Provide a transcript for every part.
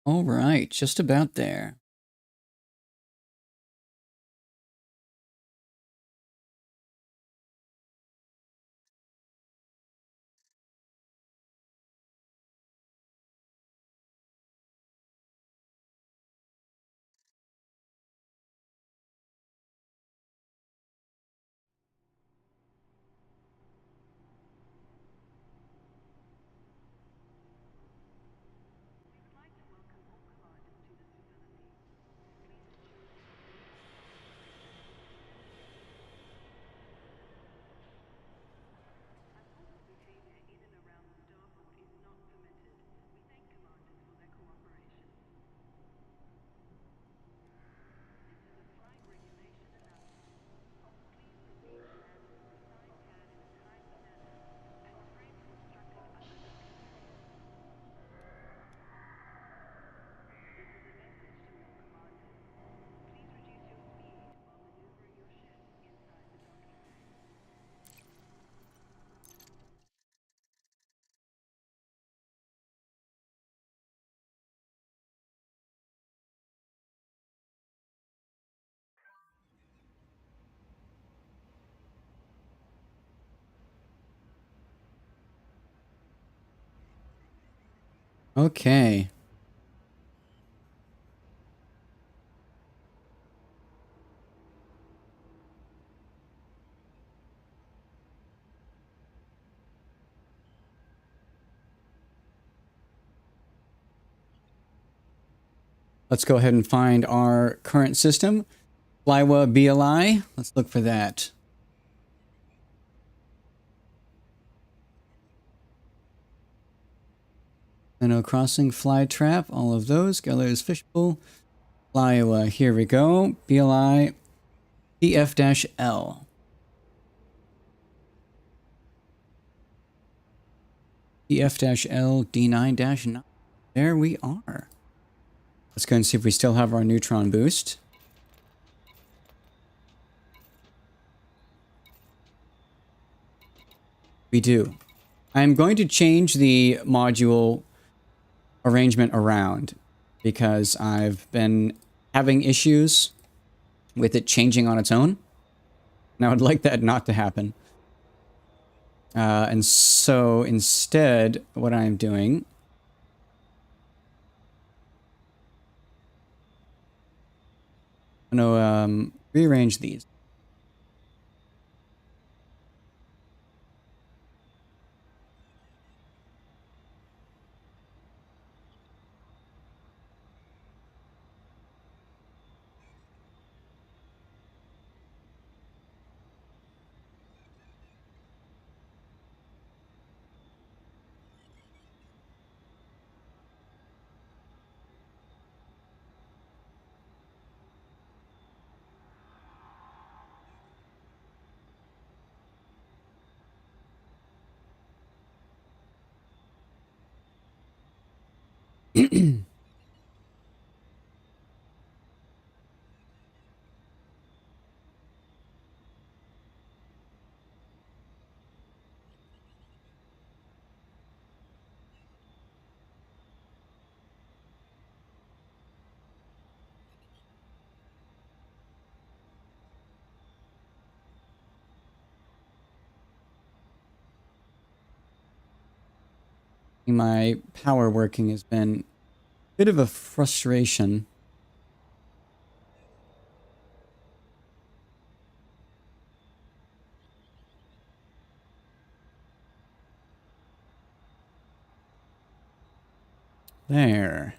All right, just about there. Okay. Let's go ahead and find our current system. Flywa BLI. Let's look for that. Minnow Crossing, Fly Trap, all of those. Geller's Fishbowl. Flywa. Here we go. BLI PF-L. PF-L D9-9. There we are. Let's go and see if we still have our neutron boost. We do. I'm going to change the module arrangement around because I've been having issues with it changing on its own. And I would like that not to happen. And so instead, what I'm doing... I'm going to rearrange these. My power working has been a bit of a frustration. There.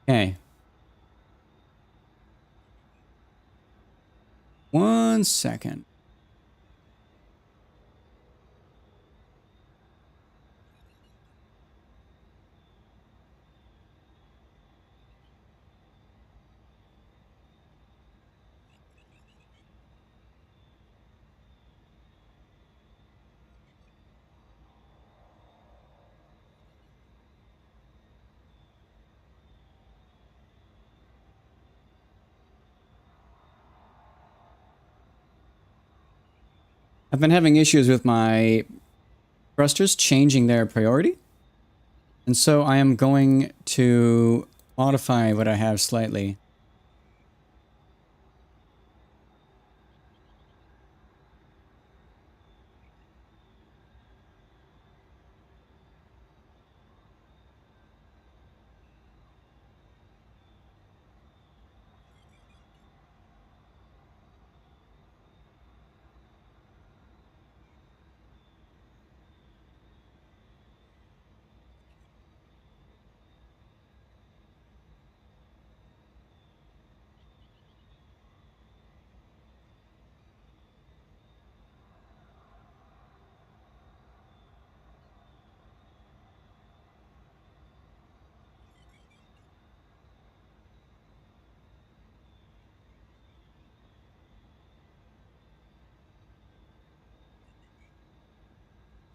Okay. 1 second. I've been having issues with my thrusters changing their priority. And so I am going to modify what I have slightly.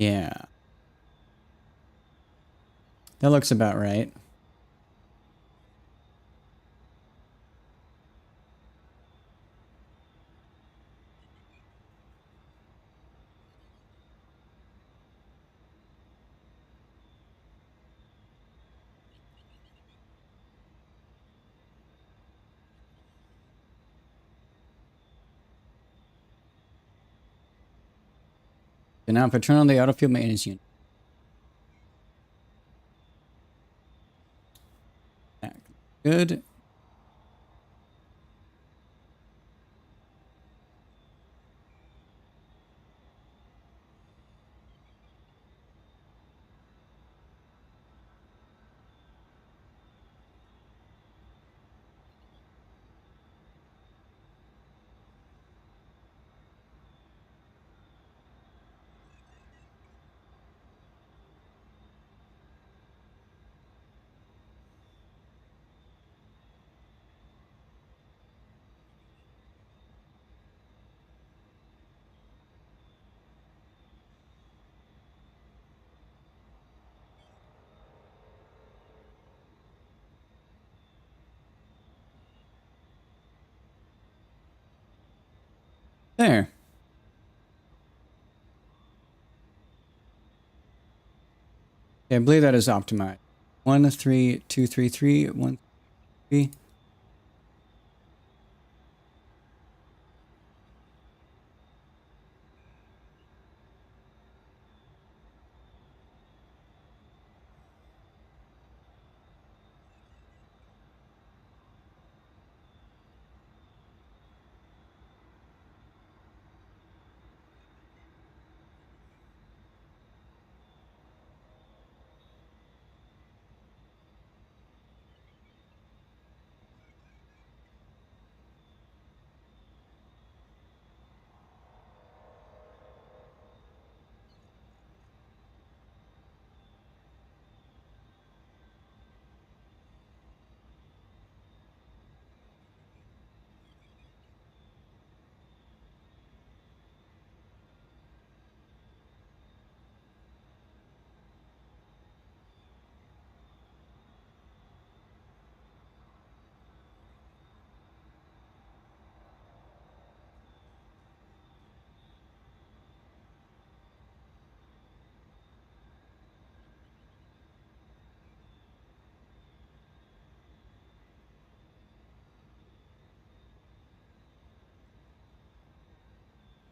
Yeah, that looks about right. So now if I turn on the auto fuel maintenance unit. Good. There. Okay, I believe that is optimized. 1 3 2 3 3 1 3.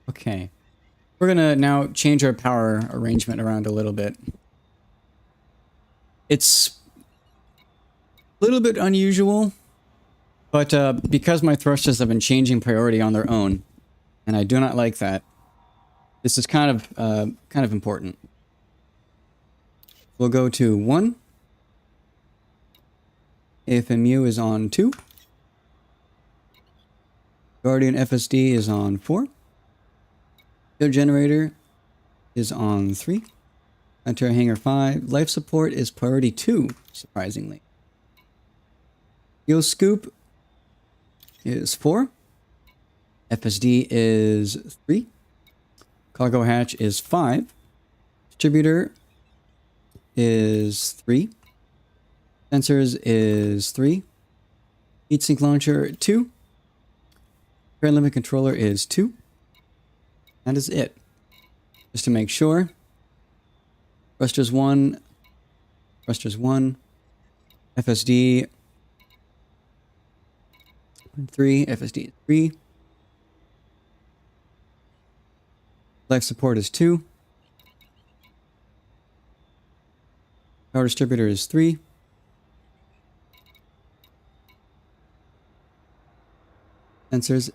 Okay. We're going to now change our power arrangement around a little bit. It's a little bit unusual, but because my thrusters have been changing priority on their own, and I do not like that, this is kind of important. We'll go to 1. If MU is on 2. Guardian FSD is on 4. Field generator is on 3. Enter hangar 5. Life support is priority 2, surprisingly. Fuel scoop is 4. FSD is 3. Cargo hatch is 5. Distributor is 3. Sensors is 3. Heatsink launcher 2. Current limit controller is 2. That is it. Just to make sure. Thrusters 1. Thrusters 1. FSD 3. FSD 3. Life support is 2. Power distributor is 3. Sensors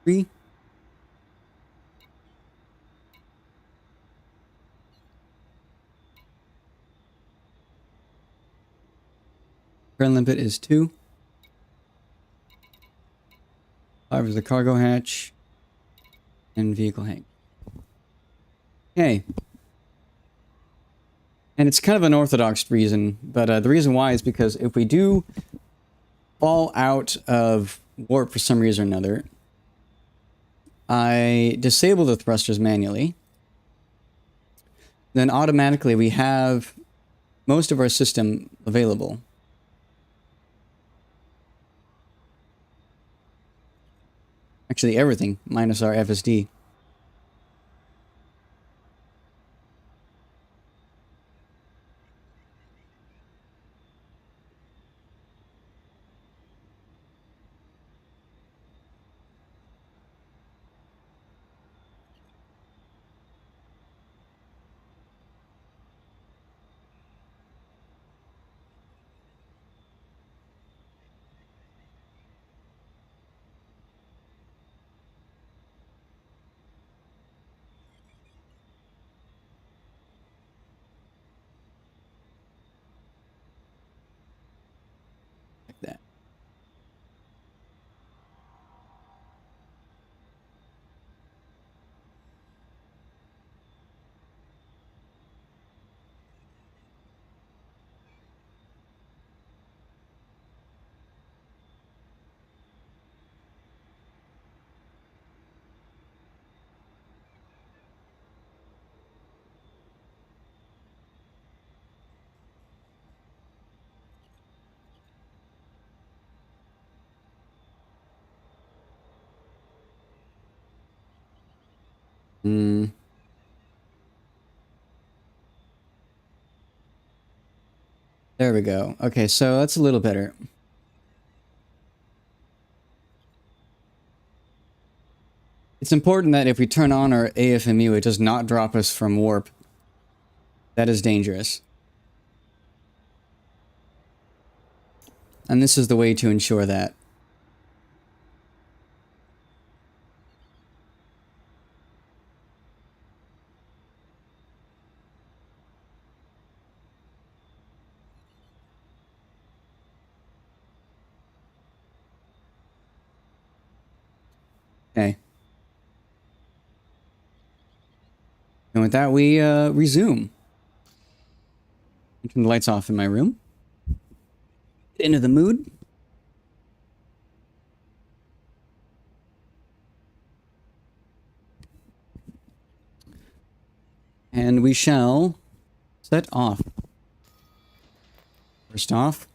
3. Current limit is 2. 5 is the cargo hatch. And vehicle hang. Okay. And it's kind of an orthodox reason, but the reason why is because if we do fall out of warp for some reason or another, I disable the thrusters manually. Then automatically we have most of our system available. Actually, everything minus our FSD. Like that. There we go. Okay, so that's a little better. It's important that if we turn on our AFMU, it does not drop us from warp. That is dangerous. And this is the way to ensure that. Okay. And with that, we resume. Turn the lights off in my room. Get into the mood. And we shall set off. First off,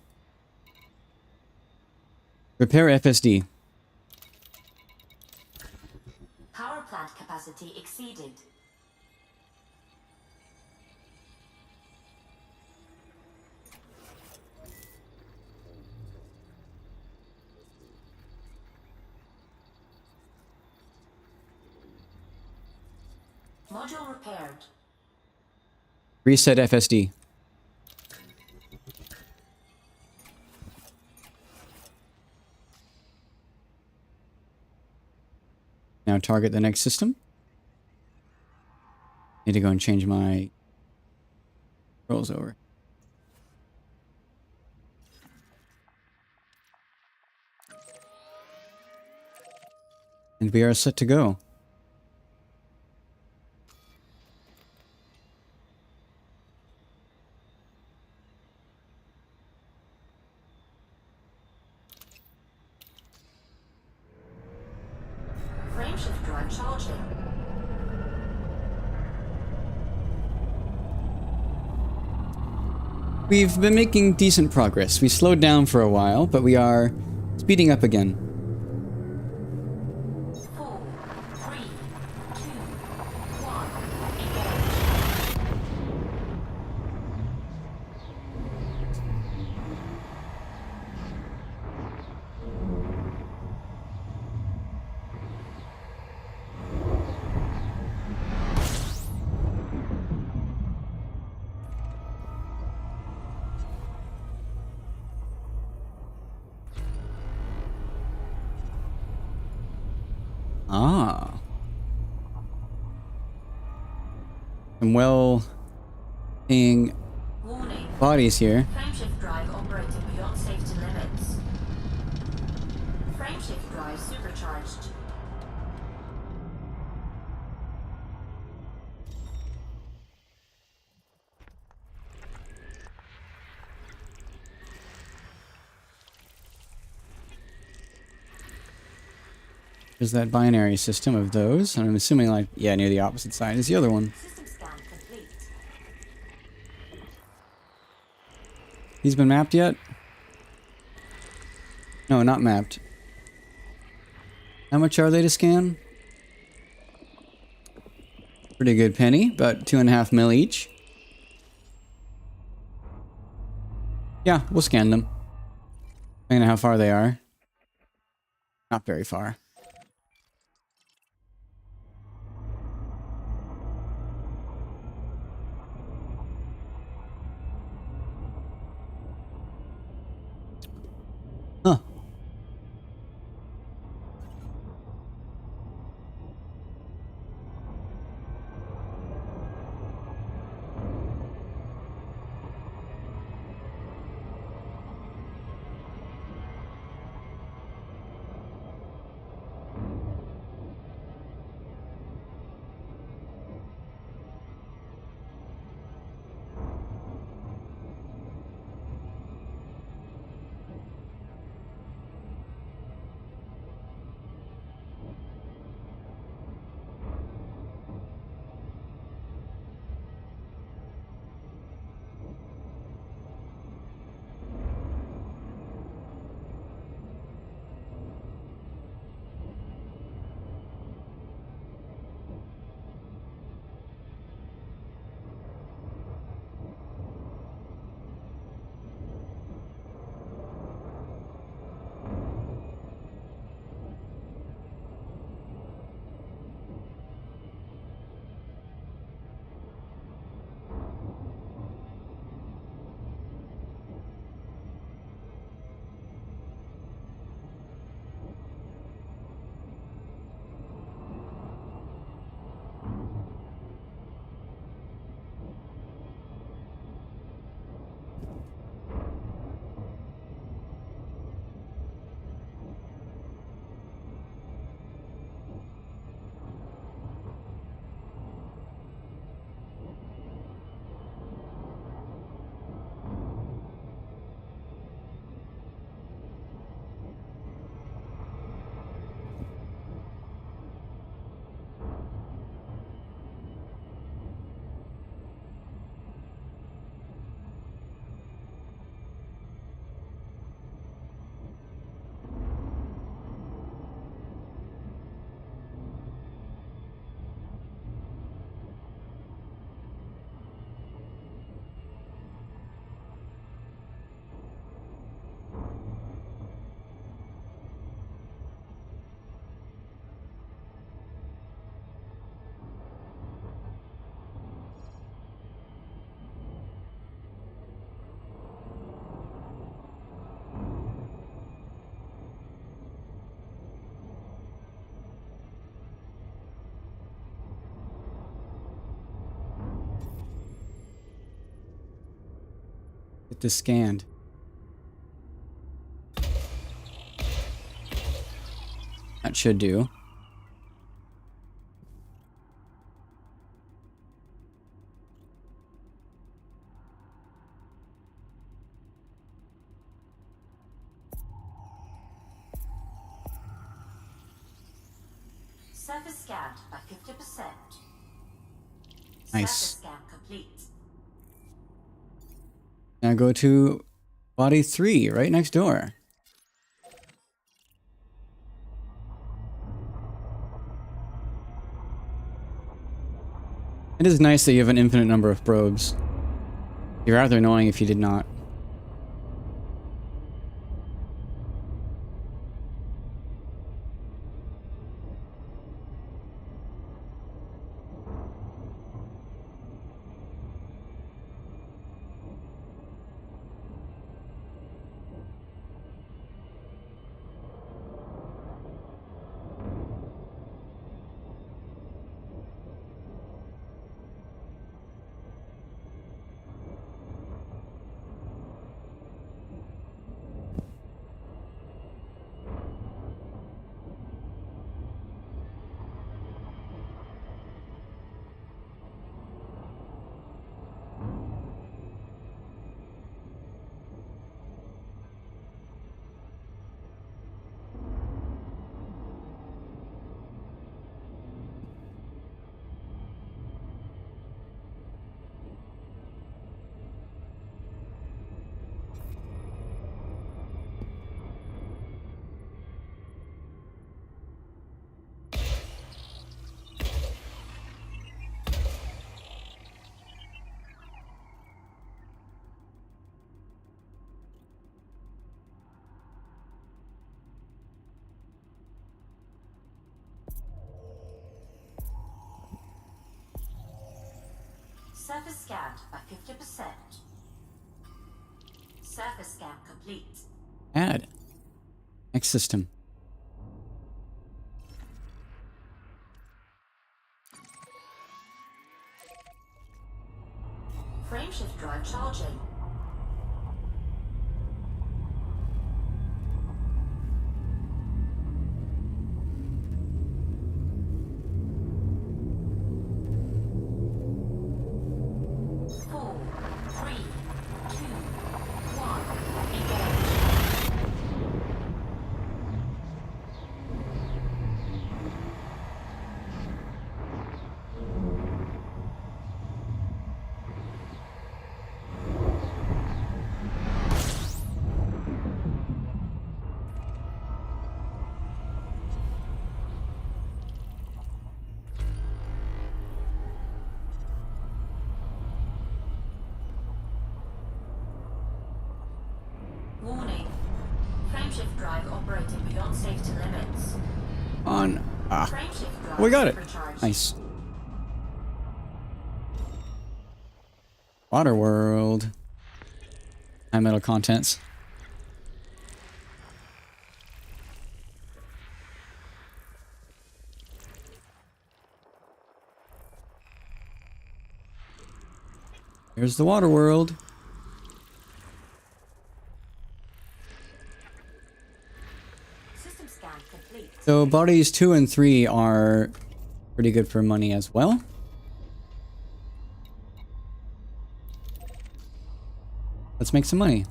repair FSD. Power plant capacity exceeded. Module repaired. Reset FSD. Now target the next system. Need to go and change my controls over. And we are set to go. Frameshift drive charging. We've been making decent progress. We slowed down for a while, but we are speeding up again. 4, 3, 2, 1. Ah. Some well-paying Warning. bodies here. Frameshift drive operating beyond safety limits. Frameshift drive supercharged. There's that binary system of those. And I'm assuming, like, yeah, near the opposite side is the other one. System scan complete. He's been mapped yet? No, not mapped. How much are they to scan? Pretty good penny, about 2.5 mil each. Yeah, we'll scan them. Depending on how far they are. Not very far. Huh. Get this scanned. That should do. Surface scanned by 50%. Nice. Surface scan complete. Now go to body 3, right next door. It is nice that you have an infinite number of probes. It'd be rather annoying if you did not. Surface scanned by 50%. Surface scan complete. Add. Next system. Frameshift drive charging. Four, three, two, one. Engage. Warning. Frameshift drive operating beyond safety limits. On. Ah. Frameshift drive We got it. supercharged. Nice. Water world. High metal contents. Here's the water world. System scan complete. So bodies 2 and 3 are pretty good for money as well. Let's make some money.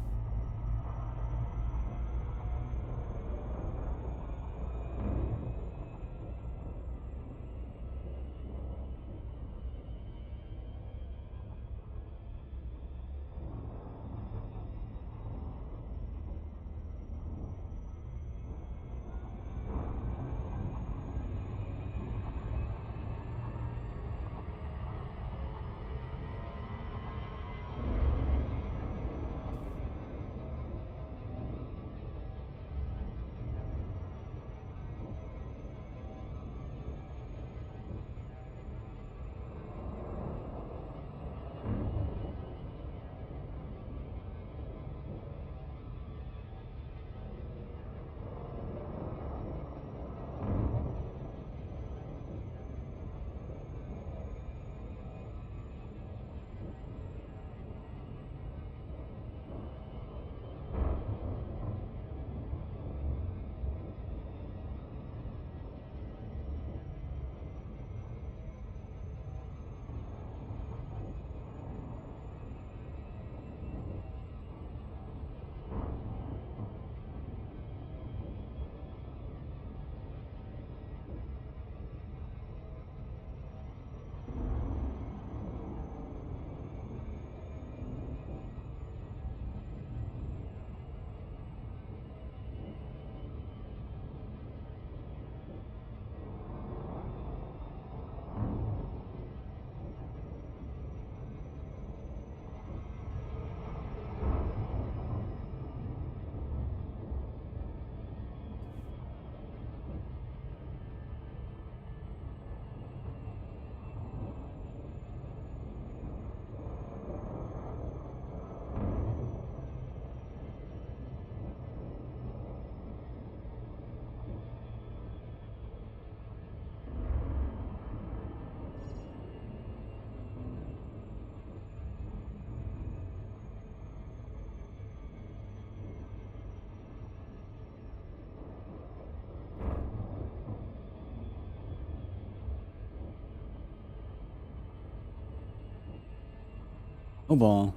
Oh, ball.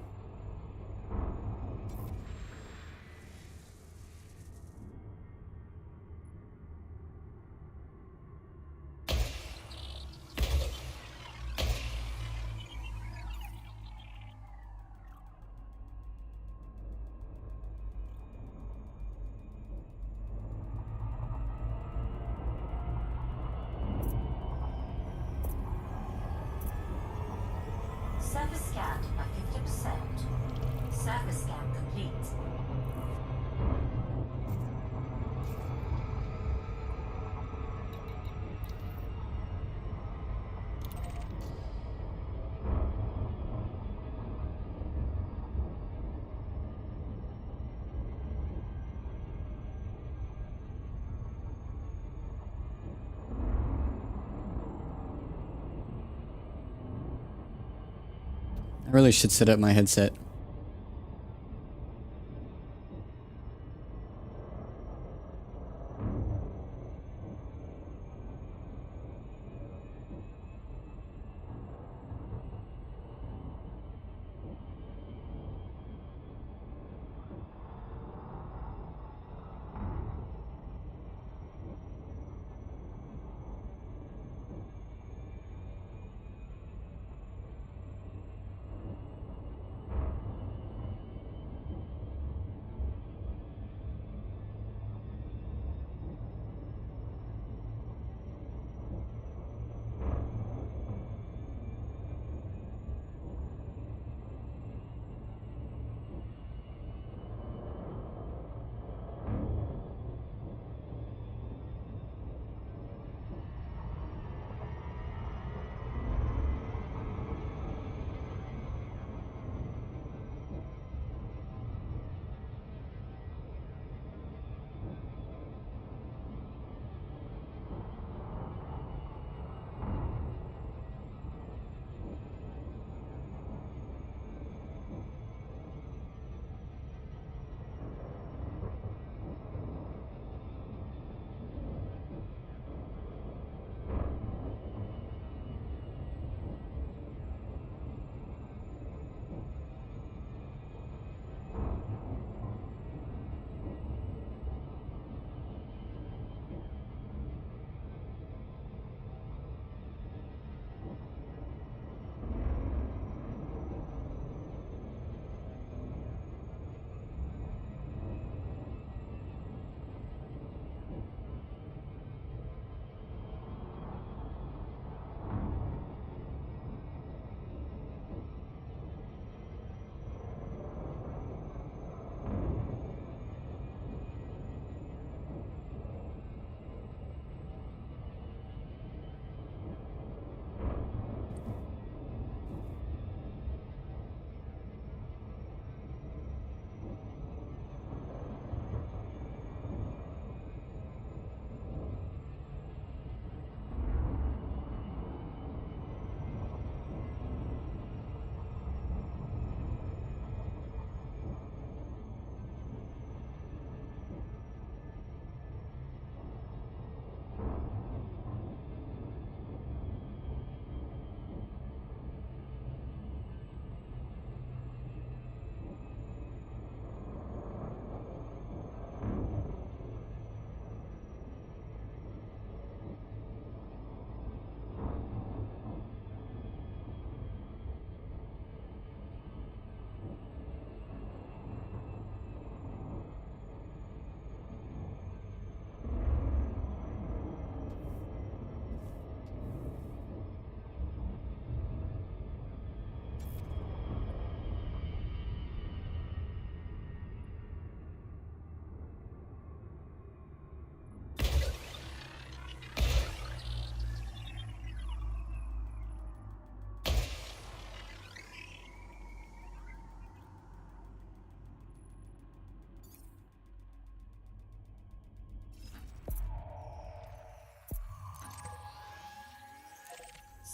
Surface scanned by 50%. Surface scan complete. I really should set up my headset.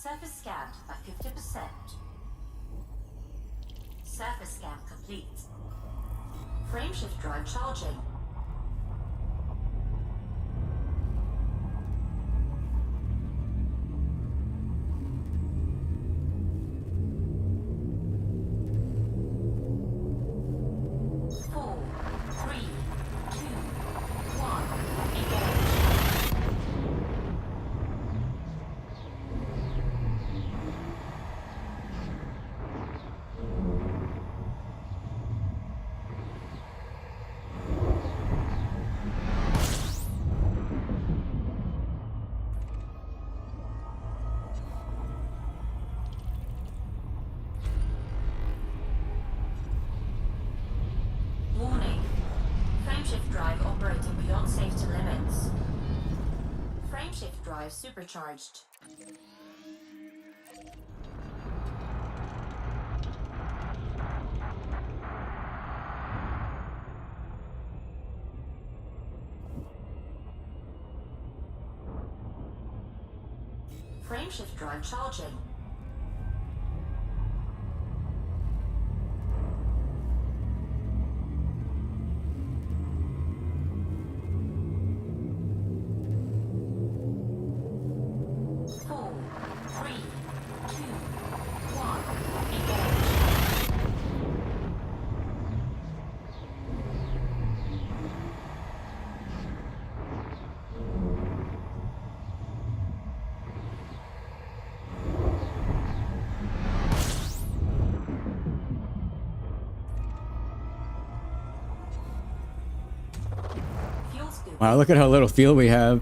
Surface scanned by 50%. Surface scan complete. Frameshift drive charging. drive supercharged. Frameshift drive charging. Four, three, two, one, engage. Fuel scoop. Wow, look at how little fuel we have.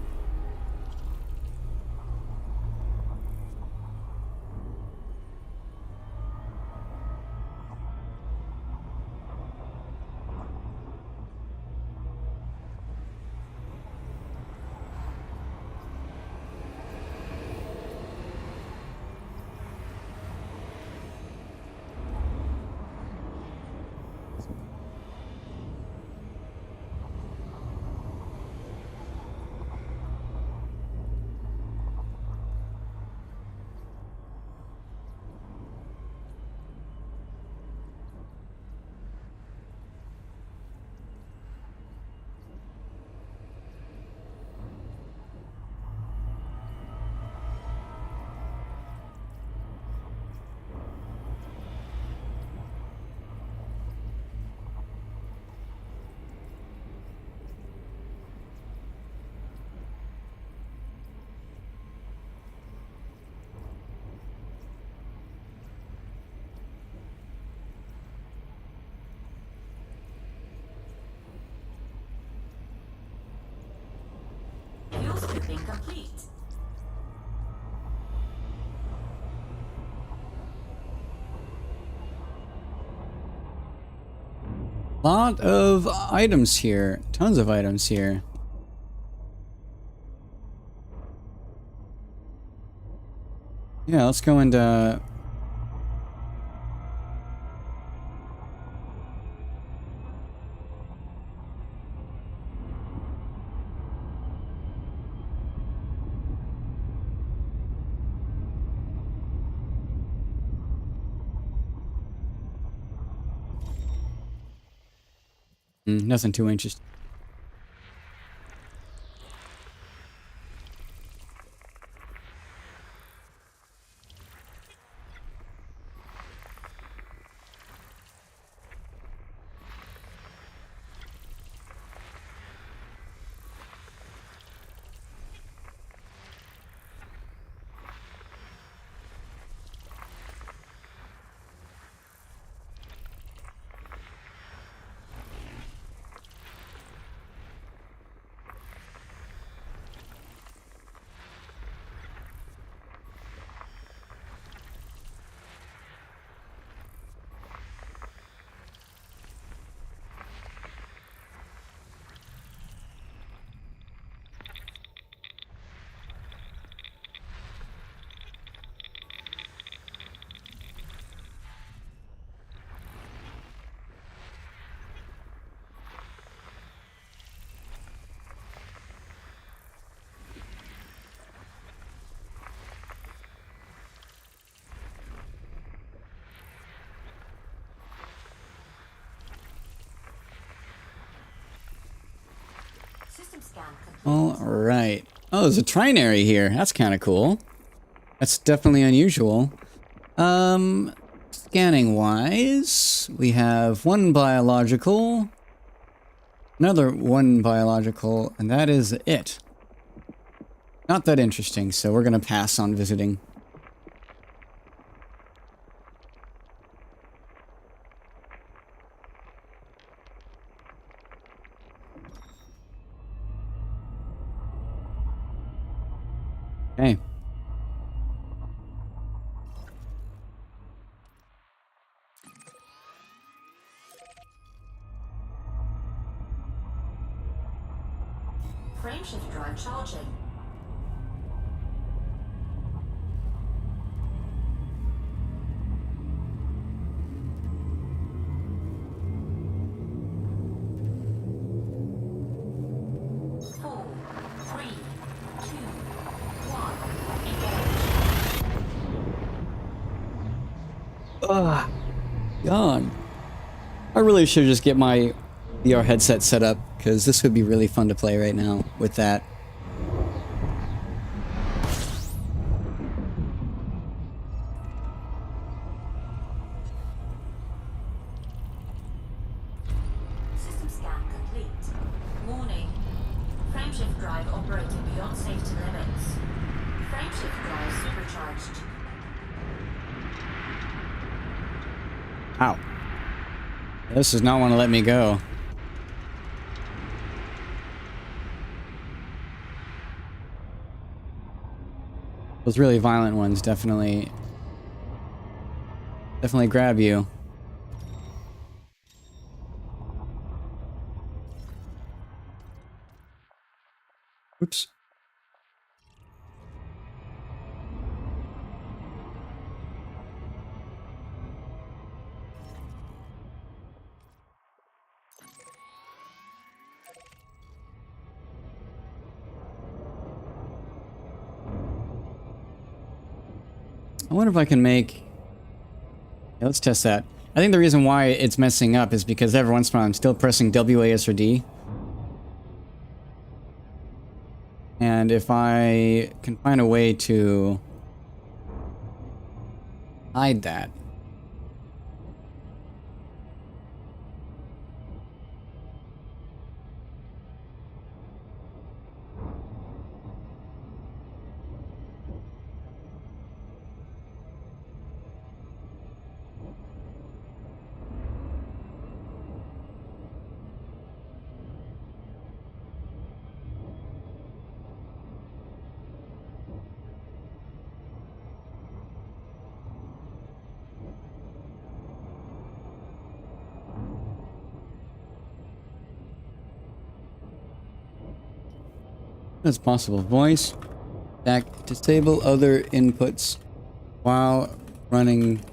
Fuel scooping complete. Lot of items here. Tons of items here. Yeah, let's go into... nothing too interesting. System scan complete. All right. Oh, there's a trinary here. That's kind of cool. That's definitely unusual. Scanning wise, we have one biological, another one biological, and that is it. Not that interesting, so we're gonna pass on visiting. Okay. Frameshift drive charging. Ugh. God. I really should just get my VR headset set up, because this would be really fun to play right now with that. System scan complete. Warning. Frameshift drive operating beyond safety limits. Frameshift drive supercharged. Ow. This does not want to let me go. Those really violent ones definitely grab you. Oops. I wonder if I can make... Yeah, let's test that. I think the reason why it's messing up is because every once in a while I'm still pressing WAS or D. And if I can find a way to hide that. That's possible. Voice. Back. Disable other inputs while running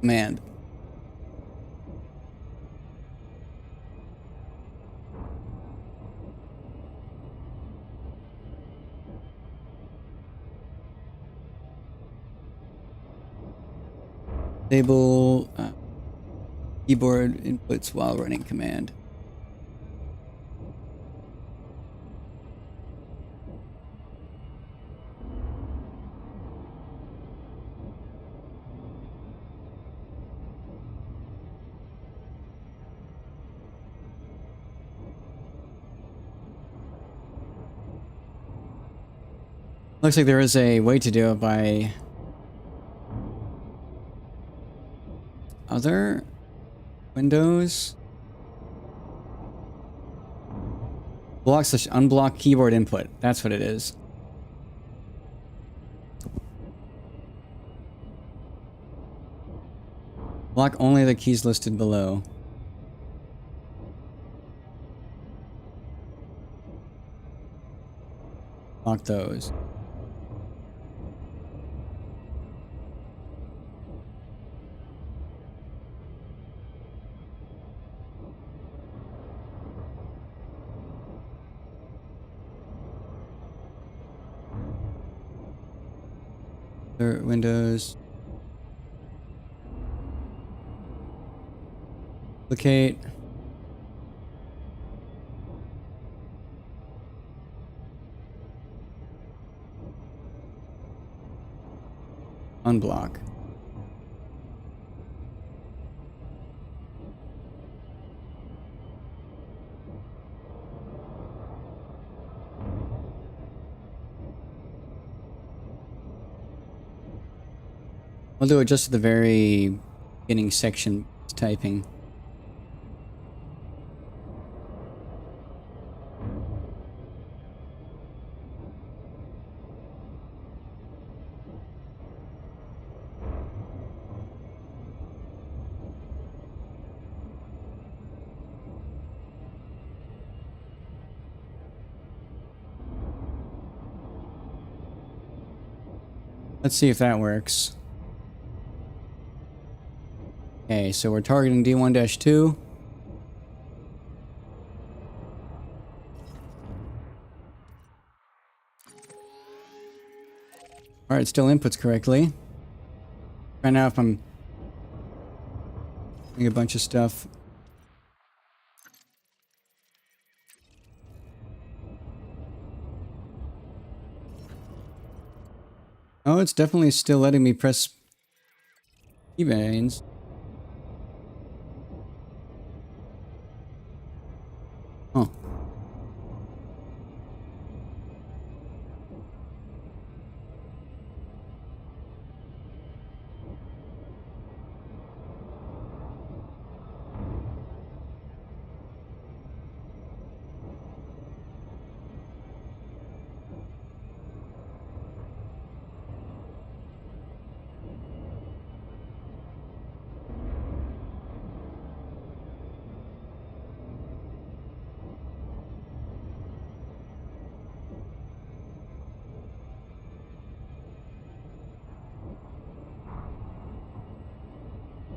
command. Disable keyboard inputs while running command. Looks like there is a way to do it by other Windows. Unblock keyboard input. That's what it is. Block only the keys listed below. Block those. Windows. Duplicate. Unblock. I'll do it just at the very beginning section typing. Let's see if that works. Okay, so we're targeting D1-2. Alright, still inputs correctly. Right now if I'm Doing a bunch of stuff. Oh, it's definitely still letting me press keychains. Oh.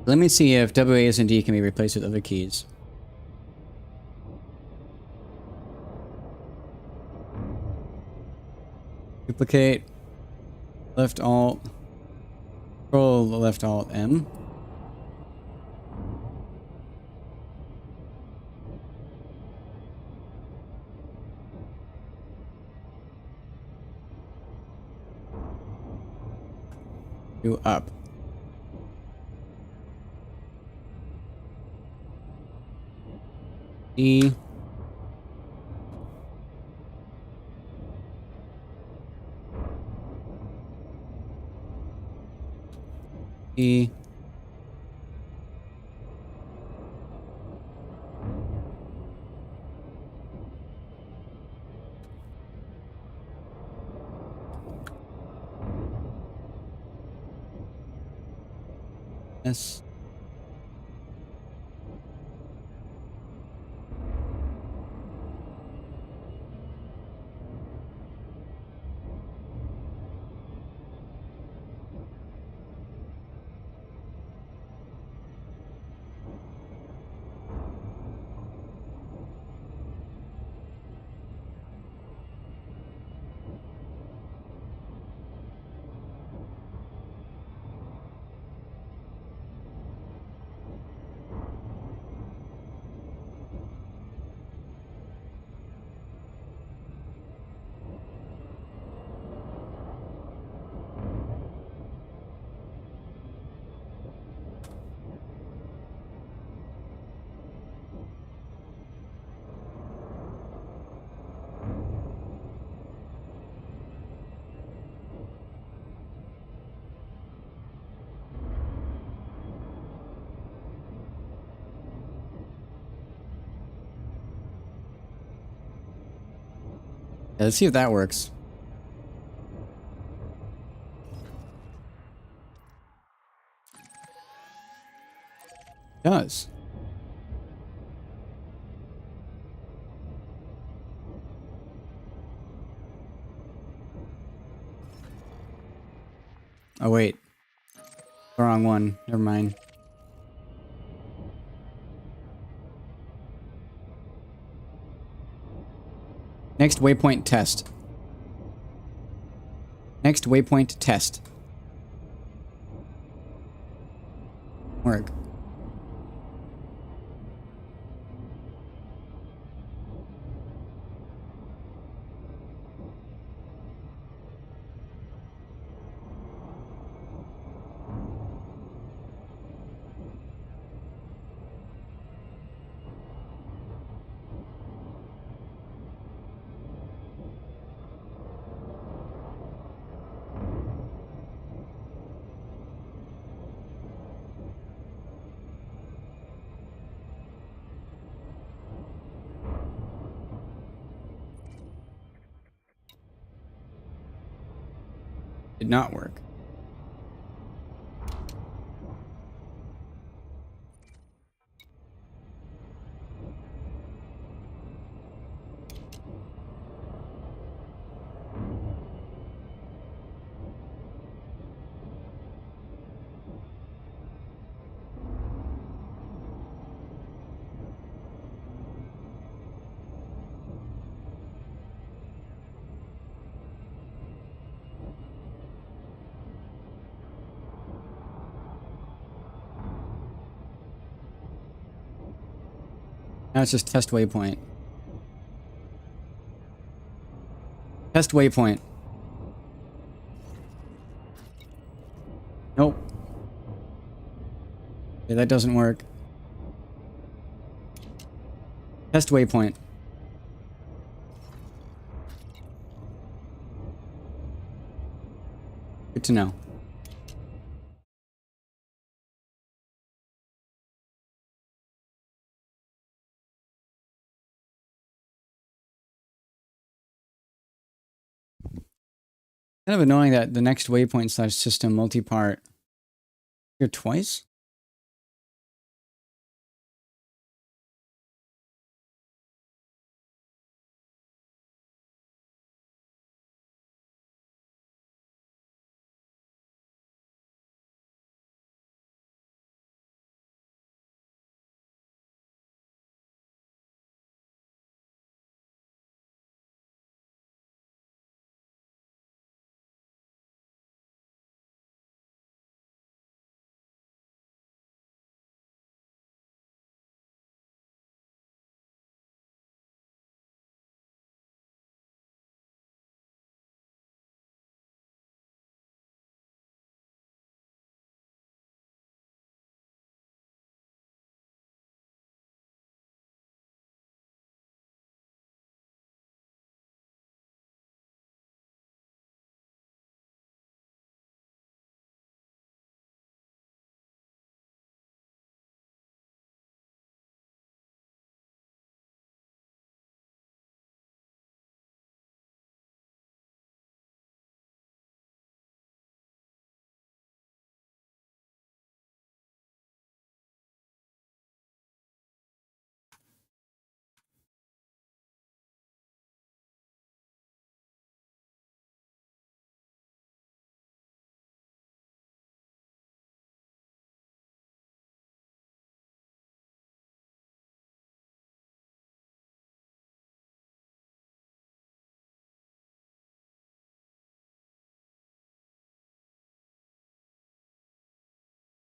Let me see if WAS and D can be replaced with other keys. Duplicate. Left Alt. Control left Alt M. Do up. E. E. S. Yeah, let's see if that works. It does. Oh wait. The wrong one. Never mind. Next waypoint test. Next waypoint test. Work. Did not work. Now it's just test waypoint. Test waypoint. Nope. Okay, that doesn't work. Test waypoint. Good to know. Kind of annoying that the next waypoint slash system multi-part here twice.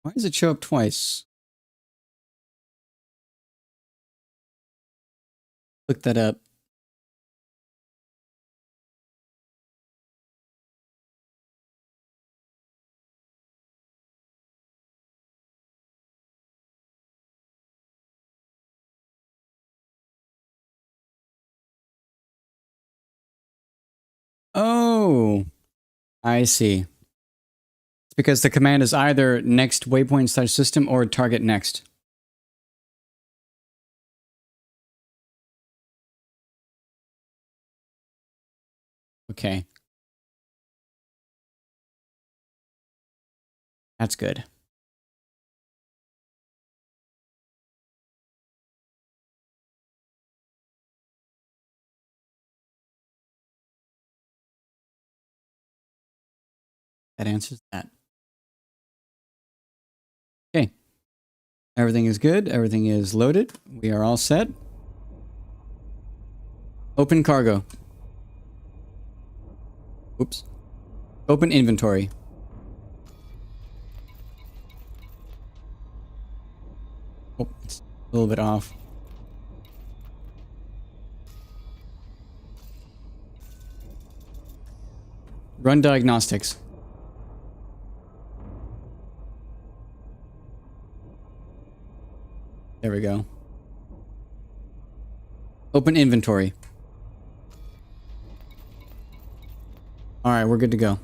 Why does it show up twice? Look that up. Oh, I see. It's because the command is either next waypoint slash system or target next. Okay. That's good. That answers that. Okay. Everything is good. Everything is loaded. We are all set. Open cargo. Oops. Open inventory. Oh, it's a little bit off. Run diagnostics. There we go. Open inventory. All right, we're good to go.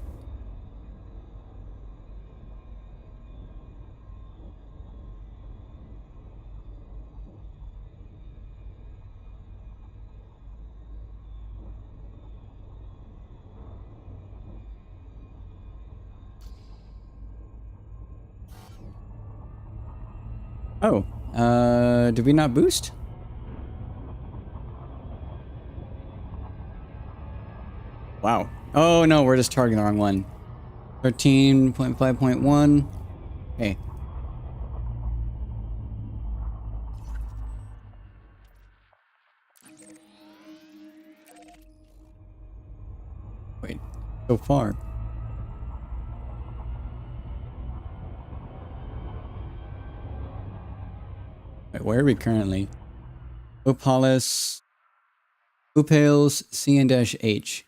Oh, did we not boost? Wow. Oh no, we're just targeting the wrong one. 13.5.1. Hey. Wait, so far. Wait, where are we currently? Opalis, Upales, C&H.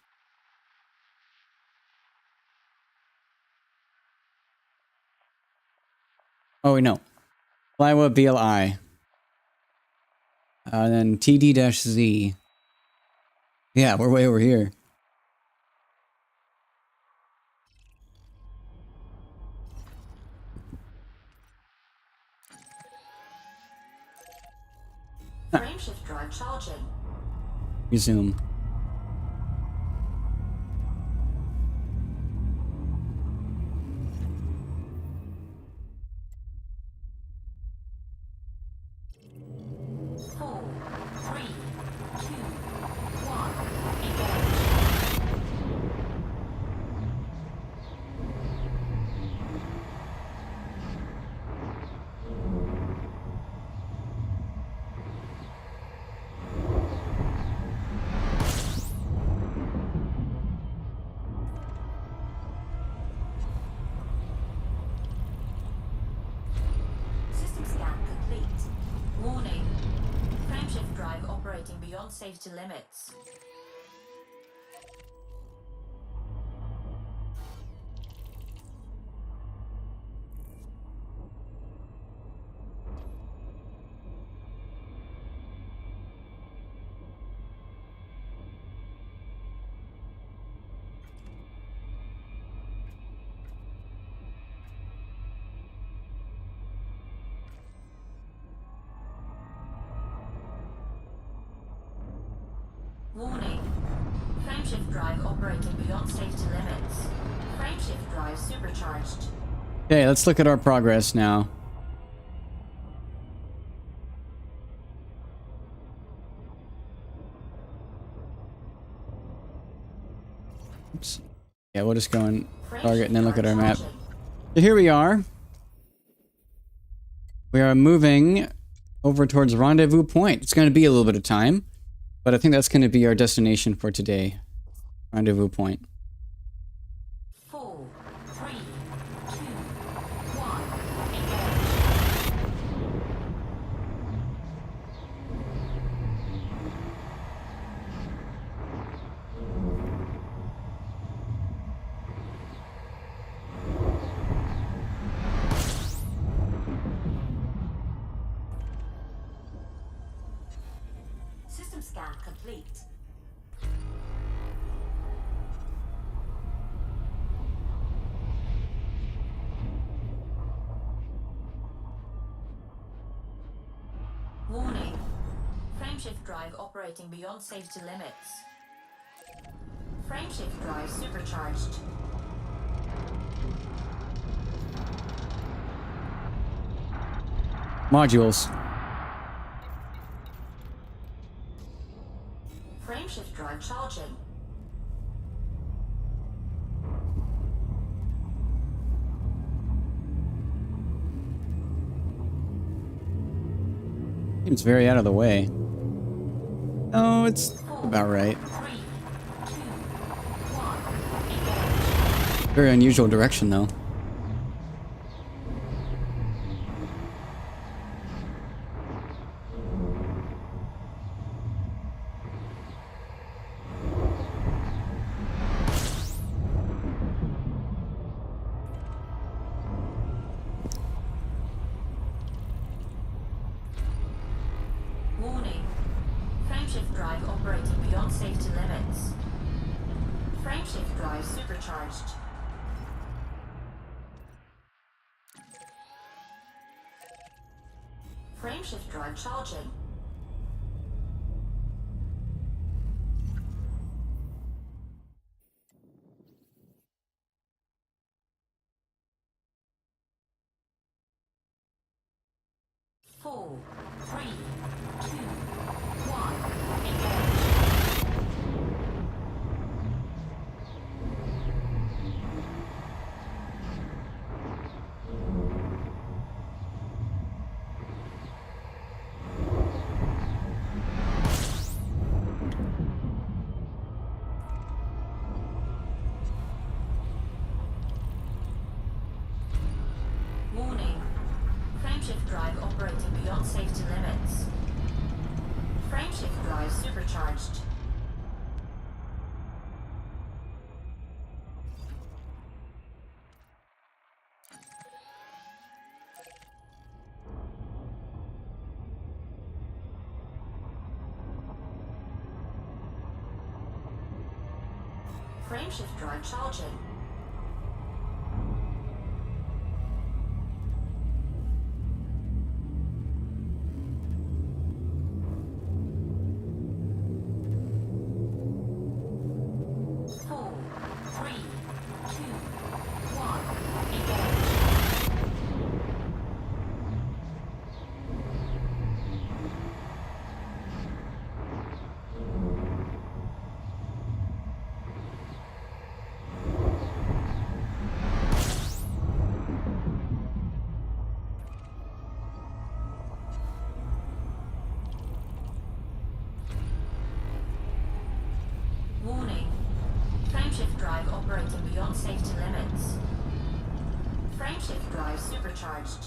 Oh, wait, no. Flywa BLI. Then TD-Z. Yeah, we're way over here. Frameshift drive charging. Resume. Four, three, two, one. Engage. System scan complete. Warning. Frameshift drive operating beyond safety limits. Warning. Frameshift drive operating beyond safety limits. Frameshift drive supercharged. Okay, let's look at our progress now. Oops. Yeah, we'll just go and target and then look at our map. So here we are. We are moving over towards Rendezvous Point. It's going to be a little bit of time, but I think that's going to be our destination for today. Rendezvous Point. 4, 3, 2, 1. Engage. System scan complete. Warning. Frameshift drive operating beyond safety limits. Frameshift drive supercharged. Modules. Frameshift drive charging. Seems very out of the way. Oh, it's 4, about right. 3, 2, 1. Engage. Very unusual direction, though. Warning. Frameshift drive operating beyond safety limits. Frameshift drive supercharged. Frameshift drive charging. Four, three, two, one. Engage. Warning. Frameshift drive operating beyond safety limits. Frameshift drive supercharged. Frameshift drive charging. Four, three, two, one, engage. Warning. Frameshift drive operating beyond safety limits. Frameshift drive supercharged.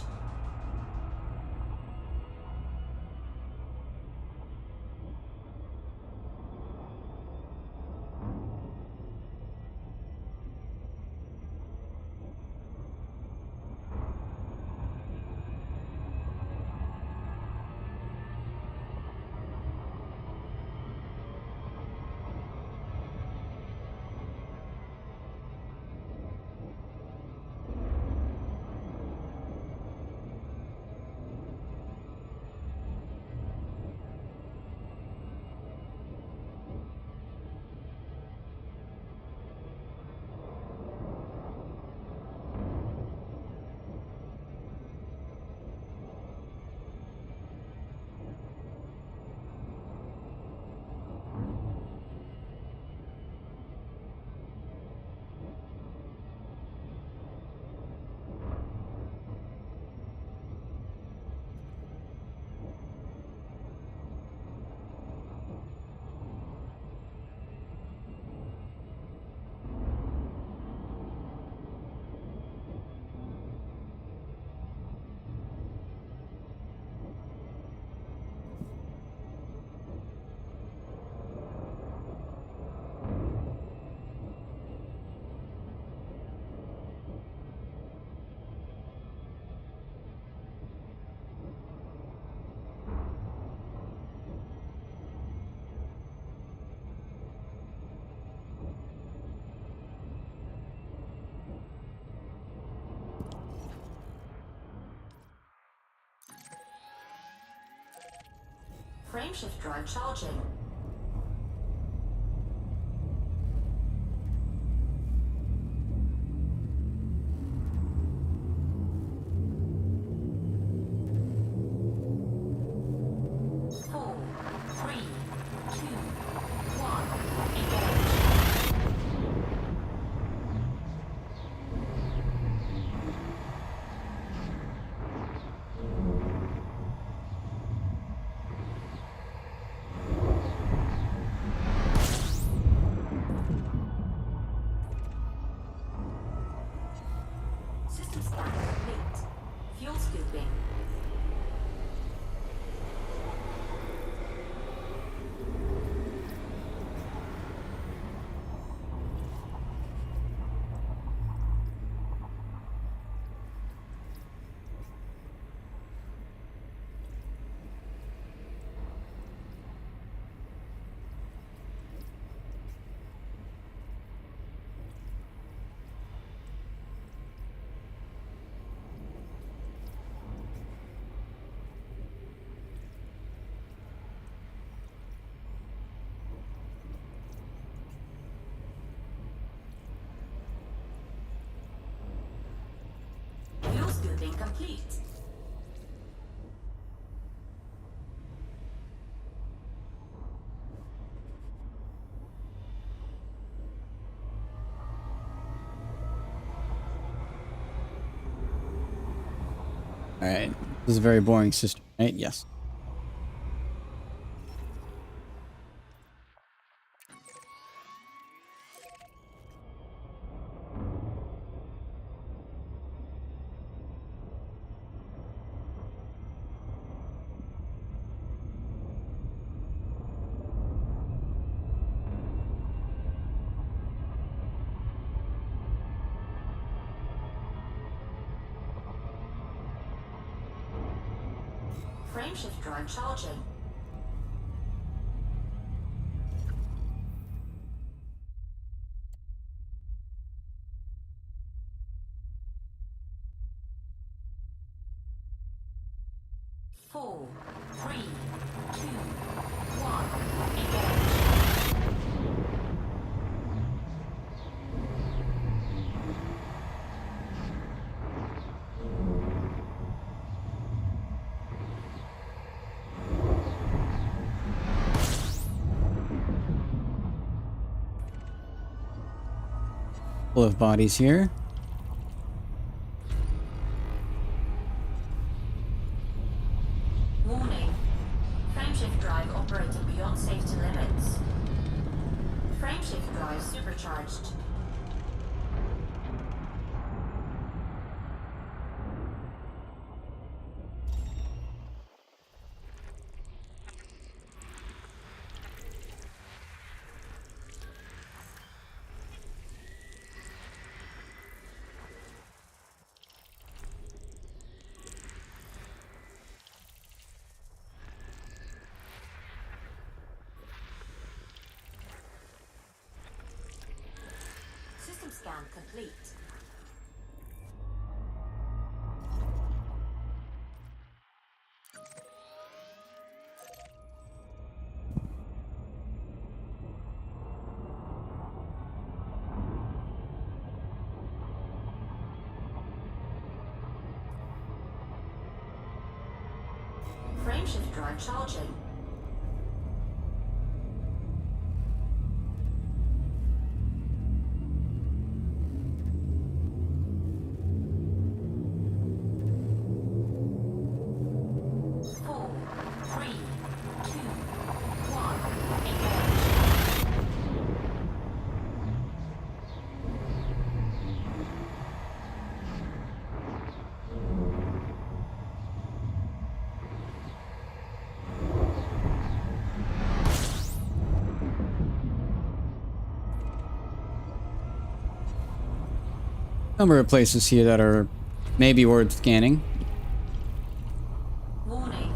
Frameshift drive charging. Four, three, two, one, engage. System scan complete. Fuel scooping. Fuel scooping complete. All right. This is a very boring system, right? Yes. Frameshift drive charging. Four, three, two, one. Engage. Full of bodies here. Warning. Frameshift drive operating beyond safety limits. Frameshift drive supercharged. System scan complete. Frameshift drive charging. Four, three, two, one. Engage. Number of places here that are maybe worth scanning. Warning.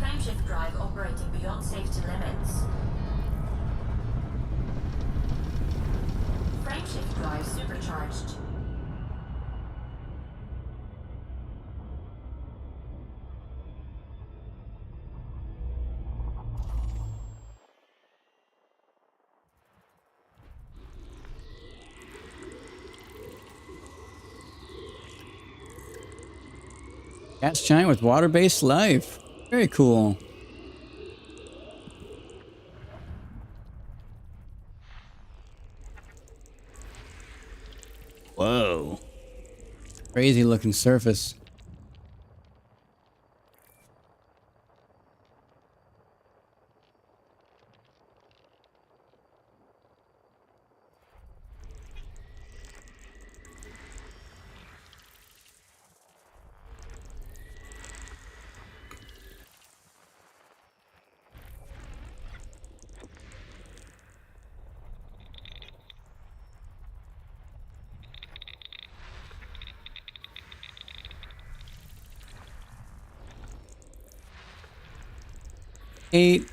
Frameshift drive operating beyond safety limits. Frameshift drive supercharged. Gas giant with water-based life. Very cool. Whoa. Crazy looking surface. Eight,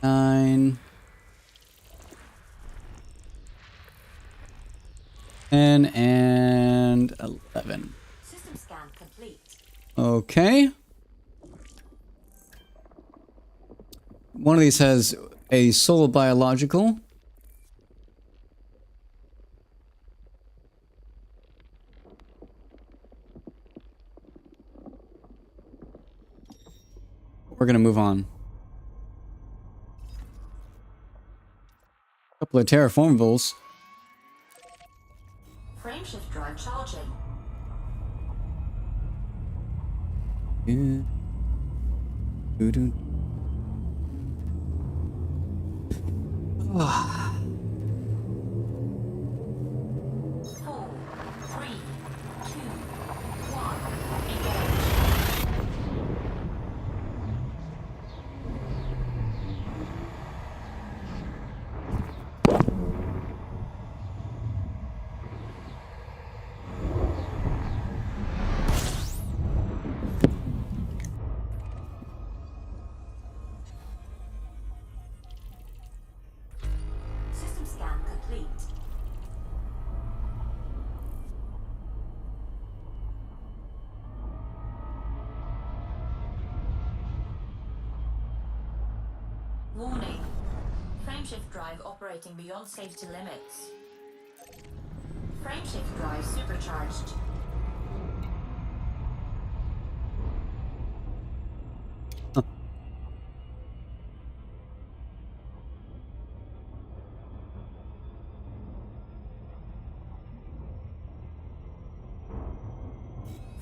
9, 10, and 11. System scan complete. Okay. One of these has a solo biological. We're gonna move on. A couple of terraformables. Frameshift drive charging. Yeah. Doo-doo. Four, three, two, one. Engage. Warning. Frameshift drive operating beyond safety limits. Frameshift drive supercharged.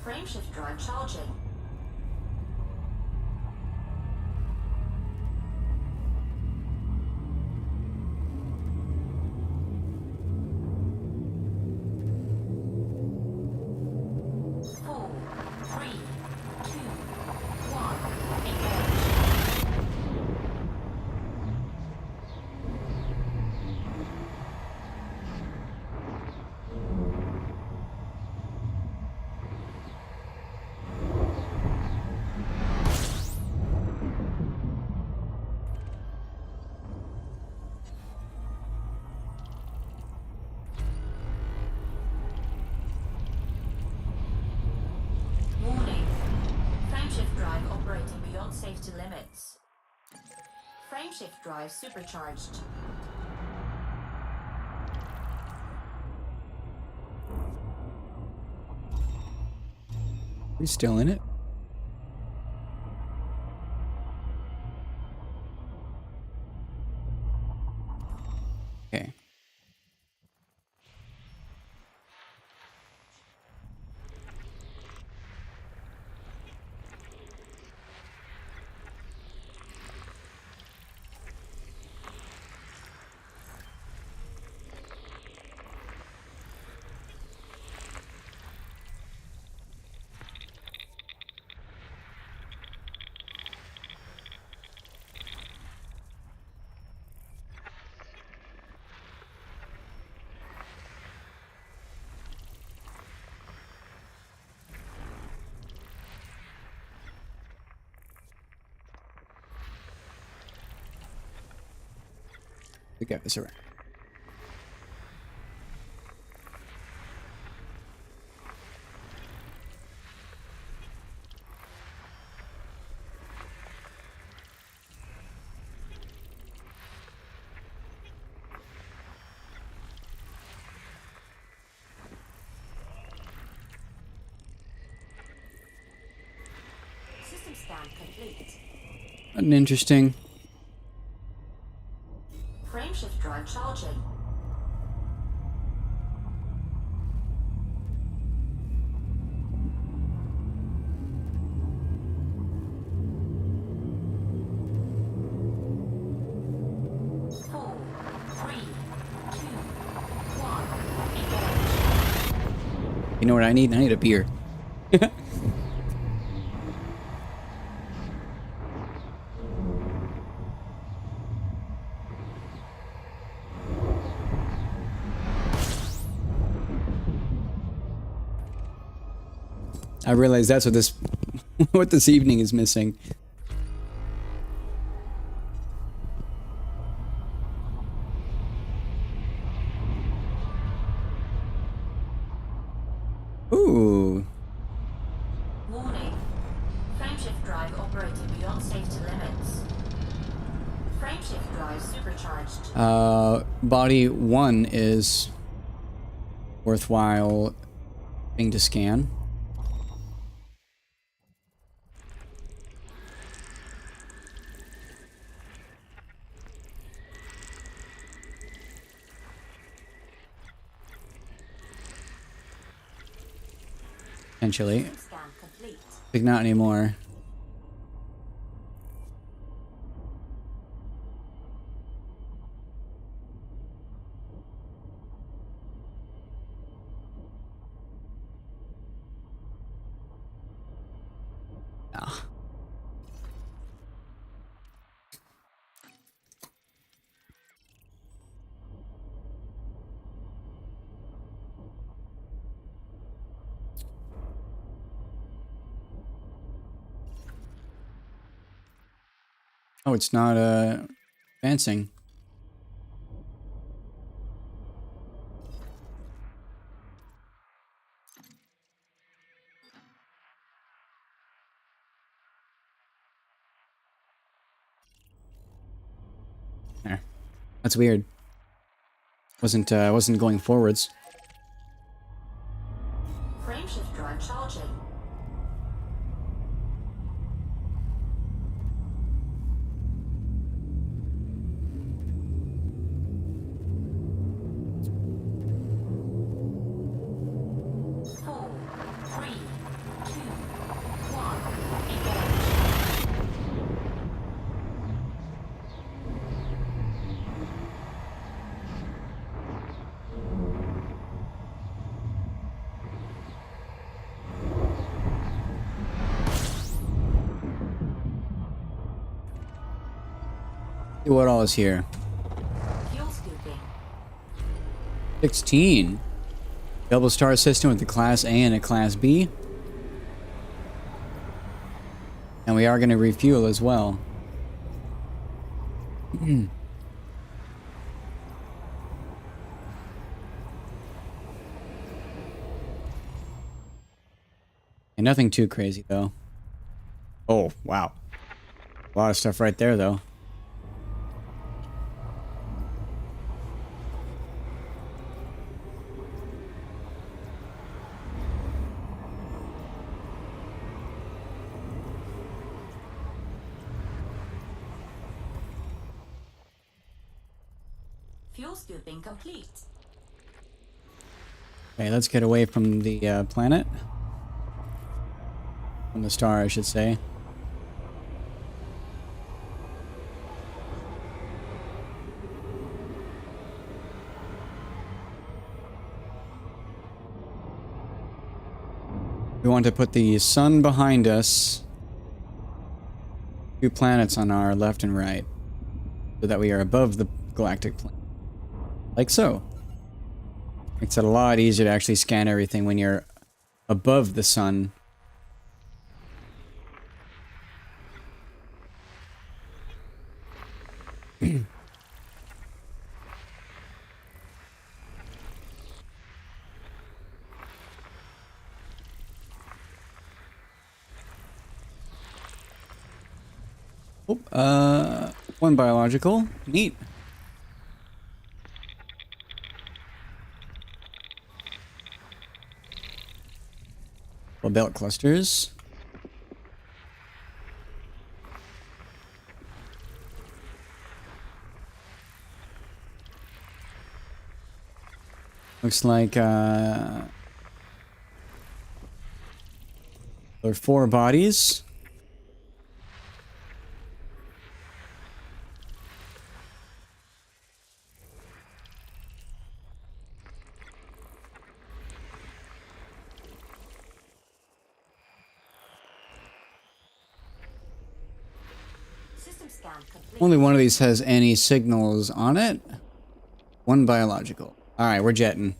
Frameshift drive charging. Four, three, two, one. Engage. Warning. Frameshift drive operating beyond safety limits. Frameshift drive supercharged. We still in it? Okay. We got this around. System scan complete. An interesting. Frameshift drive charging. Four, three, two, one. Engage. You know what I need? I need a beer. I realize that's what this what this evening is missing. Ooh. Warning. Frameshift drive operating beyond safety limits. Frameshift drive supercharged. Body 1 is worthwhile thing to scan. Potentially. System scan complete. Think not anymore. Ah. Oh, it's not advancing. There. That's weird. Wasn't going forwards. Frameshift drive charging. Four, three, two, one, engage. See what all is here. Fuel scooping. 16. Double star system with a Class A and a Class B. And we are going to refuel as well. And nothing too crazy, though. Oh, wow. A lot of stuff right there, though. Fuel scooping complete. Okay, let's get away from the planet. From the star, I should say. We want to put the sun behind us. 2 planets on our left and right. So that we are above the galactic plane. Like so. Makes it a lot easier to actually scan everything when you're above the sun. Oh, one biological. Neat. Well, belt clusters. Looks like there are 4 bodies. System scan complete. Only one of these has any signals on it. 1 biological. Alright, we're jetting.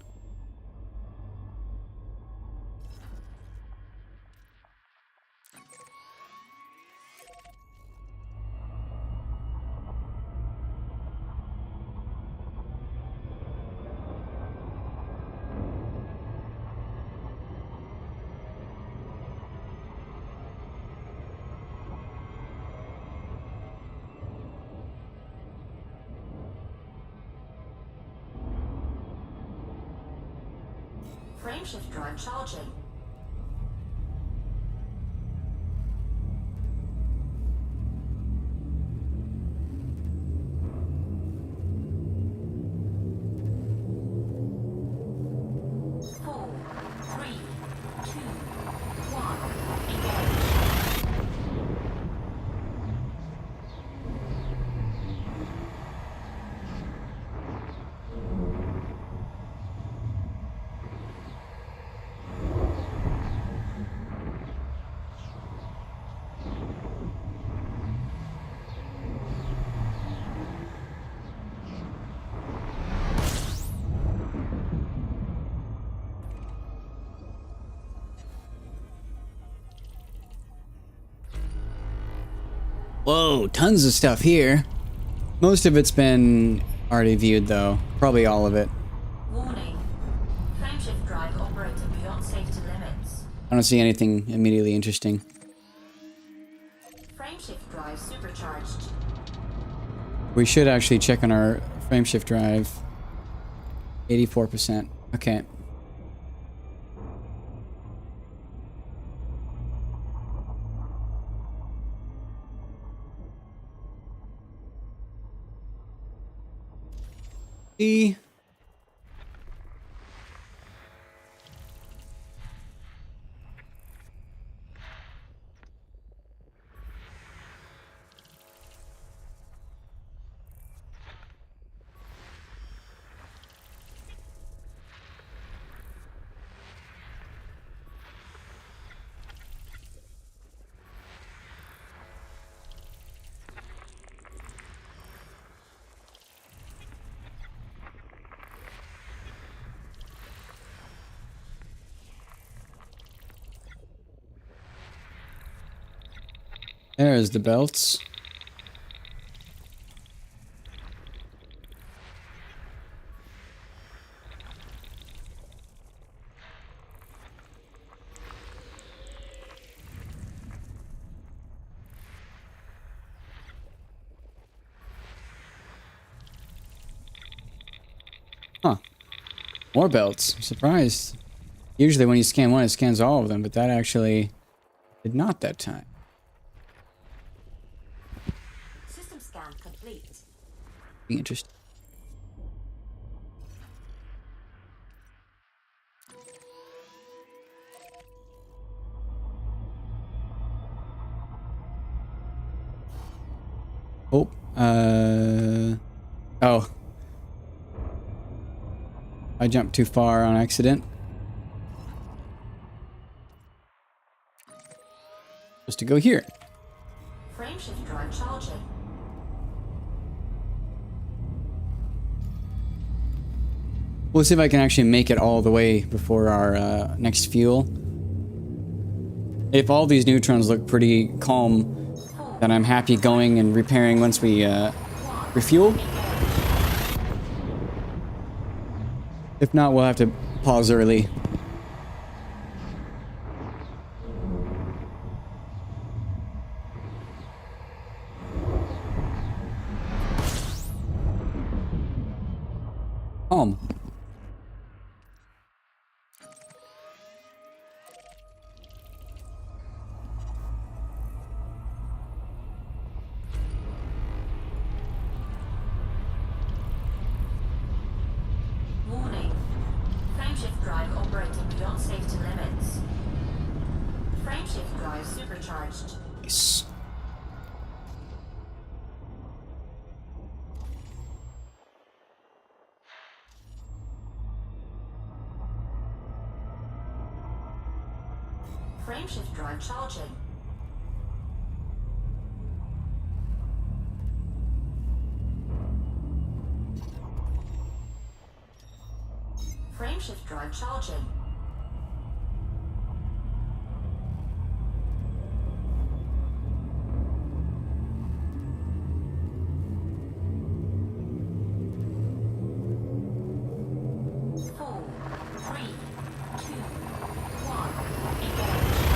Frameshift drive charging. Four, three, two, one, engage. Whoa, tons of stuff here. Most of it's been already viewed, though. Probably all of it. Warning. Frameshift drive operating beyond safety limits. I don't see anything immediately interesting. Frameshift drive supercharged. We should actually check on our frameshift drive. 84%. Okay. E. There's the belts. Huh. More belts. I'm surprised. Usually when you scan one, it scans all of them, but that actually did not that time. System scan complete. Be interesting. Oh, oh. I jumped too far on accident. Supposed to go here. Frameshift drive charging. We'll see if I can actually make it all the way before our next fuel. If all these neutrons look pretty calm, then I'm happy going and repairing once we refuel. If not, we'll have to pause early. Calm. Warning. Frameshift drive operating beyond safety limits. Frameshift drive supercharged. Nice. Frameshift drive charging. Frameshift drive charging. Four, three, two, one, engage.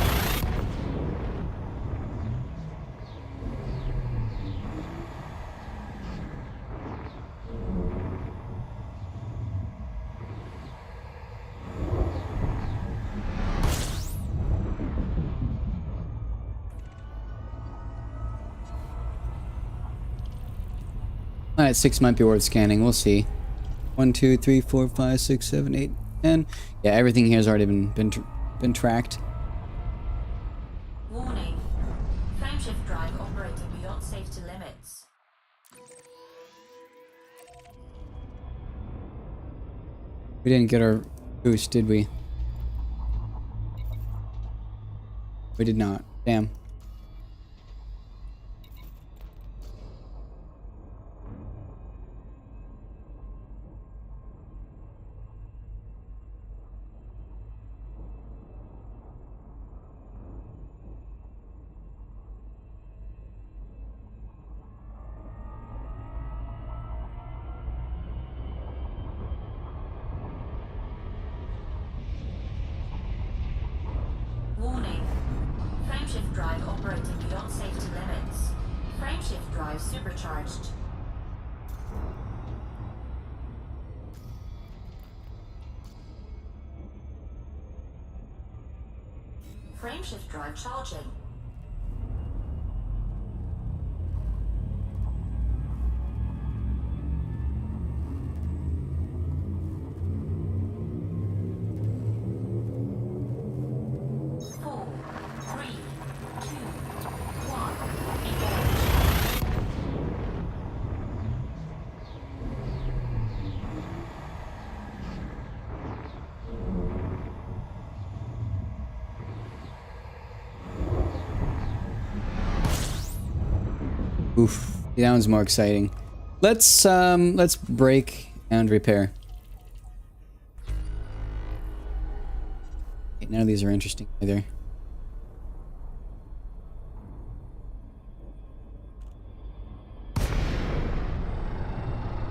Alright, 6 might be worth scanning. We'll see. 1, 2, 3, 4, 5, 6, 7, 8, 10. Yeah, everything here has already been tracked. Warning. Frameshift drive operating beyond safety limits. We didn't get our boost, did we? We did not. Damn. Warning. Frameshift drive operating beyond safety limits. Frameshift drive supercharged. drive charging. Four, three, two, one, engage. Oof. That one's more exciting. Let's break and repair. Okay, none of these are interesting either.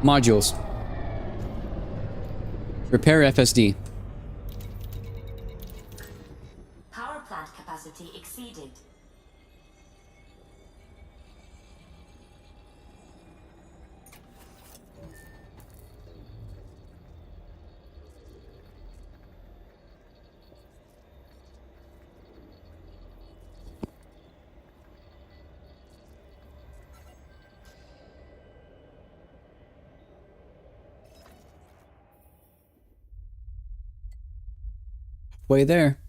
Modules. Repair FSD. Power plant capacity exceeded. Way there.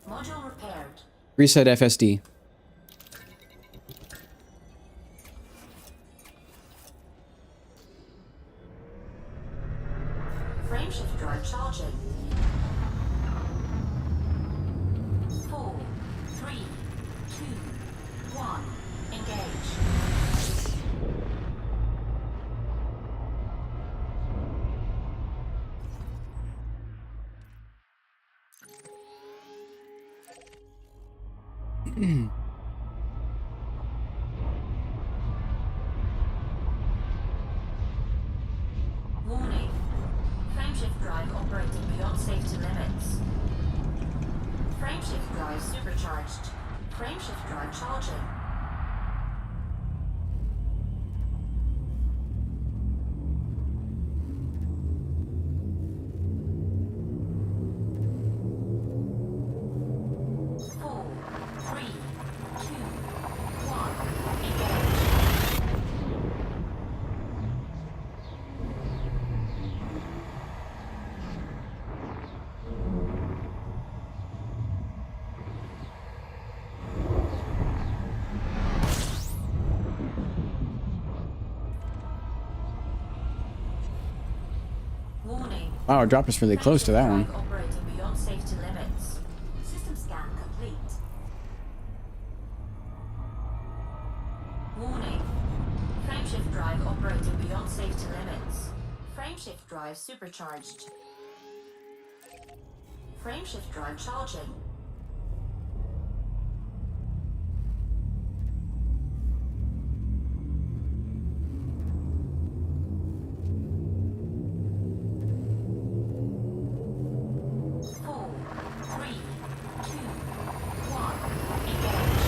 Module repaired. Reset FSD. Frameshift drive charging. 4, 3, 2, 1, engage. Warning. Frameshift drive operating beyond safety limits. Frameshift drive supercharged. Frameshift drive charging. Four, three, two, one, engage. Warning. Wow, our drop is really close to that one. Frameshift drive operating beyond safety limits. System scan complete. Warning. Frameshift drive operating beyond safety limits. Frameshift drive supercharged. Frameshift drive charging. Four, three, two, one, engage.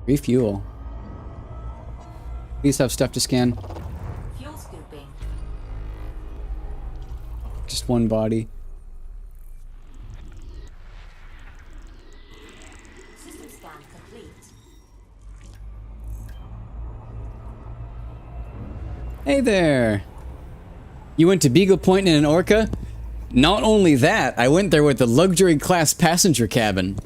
Refuel. These have stuff to scan. Fuel scooping. Just one body. System scan complete. Hey there! You went to Beagle Point in an Orca? Not only that, I went there with the luxury class passenger cabin.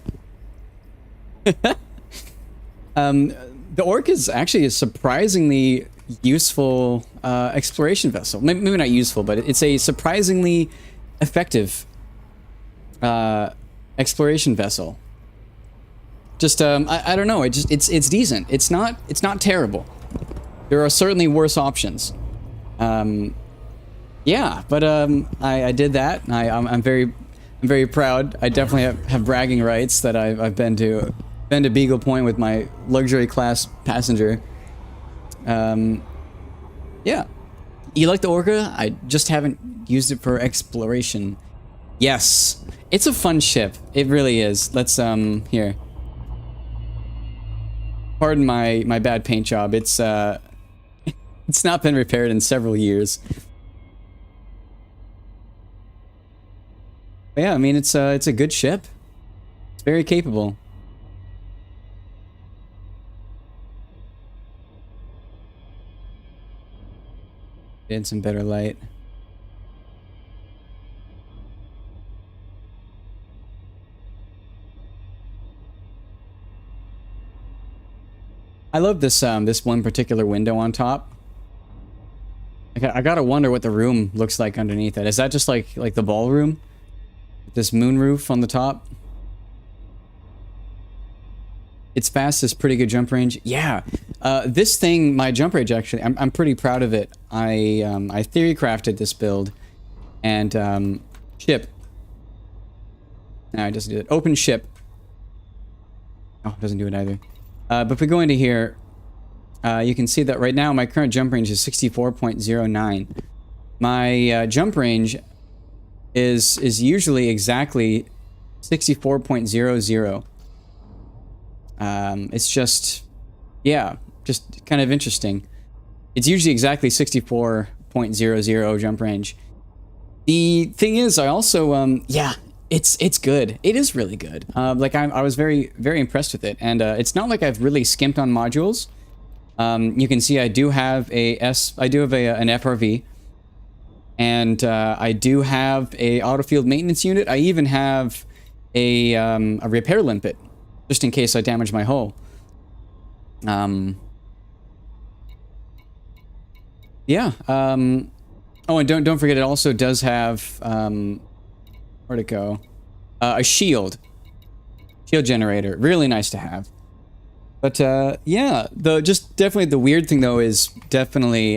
The Orca is actually a surprisingly useful exploration vessel. Maybe not useful, but it's a surprisingly effective exploration vessel. Just I don't know. It's decent. It's not terrible. There are certainly worse options. Yeah, but I did that. I'm very proud. I definitely have bragging rights that I've been to Beagle Point with my luxury class passenger. Yeah. You like the Orca? I just haven't used it for exploration. Yes. It's a fun ship. It really is. Let's here. Pardon my bad paint job. It's it's not been repaired in several years. But yeah, I mean it's a good ship. It's very capable. Get some better light. I love this this one particular window on top. I gotta wonder what the room looks like underneath it. Is that just like the ballroom? This moon roof on the top? It's fast, it's pretty good jump range. Yeah, this thing, my jump range actually, I'm pretty proud of it. I theory crafted this build, and ship. No, it doesn't do it. Open ship. Oh, it doesn't do it either. But if we go into here, you can see that right now my current jump range is 64.09. My jump range is usually exactly 64.00. It's just, yeah, just kind of interesting. It's usually exactly 64.00 jump range. The thing is, I also, yeah, it's good. It is really good. Like I was very impressed with it, and it's not like I've really skimped on modules. You can see I do have an FRV, and I do have a auto field maintenance unit. I even have a repair limpet, just in case I damage my hull. Yeah. Oh, and don't forget, it also does have where'd it go? A shield generator. Really nice to have. But yeah, just definitely the weird thing though is definitely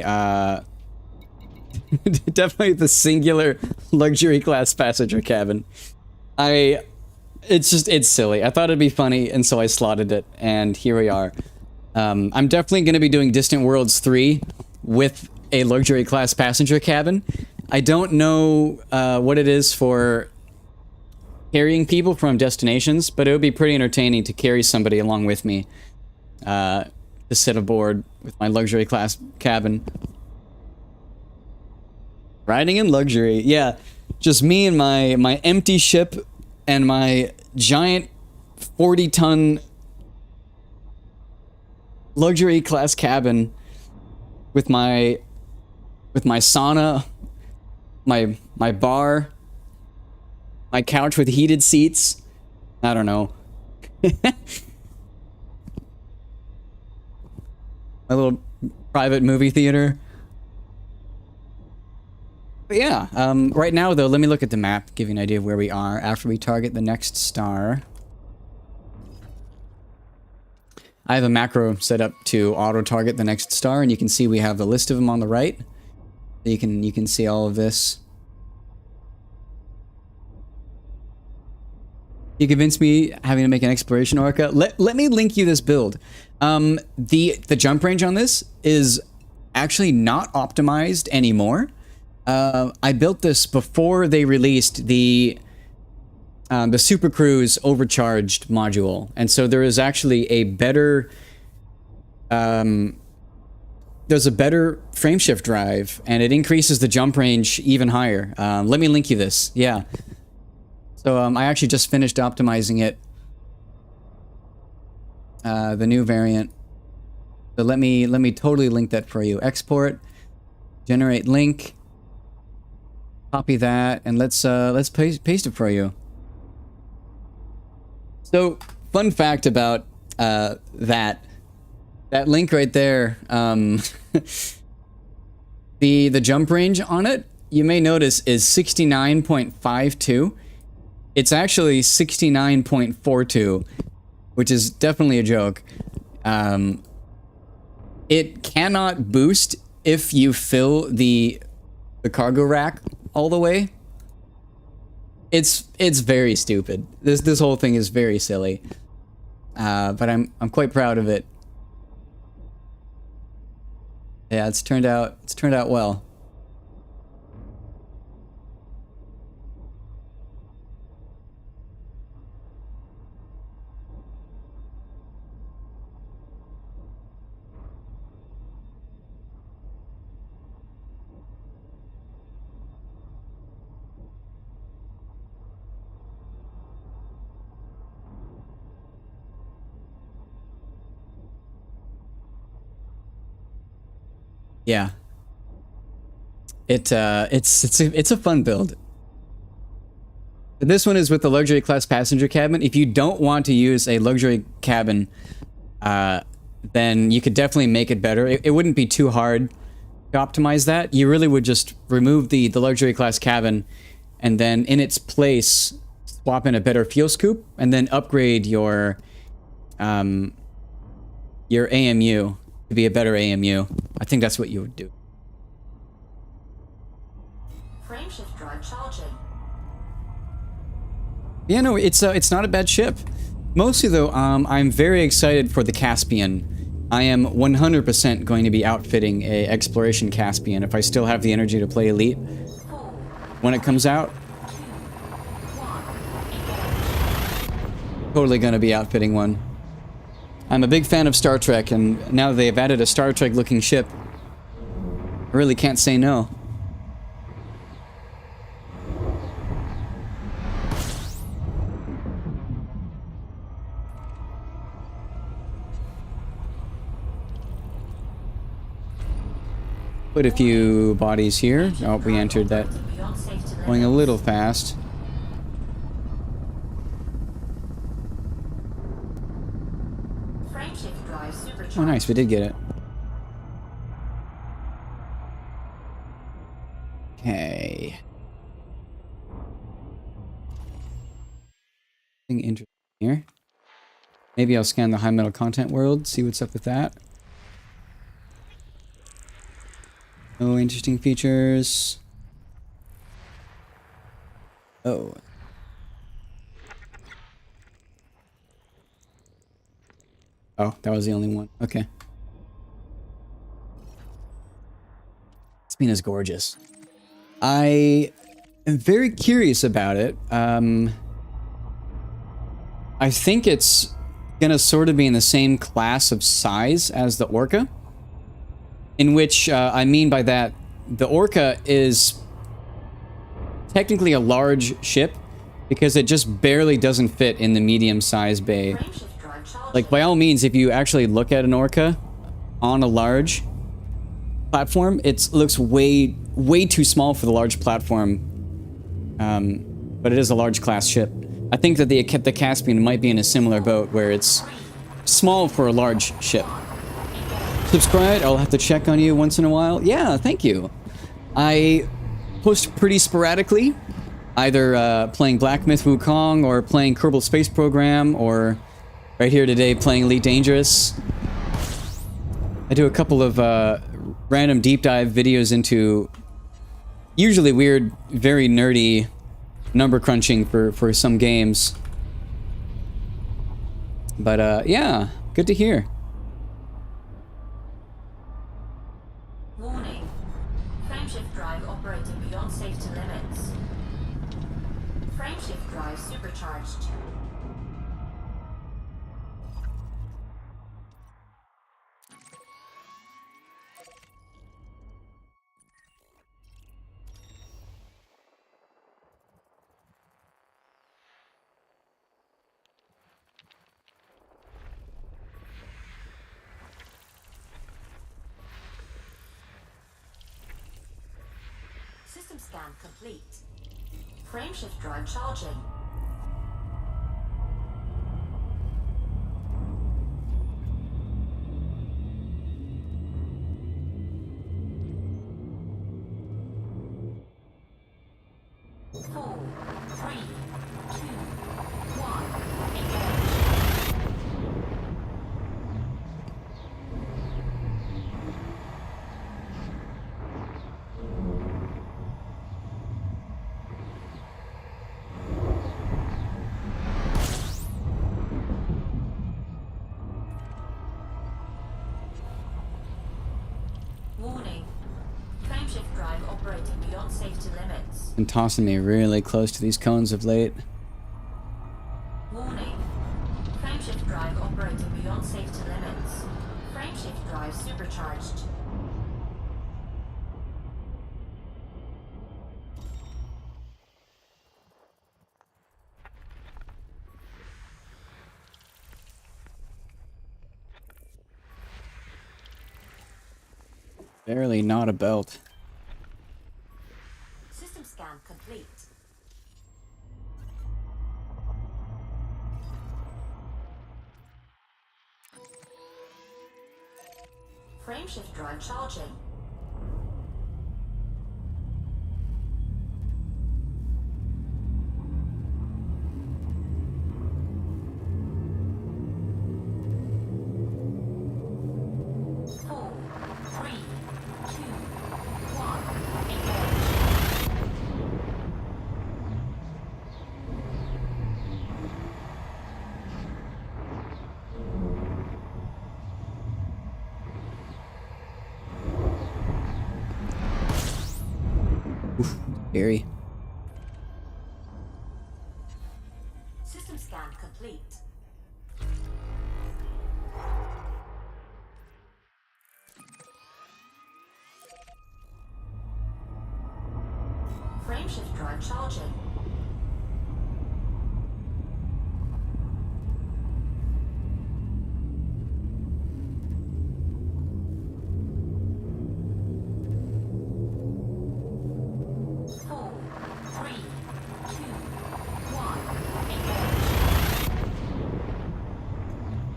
definitely the singular luxury class passenger cabin. It's silly. I thought it'd be funny, and so I slotted it, and here we are. I'm definitely going to be doing Distant Worlds 3 with a luxury class passenger cabin. I don't know what it is for carrying people from destinations, but it would be pretty entertaining to carry somebody along with me to sit aboard with my luxury class cabin. Riding in luxury, yeah. Just me and my empty ship and my giant 40-ton luxury class cabin with my sauna, my bar, my couch with heated seats. I don't know. My little private movie theater. But yeah, right now though, let me look at the map, give you an idea of where we are after we target the next star. I have a macro set up to auto-target the next star, and you can see we have the list of them on the right. You can see all of this. You convinced me having to make an exploration orca. Let me link you this build. The jump range on this is actually not optimized anymore. I built this before they released the Super Cruise overcharged module, and so there is actually a better there's a better frameshift drive, and it increases the jump range even higher. Let me link you this. Yeah. So I actually just finished optimizing it, the new variant. So let me totally link that for you. Export, generate link, copy that, and let's paste it for you. So fun fact about that link right there, the jump range on it, you may notice, is 69.52. It's actually 69.42. which is definitely a joke. It cannot boost if you fill the cargo rack all the way. It's very stupid. This whole thing is very silly. But I'm quite proud of it. Yeah, it's turned out well. Yeah. It's a fun build. This one is with the luxury class passenger cabin. If you don't want to use a luxury cabin, then you could definitely make it better. It wouldn't be too hard to optimize that. You really would just remove the luxury class cabin, and then in its place, swap in a better fuel scoop, and then upgrade your AMU to be a better AMU. I think that's what you would do. Frameshift drive charging. Yeah, no, it's not a bad ship. Mostly though, I'm very excited for the Caspian. I am 100% going to be outfitting a exploration Caspian if I still have the energy to play Elite when it comes out. Totally gonna be outfitting one. I'm a big fan of Star Trek, and now that they've added a Star Trek looking ship, I really can't say no. Put a few bodies here. Oh, we entered that. Going a little fast. Oh, nice. We did get it. Okay. Something interesting here. Maybe I'll scan the high metal content world, see what's up with that. No interesting features. Oh. Oh, that was the only one. Okay. Spina's gorgeous. I am very curious about it. I think it's gonna sort of be in the same class of size as the Orca. In which, I mean by that, the Orca is technically a large ship because it just barely doesn't fit in the medium-sized bay. Like, by all means, if you actually look at an Orca on a large platform, it looks way too small for the large platform. But it is a large class ship. I think that the Caspian might be in a similar boat where it's small for a large ship. Subscribe, I'll have to check on you once in a while. Yeah, thank you. I post pretty sporadically, either playing Black Myth Wukong or playing Kerbal Space Program, or right here today playing Elite Dangerous. I do a couple of random deep dive videos into usually weird, very nerdy number crunching for some games. But yeah, good to hear. Warning. Frameshift drive operating beyond safety limits. Frameshift drive supercharged. System scan complete. Frameshift drive charging. Four, three, two, one, engage. safety limits. Been tossing me really close to these cones of late. Warning. Frameshift drive operating beyond safety limits. Frameshift drive supercharged. Barely not a belt. System scan complete. Frameshift drive charging. Four, three, two, one, engage. Scary. System scan complete. Frameshift drive charging. Four, three, two, one, engage.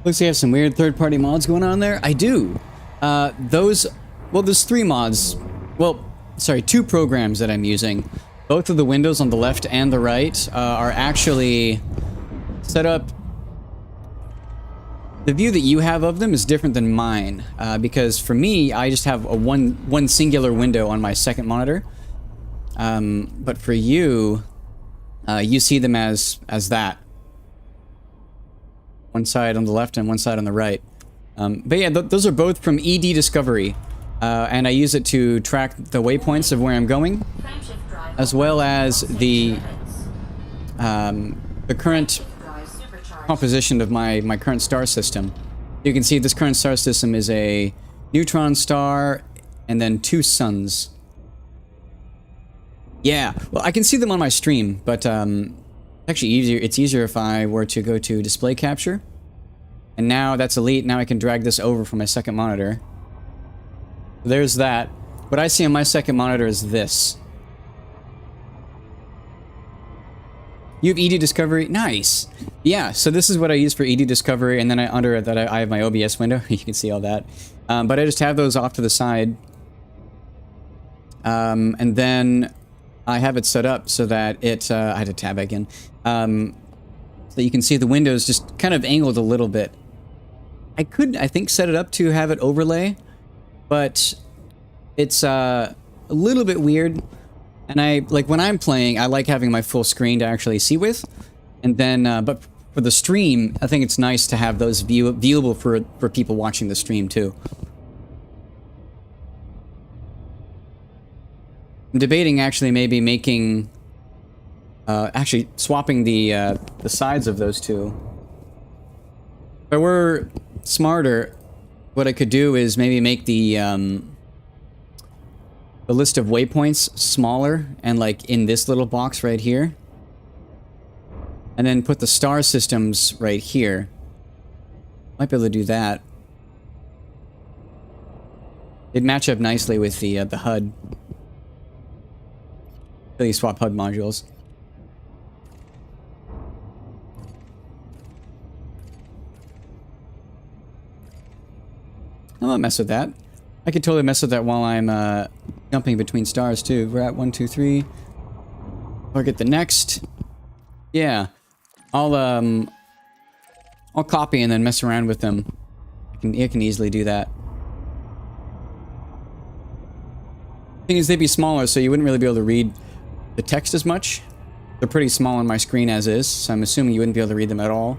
Looks like you have some weird third-party mods going on there. I do. Well, there's 3 mods. Well, sorry, 2 programs that I'm using. Both of the windows on the left and the right are actually set up. The view that you have of them is different than mine, because for me, I just have a one singular window on my second monitor. But for you, you see them as that. One side on the left and one side on the right. But yeah, those are both from ED Discovery. And I use it to track the waypoints of where I'm going, Frameshift drive as well as operating the beyond safety limits. the current Frameshift drive supercharged. composition of my current star system. You can see this current star system is a neutron star and then 2 suns. Yeah, well, I can see them on my stream, but actually easier. It's easier if I were to go to display capture. And now that's elite. Now I can drag this over from my second monitor. There's that. What I see on my second monitor is this. You have ED Discovery? Nice. Yeah, so this is what I use for ED Discovery, and then under that I have my OBS window. You can see all that. But I just have those off to the side. And then I have it set up so that it... I had to tab back in. So you can see the windows just kind of angled a little bit. I could, I think, set it up to have it overlay, but it's a little bit weird. And like when I'm playing, I like having my full screen to actually see with. And then, but for the stream, I think it's nice to have those viewable for people watching the stream too. I'm debating actually maybe making, actually swapping the sides of those two. If I were smarter, what I could do is maybe make the list of waypoints smaller and like in this little box right here. And then put the star systems right here. Might be able to do that. It'd match up nicely with the HUD. Really swap HUD modules. I won't mess with that. I could totally mess with that while I'm jumping between stars too. We're at 1, 2, 3. I'll get the next. Yeah, I'll copy and then mess around with them. I can easily do that. Thing is, they'd be smaller, so you wouldn't really be able to read the text as much. They're pretty small on my screen as is, so I'm assuming you wouldn't be able to read them at all.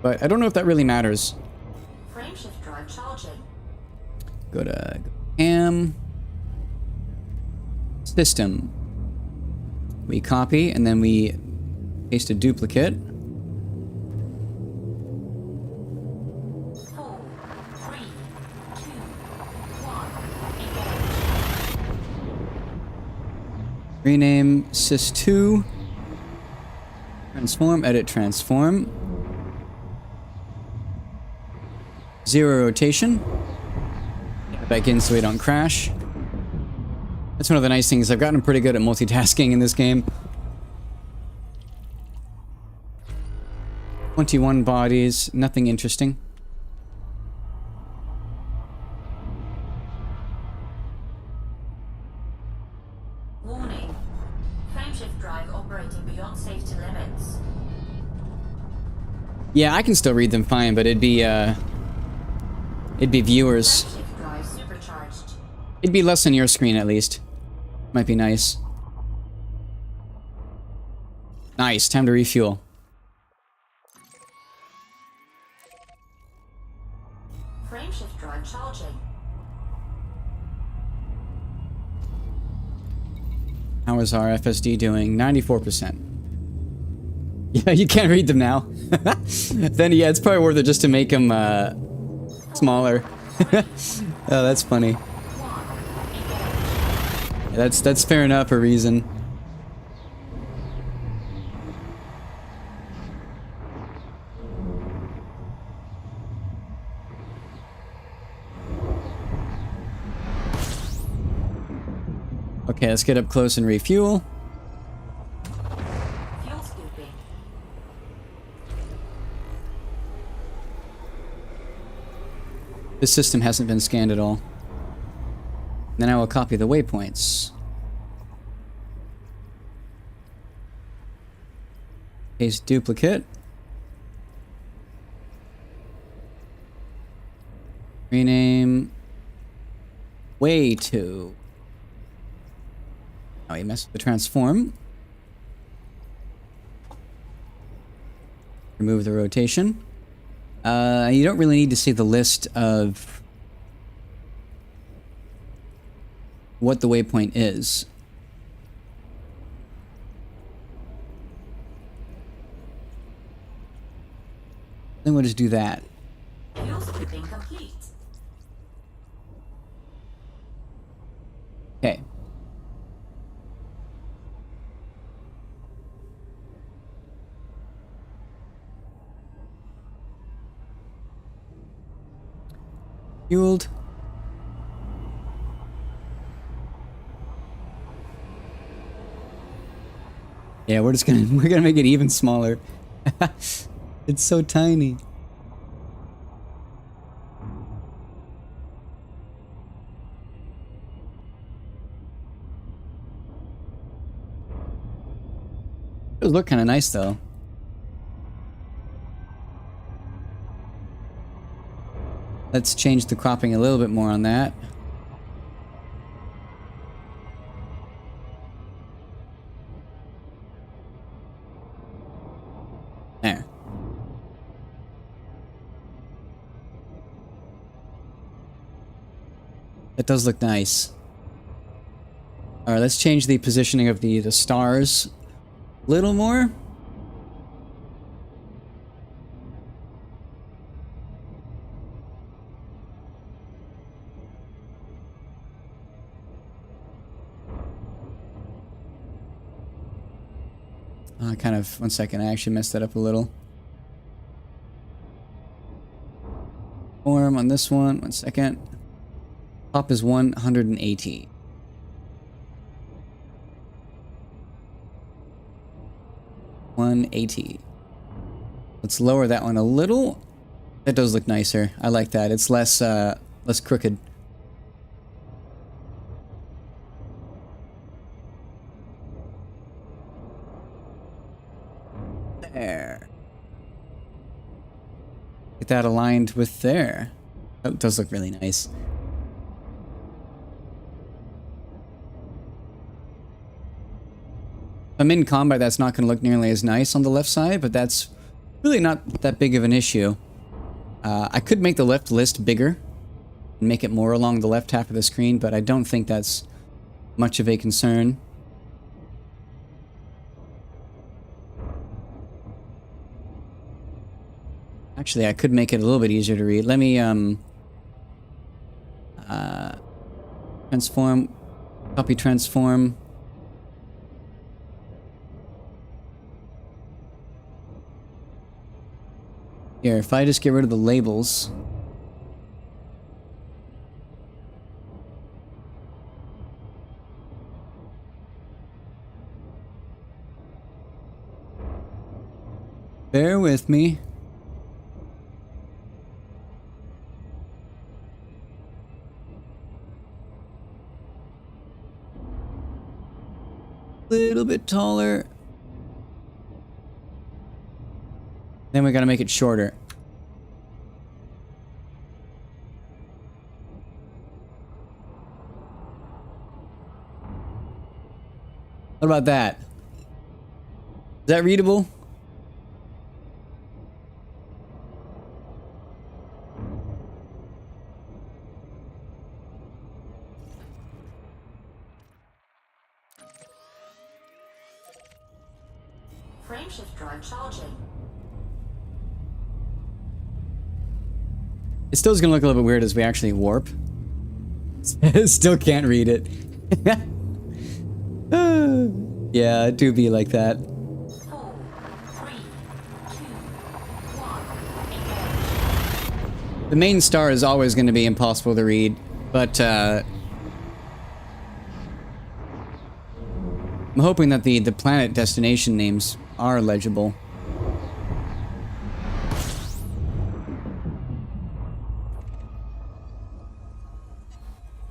But I don't know if that really matters. Frameshift drive charging. Go to cam system. We copy, and then we paste a duplicate. 4, 3, 2, 1. Engage. Rename sys2. Transform, edit, transform. 0 rotation. Get it back in so we don't crash. That's one of the nice things. I've gotten pretty good at multitasking in this game. 21 bodies, nothing interesting. Warning. Frameshift drive operating beyond safety limits. Yeah, I can still read them fine, but it'd be viewers. Frameshift drive supercharged. It'd be less on your screen at least. Might be nice. Nice, time to refuel. Frameshift drive charging. How is our FSD doing? 94%. Yeah, you can't read them now. Then yeah, it's probably worth it just to make them smaller. Oh, that's funny. Yeah, that's fair enough for a reason. Okay, let's get up close and refuel. Fuel scooping. This system hasn't been scanned at all. Then I will copy the waypoints. Paste duplicate. Rename way to. Oh, you messed with the transform. Remove the rotation. You don't really need to see the list of what the waypoint is. Then we'll just do that. Fuel scooping complete. Okay. Fueled. Yeah, we're gonna make it even smaller. It's so tiny. It would look kind of nice though. Let's change the cropping a little bit more on that. There. That does look nice. Alright, let's change the positioning of the stars a little more. Kind of, one second, I actually messed that up a little. Form on this one second. Top is 180. 180. Let's lower that one a little. That does look nicer. I like that. It's less crooked. There. Get that aligned with there. That does look really nice. If I'm in combat, that's not going to look nearly as nice on the left side, but that's really not that big of an issue. I could make the left list bigger and make it more along the left half of the screen, but I don't think that's much of a concern. Actually, I could make it a little bit easier to read. Let me, transform, copy transform. Here, if I just get rid of the labels. Bear with me. Little bit taller. Then we gotta make it shorter. What about that? Is that readable? Frameshift drive charging. It still is gonna look a little bit weird as we actually warp. Still can't read it. Yeah, it do be like that. 4, 3, 2, 1, engage. The main star is always going to be impossible to read, but I'm hoping that the planet destination names are legible.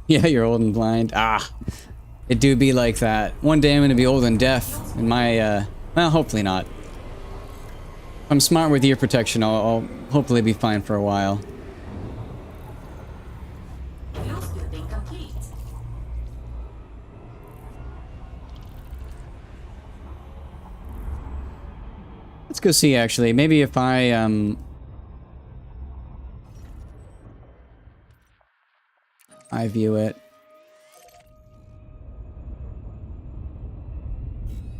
Yeah, you're old and blind. Ah, it do be like that. One day I'm going to be old and deaf, and my, well, hopefully not. If I'm smart with ear protection, I'll hopefully be fine for a while. Fuel scooping complete. Let's go see, actually. Maybe if I view it.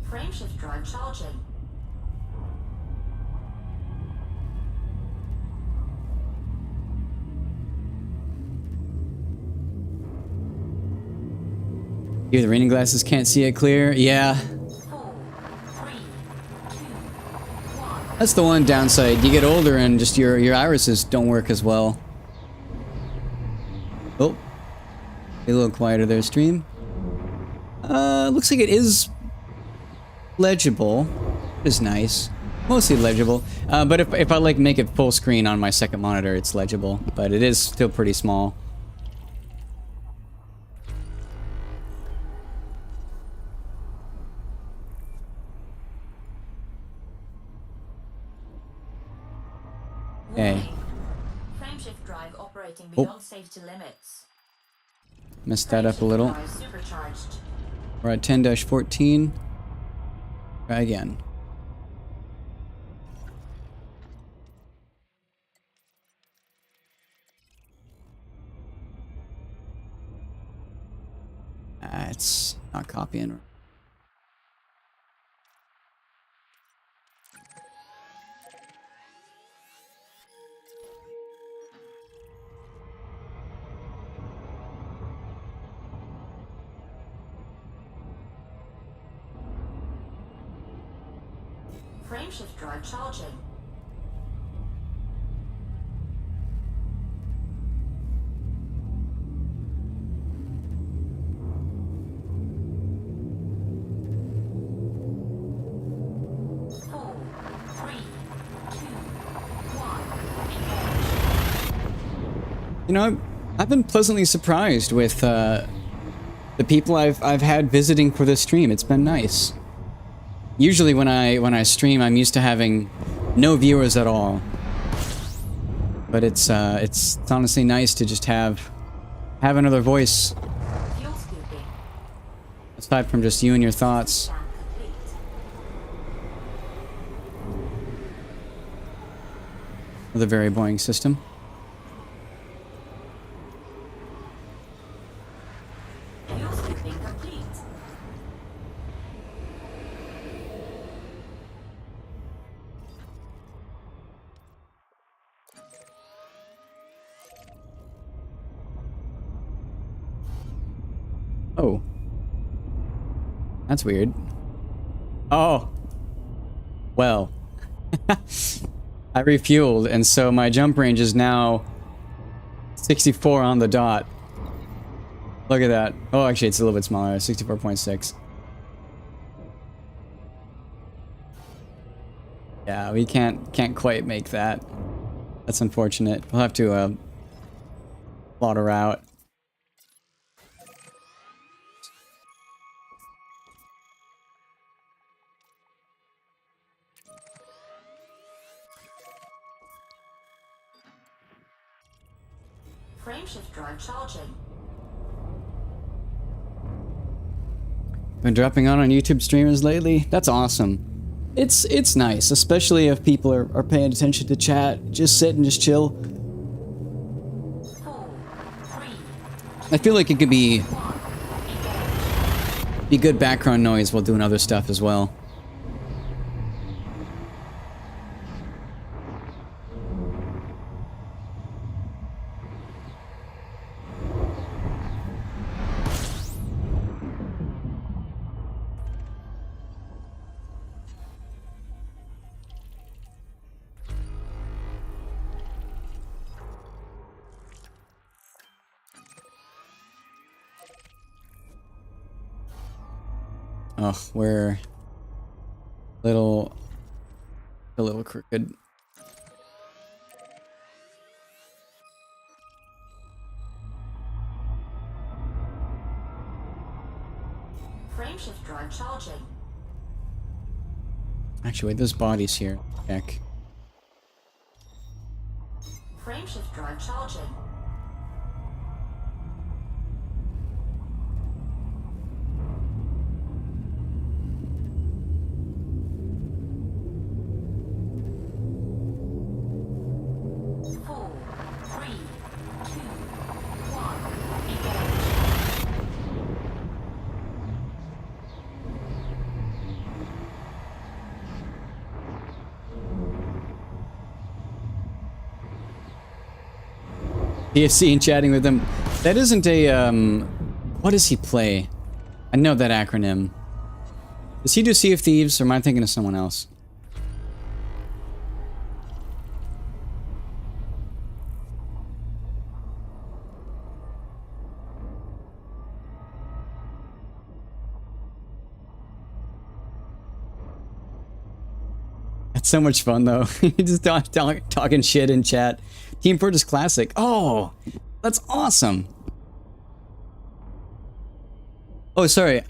Frameshift drive charging. You, the reading glasses can't see it clear? Yeah. 4, 3, 2, 1. That's the one downside. You get older and just your irises don't work as well. Oh. Be a little quieter there, stream. Looks like it is legible. It is nice. Mostly legible. But if I like make it full screen on my second monitor, it's legible. But it is still pretty small. Okay. Warning. Frameshift drive operating beyond safety limits. Messed that up a little. Drive supercharged. We're at 10-14. Try again. It's not copying. Frameshift drive charging. Four, 3, 2, 1. Engage. You know, I've been pleasantly surprised with the people I've had visiting for this stream. It's been nice. Usually when I stream, I'm used to having no viewers at all. But it's honestly nice to just have another voice Fuel scooping. aside from just you and your thoughts. Plan complete. With a very boring system. Fuel scooping complete. Oh. That's weird. Oh. Well. I refueled, and so my jump range is now 64 on the dot. Look at that. Oh, actually, it's a little bit smaller. 64.6. Yeah, we can't quite make that. That's unfortunate. We'll have to plot her out. Frameshift drive charging. Been dropping on YouTube streamers lately? That's awesome. It's nice, especially if people are paying attention to chat. Just sit and just chill. 4, 3, I feel like it could be 1, engage. good background noise while doing other stuff as well. Oh, we're a little crooked. Frameshift drive charging. Actually, wait, there's bodies here. Check. Frameshift drive charging. Four, three, two, one, engage. PFC and chatting with him. That isn't a, what does he play? I know that acronym. Does he do Sea of Thieves, or am I thinking of someone else? That's so much fun, though. Just talking shit in chat. Team Fortress Classic. Oh, that's awesome. Oh, sorry.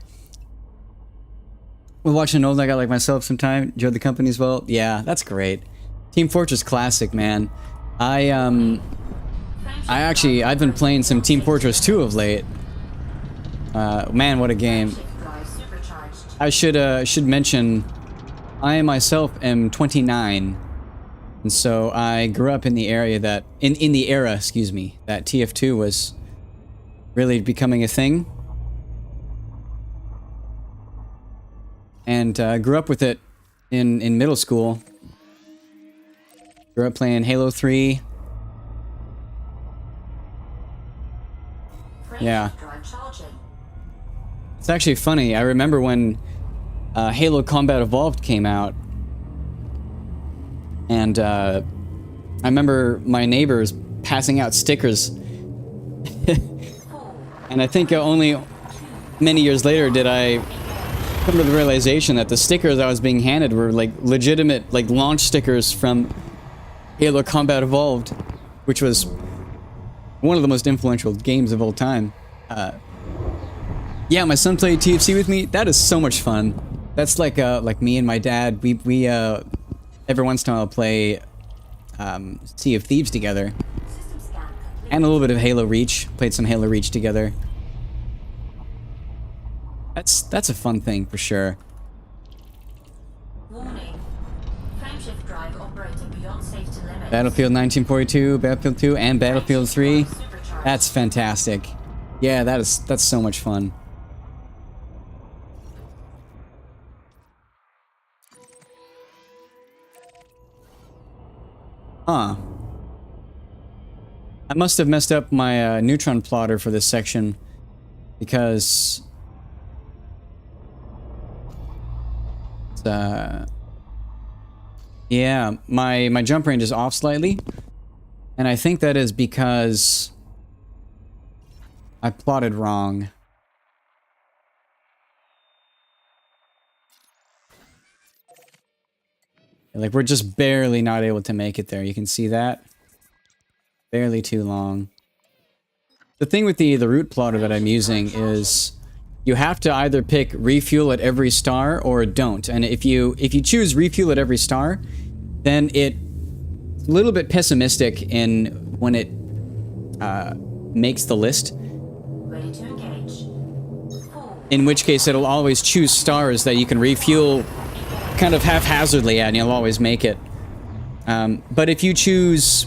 We're watching an old guy like myself sometime. Enjoyed the company as well. Yeah, that's great. Team Fortress Classic, man. I've been playing some Team Fortress 2 of late. Man, what a game. Frameshift drive supercharged. I should mention, I myself am 29, and so I grew up in the area that in the era, excuse me, that TF2 was really becoming a thing, and grew up with it in middle school. Grew up playing Halo 3. Yeah. Frameshift drive charging. It's actually funny. I remember when Halo Combat Evolved came out, and I remember my neighbors passing out stickers, and I think only many years later did I come to the realization that the stickers I was being handed were like legitimate, like launch stickers from Halo Combat Evolved, which was one of the most influential games of all time. Yeah, my son played TFC with me. That is so much fun. That's like me and my dad. We every once in a while play Sea of Thieves together, System scan complete. and a little bit of Halo Reach. Played some Halo Reach together. That's a fun thing for sure. Warning. Frameshift drive operating beyond safety limits. Battlefield 1942, Battlefield 2, and Battlefield 3. Frameshift drive supercharged. That's fantastic. Yeah, that's so much fun. Huh. I must have messed up my neutron plotter for this section. because yeah, my jump range is off slightly, and I think that is because I plotted wrong. Like, we're just barely not able to make it there. You can see that? Barely too long. The thing with the route plotter that I'm using is you have to either pick refuel at every star or don't. And if you choose refuel at every star, then it's a little bit pessimistic in when it makes the list. Ready to engage. 4. In which case it'll always choose stars that you can refuel kind of haphazardly at, and you'll always make it. But if you choose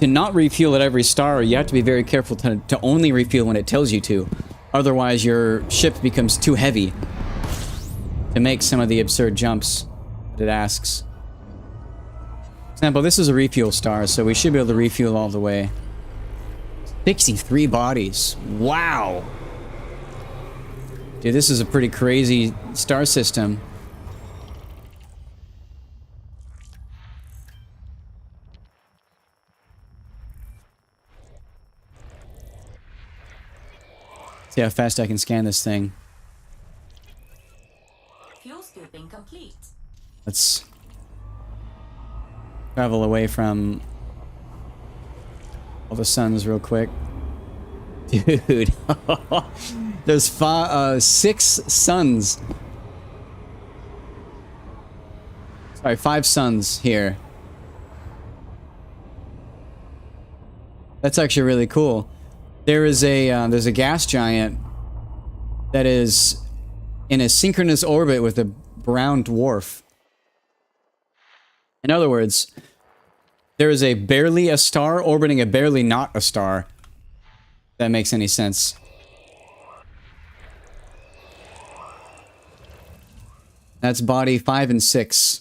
to not refuel at every star, you have to be very careful to only refuel when it tells you to. Otherwise, your ship becomes too heavy to make some of the absurd jumps that it asks. For example, this is a refuel star, so we should be able to refuel all the way. 63 bodies. Wow! Dude, this is a pretty crazy star system. See how fast I can scan this thing. Fuel scooping complete. Let's travel away from all the suns real quick. Dude, there's 6 suns. Sorry, 5 suns here. That's actually really cool. There's a gas giant that is in a synchronous orbit with a brown dwarf. In other words, there is a barely a star orbiting a barely not a star. If that makes any sense. That's body 5 and 6.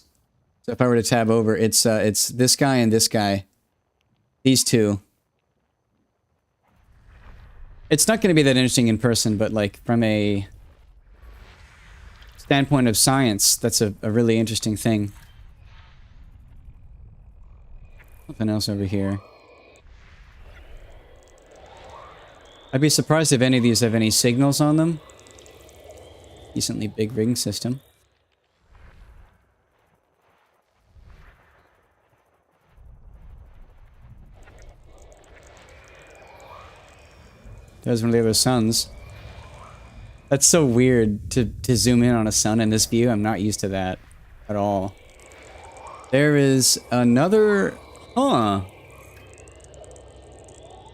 So if I were to tab over, it's this guy and this guy. These two. It's not going to be that interesting in person, but like from a standpoint of science, that's a really interesting thing. Nothing else over here. I'd be surprised if any of these have any signals on them. Decently big ring system. There's one of the other suns. That's so weird to zoom in on a sun in this view. I'm not used to that at all. There is another... Huh.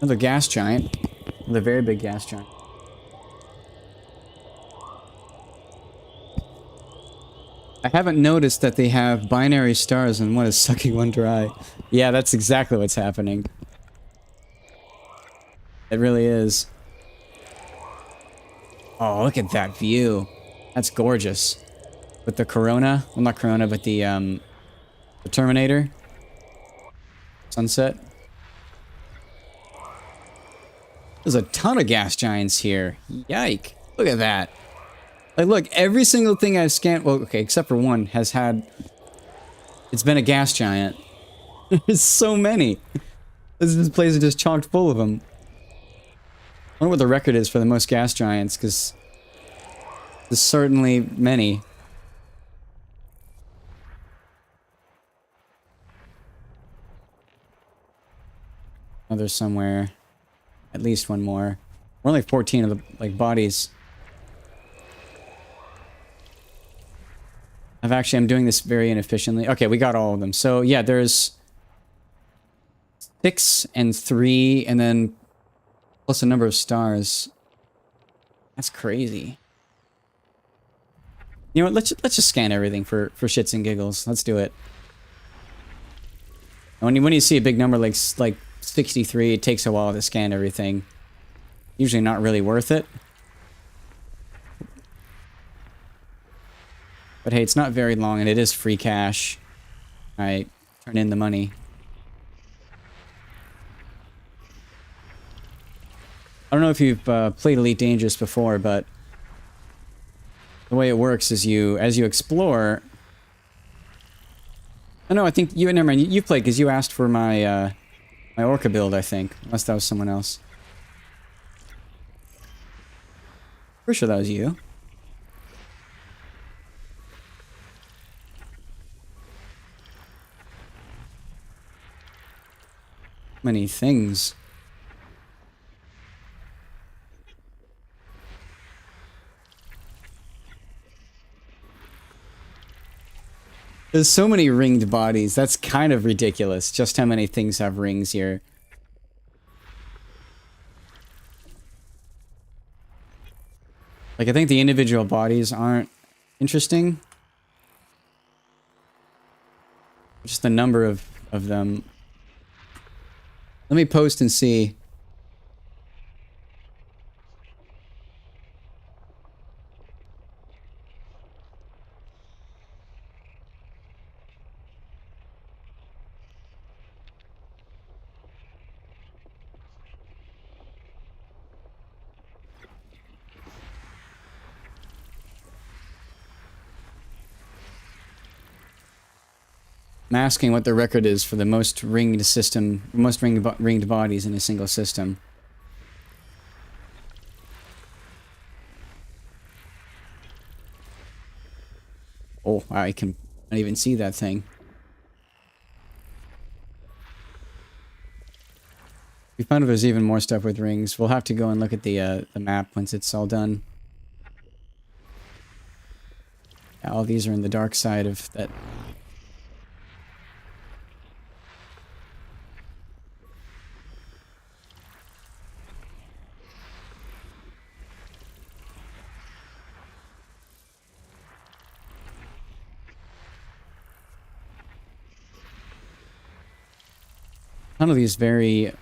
Another gas giant. Another very big gas giant. I haven't noticed that they have binary stars and one is sucking one dry. Yeah, that's exactly what's happening. It really is. Oh, look at that view. That's gorgeous. With the Corona. Well, not Corona, but the Terminator. Sunset. There's a ton of gas giants here. Yike. Look at that. Like, look, every single thing I've scanned... Well, okay, except for one, has had... It's been a gas giant. There's so many. This place is just chocked full of them. I wonder what the record is for the most gas giants, because there's certainly many. Oh, there's somewhere. At least one more. We're only 14 of the, like, bodies. I'm doing this very inefficiently. Okay, we got all of them. So, yeah, there's 6 and 3, and then plus a number of stars. That's crazy. You know what? Let's just scan everything for shits and giggles. Let's do it. And when you see a big number like 63, it takes a while to scan everything. Usually not really worth it. But hey, it's not very long, and it is free cash. Alright, turn in the money. I don't know if you've played Elite Dangerous before, but the way it works is as you explore. Oh no, I think you never mind. You played because you asked for my my Orca build. I think, unless that was someone else. Pretty sure that was you. Many things. There's so many ringed bodies. That's kind of ridiculous. Just how many things have rings here. Like, I think the individual bodies aren't interesting. Just the number of them. Let me post and see. I'm asking what the record is for the most ringed system, most ringed bodies in a single system. Oh, I can not even see that thing. We found if there's even more stuff with rings. We'll have to go and look at the map once it's all done. Yeah, all these are in the dark side of that. None of these very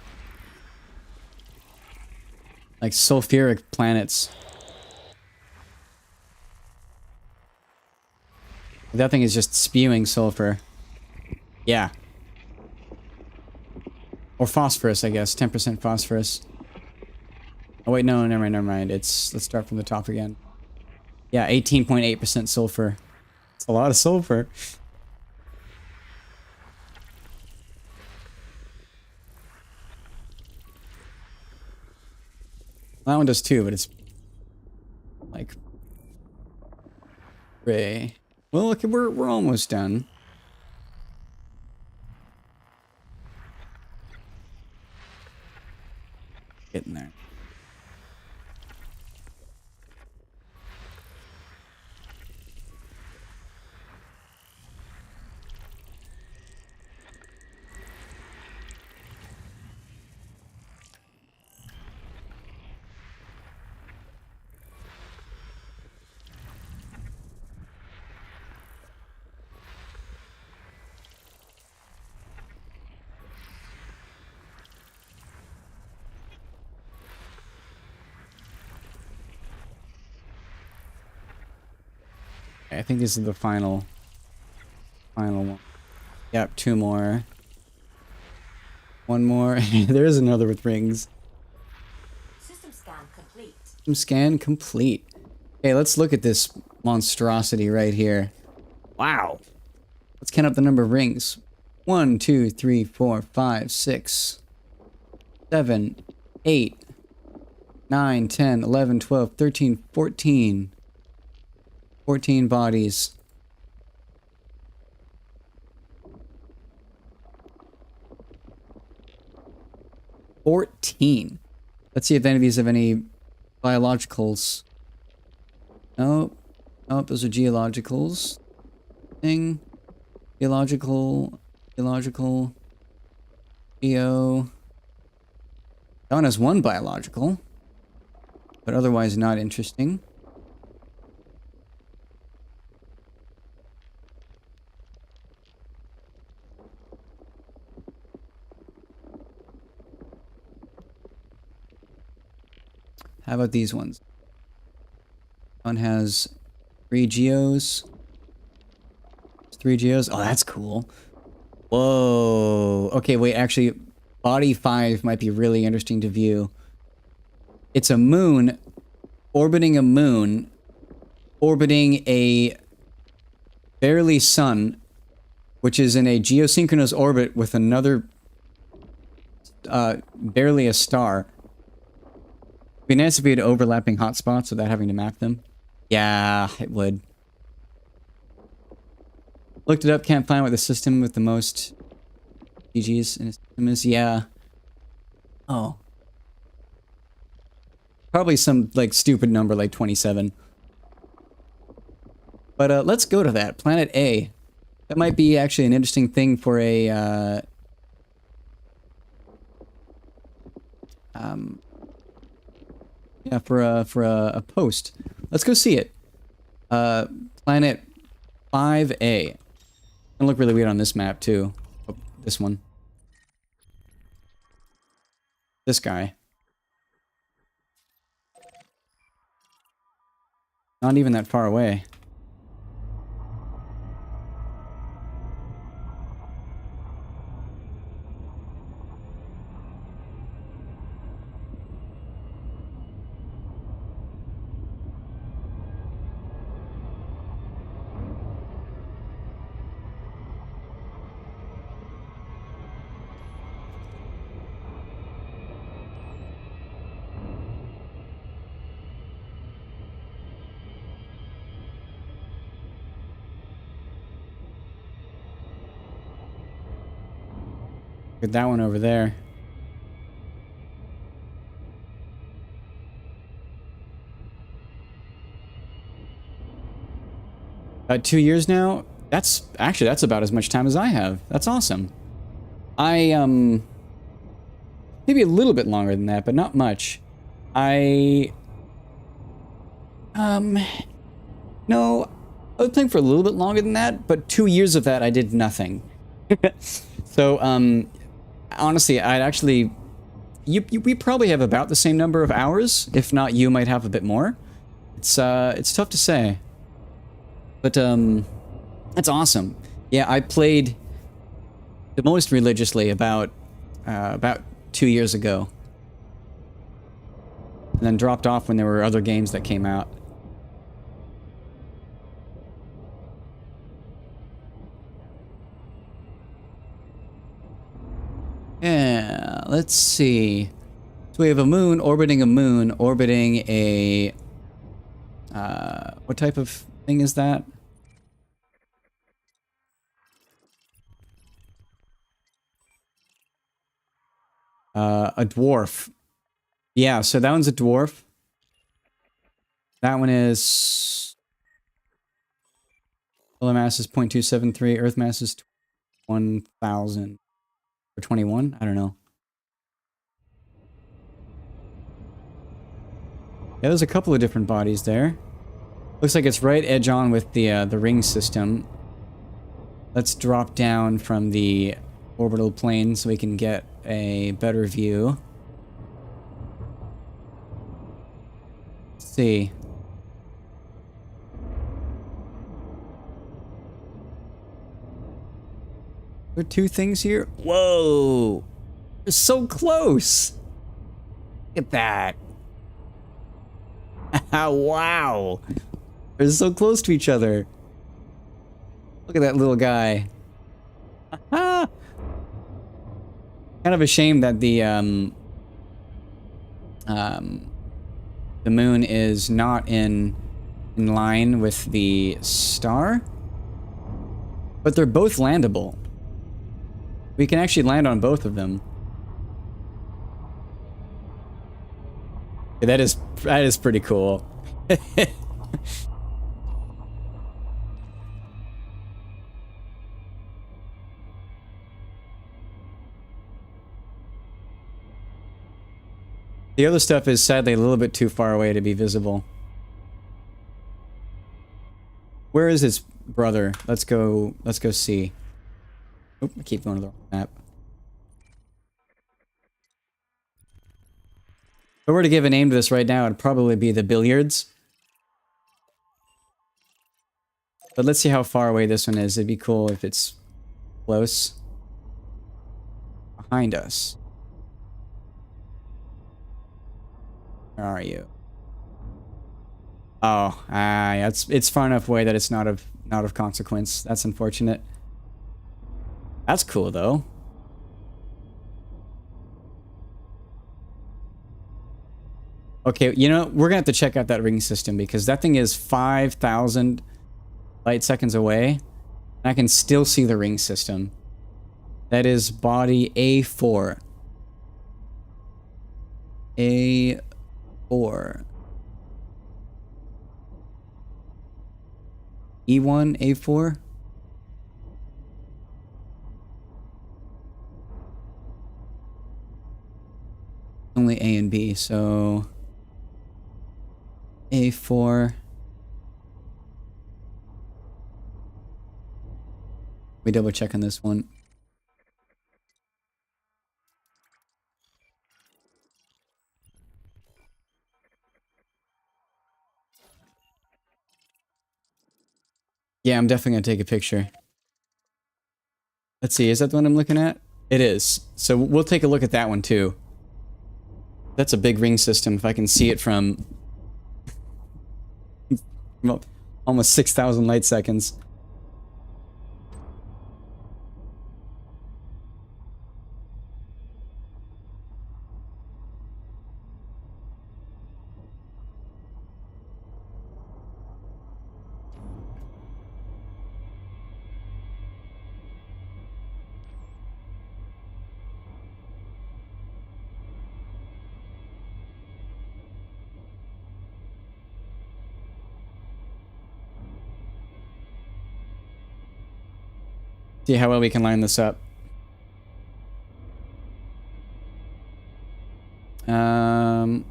like sulfuric planets. That thing is just spewing sulfur. Yeah. Or phosphorus, I guess. 10% phosphorus. Oh wait, no, never mind. Let's start from the top again. Yeah, 18.8% sulfur. It's a lot of sulfur. That one does too, but it's like gray. Well, look, we're almost done. Getting there. I think this is the final one. Yep, two more. One more. There is another with rings. System scan complete. System scan complete. Okay, let's look at this monstrosity right here. Wow. Let's count up the number of rings. 1, 2, 3, 4, 5, 6, 7, 8, 9, 10, 11, 12, 13, 14. 14 bodies. 14. Let's see if any of these have any biologicals. Nope. Nope, those are geologicals. Thing. Geological. Geological. Geo. That one has one biological. But otherwise not interesting. How about these ones? One has 3 geos. 3 geos. Oh, that's cool. Whoa. Okay, wait, actually, body 5 might be really interesting to view. It's a moon orbiting a moon, orbiting a barely sun, which is in a geosynchronous orbit with another, barely a star. It'd be nice if we had overlapping hotspots without having to map them. Yeah, it would. Looked it up, can't find what the system with the most GGs in a system is. Yeah. Oh. Probably some, like, stupid number like 27. But let's go to that. Planet A. That might be actually an interesting thing for a, yeah, for a post. Let's go see it. Planet 5A. Gonna look really weird on this map too. Oh, this one. This guy. Not even that far away. Look at that one over there. About 2 years now? That's about as much time as I have. That's awesome. I, maybe a little bit longer than that, but not much. I, no, I was playing for a little bit longer than that, but 2 years of that I did nothing. So, honestly, I'd actually, we probably have about the same number of hours. If not, you might have a bit more. It's tough to say. But, that's awesome. Yeah, I played the most religiously about 2 years ago. And then dropped off when there were other games that came out. Yeah, let's see. So we have a moon orbiting a... what type of thing is that? A dwarf. Yeah, so that one's a dwarf. That one is... Solar mass is 0.273, Earth mass is 1,000. Or 21? I don't know. Yeah, there's a couple of different bodies there. Looks like it's right edge on with the ring system. Let's drop down from the orbital plane so we can get a better view. Let's see. There are two things here. Whoa! They're so close! Look at that. Wow! They're so close to each other. Look at that little guy. Kind of a shame that the moon is not in line with the star. But they're both landable. We can actually land on both of them. Yeah, that is pretty cool. The other stuff is sadly a little bit too far away to be visible. Where is his brother? Let's go see. Oop, I keep going to the wrong map. If I were to give a name to this right now, it'd probably be the billiards. But let's see how far away this one is. It'd be cool if it's close. Behind us. Where are you? Oh, yeah, it's far enough away that it's not of consequence. That's unfortunate. That's cool though. Okay, you know, we're gonna have to check out that ring system because that thing is 5,000 light seconds away. And I can still see the ring system. That is body A4. A4. E1, A4? Only A and B, so... A4. We double check on this one. Yeah, I'm definitely gonna take a picture. Let's see, is that the one I'm looking at? It is. So we'll take a look at that one too. That's a big ring system if I can see it from well, almost 6,000 light seconds. See how well we can line this up. I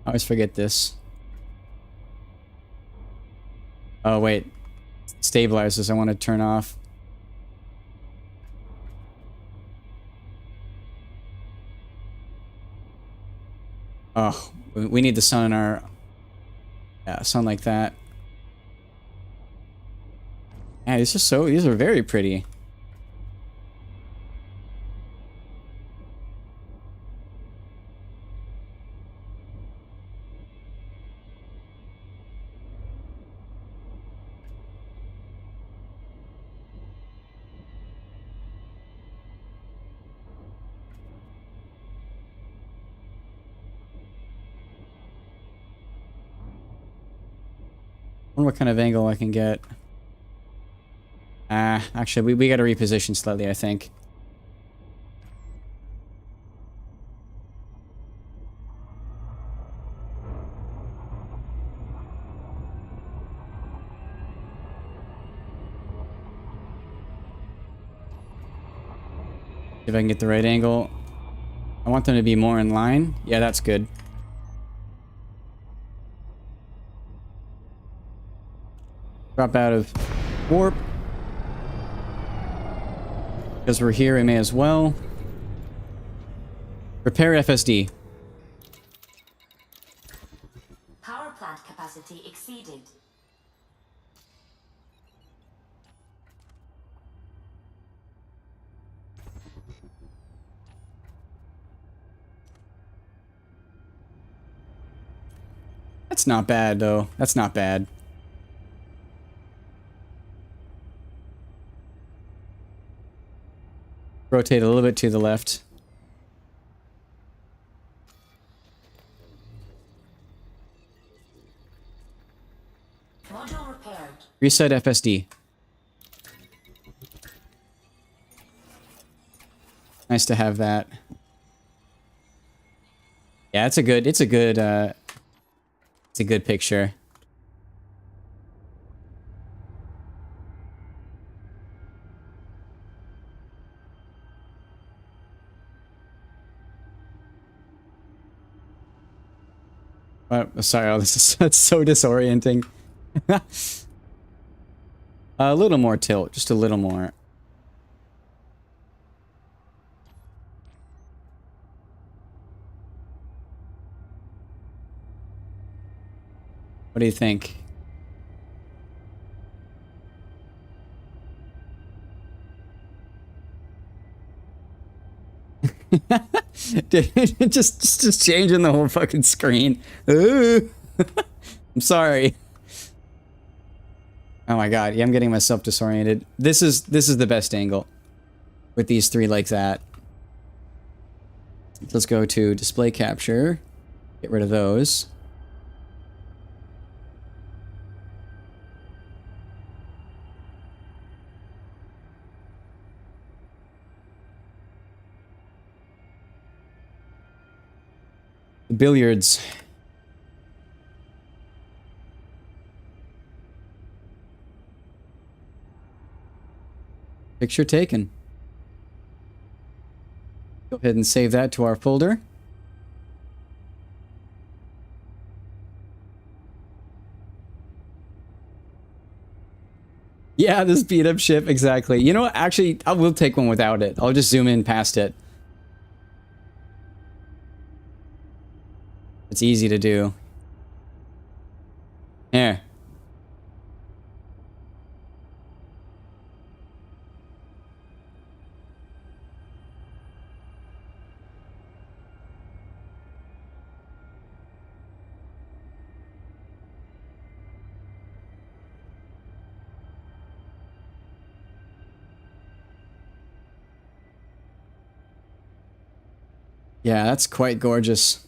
always forget this. Oh, wait. Stabilizers I want to turn off. Oh, we need the sun in our... Yeah, sun like that. Yeah, these are very pretty. I wonder what kind of angle I can get. Actually, we gotta reposition slightly, I think. If I can get the right angle. I want them to be more in line. Yeah, that's good. Drop out of warp. Because we're here, we may as well. Repair FSD. Power plant capacity exceeded. That's not bad, though. That's not bad. Rotate a little bit to the left. Module repaired. Reset FSD. Nice to have that. Yeah, it's a good picture. Oh, sorry, oh, that's so disorienting. A little more tilt, just a little more. What do you think? Dude, just changing the whole fucking screen. Ooh. I'm sorry. Oh my god, yeah, I'm getting myself disoriented. This is the best angle. With these three like that. Let's go to display capture. Get rid of those. The billiards. Picture taken. Go ahead and save that to our folder. Yeah, this beat up ship, exactly. You know what? Actually, I will take one without it. I'll just zoom in past it. It's easy to do. Here. Yeah, that's quite gorgeous.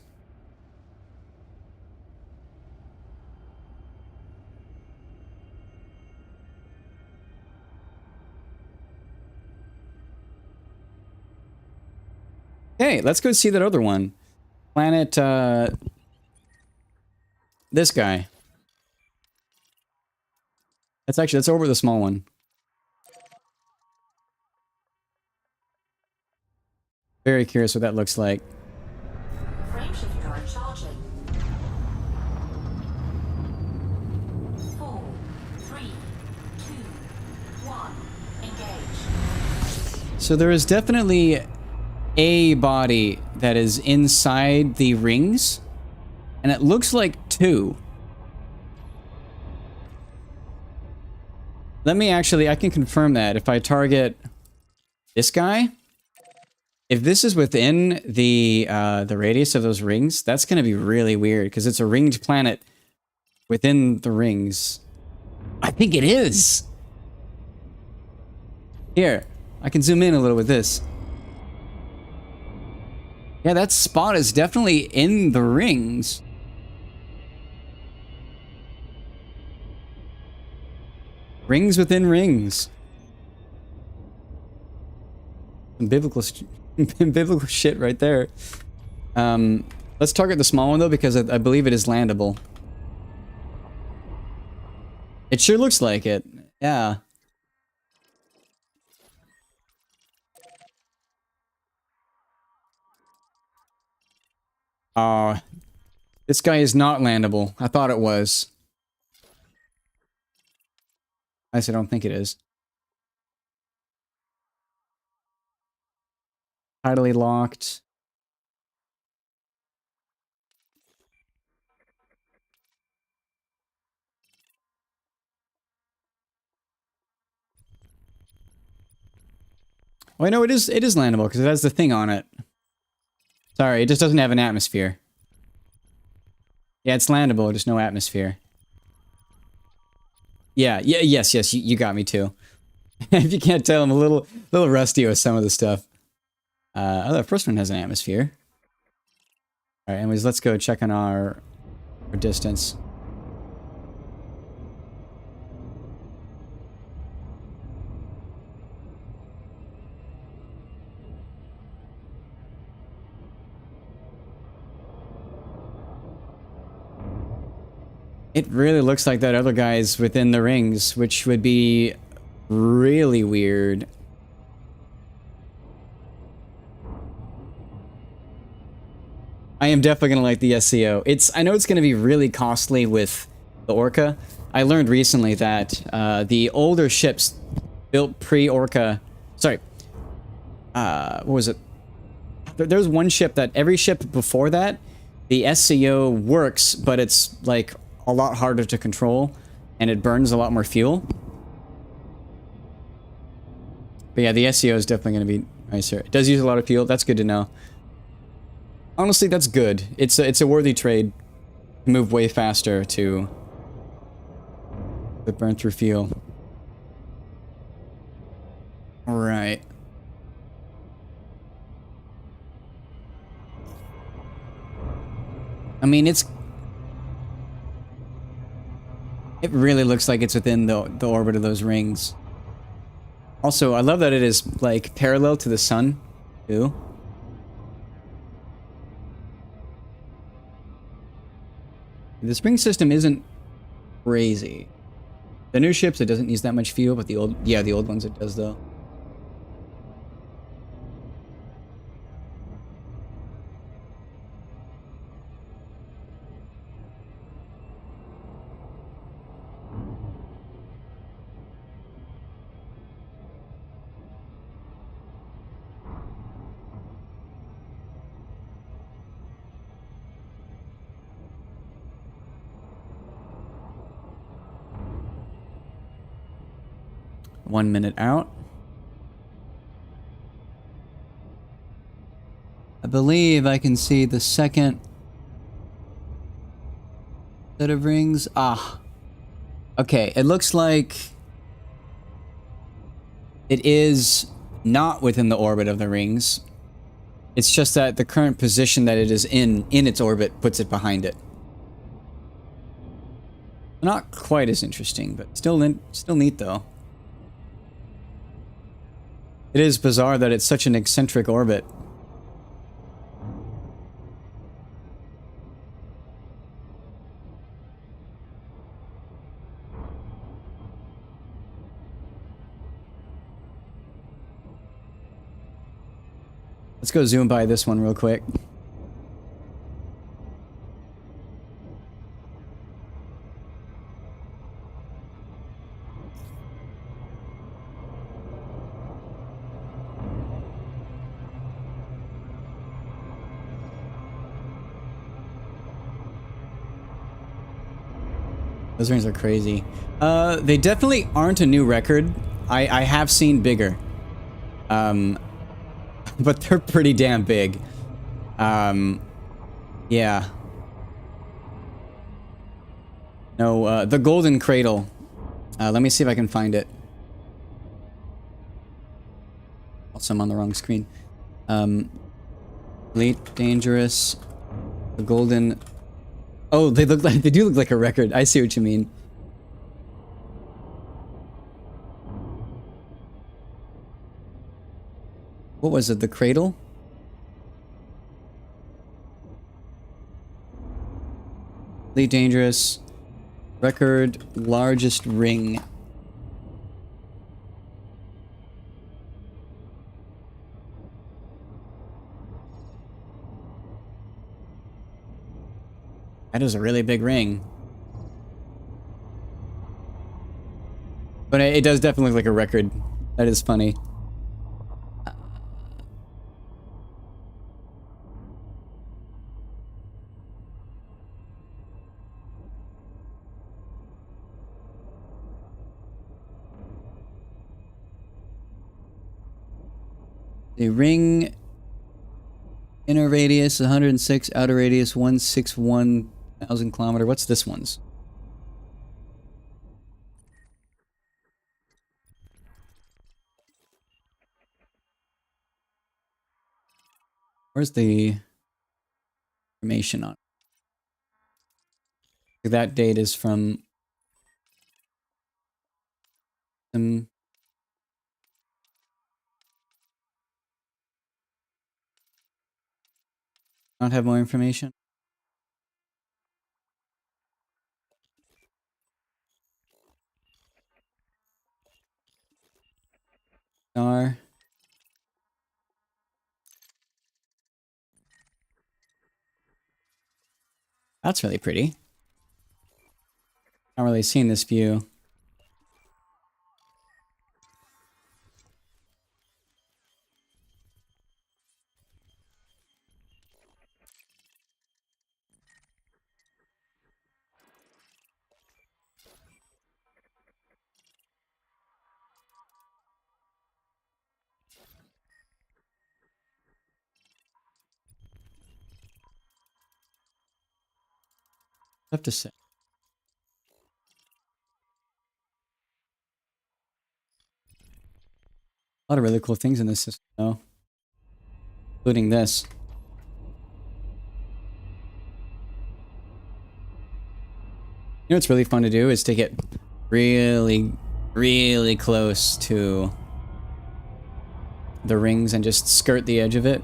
Okay, let's go see that other one. Planet, this guy. Let's over the small one. Very curious what that looks like. Frameshift drive charging. 4, 3, 2, 1. Engage. So there is definitely a body that is inside the rings, and it looks like two. Let me actually, I can confirm that if I target this guy. If this is within the radius of those rings, that's going to be really weird because it's a ringed planet within the rings. I think it is. Here, I can zoom in a little with this. Yeah, that spot is definitely in the rings. Rings within rings. Some biblical shit right there. Let's target the small one though, because I believe it is landable. It sure looks like it. Yeah. This guy is not landable. I thought it was. I don't think it is. Tidally locked. Oh, I know it is landable because it has the thing on it. Sorry, it just doesn't have an atmosphere. Yeah, it's landable, just no atmosphere. Yeah, yes, you got me too. If you can't tell, I'm a little rusty with some of the stuff. Oh, the first one has an atmosphere. All right, anyways, let's go check on our distance. It really looks like that other guy is within the rings, which would be really weird. I am definitely gonna like the SEO. I know it's gonna be really costly with the Orca. I learned recently that the older ships built pre-Orca, sorry, what was it? There's one ship that every ship before that, the SEO works, but it's like a lot harder to control, and it burns a lot more fuel. But yeah, the SEO is definitely going to be Nice here. It does use a lot of fuel. That's good to know. Honestly, that's good. It's a worthy trade. Move way faster to burn through fuel. All right. I mean, it really looks like it's within the orbit of those rings. Also, I love that it is like parallel to the sun, too. The spring system isn't crazy. The new ships, it doesn't use that much fuel, but the old ones it does though. One minute out. I believe I can see the second set of rings. Ah. Okay, it looks like it is not within the orbit of the rings. It's just that the current position that it is in its orbit puts it behind it. Not quite as interesting, but still neat though. It is bizarre that it's such an eccentric orbit. Let's go zoom by this one real quick. Those rings are crazy. They definitely aren't a new record. I have seen bigger. But they're pretty damn big. Yeah. No, the Golden Cradle. Let me see if I can find it. Also, I'm on the wrong screen. Late Dangerous. The Golden... Oh, they do look like a record. I see what you mean. What was it? The Cradle? Late Dangerous. Record largest ring. That is a really big ring. But it does definitely look like a record. That is funny. The ring inner radius 106, outer radius 161,000 kilometer. What's this one's? Where's the information on it? That date is from some... Not have more information? Star. That's really pretty. Not really seen this view. Tough to say. A lot of really cool things in this system, though. Including this. You know what's really fun to do is to get really, really close to the rings and just skirt the edge of it.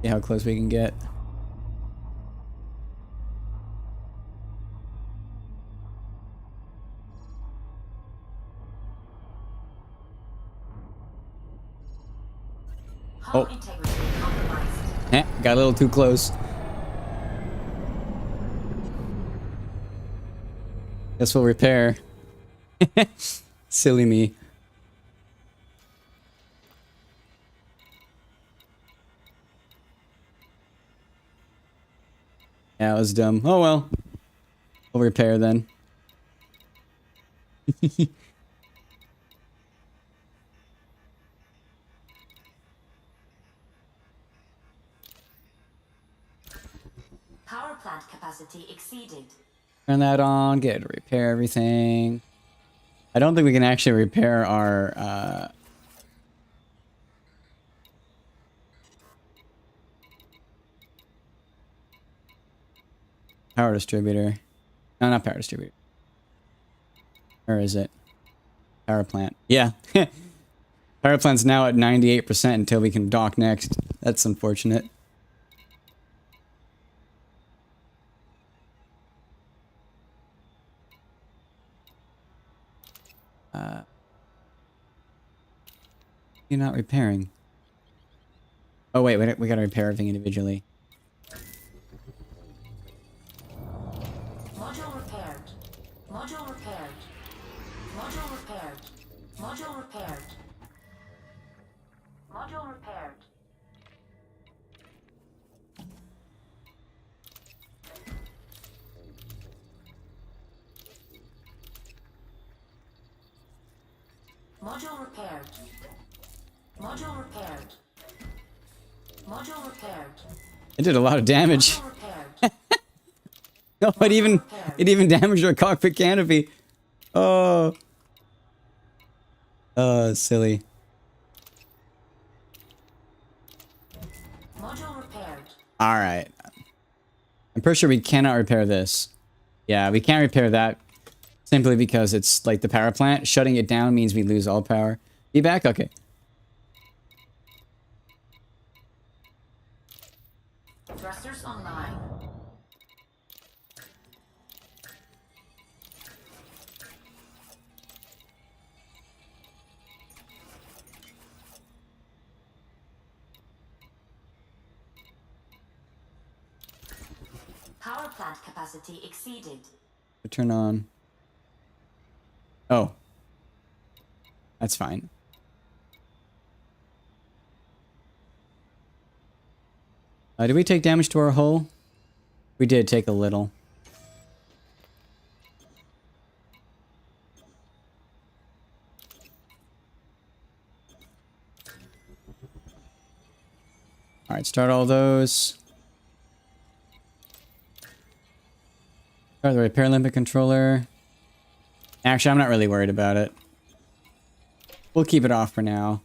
See how close we can get. Hull integrity compromised. Got a little too close. Guess we'll repair. Silly me. Yeah, it was dumb. Oh well. We'll repair then. Power plant capacity exceeded. Turn that on, get it to repair everything. I don't think we can actually repair our power distributor. No, not power distributor. Where is it? Power plant. Yeah. Power plant's now at 98% until we can dock next. That's unfortunate. You're not repairing. Oh wait, we gotta repair everything individually. Module repaired. Module repaired. Module repaired. Module repaired. Module repaired. Module repaired. Module repaired. Module repaired. It did a lot of damage. Module repaired. No, it even damaged our cockpit canopy. Oh. Oh, silly. Module repaired. Alright. I'm pretty sure we cannot repair this. Yeah, we can't repair that. Simply because it's like the power plant. Shutting it down means we lose all power. Be back? Okay. Thrusters online. Power plant capacity exceeded. Turn on. Oh. That's fine. Did we take damage to our hull? We did take a little. Alright, start all those. Start the repair limpet controller. Actually, I'm not really worried about it. We'll keep it off for now.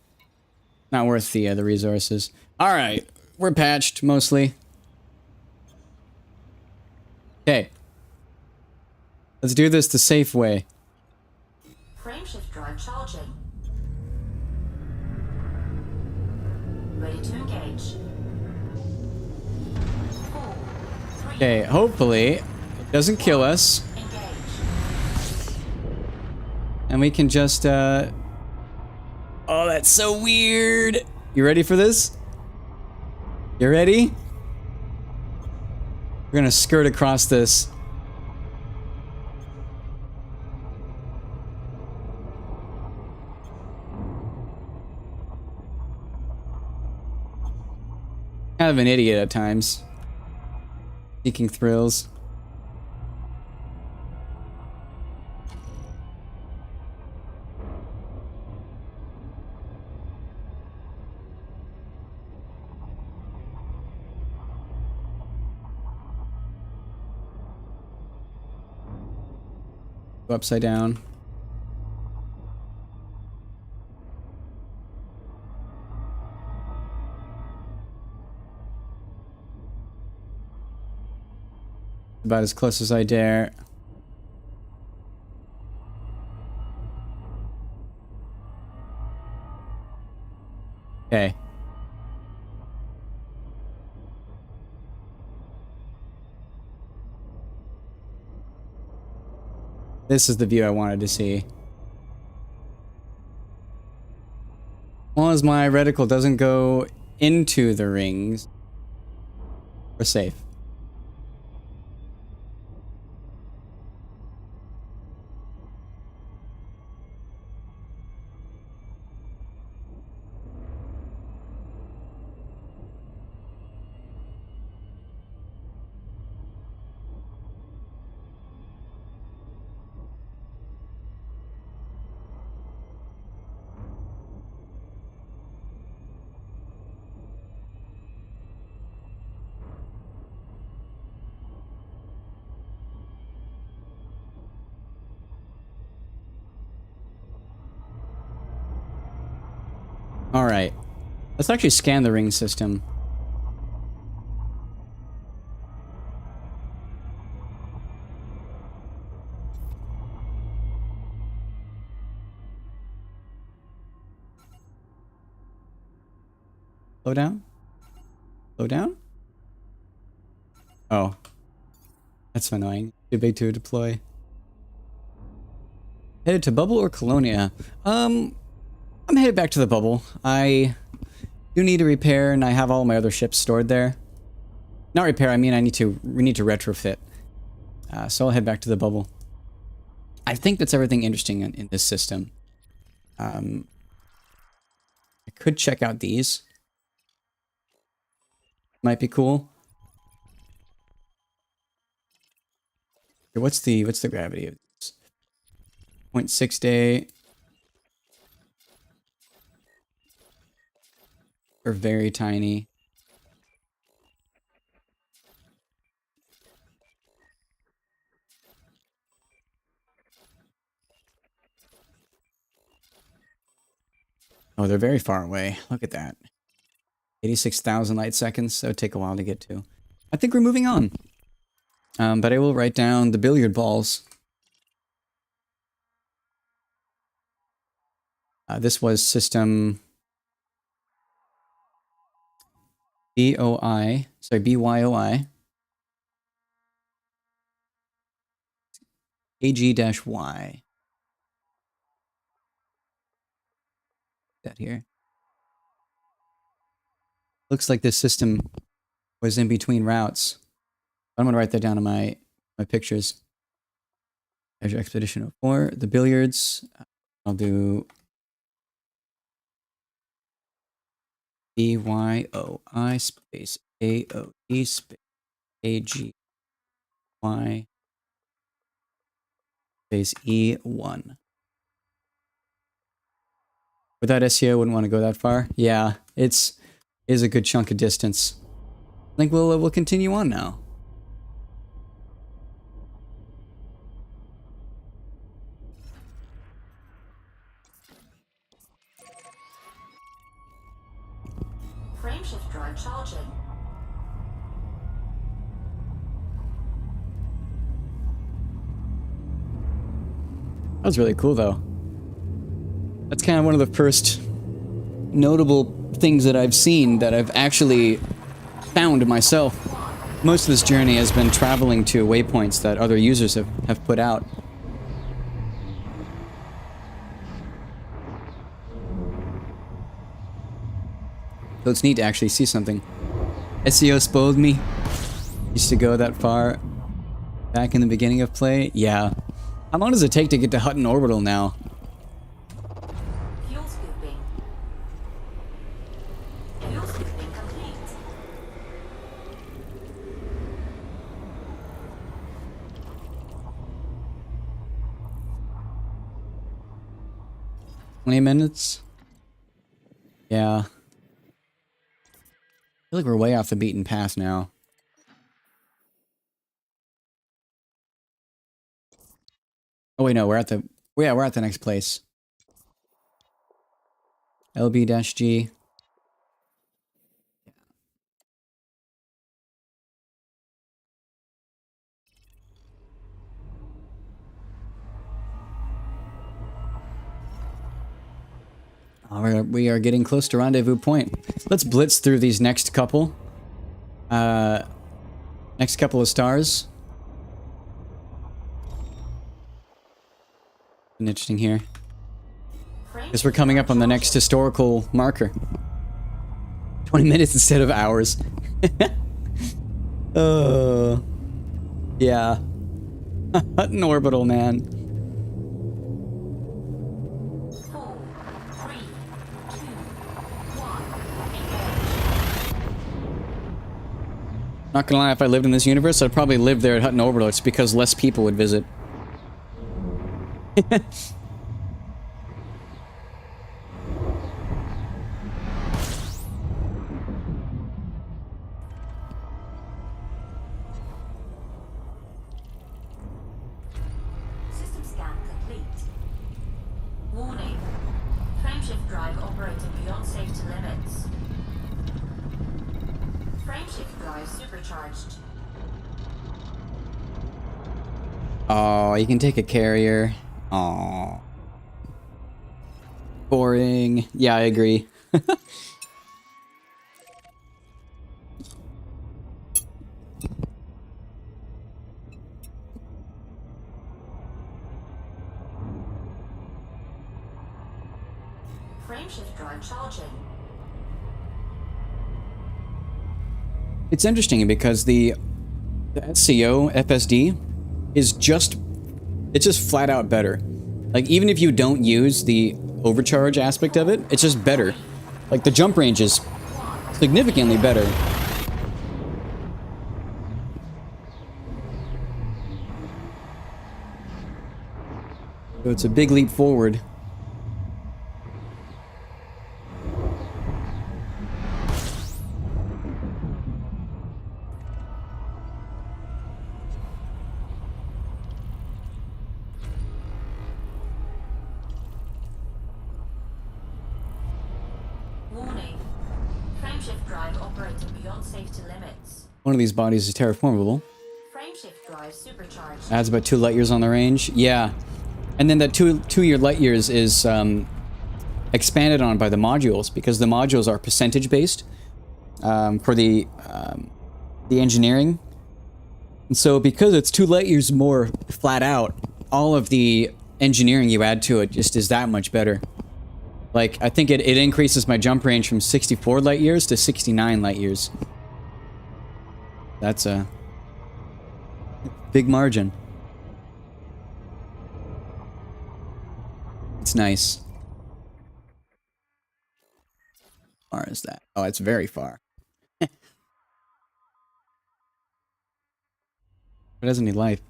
Not worth the resources. Alright, we're patched, mostly. Okay. Let's do this the safe way. Frameshift drive charging. Ready to engage. 4, 3, Okay, hopefully it doesn't kill us. engage. And we can just, Oh, that's so weird. You ready for this? You ready? We're gonna skirt across this. Kind of an idiot at times. Seeking thrills. Go upside down. About as close as I dare. Okay. This is the view I wanted to see. As long as my reticle doesn't go into the rings, we're safe. All right. Let's actually scan the ring system. Slow down. Slow down. Oh. That's annoying. Too big to deploy. Headed to Bubble or Colonia? I'm headed back to the Bubble. I do need to repair, and I have all my other ships stored there. Not repair, I mean we need to retrofit. So I'll head back to the Bubble. I think that's everything interesting in this system. I could check out these. Might be cool. Okay, what's the gravity of this? 0.6 day. They're very tiny. Oh, they're very far away. Look at that. 86,000 light seconds. That would take a while to get to. I think we're moving on. But I will write down the billiard balls. This was system BYOI. AG-Y. That here. Looks like this system was in between routes. I'm going to write that down in my pictures. There's your Expedition 04. The billiards. I'll do BYOI space AOE space AGY space E1. Without SEO, wouldn't want to go that far. Yeah, is a good chunk of distance. I think we'll continue on now. Frameshift drive charging. That was really cool, though. That's kind of one of the first notable things that I've seen that I've actually found myself. Most of this journey has been traveling to waypoints that other users have put out. So it's neat to actually see something. SEO spoiled me. Used to go that far back in the beginning of play. Yeah. How long does it take to get to Hutton Orbital now? Fuel scooping. Fuel scooping complete. 20 minutes? Yeah. I feel like we're way off the beaten path now. Oh wait, no, we're at the... Yeah, we're at the next place. LB-G. We are getting close to rendezvous point. Let's blitz through these next couple. Next couple of stars. Interesting here. Guess we're coming up on the next historical marker. 20 minutes instead of hours. Oh. Yeah. Hutton orbital, man. 4, 3, 2, 1. Not gonna lie, if I lived in this universe, I'd probably live there at Hutton Orbital. It's because less people would visit. System scan complete. Warning. Frameshift drive operating beyond safety limits. Frameshift drive supercharged. Oh, you can take a carrier. Oh. Boring. Yeah, I agree. Frameshift drive charging. It's interesting because the SCO FSD is just, it's just flat out better. Like, even if you don't use the overcharge aspect of it, it's just better. Like, the jump range is significantly better. So it's a big leap forward. Warning. Frameshift drive operating beyond safety limits. One of these bodies is terraformable. Frameshift drive supercharged. Adds about 2 light years on the range. Yeah. And then that 2 year light years is expanded on by the modules, because the modules are percentage based for the engineering. And so because it's 2 light years more flat out, all of the engineering you add to it just is that much better. Like, I think it increases my jump range from 64 light years to 69 light years. That's a big margin. It's nice. How far is that? Oh, it's very far. It doesn't need life.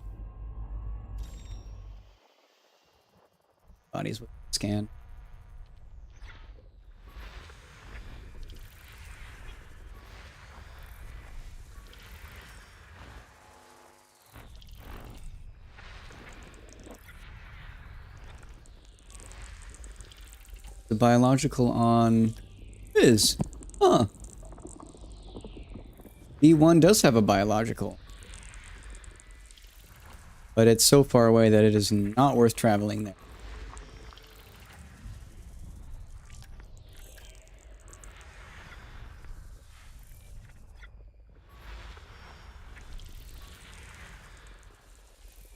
Bodies with scan. The biological on is. Huh. B1 does have a biological. But it's so far away that it is not worth traveling there.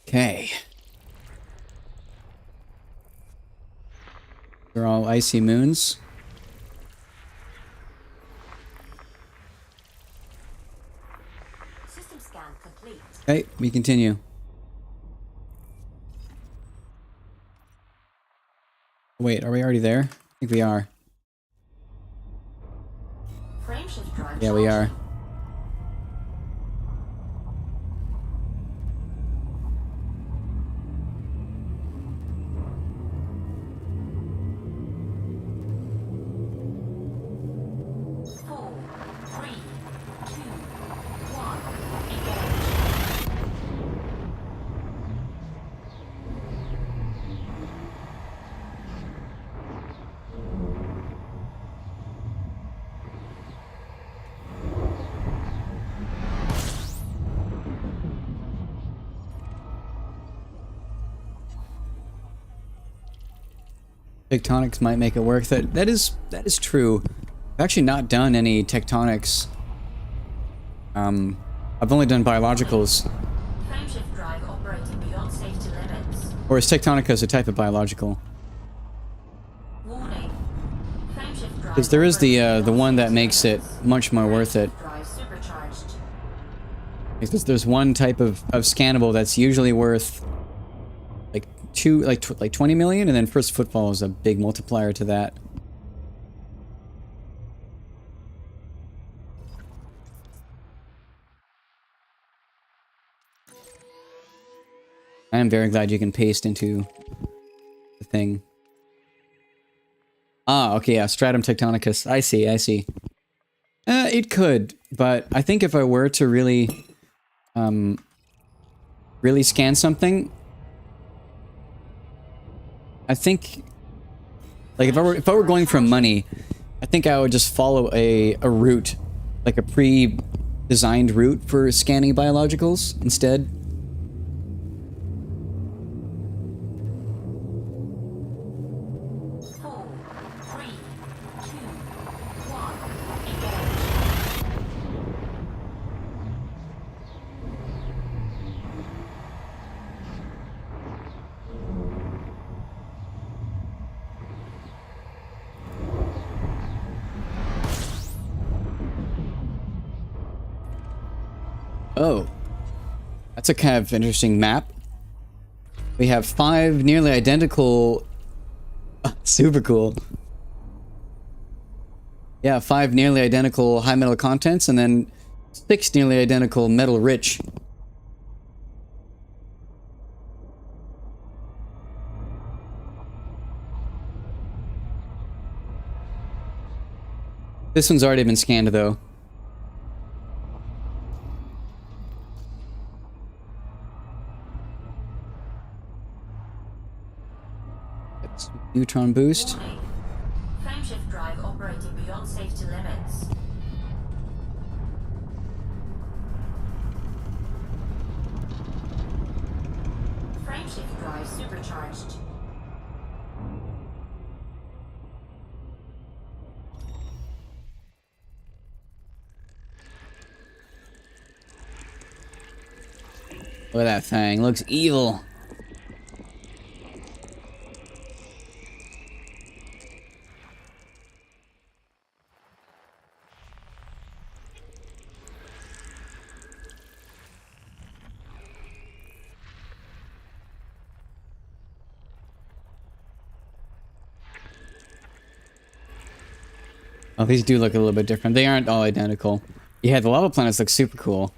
Okay. They're all icy moons. System scan complete. Okay, we continue. Wait, are we already there? I think we are. Frameshift drive Yeah, we are. Tectonics might make it work. That is true. I've actually not done any tectonics. I've only done biologicals. Frameshift drive operating beyond safety limits. Or is Tectonicus a type of biological? Warning. Frameshift drive Because there is the operating one that beyond makes it safety much more worth it. limits. Drive supercharged. Because there's one type of scannable that's usually worth like 20 million, and then first footfall is a big multiplier to that. I am very glad you can paste into the thing. Ah, okay, yeah, Stratum Tectonicus. I see, I see. It could, but I think if I were to really, really scan something, I think, like if I were going for money, I think I would just follow a route, like a pre-designed route for scanning biologicals instead. 4, 3, 2, 1. Oh, that's a kind of interesting map. We have 5 nearly identical... super cool. Yeah, 5 nearly identical high metal contents, and then 6 nearly identical metal rich. This one's already been scanned, though. That's neutron boost. Warning. Frameshift drive operating beyond safety limits. Frameshift drive supercharged. Look at that thing. Looks evil. Oh, these do look a little bit different. They aren't all identical. Yeah, the lava planets look super cool.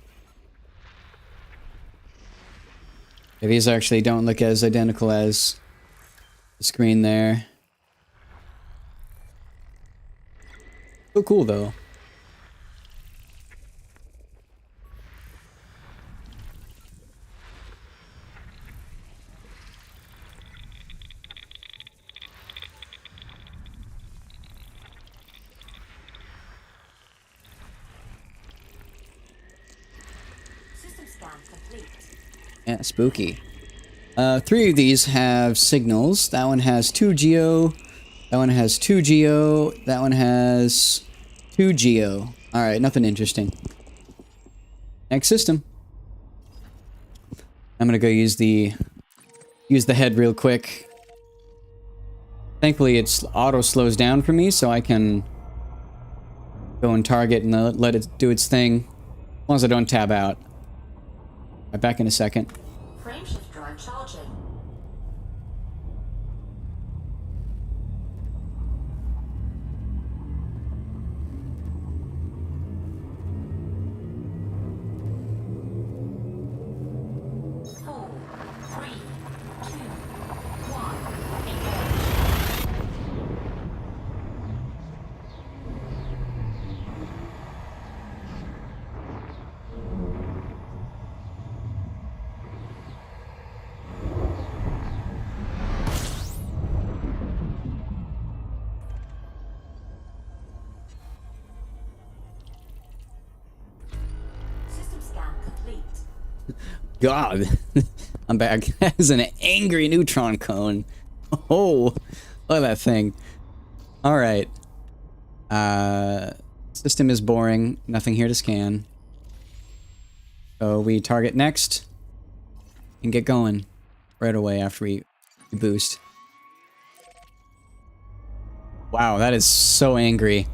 Yeah, these actually don't look as identical as the screen there. So cool, though. System scan complete. Yeah, spooky. 3 of these have signals. That one has 2 geo. That one has 2 geo. That one has 2 geo. Alright, nothing interesting. Next system. I'm gonna go use the head real quick. Thankfully, it's auto slows down for me, so I can go and target and let it do its thing. As long as I don't tab out. Right back in a second. Frameshift drive charging. Four, three, two, one. Engage. System scan complete. God, I'm back as an angry neutron cone. Oh, Look at that thing. All right. System is boring. Nothing here to scan. So we target next and get going right away after we boost. Wow, that is so angry.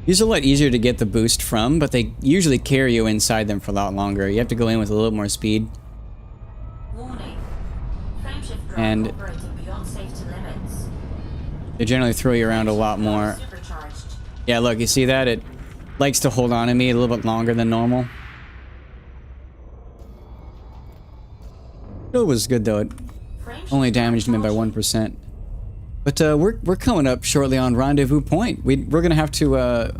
These are a lot easier to get the boost from, but they usually carry you inside them for a lot longer. You have to go in with a little more speed. Warning. Frameshift drive And operating beyond safety limits. they generally throw you around a lot more. Supercharged. Yeah, look, you see that? It likes to hold on to me a little bit longer than normal. It was good though. It only damaged me by 1%. But we're coming up shortly on Rendezvous Point. We're gonna have to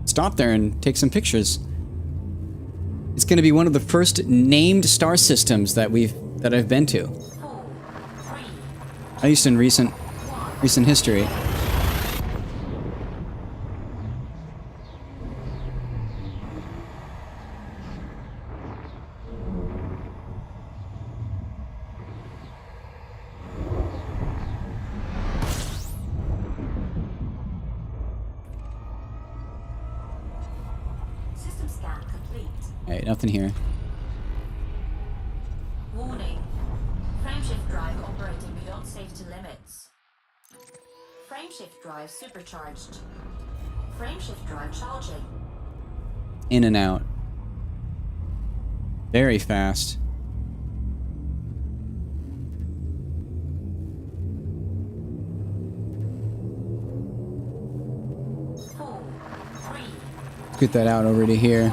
stop there and take some pictures. It's gonna be one of the first named star systems that I've been to. 4, 3, At least in recent history. System scan complete. Alright, nothing here. Warning. Frameshift drive operating beyond safety limits. Frameshift drive supercharged. Frameshift drive charging. In and out. Very fast. Four, three, Scoot that out over to here.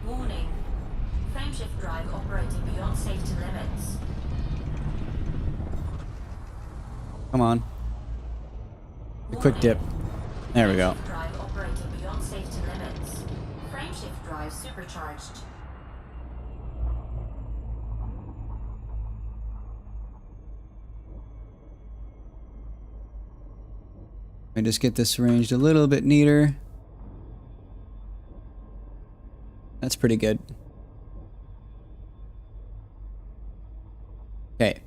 Warning. Frameshift drive operating beyond safety limits. Come on. A quick dip. There we go. Frameshift drive operating beyond safety limits. Frameshift drive supercharged. Let me just get this arranged a little bit neater. That's pretty good. Okay.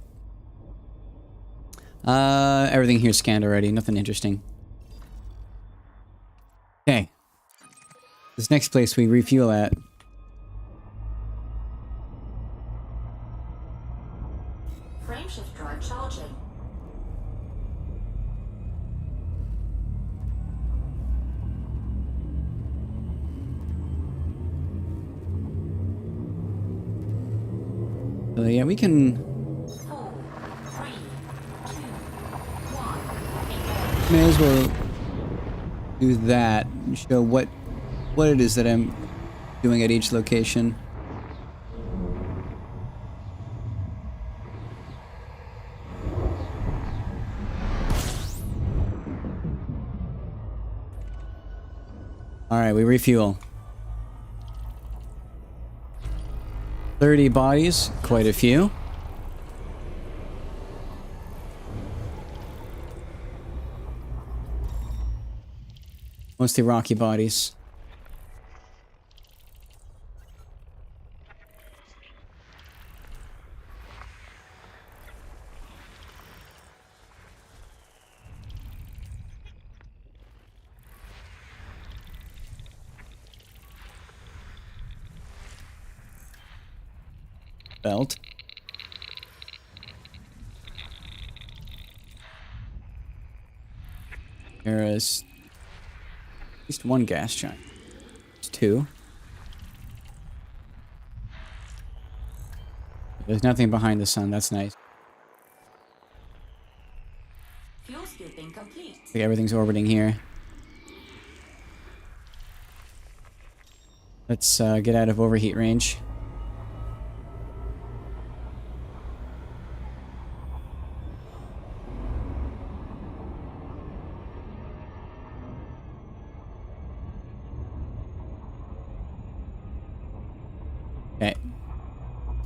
Everything here's scanned already. Nothing interesting. Okay. This next place we refuel at. Frameshift drive charging. So yeah, we can. 4, 3, 2, 1. May as well do that and show what it is that I'm doing at each location. All right, we refuel. 30 bodies, quite a few. Mostly rocky bodies. Belt. There is at least one gas giant. There's two. There's nothing behind the sun. That's nice. Fuel scooping complete. I think everything's orbiting here. Let's get out of overheat range.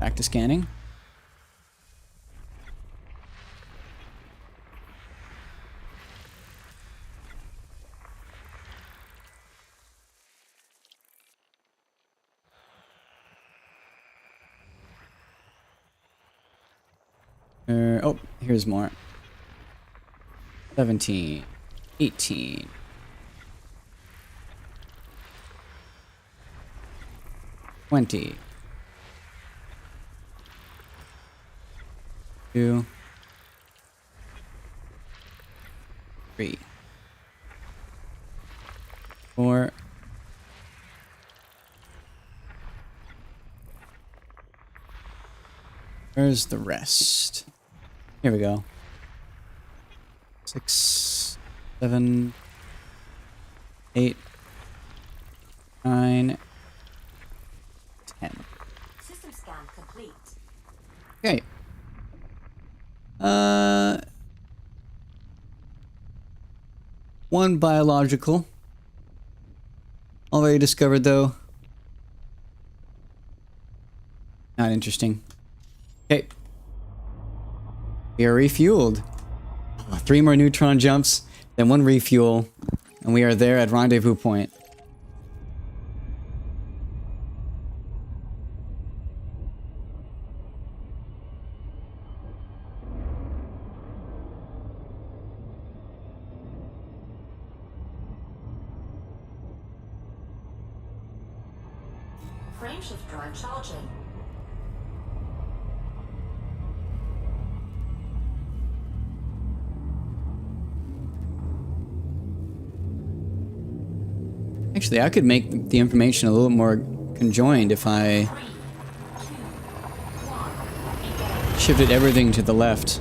Back to scanning. Oh, here's more. 17, 18. 20. 2. 3. 4. Where's the rest? Here we go. 6, 7, 8, 9, 10. System scan complete. Okay. One biological. Already discovered though. Not interesting. Okay. We are refueled. 3 more neutron jumps, then 1 refuel, and we are there at rendezvous point. Frameshift drive charging. Actually, I could make the information a little more conjoined if I 3, 2, 1. Engage. shifted everything to the left.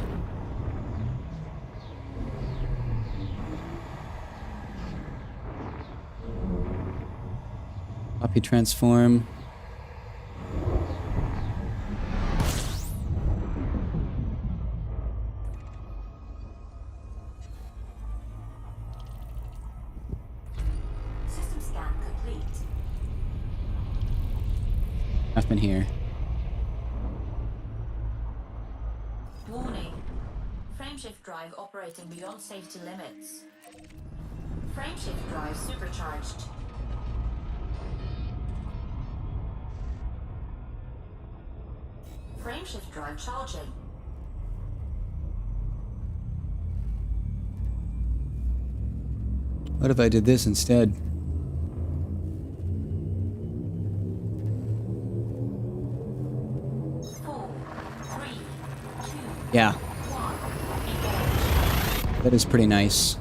Copy transform. System scan complete. Nothing here. Warning. Frameshift drive operating beyond safety limits. Frameshift drive supercharged. Frameshift drive charging. What if I did this instead? 4, 3, 2, Yeah, 1. Engage. that is pretty nice.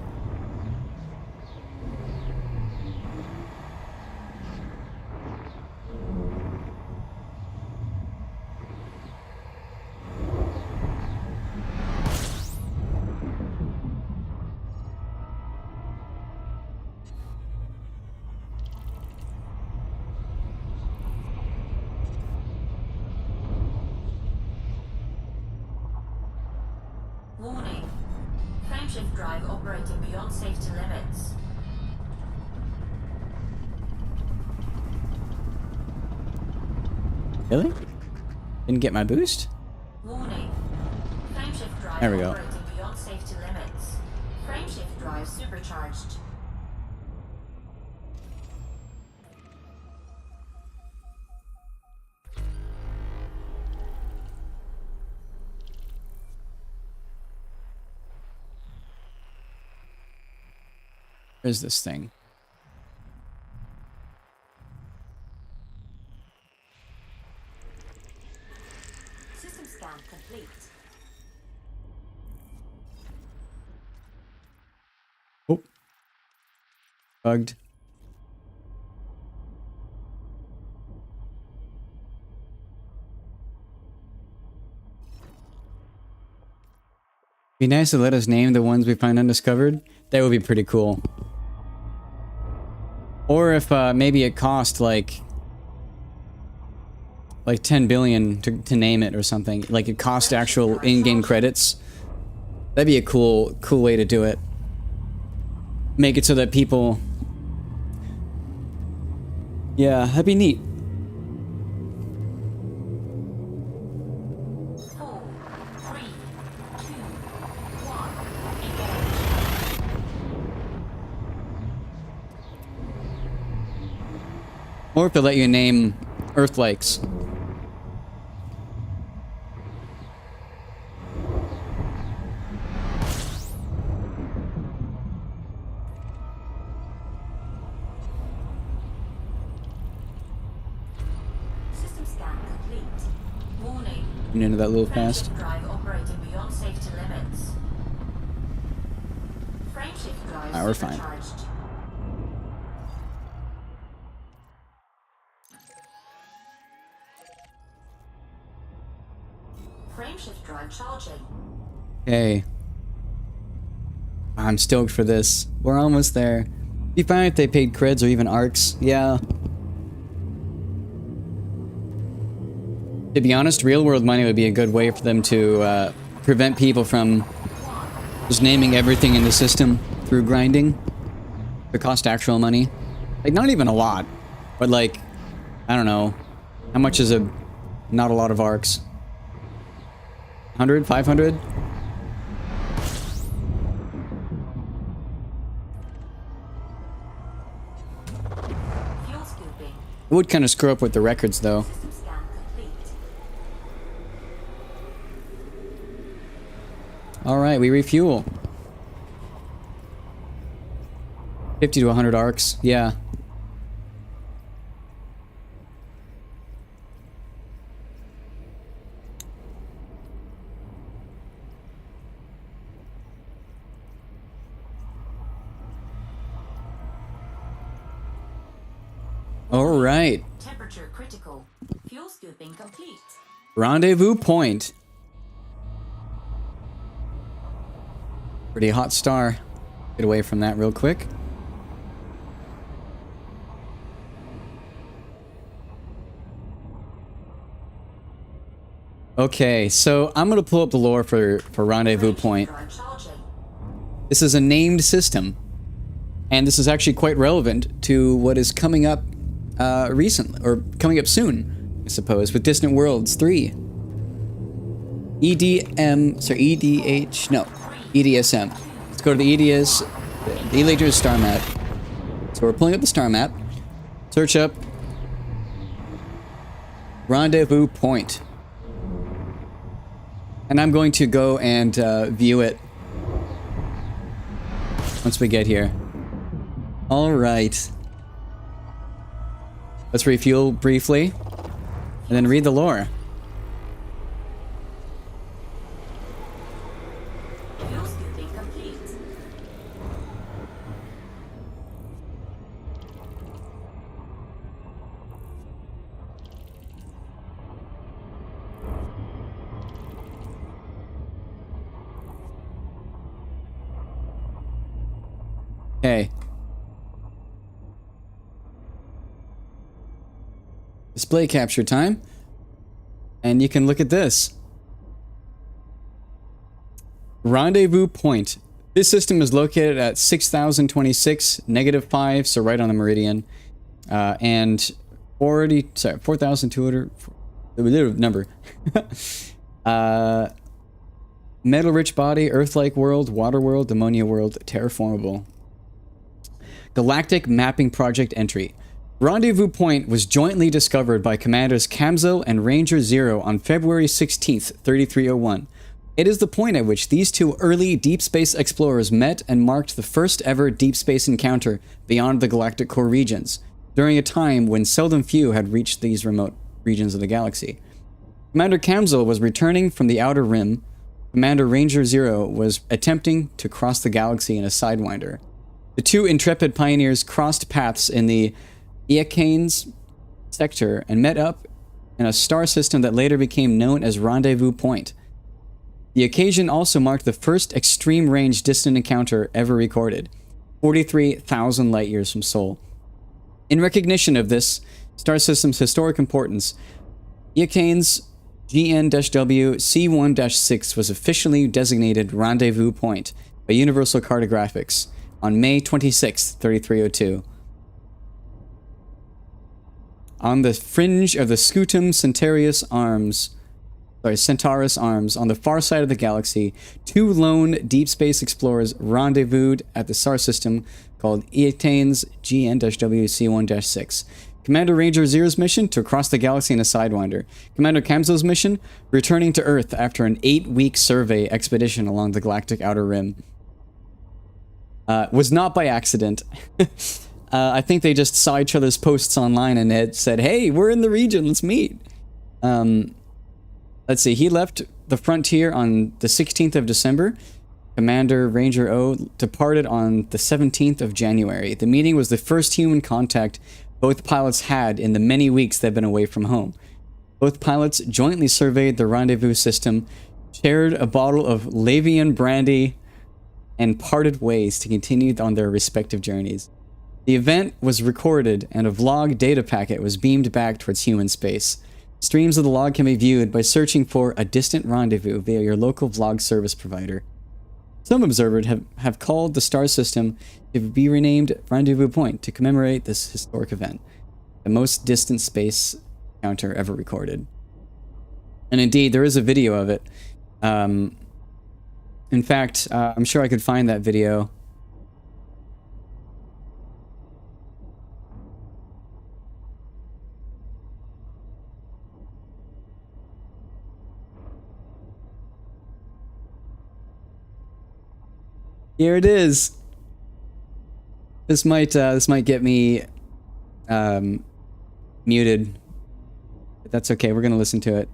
Warning. Frameshift drive operating beyond safety limits. Really? Didn't get my boost? Warning. Frameshift drive There we go. operating beyond safety limits. Frameshift drive supercharged. Where's this thing? System scan complete. Oh. Bugged. Be nice to let us name the ones we find undiscovered. That would be pretty cool. Or if maybe it cost like 10 billion to name it or something. Like it cost actual in-game credits. That'd be a cool way to do it. Make it so that people... Yeah, that'd be neat. Or if they let you name Earth lakes. System scan complete. Warning. And into that little fast. Frameshift drive operating beyond safety limits. Frameshift drive Alright, we're fine. supercharged. Frameshift drive charging. Okay. I'm stoked for this. We're almost there. Be fine if they paid creds or even arcs. Yeah. To be honest, real world money would be a good way for them to prevent people from just naming everything in the system through grinding. It cost actual money. Like, not even a lot. But like, I don't know. How much is not a lot of arcs? 100? 500? Fuel scooping. It would kind of screw up with the records, though. System scan complete. Alright, we refuel. 50 to 100 arcs. Yeah. Alright. Temperature critical. Fuel scooping complete. Rendezvous point. Pretty hot star. Get away from that real quick. Okay, so I'm gonna pull up the lore for Rendezvous Point. Drive charging. This is a named system, and this is actually quite relevant to what is coming up recently, or coming up soon, I suppose, with Distant Worlds 3. EDSM. Let's go to the EDS, the Elator star map. So we're pulling up the star map. Search up Rendezvous Point. And I'm going to go and view it once we get here. All right. Let's refuel briefly, and then read the lore. Fuel scooping complete. Okay. Display capture time. And you can look at this. Rendezvous Point. This system is located at 6026, -5, so right on the meridian. And 4,200, the little number. Metal-rich body, Earth-like world, water world, ammonia world, terraformable. Galactic Mapping Project entry. Rendezvous Point was jointly discovered by Commanders Kamzo and Ranger Zero on February 16th, 3301. It is the point at which these two early deep space explorers met and marked the first ever deep space encounter beyond the galactic core regions, during a time when seldom few had reached these remote regions of the galaxy. Commander Kamzo was returning from the Outer Rim. Commander Ranger Zero was attempting to cross the galaxy in a Sidewinder. The two intrepid pioneers crossed paths in the Eacanes sector and met up in a star system that later became known as Rendezvous Point. The occasion also marked the first extreme-range distant encounter ever recorded, 43,000 light-years from Sol. In recognition of this star system's historic importance, Eacanes GN-W C1-6 was officially designated Rendezvous Point by Universal Cartographics on May 26, 3302. On the fringe of the Scutum Centaurus Arms, on the far side of the galaxy, two lone deep space explorers rendezvoused at the star system called Eacanes GN-W C1-6. Commander Ranger Zero's mission, to cross the galaxy in a Sidewinder. Commander Kamzo's mission, returning to Earth after an 8-week survey expedition along the galactic outer rim. Was not by accident. I think they just saw each other's posts online and it said, hey, we're in the region, let's meet. Let's see, he left the frontier on the 16th of December. Commander Ranger O departed on the 17th of January. The meeting was the first human contact both pilots had in the many weeks they've been away from home. Both pilots jointly surveyed the rendezvous system, shared a bottle of Lavian brandy, and parted ways to continue on their respective journeys. The event was recorded, and a vlog data packet was beamed back towards human space. Streams of the log can be viewed by searching for A Distant Rendezvous via your local vlog service provider. Some observers have called the star system to be renamed Rendezvous Point to commemorate this historic event, the most distant space encounter ever recorded. And indeed, there is a video of it. In fact, I'm sure I could find that video. Here it is. This might get me muted, but that's okay. We're gonna listen to it.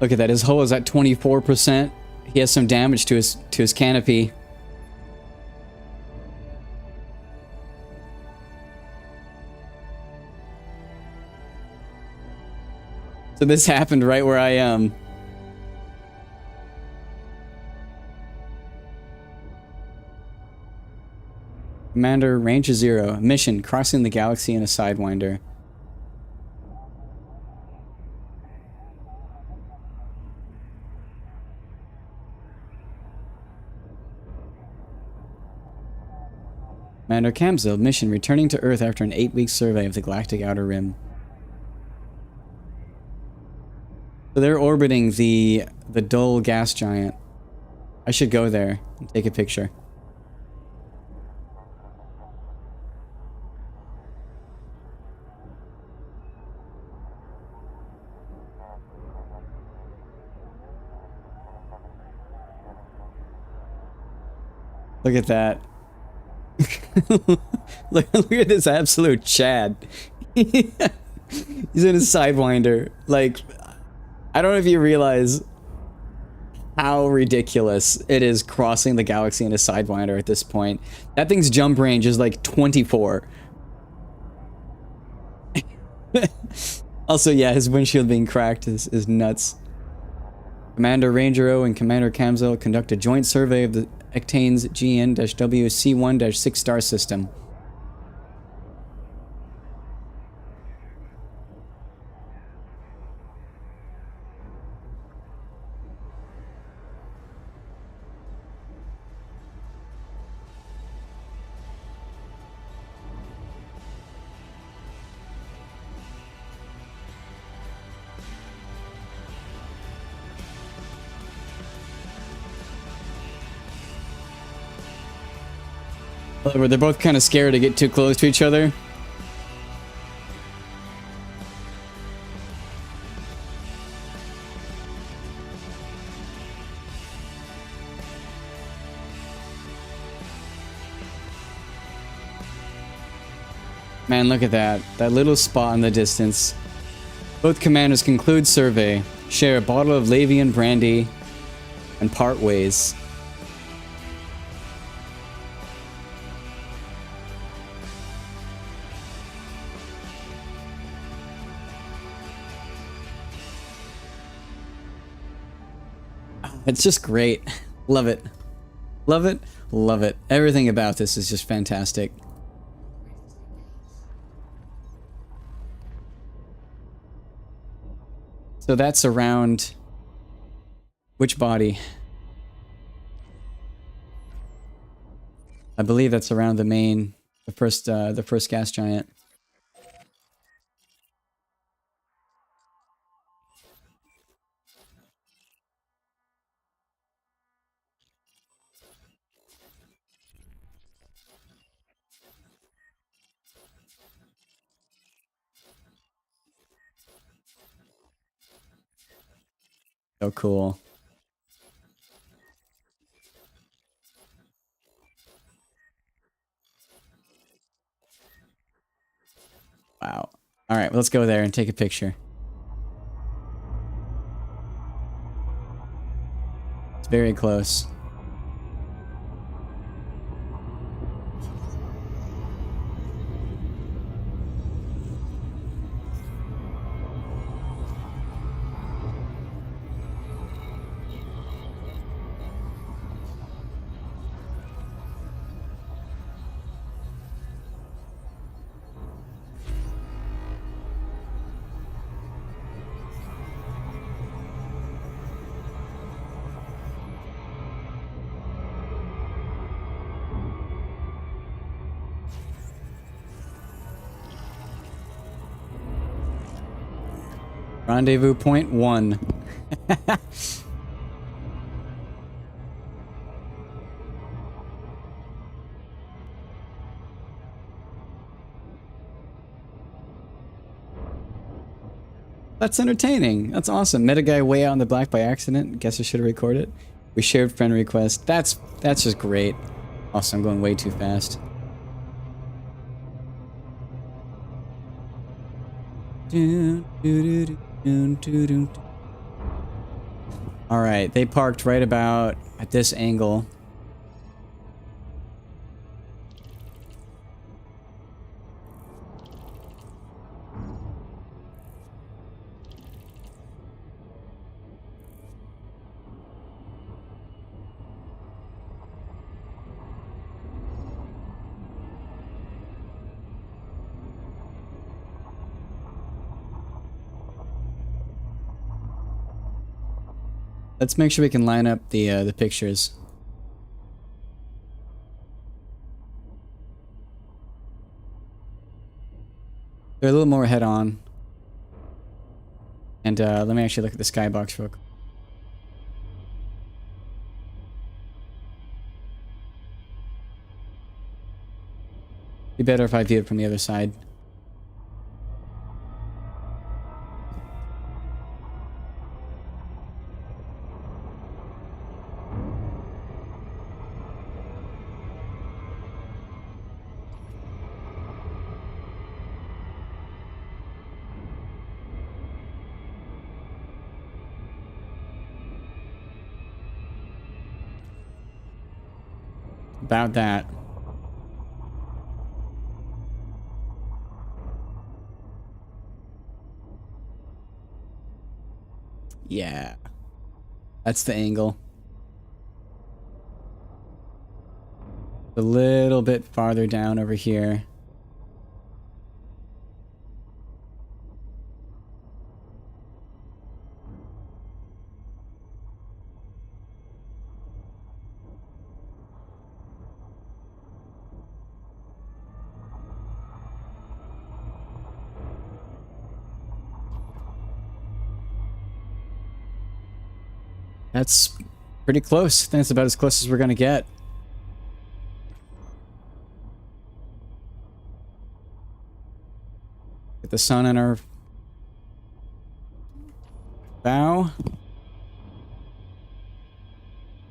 Look at that, his hull is at 24%. He has some damage to his canopy. So this happened right where I am. Commander Ranger Zero, mission, crossing the galaxy in a Sidewinder. Commander Kamzo, mission, returning to Earth after an 8-week survey of the galactic outer rim. So they're orbiting the dull gas giant. I should go there and take a picture. Look at that. look at this absolute Chad. He's in a Sidewinder. Like, I don't know if you realize how ridiculous it is crossing the galaxy in a Sidewinder at this point. That thing's jump range is like 24. Also, yeah, his windshield being cracked is nuts. Commander Ranger O and Commander Kamzo conduct a joint survey of the Ectane's GN-WC1-6 star system. Where they're both kind of scared to get too close to each other. Man, look at that. That little spot in the distance. Both commanders conclude survey, share a bottle of Lavian brandy, and part ways. It's just great. Love it. Love it. Love it. Everything about this is just fantastic. So that's around which body? I believe that's around the first gas giant. So cool. Wow. All right, let's go there and take a picture. It's very close. Rendezvous point 1. That's entertaining. That's awesome. Met a guy way out in the black by accident. Guess I should have recorded it. We shared friend request. That's just great. Also, I'm going way too fast. All right, they parked right about at this angle. Let's make sure we can line up the pictures. They're a little more head on. And let me actually look at the skybox real quick. Be better if I view it from the other side. About that. Yeah. That's the angle. A little bit farther down over here. That's pretty close. I think it's about as close as we're gonna get. Get the sun in our bow.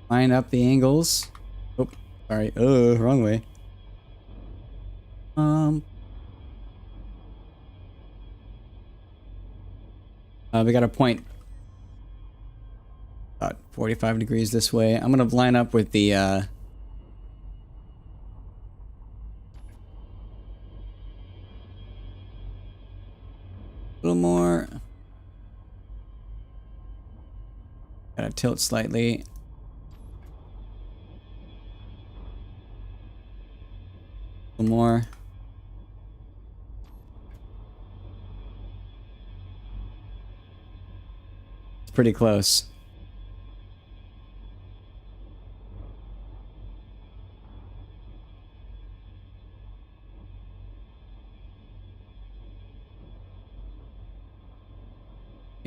Line up the angles. Oh, sorry. Wrong way. We got a point about 45 degrees this way. I'm gonna line up with the a little more. Gotta tilt slightly. A little more. It's pretty close.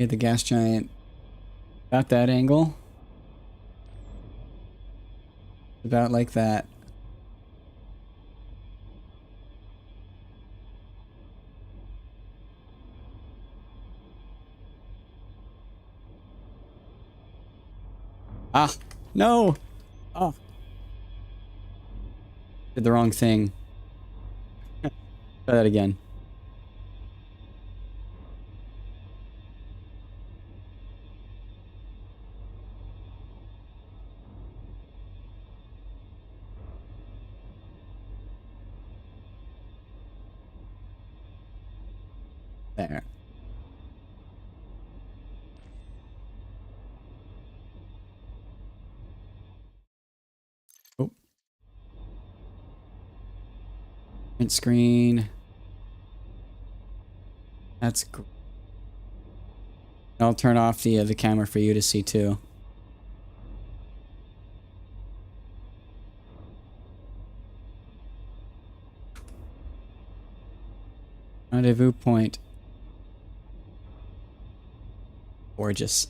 Okay, the gas giant got that angle. About like that. Ah, no! Oh. Did the wrong thing. Try that again. There. Oh. Print screen. That's great. I'll turn off the camera for you to see too. Rendezvous point. Gorgeous.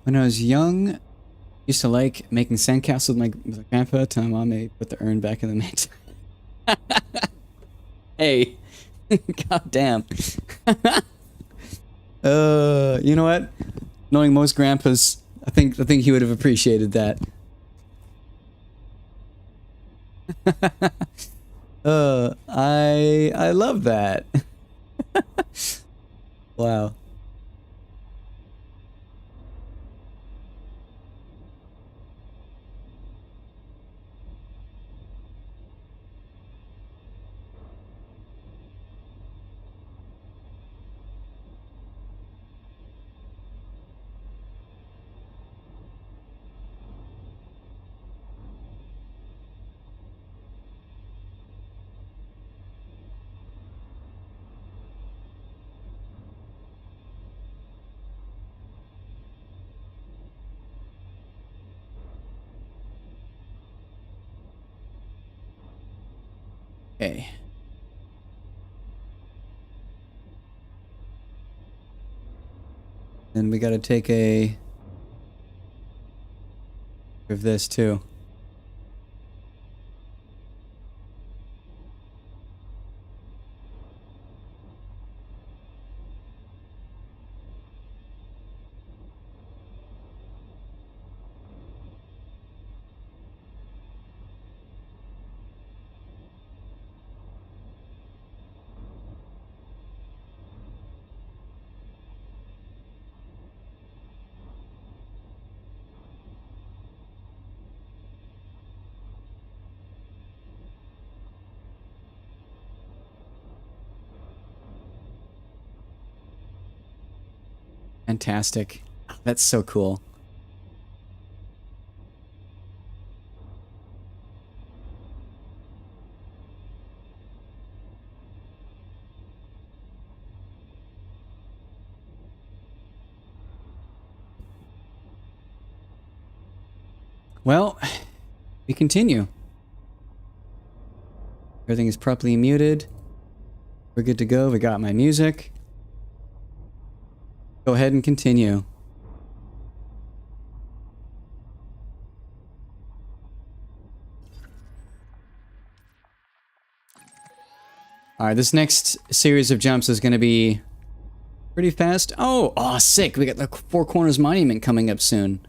When I was young, I used to like making sandcastles with my grandpa. Tell my mom they put the urn back in the main. Hey, god damn. You know what? Knowing most grandpas, I think he would have appreciated that. I love that. Wow. Okay. And we gotta take a of this too. Fantastic. That's so cool. Well, we continue. Everything is properly muted. We're good to go. We got my music. Go ahead and continue. Alright, this next series of jumps is going to be pretty fast. Oh, sick. We got the Four Corners Monument coming up soon.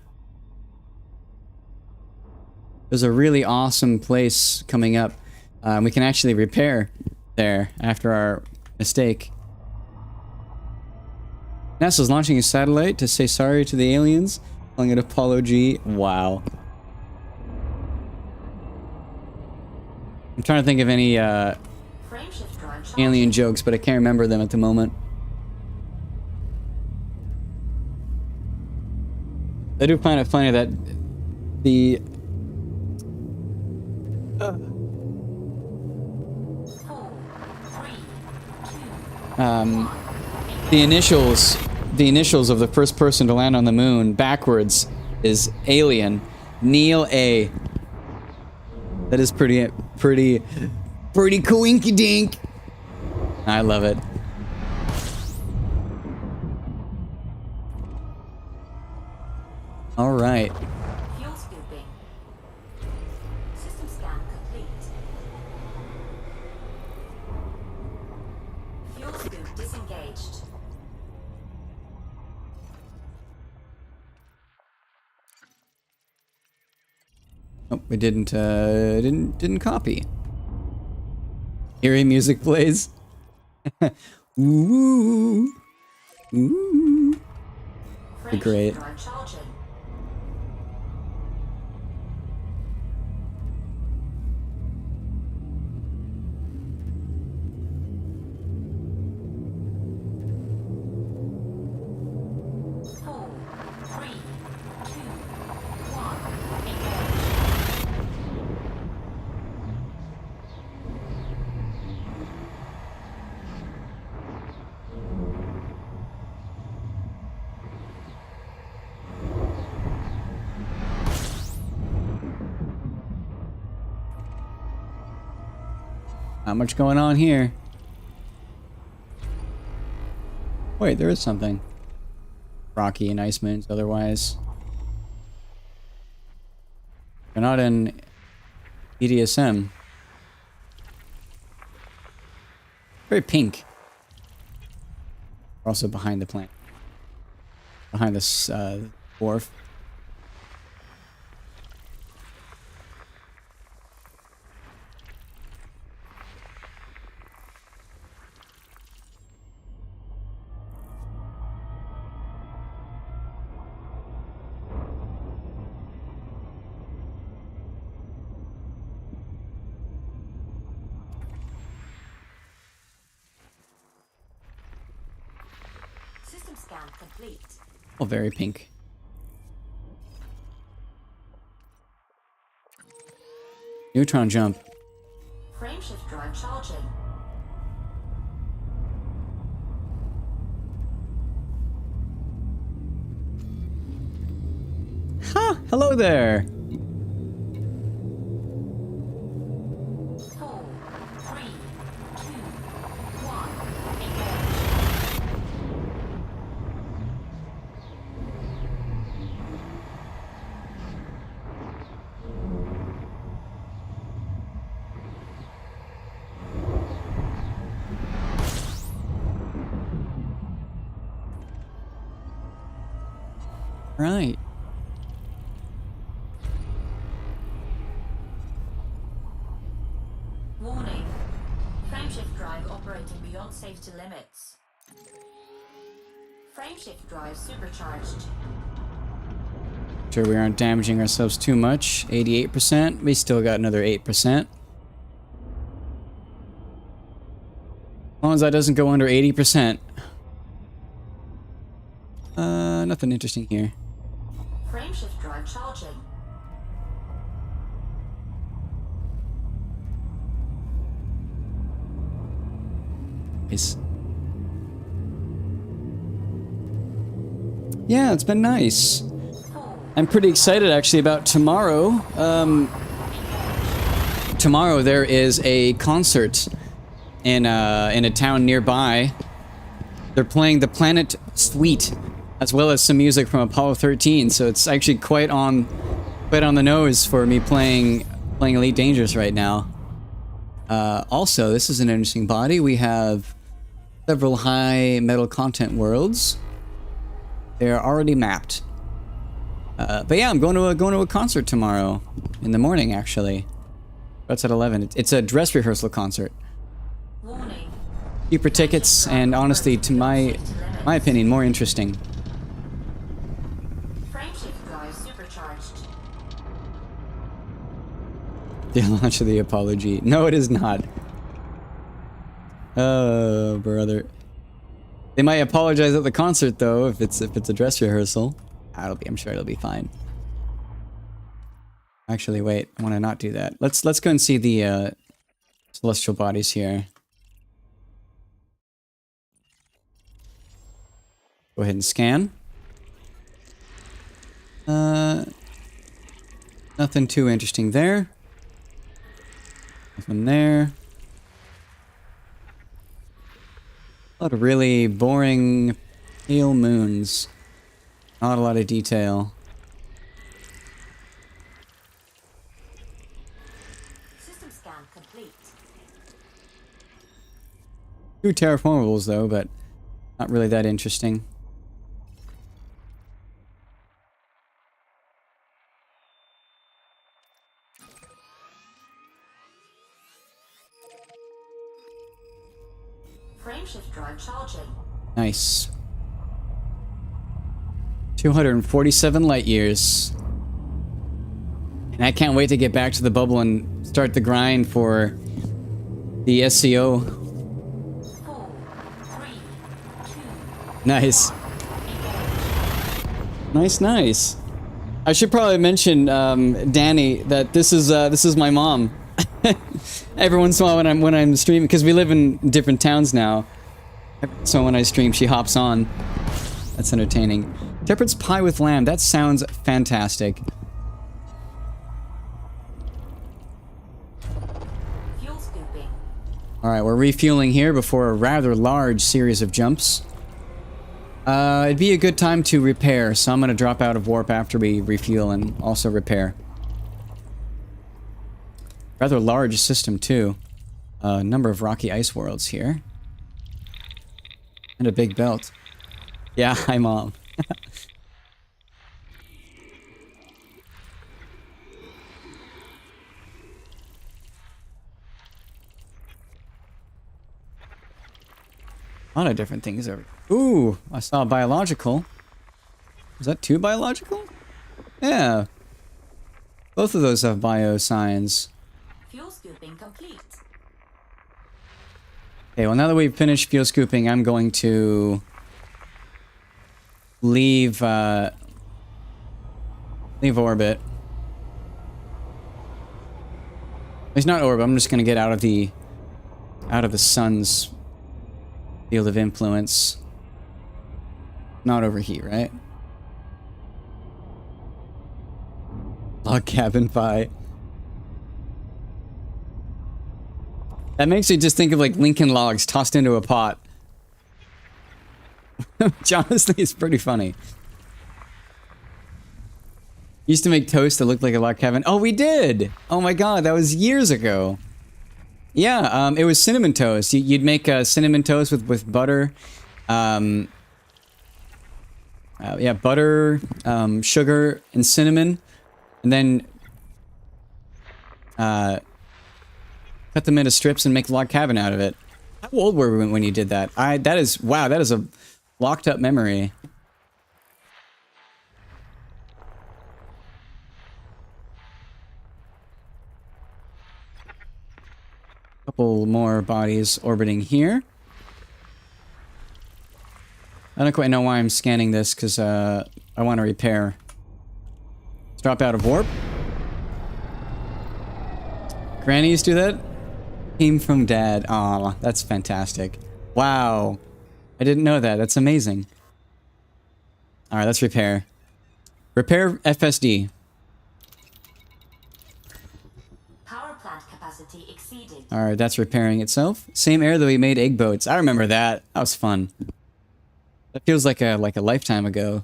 There's a really awesome place coming up. We can actually repair there after our mistake. NASA's launching a satellite to say sorry to the aliens, calling it Apollo G. Wow. I'm trying to think of any alien jokes, but I can't remember them at the moment. I do find it funny that the 4, 3, 2, the initials of the first person to land on the moon backwards is alien. Neil A. That is pretty coinky dink. I love it. All right. fuel scooping. System scan complete. Fuel scoop disengaged. Oh, we didn't copy. Eerie music plays. Ooh. Ooh. Frameshift Great. drive charging. Four, three, two, one, engage. Not much going on here. Wait, there is something. Rocky and Ice Moons, otherwise. They're not in EDSM. Very pink. We're also behind the plant. Behind this wharf. System scan complete. Oh, very pink. Neutron jump. Frameshift drive charging. Ha! Hello there! 4, 3, 2, 1, engage. Right. Warning. Frameshift drive operating beyond safety limits. Frameshift drive supercharged. Sure we aren't damaging ourselves too much. 88%. We still got another 8%. As long as that doesn't go under 80%. Nothing interesting here. Frameshift drive charging. Nice. Yeah, it's been nice. I'm pretty excited actually about tomorrow. Tomorrow there is a concert in a town nearby. They're playing the Planet Suite, as well as some music from Apollo 13. So it's actually quite on the nose for me playing Elite Dangerous right now. Also, this is an interesting body. We have several high metal content worlds. They're already mapped. But yeah, I'm going to a concert tomorrow in the morning. Actually, that's at 11. It's a dress rehearsal concert. Warning. Cheaper tickets, and honestly, to my opinion, more interesting. Frameshift drive supercharged. The launch of the Apollo G. No, it is not. Oh, brother. They might apologize at the concert though, if it's a dress rehearsal. I'm sure it'll be fine. Actually, wait. I want to not do that. Let's go and see the celestial bodies here. Go ahead and scan. Nothing too interesting there. Nothing there. A lot of really boring pale moons. Not a lot of detail. System scan complete. 2 terraformables though, but not really that interesting. Frameshift drive charging. Nice. 247 light years. And I can't wait to get back to the bubble and start the grind for the SCO. 4, 3, 2. Nice. Nice. I should probably mention, Danny, that this is my mom. Every once in a while when I'm streaming, because we live in different towns now, so when I stream, she hops on. That's entertaining. Shepherd's pie with lamb. That sounds fantastic. Fuel scooping. All right, we're refueling here before a rather large series of jumps. It'd be a good time to repair, so I'm going to drop out of warp after we refuel and also repair. Rather large system, too. A number of rocky ice worlds here. And a big belt. Yeah, hi, Mom. A lot of different things over. Ooh, I saw a biological. Is that 2 biological? Yeah. Both of those have bio signs. Fuel scooping complete. Okay, well now that we've finished fuel scooping, I'm going to leave orbit. It's not orbit. I'm just going to get out of the sun's field of influence. Not overheat, right? Log cabin pie. That makes me just think of like Lincoln logs tossed into a pot. Which honestly is pretty funny. Used to make toast that looked like a log cabin. Oh, we did! Oh my god, that was years ago. Yeah, it was cinnamon toast. You'd make cinnamon toast with butter. Yeah, butter, sugar, and cinnamon. And then cut them into strips and make log cabin out of it. How old were we when you did that? Wow, that is a locked up memory. Couple more bodies orbiting here. I don't quite know why I'm scanning this, because I want to repair. Let's drop out of warp. Granny used to do that? Came from Dad. Aw, that's fantastic. Wow. I didn't know that. That's amazing. Alright, let's repair. Repair FSD. Power plant capacity exceeded. Alright, that's repairing itself. Same air that we made egg boats. I remember that. That was fun. That feels like a lifetime ago.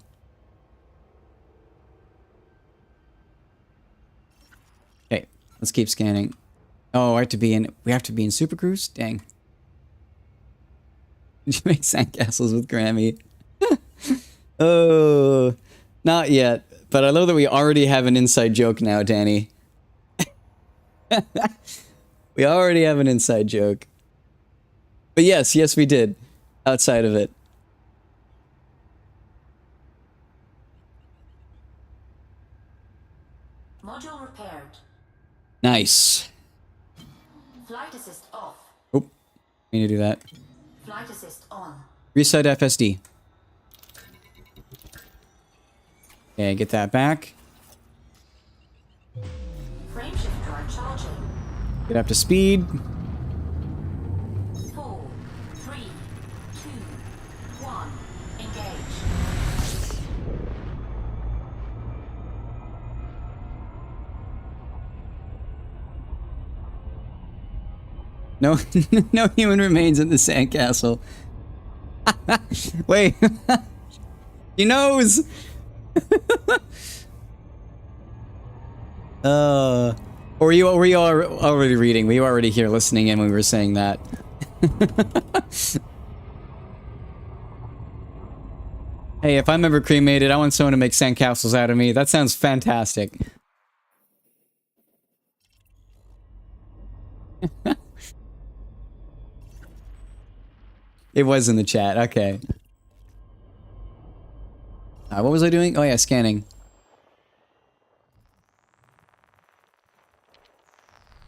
Okay, let's keep scanning. Oh, we have to be in Super Cruise? Dang. Did you make sandcastles with Grammy? Oh, not yet. But I love that we already have an inside joke now, Danny. We already have an inside joke. But yes, we did. Outside of it. Module repaired. Nice. Flight assist off. Oh, need to do that. Flight assist on. Reset FSD. Okay, get that back. Frameshift drive charging. Get up to speed. 4, 3, 2, 1. Engage. No, no human remains in the sandcastle. Wait. He knows. Were you already reading? Were you already here listening in when we were saying that? Hey, if I'm ever cremated, I want someone to make sandcastles out of me. That sounds fantastic. It was in the chat. Okay. What was I doing? Oh yeah, scanning.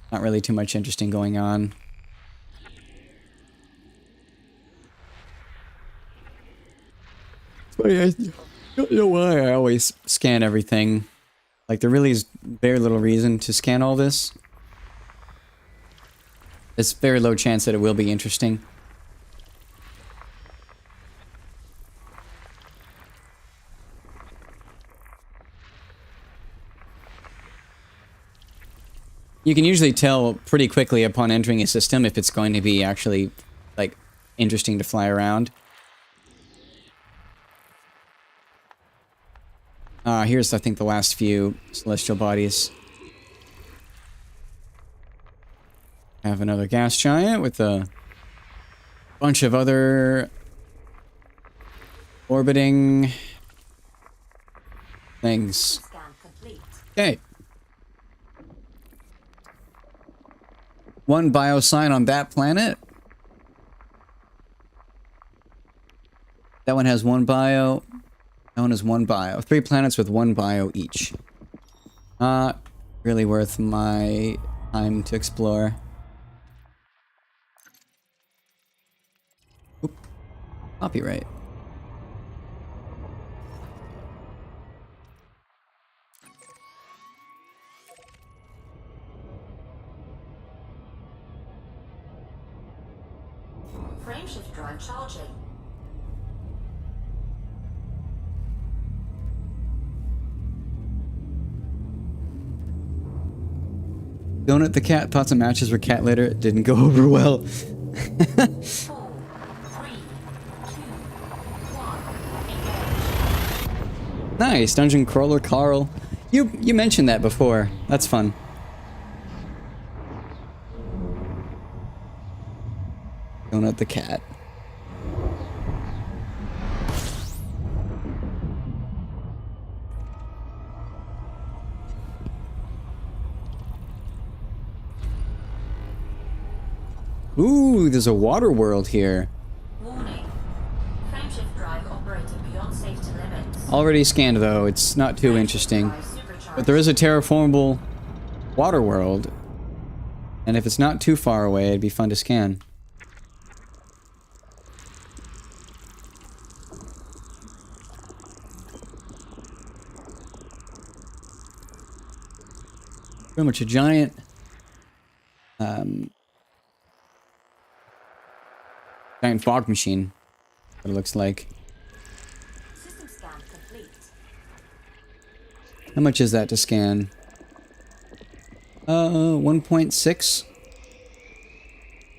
Not really too much interesting going on. Oh yeah, I don't know why I always scan everything. Like, there really is very little reason to scan all this. It's very low chance that it will be interesting. You can usually tell pretty quickly upon entering a system if it's going to be actually, like, interesting to fly around. Here's, I think, the last few celestial bodies. I have another gas giant with a bunch of other orbiting things. Scan complete. Okay. One bio sign on that planet. That one has one bio. That one has one bio. 3 planets with one bio each. Not really worth my time to explore. Oop. Copyright. Frameshift drive charging. Donut the cat thought some matches were cat litter. It didn't go over well. 4, 3, 2, 1. Engage. Nice, Dungeon Crawler Carl. You mentioned that before. That's fun. Donut the cat. Ooh, there's a water world here. Warning. Frameshift drive operating beyond safety limits. Already scanned though, it's not too interesting. Drive supercharged. But there is a terraformable water world. And if it's not too far away, it'd be fun to scan. Pretty much a giant giant fog machine, what it looks like. System scan complete. How much is that to scan? 1.6.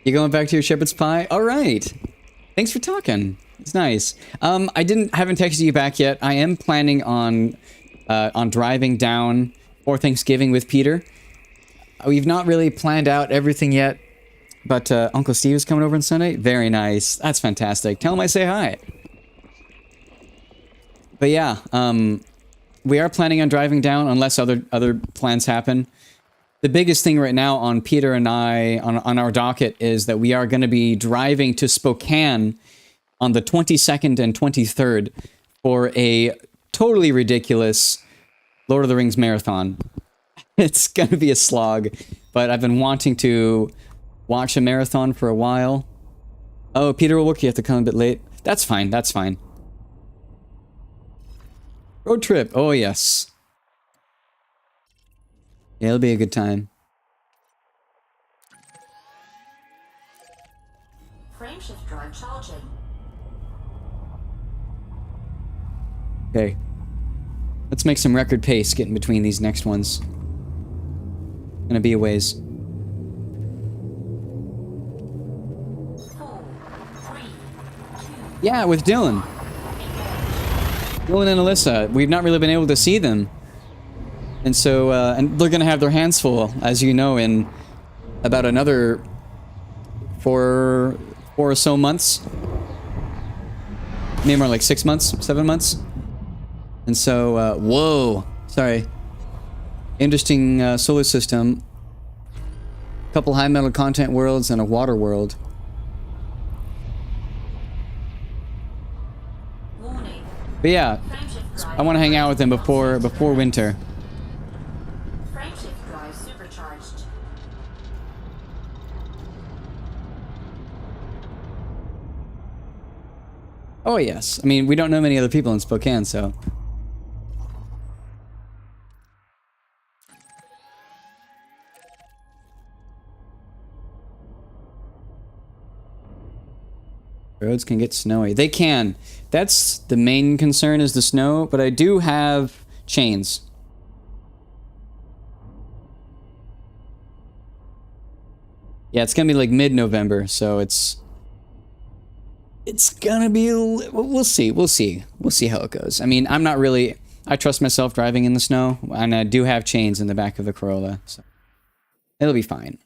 You going back to your shepherd's pie? All right. Thanks for talking. It's nice. I haven't texted you back yet. I am planning on driving down for Thanksgiving with Peter. We've not really planned out everything yet, but Uncle Steve is coming over on Sunday. Very nice. That's fantastic. Tell him I say hi. But yeah, we are planning on driving down unless other plans happen. The biggest thing right now on Peter and I, on our docket, is that we are going to be driving to Spokane on the 22nd and 23rd for a totally ridiculous Lord of the Rings marathon. It's going to be a slog, but I've been wanting to watch a marathon for a while. Oh, Peter will work. You have to come a bit late. That's fine. That's fine. Road trip. Oh, yes. Yeah, it'll be a good time. Frameshift drive charging. Okay. Let's make some record pace getting between these next ones. Gonna be a ways. 4, 3, 2, Yeah, with Dylan. Dylan and Alyssa. We've not really been able to see them. And so, and they're gonna have their hands full, as you know, in about another four or so months. Maybe more like 6 months, 7 months. And so, whoa, sorry. Interesting solar system. Couple high metal content worlds and a water world. warning. But yeah, Frameshift drive I want to hang out with them before winter. Frameshift drive supercharged. Oh yes, I mean we don't know many other people in Spokane, so. Roads can get snowy. They can. That's the main concern is the snow, but I do have chains. Yeah, it's gonna be like mid-November, so it's gonna be. We'll see. We'll see. We'll see how it goes. I mean, I'm not really. I trust myself driving in the snow, and I do have chains in the back of the Corolla, so it'll be fine.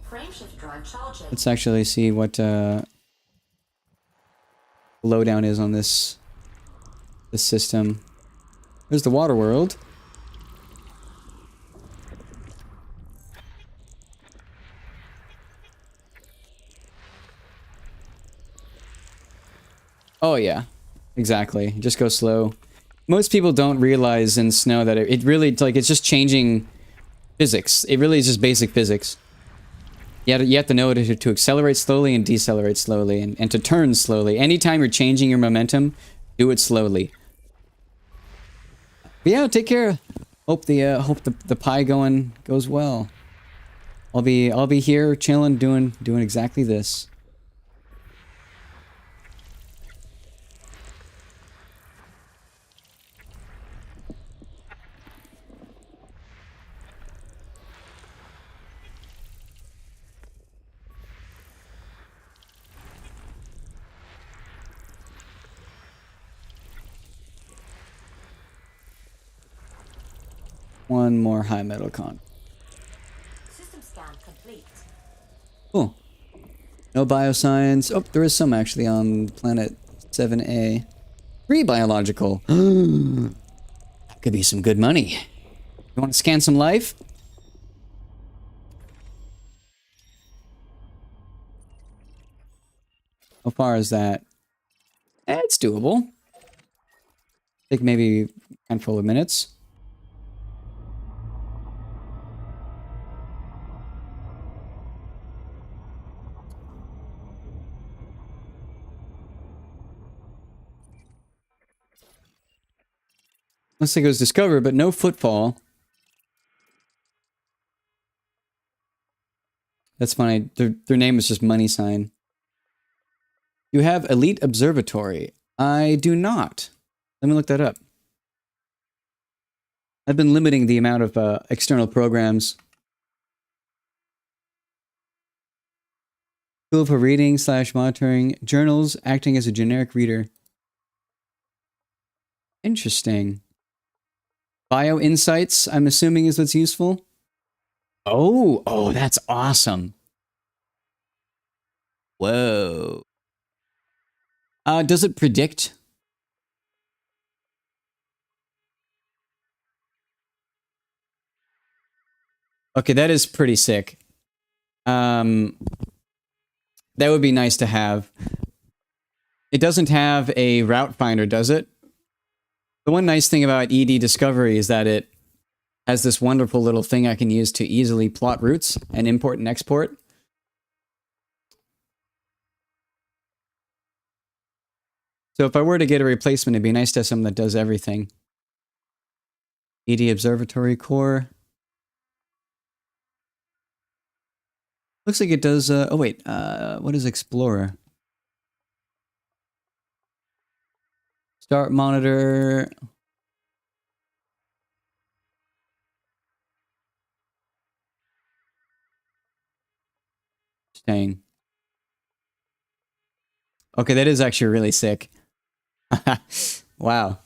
Frameshift drive charging. Let's actually see what lowdown is on this system. There's the water world. Oh yeah, exactly. Just go slow. Most people don't realize in snow that it really, like, it's just changing physics. It really is just basic physics. You have to know to accelerate slowly and decelerate slowly, and to turn slowly. Anytime you're changing your momentum, do it slowly. But yeah, take care. Hope the pie goes well. I'll be here chilling, doing exactly this. One more high metal con. System scan complete. Cool. No bioscience. Oh, there is some actually on planet 7A. 3 biological. That could be some good money. You want to scan some life? How far is that? It's doable. Take maybe a handful of minutes. Looks like it was discovered, but no footfall. That's funny. Their name is just money sign. You have Elite Observatory. I do not. Let me look that up. I've been limiting the amount of external programs. Tool for reading / monitoring. Journals acting as a generic reader. Interesting. Bio Insights, I'm assuming, is what's useful. Oh, that's awesome. Whoa. Does it predict? Okay, that is pretty sick. That would be nice to have. It doesn't have a route finder, does it? The one nice thing about ED Discovery is that it has this wonderful little thing I can use to easily plot routes and import and export. So if I were to get a replacement, it'd be nice to have something that does everything. ED Observatory Core. Looks like it does, oh wait, what is Explorer? Start monitor. Staying. Okay, that is actually really sick. Wow.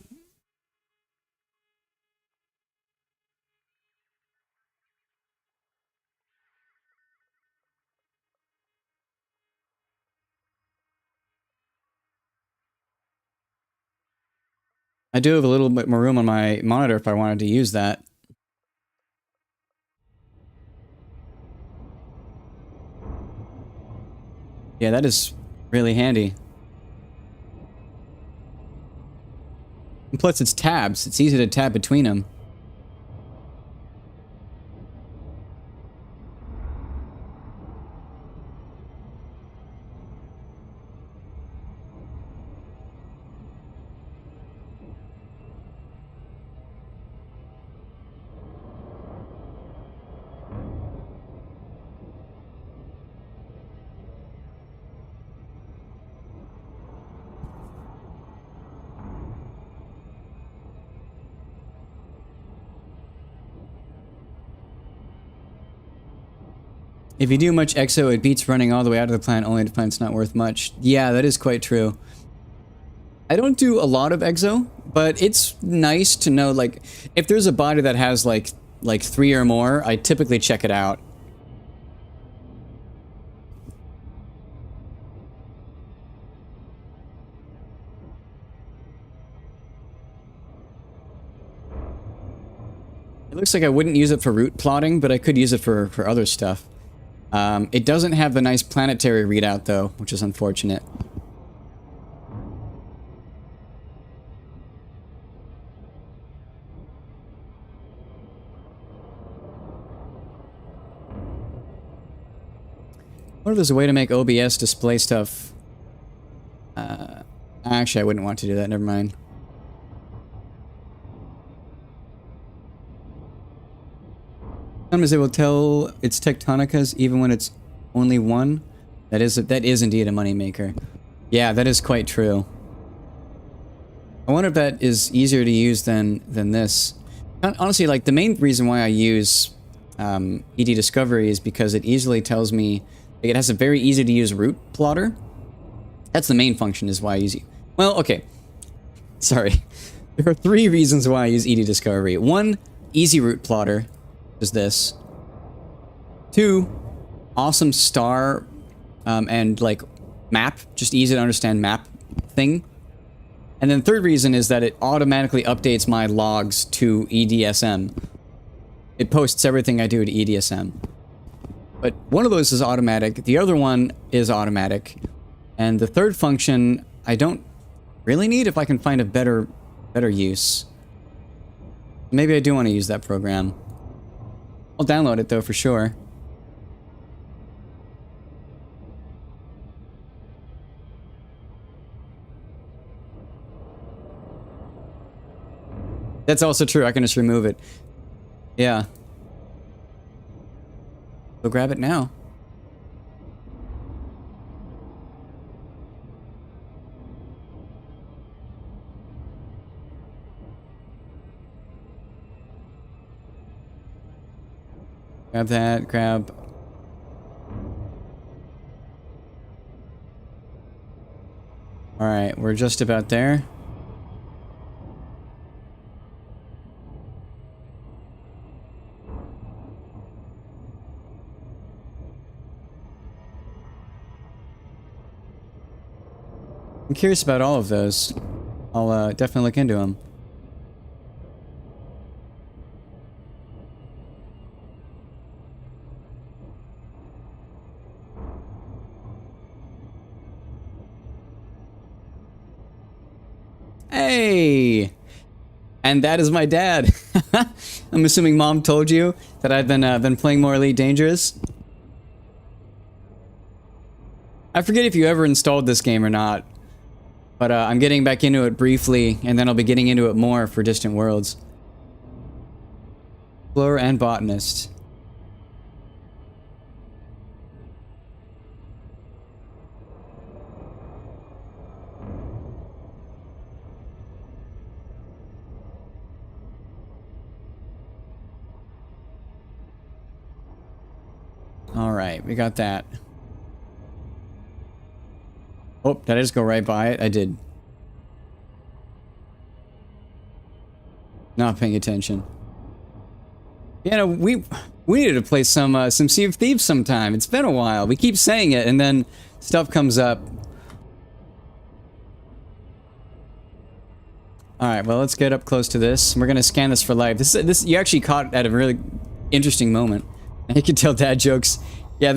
I do have a little bit more room on my monitor if I wanted to use that. Yeah, that is really handy. And plus, it's tabs. It's easy to tab between them. If you do much exo, it beats running all the way out of the planet, only the planet's not worth much. Yeah, that is quite true. I don't do a lot of exo, but it's nice to know, like, if there's a body that has, like 3 or more, I typically check it out. It looks like I wouldn't use it for route plotting, but I could use it for other stuff. It doesn't have the nice planetary readout, though, which is unfortunate. What if there's a way to make OBS display stuff? Actually, I wouldn't want to do that. Never mind. Sometimes it will tell its tectonicas even when it's only one. That is indeed a moneymaker. Yeah, that is quite true. I wonder if that is easier to use than this. Honestly, like, the main reason why I use ED Discovery is because it easily tells me, like, it has a very easy to use route plotter. That's the main function, is why I use it. Well, okay. Sorry. There are 3 reasons why I use ED Discovery. 1, easy route plotter. Is this. 2, awesome star and, like, map, just easy to understand map thing. And then 3rd reason is that it automatically updates my logs to EDSM. It posts everything I do to EDSM. But one of those is automatic, the other one is automatic, and the 3rd function I don't really need if I can find a better use. Maybe I do want to use that program. I'll download it, though, for sure. That's also true. I can just remove it. Yeah. Go grab it now. Grab that, grab... Alright, we're just about there. I'm curious about all of those. I'll definitely look into them. Hey! And that is my dad. I'm assuming Mom told you that I've been playing more Elite Dangerous. I forget if you ever installed this game or not. But I'm getting back into it briefly, and then I'll be getting into it more for Distant Worlds. Explorer and Botanist. Alright, we got that. Oh, did I just go right by it? I did. Not paying attention. You know, we needed to play some Sea of Thieves sometime. It's been a while. We keep saying it, and then stuff comes up. Alright, well, let's get up close to this. We're gonna scan this for life. This you actually caught at a really interesting moment. And you can tell dad jokes. Yeah,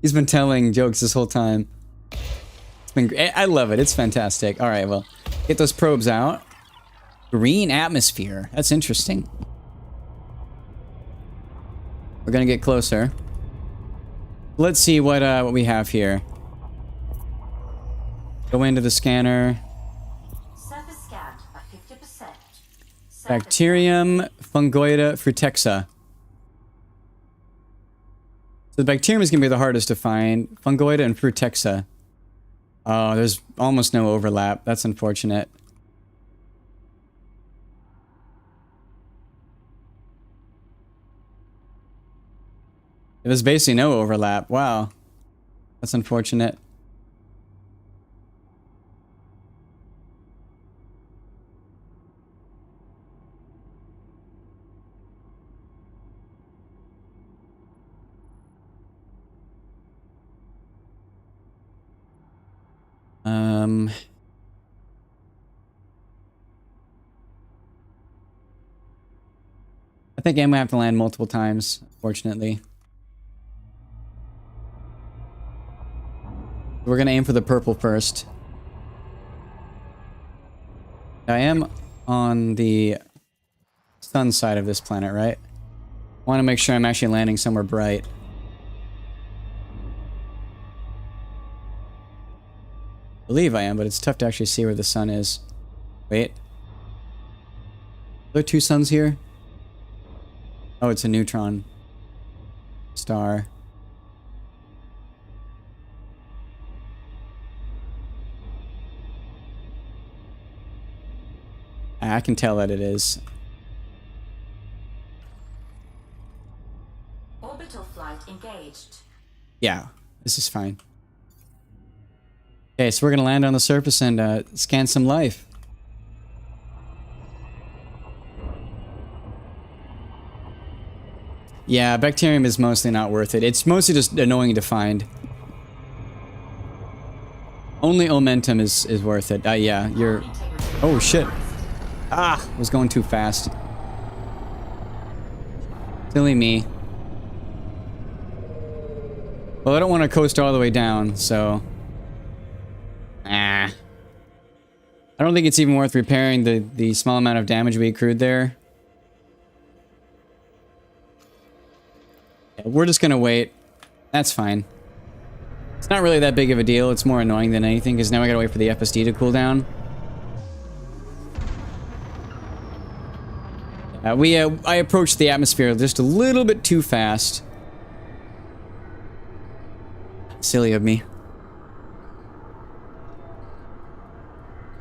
he's been telling jokes this whole time. It's been great. I love it. It's fantastic. All right, well, get those probes out. Green atmosphere. That's interesting. We're gonna get closer. Let's see what we have here. Go into the scanner. Surface scanned by 50%. Bacterium fungoida frutexa. So the bacterium is going to be the hardest to find. Fungoida and frutexa. Oh, there's almost no overlap. That's unfortunate. There's basically no overlap. Wow. That's unfortunate. I think I'm gonna have to land multiple times, fortunately. We're gonna aim for the purple first. I am on the sun side of this planet, right? I want to make sure I'm actually landing somewhere bright. I believe I am, but it's tough to actually see where the sun is. Wait. Are there two suns here? Oh, it's a neutron star. I can tell that it is. Orbital flight engaged. Yeah, this is fine. Okay, so we're gonna land on the surface and scan some life. Yeah, bacterium is mostly not worth it. It's mostly just annoying to find. Only omentum is worth it. Yeah, you're... Oh, shit. Ah, I was going too fast. Silly me. Well, I don't want to coast all the way down, so... I don't think it's even worth repairing the small amount of damage we accrued there. Yeah, we're just gonna wait. That's fine. It's not really that big of a deal. It's more annoying than anything, because now I gotta wait for the FSD to cool down. I approached the atmosphere just a little bit too fast. Silly of me.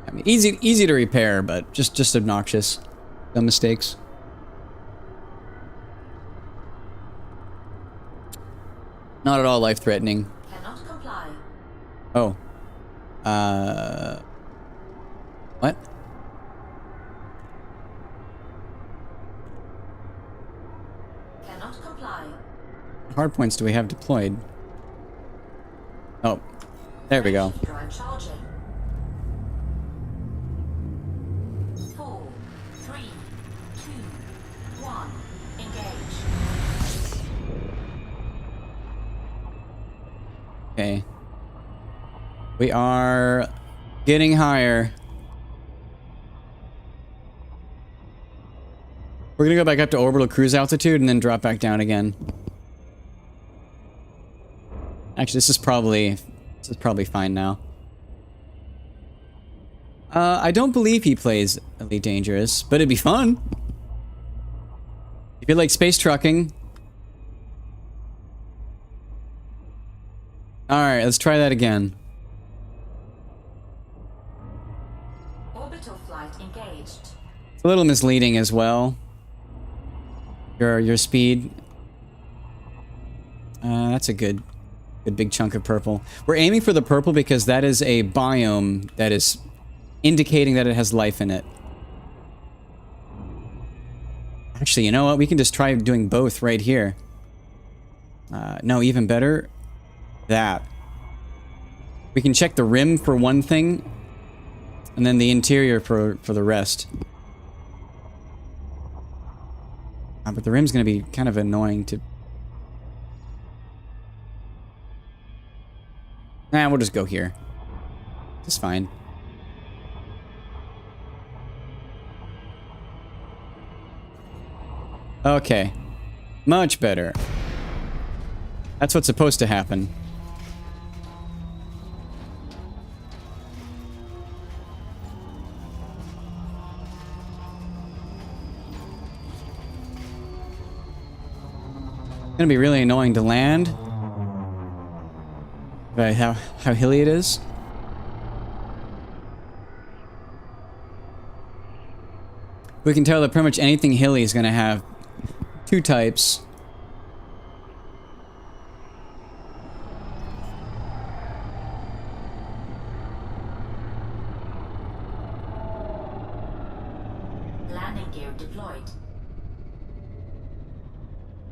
I mean, easy to repair, but just obnoxious. Dumb mistakes. Not at all life-threatening. Cannot comply. Oh. What? Cannot comply. What hard points do we have deployed? Oh. There we go. Drive charging. 4, 3, 2, 1. Engage. Okay. We are getting higher. We're gonna go back up to orbital cruise altitude and then drop back down again. Actually, this is probably fine now. I don't believe he plays Elite Dangerous, but it'd be fun. If you like space trucking. Alright, let's try that again. Orbital flight engaged. It's a little misleading as well. Your speed. That's a good big chunk of purple. We're aiming for the purple because that is a biome that is indicating that it has life in it. Actually, you know what? We can just try doing both right here. No, even better. That. We can check the rim for one thing, and then the interior for the rest. But the rim's gonna be kind of annoying to... Nah, we'll just go here. It's fine. Okay. Much better. That's what's supposed to happen. It's gonna be really annoying to land. Right, how hilly it is. We can tell that pretty much anything hilly is gonna have two types. Landing gear deployed.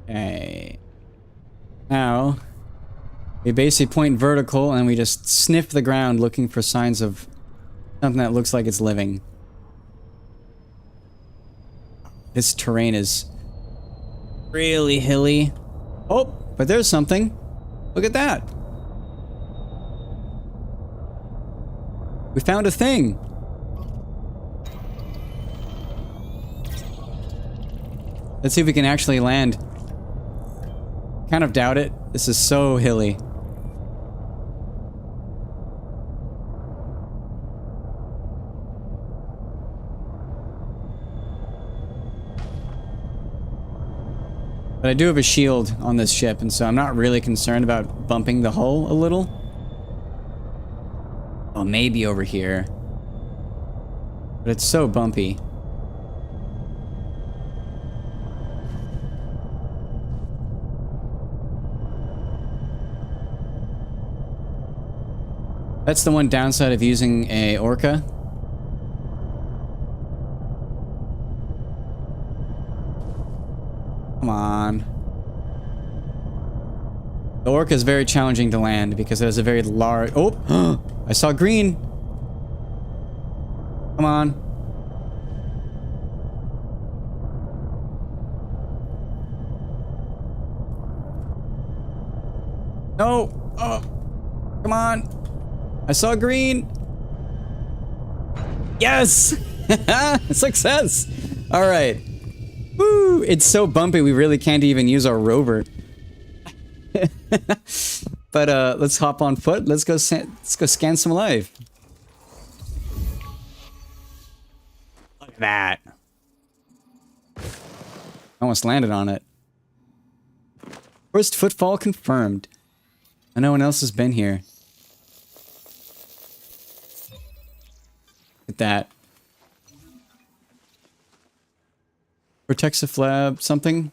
Okay. Now, we basically point vertical and we just sniff the ground looking for signs of something that looks like it's living. This terrain is really hilly. Oh, but there's something. Look at that. We found a thing. Let's see if we can actually land. Kind of doubt it. This is so hilly. But I do have a shield on this ship, and so I'm not really concerned about bumping the hull a little. Oh, maybe over here. But it's so bumpy. That's the one downside of using a orca. Come on. The orca is very challenging to land because it has a very large... Oh! I saw green! Come on. No! Oh! Come on! I saw green! Yes! Success! Alright. Woo! It's so bumpy we really can't even use our rover. But let's hop on foot. Let's go scan some life. Look at that. Almost landed on it. First footfall confirmed. And no one else has been here. Look at that. Protects the flab, something.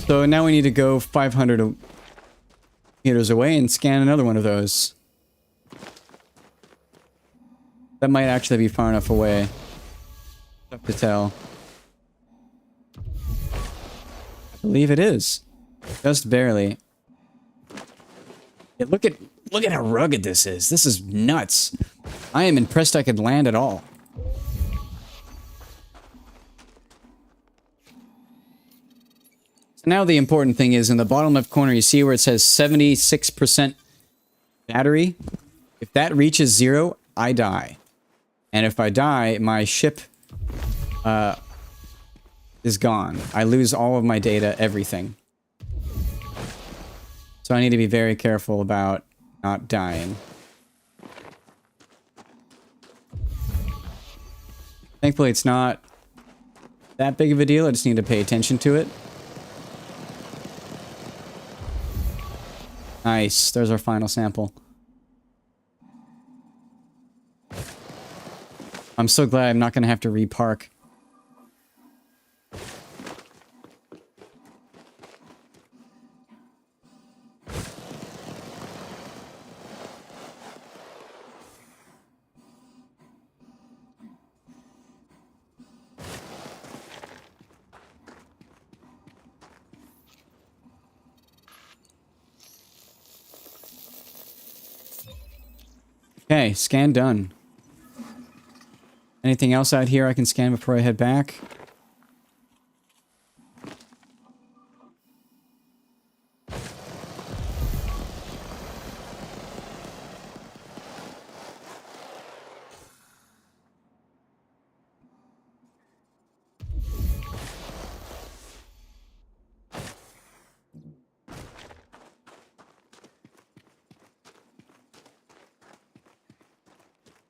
So now we need to go 500 meters away and scan another one of those. That might actually be far enough away. Tough to tell. I believe it is. Just barely. Yeah, look at how rugged this is. This is nuts. I am impressed I could land at all. So now the important thing is in the bottom left corner, you see where it says 76% battery. If that reaches 0, I die. And if I die, my ship is gone. I lose all of my data, everything. So I need to be very careful about not dying. Thankfully, it's not that big of a deal. I just need to pay attention to it. Nice. There's our final sample. I'm so glad I'm not going to have to repark. Okay, scan done. Anything else out here I can scan before I head back?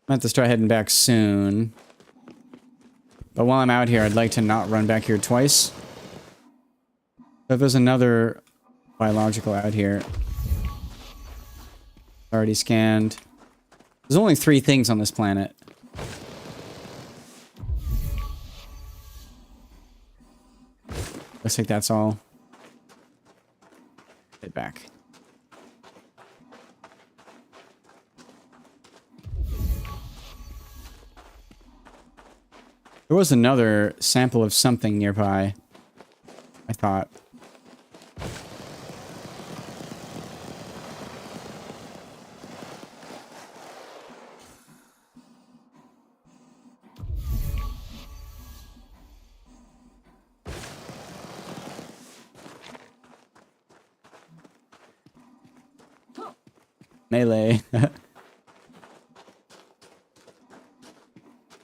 I have to start heading back soon. But while I'm out here, I'd like to not run back here twice. So if there's another biological out here. Already scanned. There's only 3 things on this planet. Looks like that's all. Head back. There was another sample of something nearby, I thought. Melee.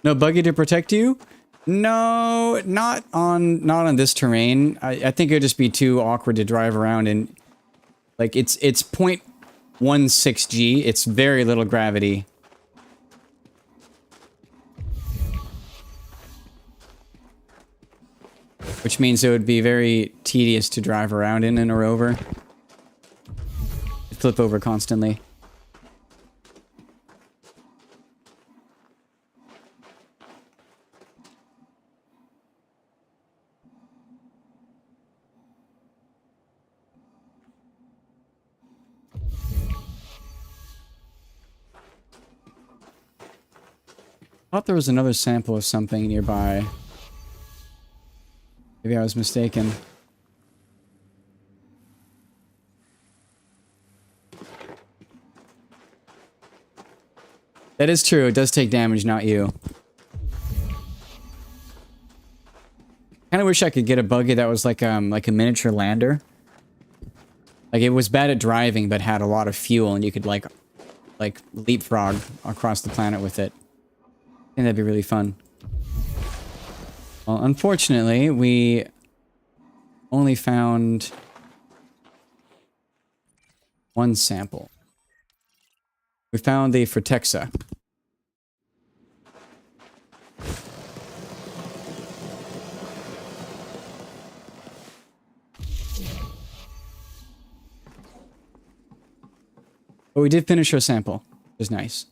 No buggy to protect you? No, not on this terrain. I think it would just be too awkward to drive around and like it's 0.16 G. It's very little gravity. Which means it would be very tedious to drive around in or over. Flip over constantly. I thought there was another sample of something nearby. Maybe I was mistaken. That is true. It does take damage, not you. Kind of wish I could get a buggy that was like a miniature lander. Like it was bad at driving, but had a lot of fuel, and you could like leapfrog across the planet with it. I think that'd be really fun. Well, unfortunately, we only found one sample. We found the Fretexa. But we did finish our sample, which is nice.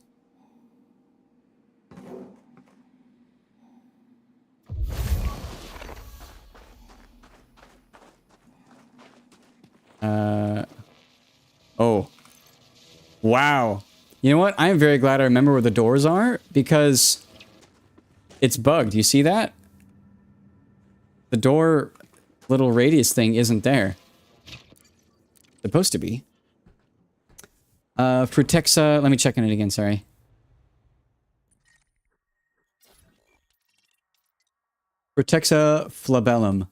Oh. Wow. You know what? I'm very glad I remember where the doors are, because it's bugged. You see that? The door little radius thing isn't there. Supposed to be. Fretexa, let me check on it again, sorry. Fretexa flabellum.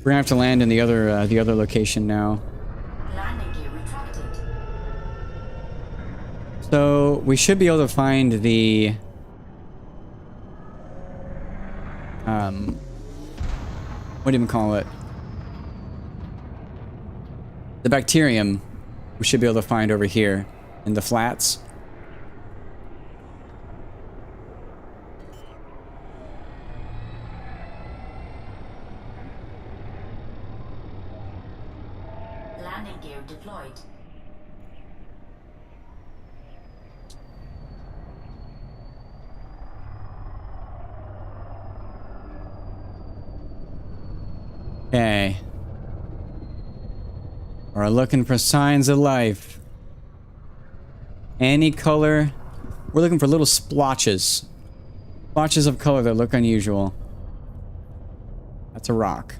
We're gonna have to land in the other location now. Landing gear retracted. So we should be able to find the what do you call it? The bacterium we should be able to find over here in the flats. Landing gear deployed. Okay. We're looking for signs of life. Any color. We're looking for little splotches. Splotches of color that look unusual. That's a rock.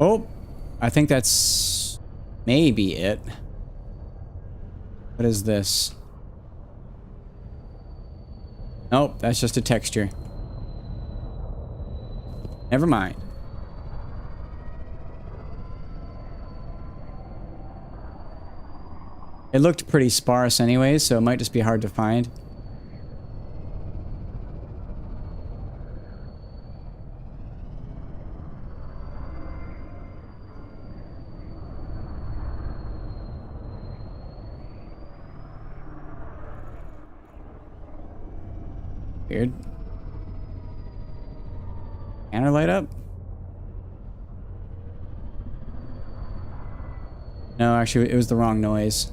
Oh, I think that's maybe it. What is this? Nope, that's just a texture. Never mind. It looked pretty sparse anyways, so it might just be hard to find. Weird. Can I light up? No, actually, it was the wrong noise.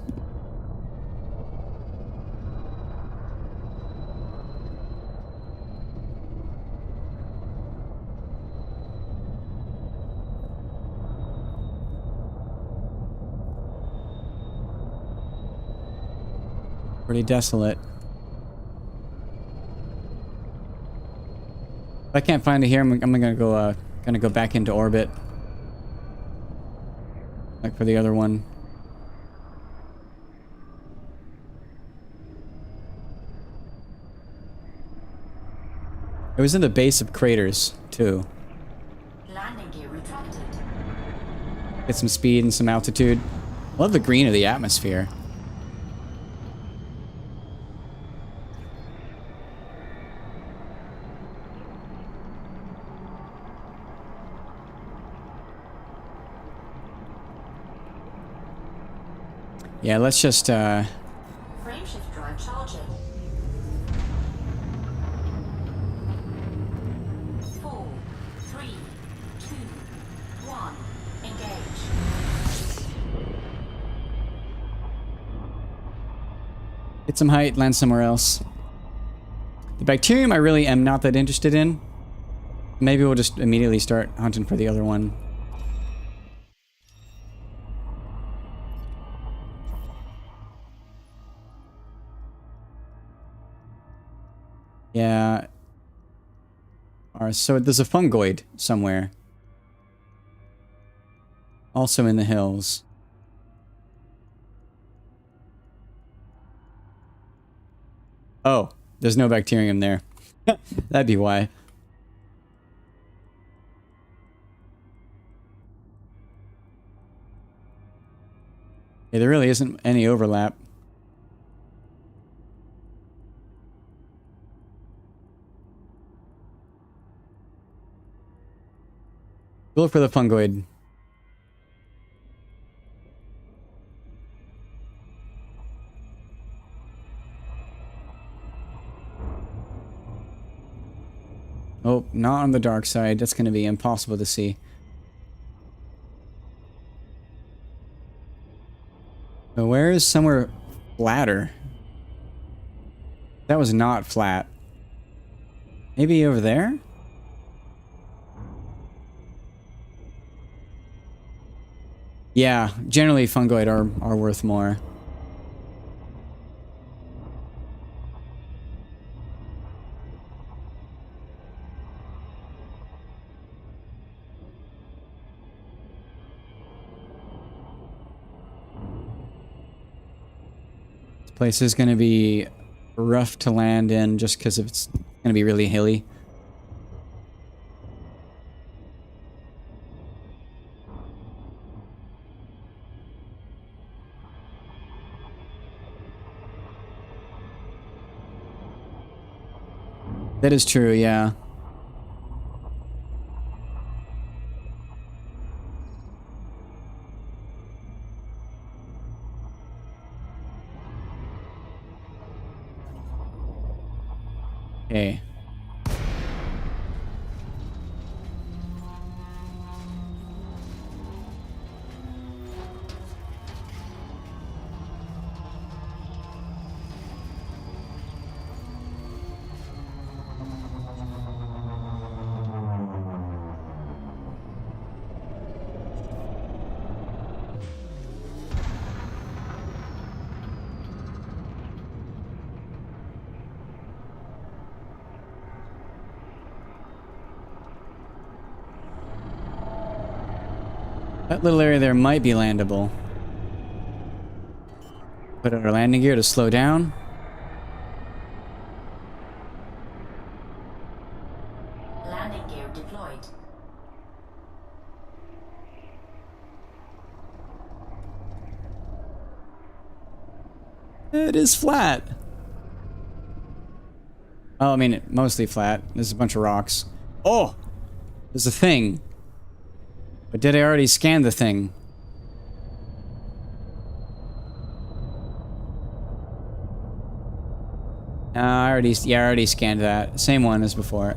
Pretty desolate. If I can't find it here, I'm gonna go back into orbit. Like for the other one. It was in the base of craters, too. Landing gear retracted. Get some speed and some altitude. Love the green of the atmosphere. Yeah, let's just, Frameshift drive charging. 4, 3, 2, 1. Engage. get some height, land somewhere else. The bacterium I really am not that interested in. Maybe we'll just immediately start hunting for the other one. Yeah. Alright, so there's a fungoid somewhere. Also in the hills. Oh, there's no bacterium there. That'd be why. Yeah, there really isn't any overlap. We'll look for the fungoid. Oh, not on the dark side. That's going to be impossible to see. So where is somewhere flatter? That was not flat. Maybe over there? Yeah, generally fungoid are worth more. This place is going to be rough to land in just because it's going to be really hilly. That is true, yeah. Okay. That little area there might be landable. Put out our landing gear to slow down. Landing gear deployed. It is flat. Oh, I mean, mostly flat. There's a bunch of rocks. Oh! There's a thing. But did I already scan the thing? I already scanned that. Same one as before.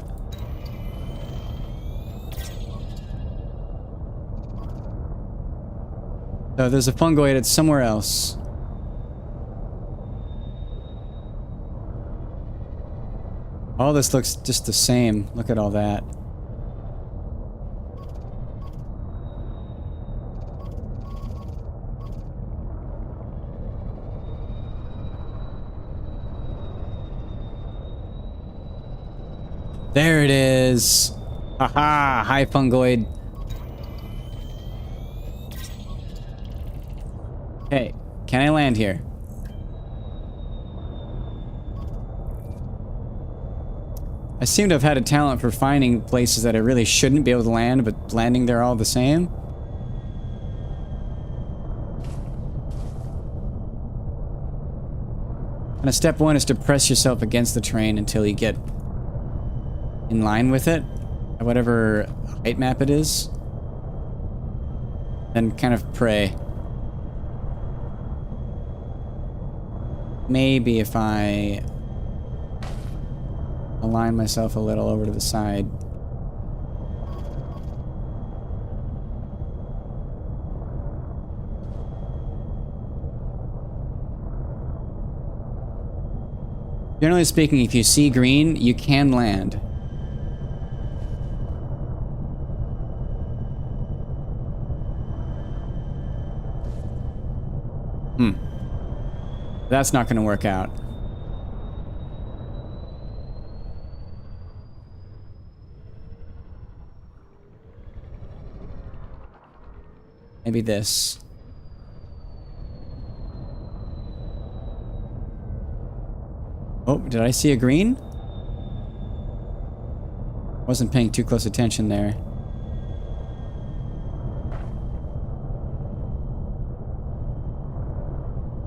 So there's a fungoid that's somewhere else. All this looks just the same. Look at all that. There it is. Haha, high fungoid. Okay, can I land here? I seem to have had a talent for finding places that I really shouldn't be able to land, but landing there all the same. And step one is to press yourself against the train until you get in line with it, at whatever height map it is. Then kind of pray. Maybe if I align myself a little over to the side. Generally speaking, if you see green, you can land. That's not going to work out. Maybe this. Oh, did I see a green? Wasn't paying too close attention there.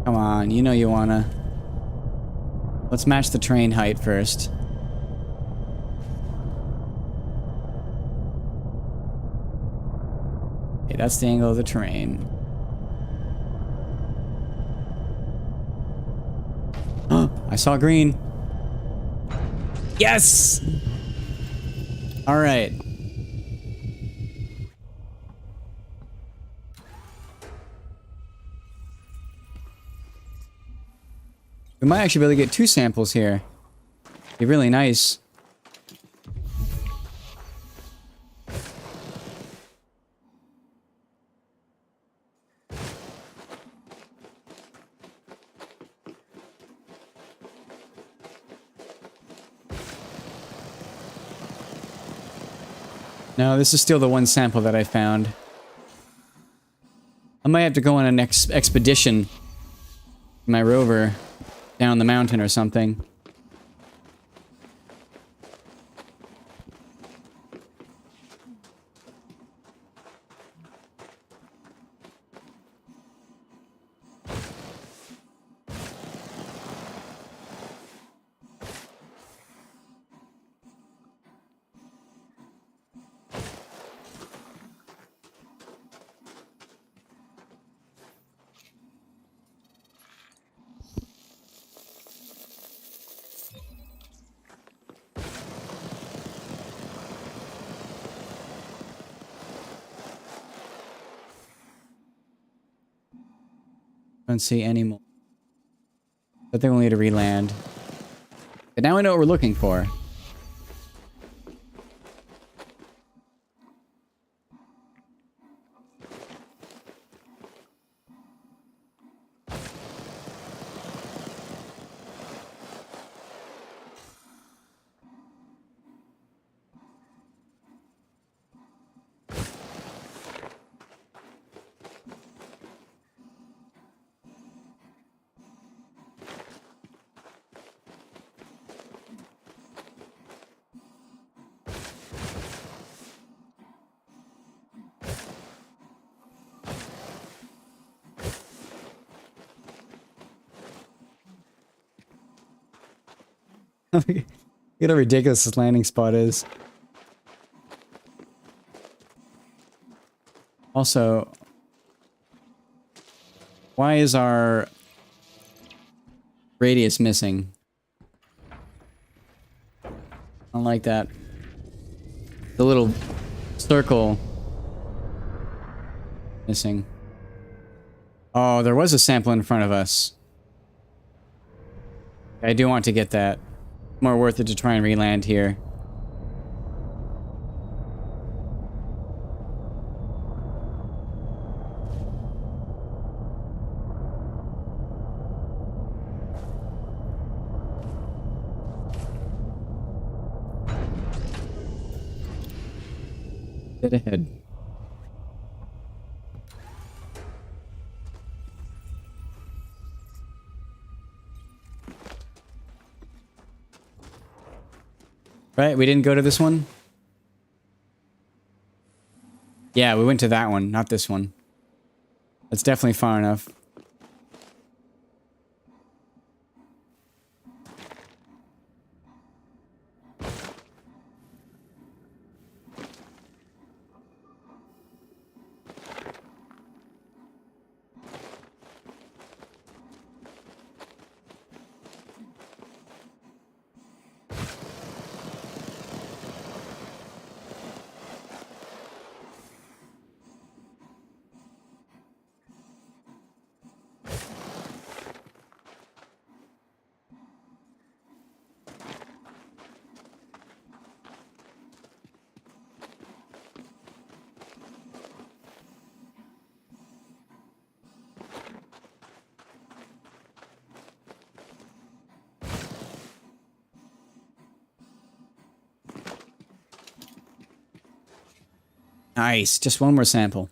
Come on, you know you wanna. Let's match the train height first. Okay, that's the angle of the train. I saw green. Yes! Alright. We might actually be able to get 2 samples here. Be really nice. No, this is still the one sample that I found. I might have to go on an expedition. My rover. Down the mountain or something. don't see any more. But they will need to re-land. But now I know what we're looking for. Look at how ridiculous this landing spot is. Also, why is our radius missing? I don't like that. The little circle missing. Oh, there was a sample in front of us. I do want to get that. More worth it to try and re-land here. Dead ahead. Right, we didn't go to this one? Yeah, we went to that one, not this one. That's definitely far enough. Nice, just one more sample.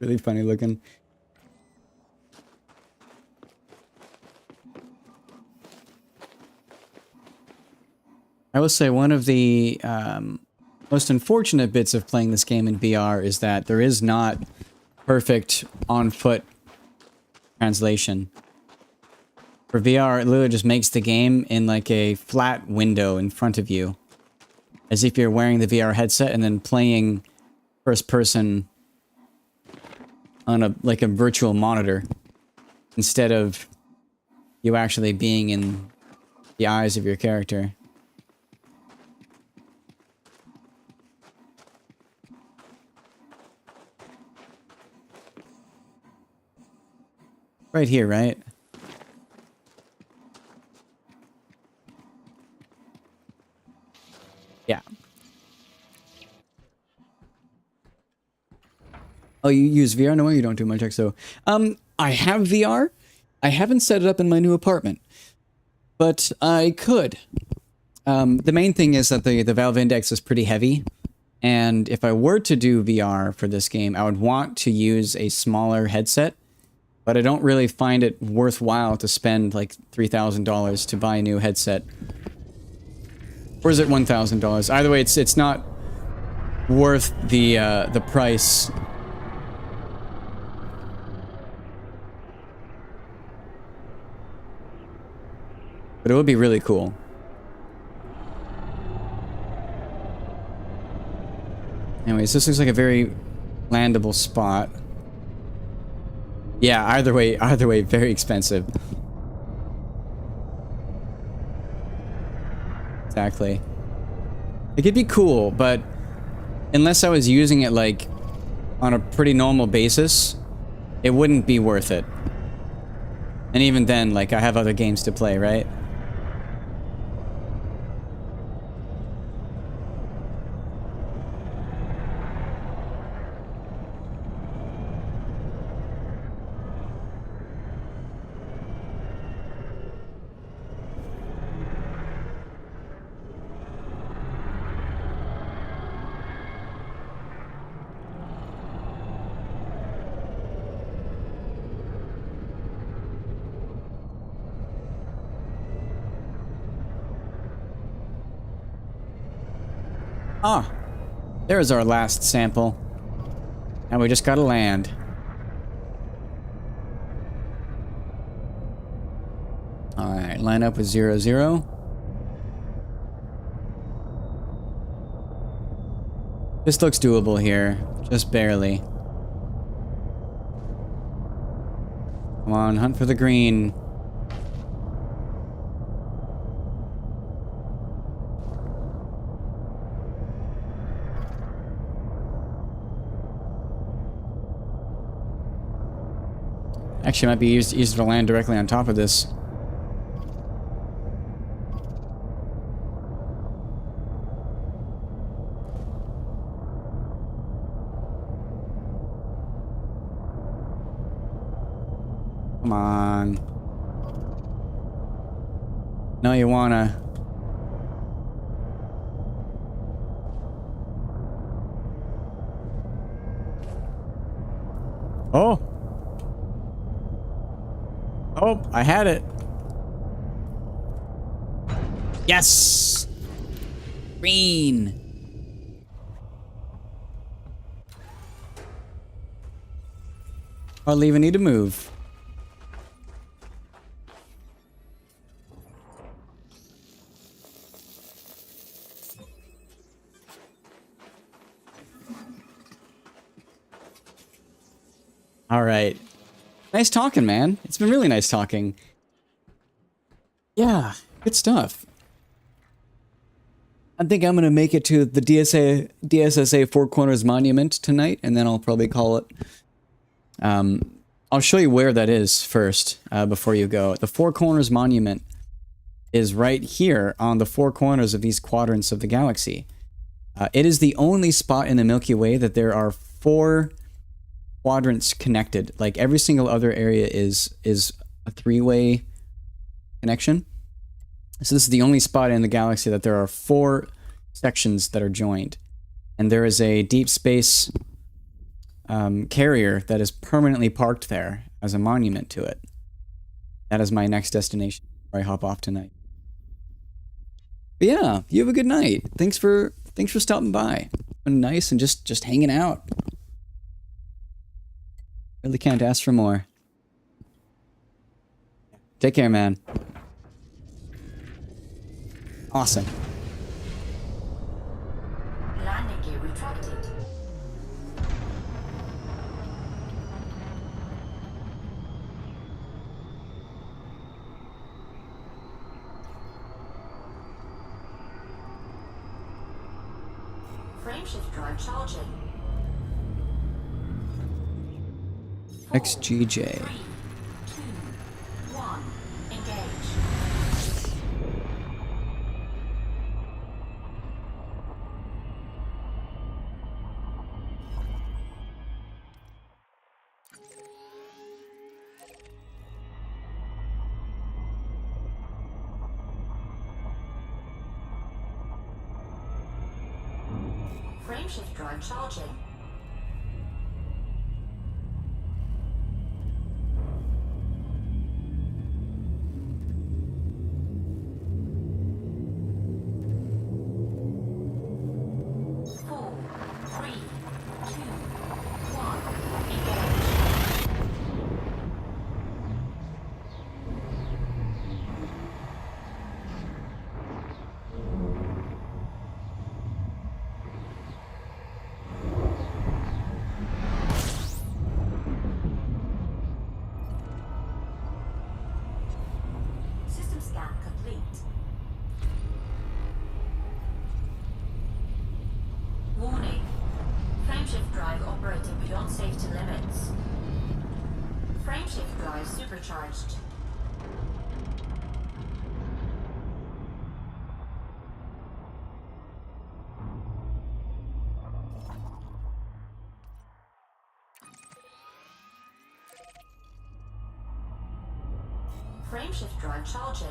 Really funny looking. I will say one of the most unfortunate bits of playing this game in VR is that there is not perfect on-foot translation. For VR, it literally just makes the game in like a flat window in front of you. As if you're wearing the VR headset and then playing first person on a virtual monitor instead of you actually being in the eyes of your character. Right here, right? Yeah. Oh, you use VR? No, you don't do much XO. I have VR. I haven't set it up in my new apartment, but I could. The main thing is that the Valve Index is pretty heavy, and if I were to do VR for this game, I would want to use a smaller headset but I don't really find it worthwhile to spend like $3,000 to buy a new headset. Or is it $1,000? Either way, it's not worth the price. But it would be really cool. Anyways, this looks like a very landable spot. Yeah, either way, very expensive. Exactly. It could be cool, but unless I was using it like on a pretty normal basis, it wouldn't be worth it. And even then, like, I have other games to play, right? Ah, there's our last sample. And we just gotta land. Alright, line up with 0, 0. This looks doable here. Just barely. Come on, hunt for the green. Actually, it might be easier to land directly on top of this. Come on. No, you wanna. Oh! Oh, I had it. Yes! Green! Hardly even need to move. All right. Nice talking, man. It's been really nice talking. Yeah, good stuff. I think I'm gonna make it to the DSSA Four Corners Monument tonight, and then I'll probably call it. I'll show you where that is first, before you go. The Four Corners Monument is right here on the four corners of these quadrants of the galaxy. It is the only spot in the Milky Way that there are four quadrants connected. Like every single other area is a three-way connection. So this is the only spot in the galaxy that there are four sections that are joined. And there is a deep space carrier that is permanently parked there as a monument to it. That is my next destination before I hop off tonight. But yeah, you have a good night. Thanks for stopping by. Been nice and just hanging out. Really can't ask for more. Take care, man. Awesome. Landing gear retracted. Frameshift drive charging. XGJ. 3, 2, 1, engage. Frameshift drive charging. operating beyond safety limits. Frameshift drive supercharged. Frameshift drive charging.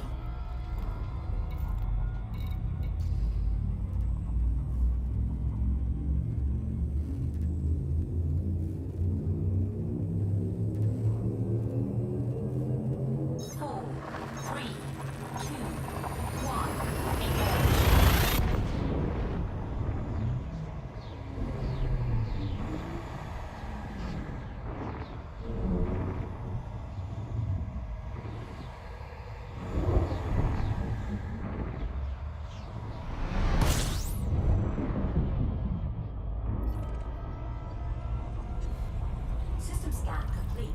System scan complete.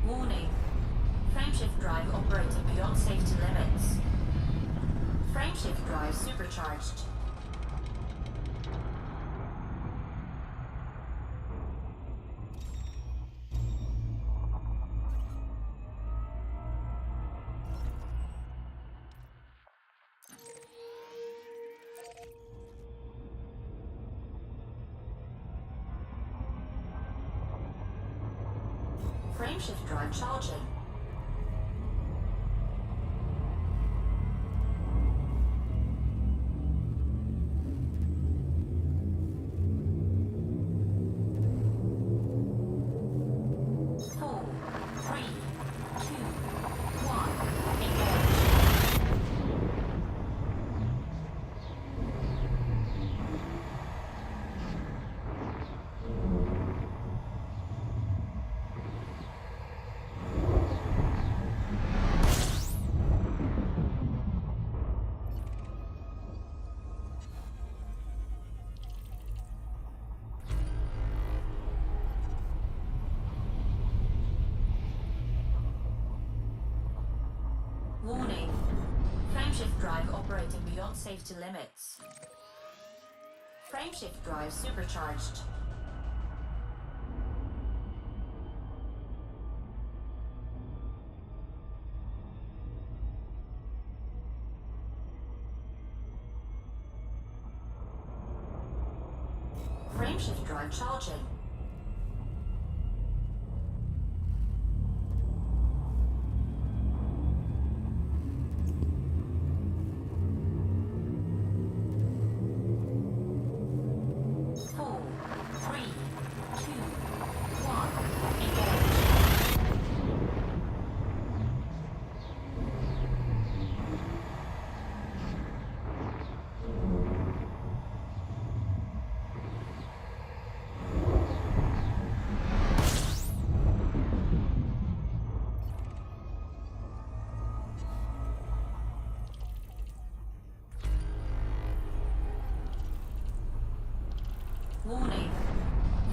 Warning. Frameshift drive operating beyond safety limits. Frameshift drive supercharged. Frameshift drive charging. Four, three, two, one, engage. Warning. Frameshift drive operating beyond safety limits. Frameshift drive supercharged. Frameshift drive charging. Four, three, two, one, engage. Warning.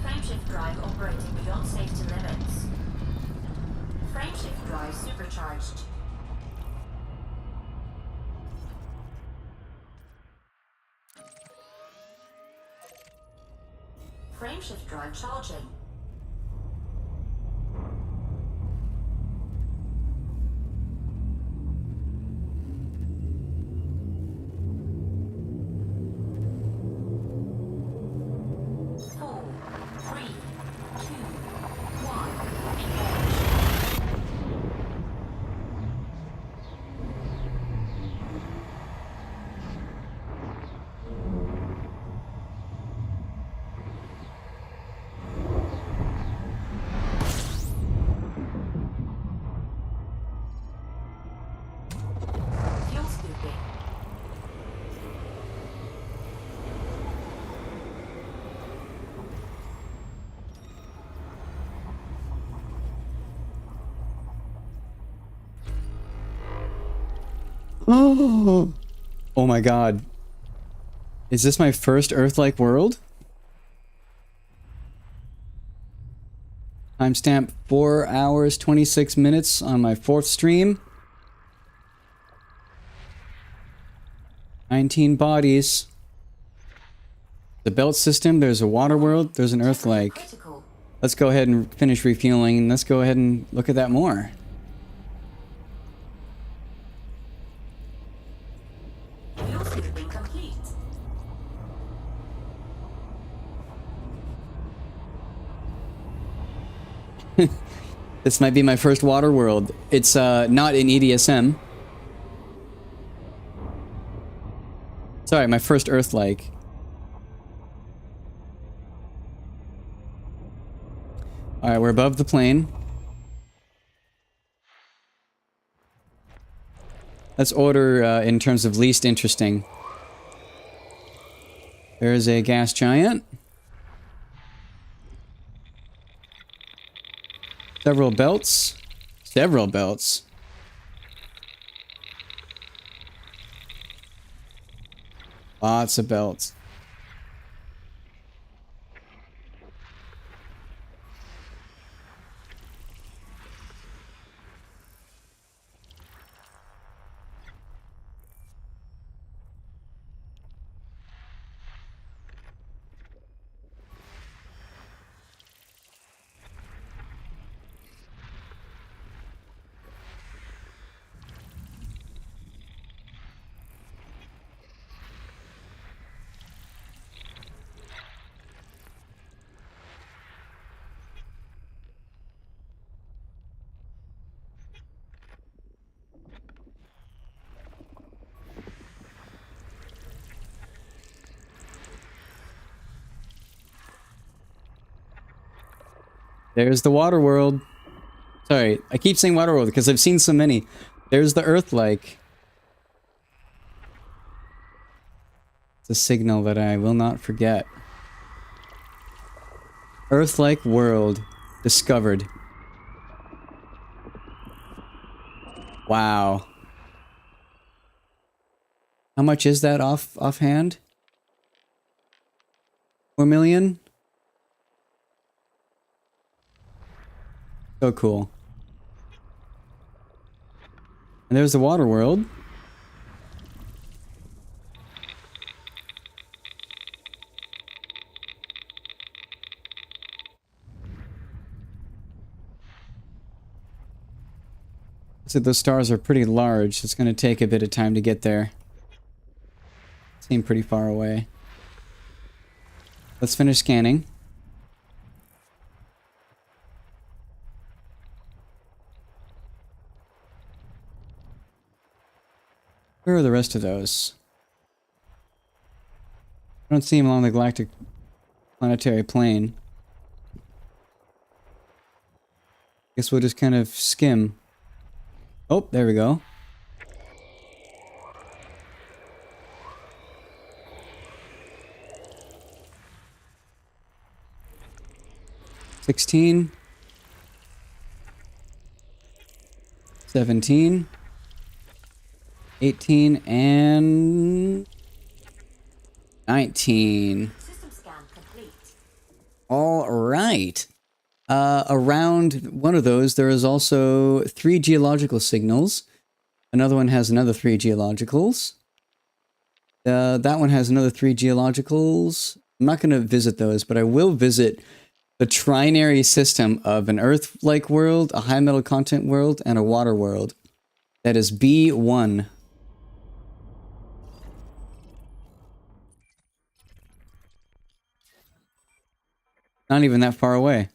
Frameshift drive operating beyond safety limits. Frameshift drive supercharged. Frameshift drive charging. Four, three, two, one, engage. Fuel scooping. Oh. Oh my god. Is this my first Earth-like world? Timestamp 4 hours 26 minutes on my 4th stream. 19 bodies. The belt system, there's a water world, there's an earth lake. Critical. Let's go ahead and finish refueling, and let's go ahead and look at that more. Fuel signaling complete. This might be my first water world. It's not in EDSM. Sorry, my first earth lake. Alright, we're above the plane. Let's order in terms of least interesting. There's a gas giant. Several belts. Several belts. Lots of belts. There's the water world. Sorry, I keep saying water world because I've seen so many. There's the earth lake. It's a signal that I will not forget. Earth lake world discovered. Wow. How much is that offhand? 4 million? So cool. And there's the water world. So those stars are pretty large. It's going to take a bit of time to get there. Seem pretty far away. Let's finish scanning. Where are the rest of those? I don't see them along the galactic planetary plane. Guess we'll just kind of skim. Oh, there we go. $16. 17. 18 and 19. System scan complete. All right. Around one of those, there is also 3 geological signals. Another one has another 3 geologicals. That one has another 3 geologicals. I'm not going to visit those, but I will visit the trinary system of an Earth-like world, a high metal content world, and a water world. That is B1. Not even that far away.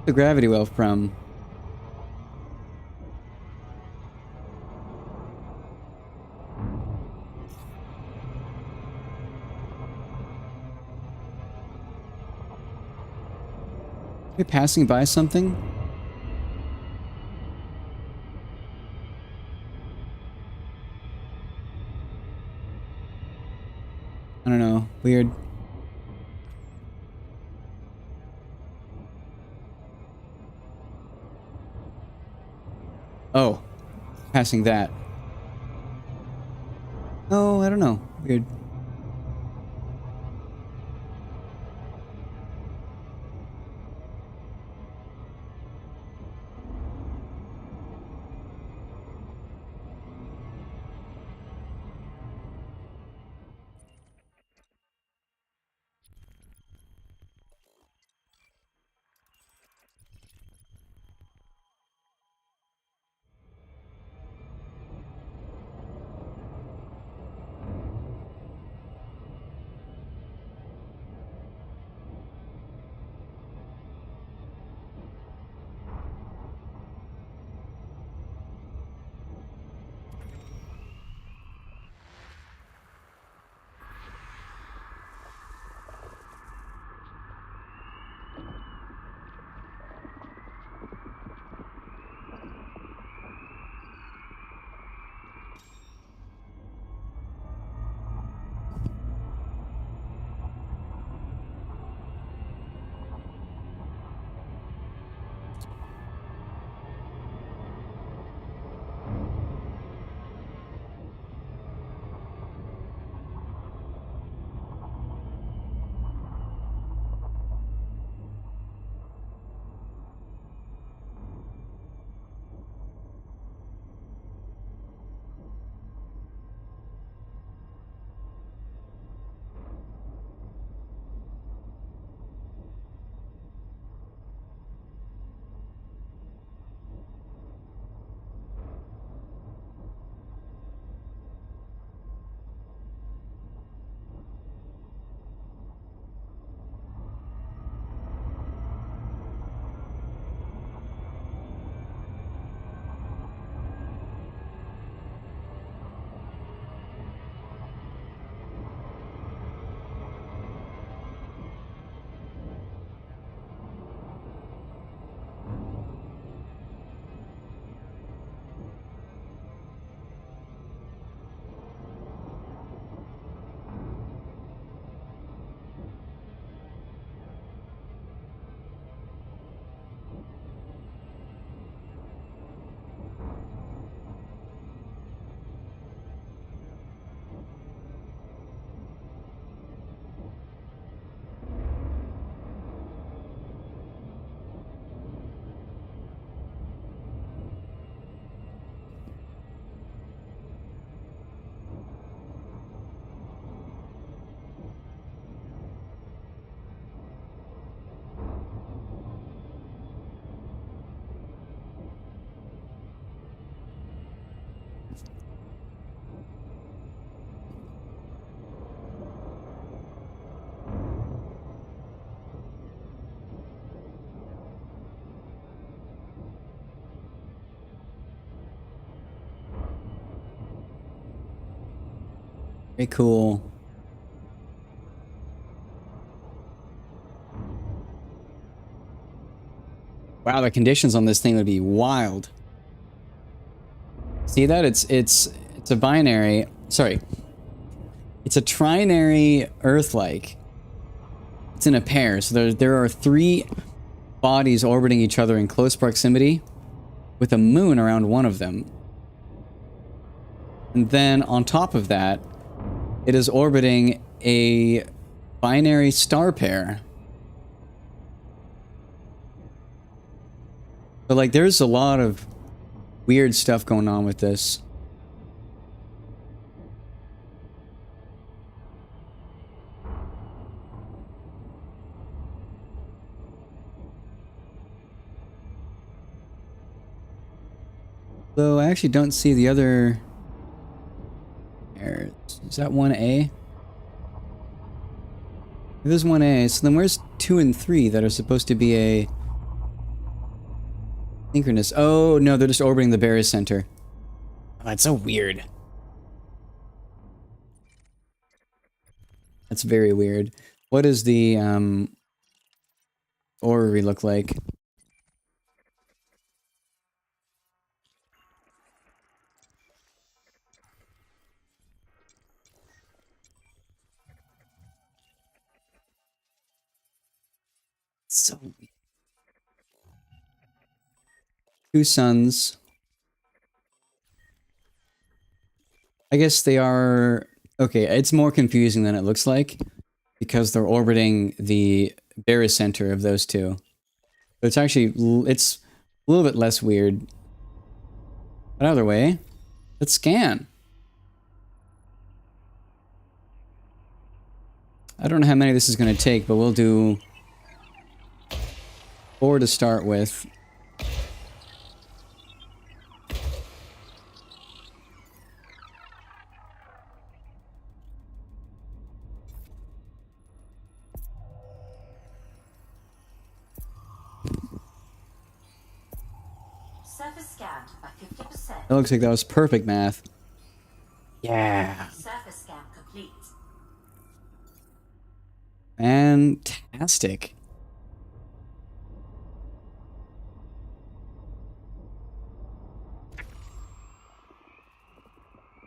The gravity well from? Are you passing by something? I don't know. Weird. Oh, passing that. Oh, I don't know. Weird. Very cool. Wow, the conditions on this thing would be wild. See that? It's a binary. Sorry. It's a trinary Earth-like. It's in a pair. So there are 3 bodies orbiting each other in close proximity with a moon around one of them. And then on top of that, it is orbiting a binary star pair. So like there's a lot of weird stuff going on with this. Though I actually don't see the other pairs. Is that 1A? There's 1A, so then where's 2 and 3 that are supposed to be a synchronous? Oh, no, they're just orbiting the barycenter. Oh, that's so weird. That's very weird. What does the orrery look like? So, 2 suns. I guess they are... Okay, it's more confusing than it looks like because they're orbiting the barycenter of those two. But it's actually... It's a little bit less weird. But either way, let's scan. I don't know how many this is going to take, but we'll do 4 to start with. Surface scanned by 50%. It looks like that was perfect math. Yeah. Surface scan complete. Fantastic.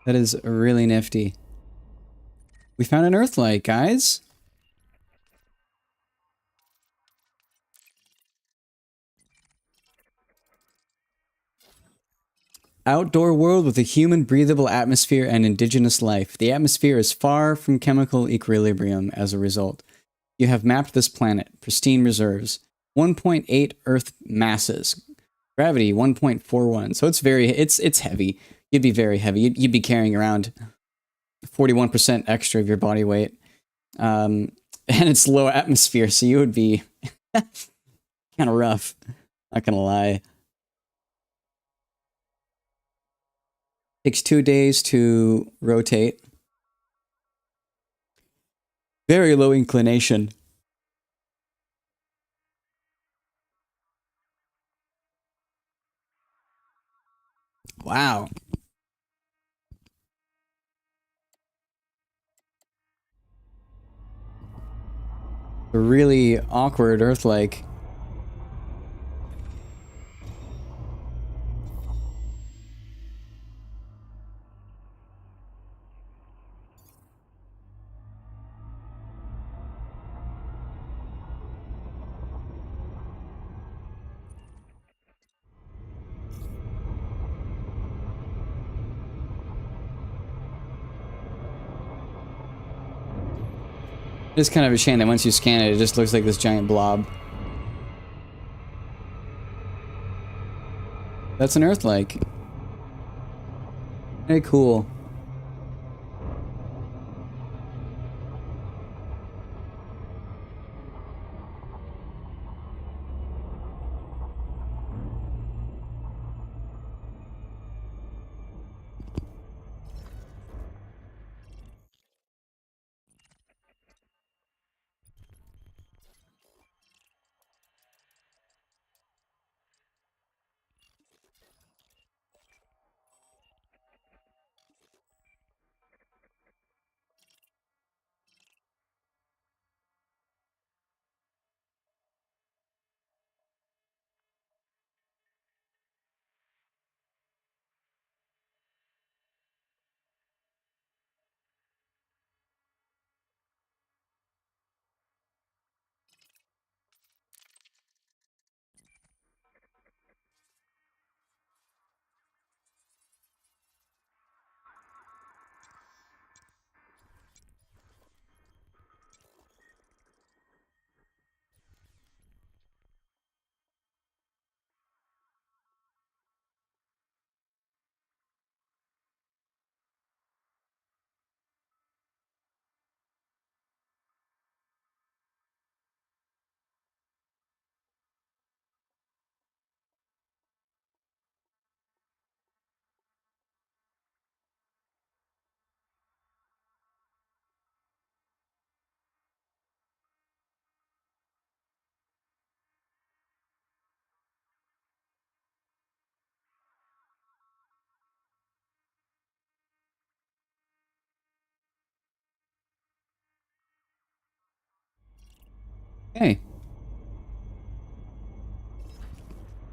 That is really nifty. We found an Earth-like, guys. Outdoor world with a human breathable atmosphere and indigenous life. The atmosphere is far from chemical equilibrium as a result. You have mapped this planet. Pristine reserves. 1.8 Earth masses. Gravity 1.41. So it's heavy. You'd be very heavy. You'd be carrying around 41% extra of your body weight. And it's low atmosphere, so you would be kind of rough. Not gonna lie. Takes 2 days to rotate. Very low inclination. Wow. A really awkward Earth-like. It's kind of a shame that once you scan it, it just looks like this giant blob. That's an Earth-like. Very cool. Hey.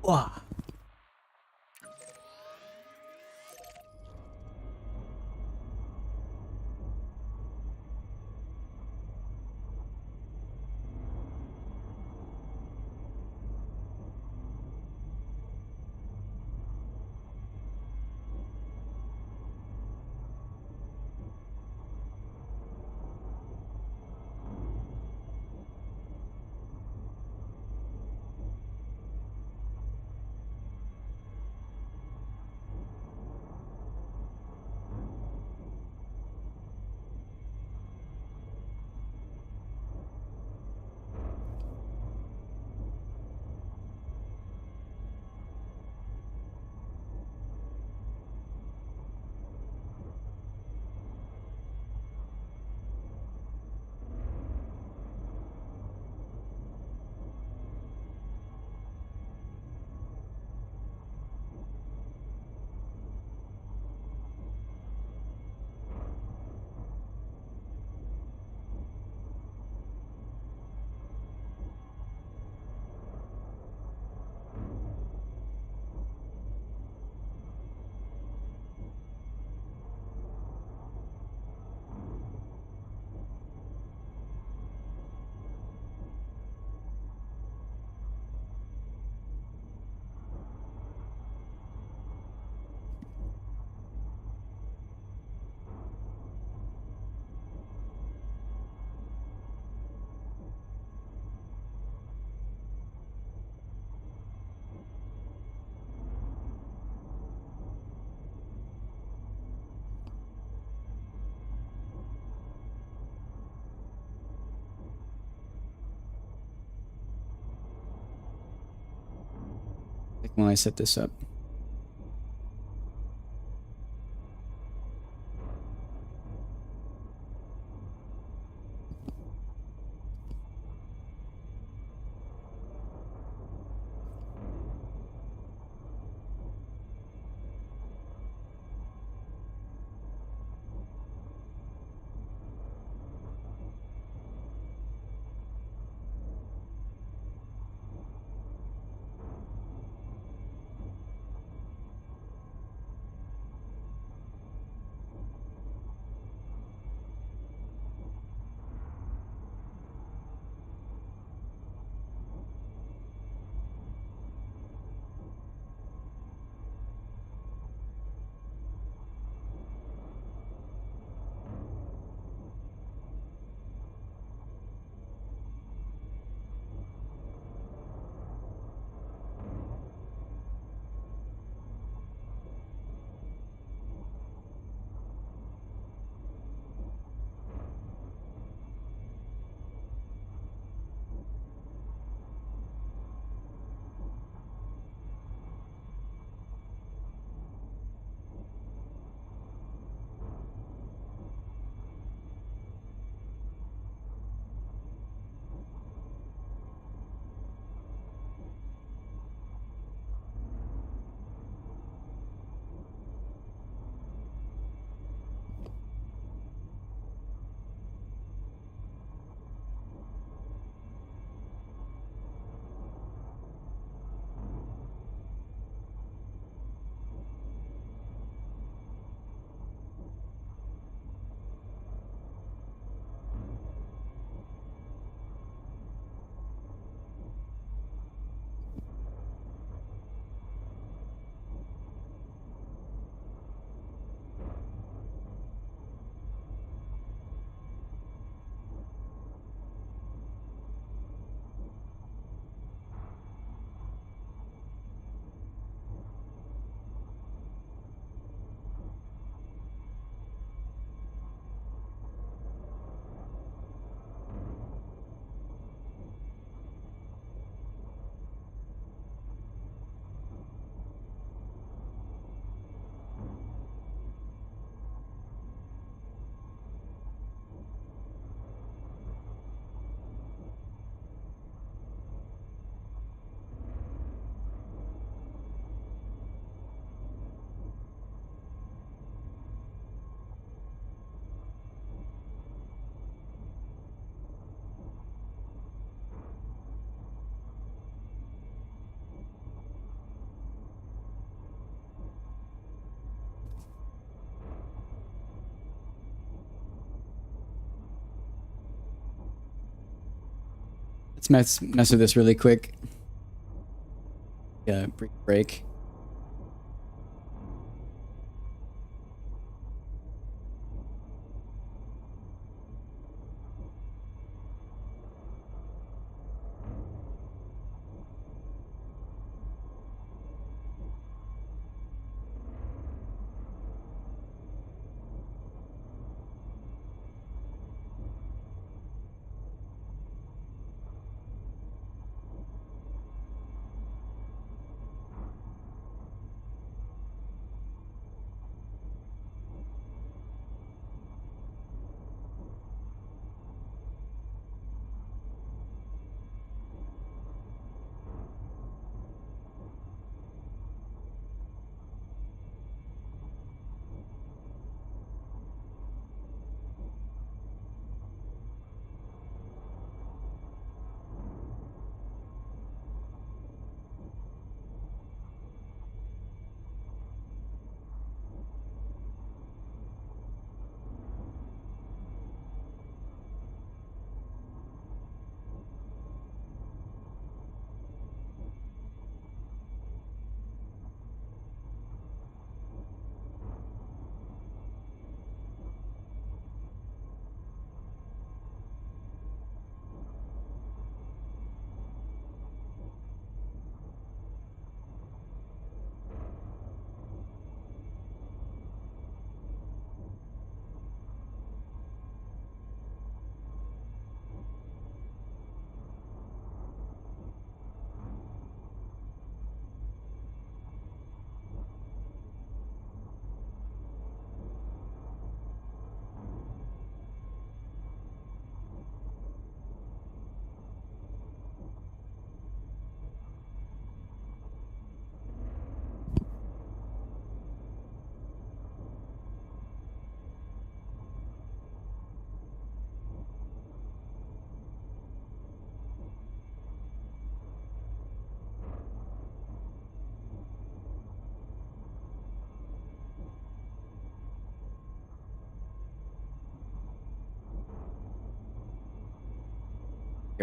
Wow. When I set this up. Let's mess with this really quick. Yeah, brief break.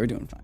we're doing fine.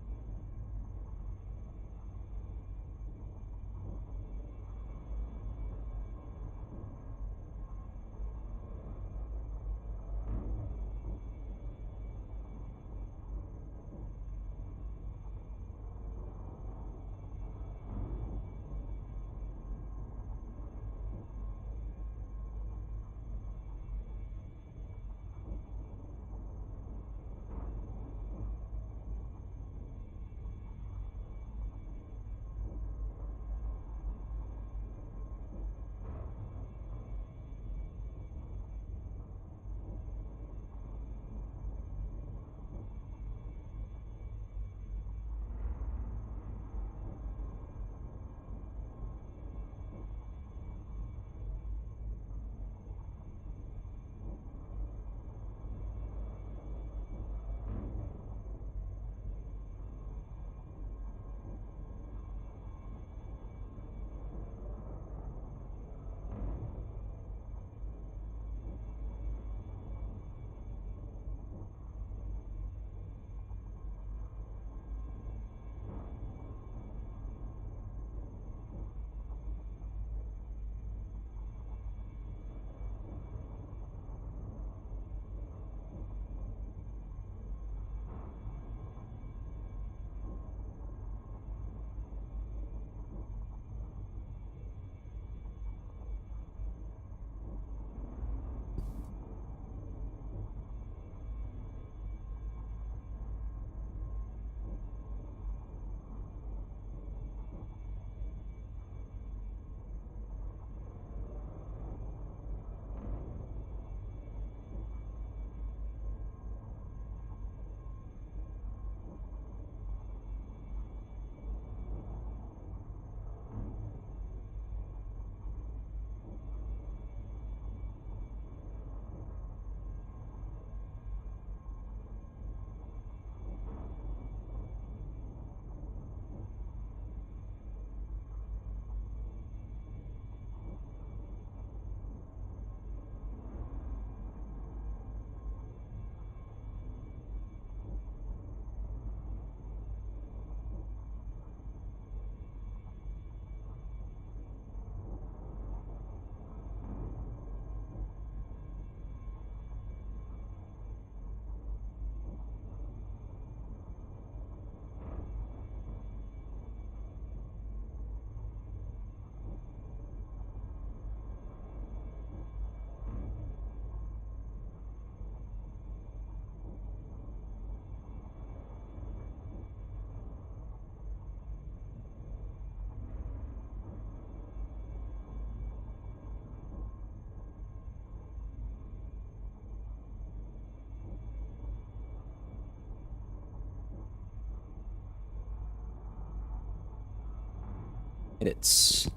Edits.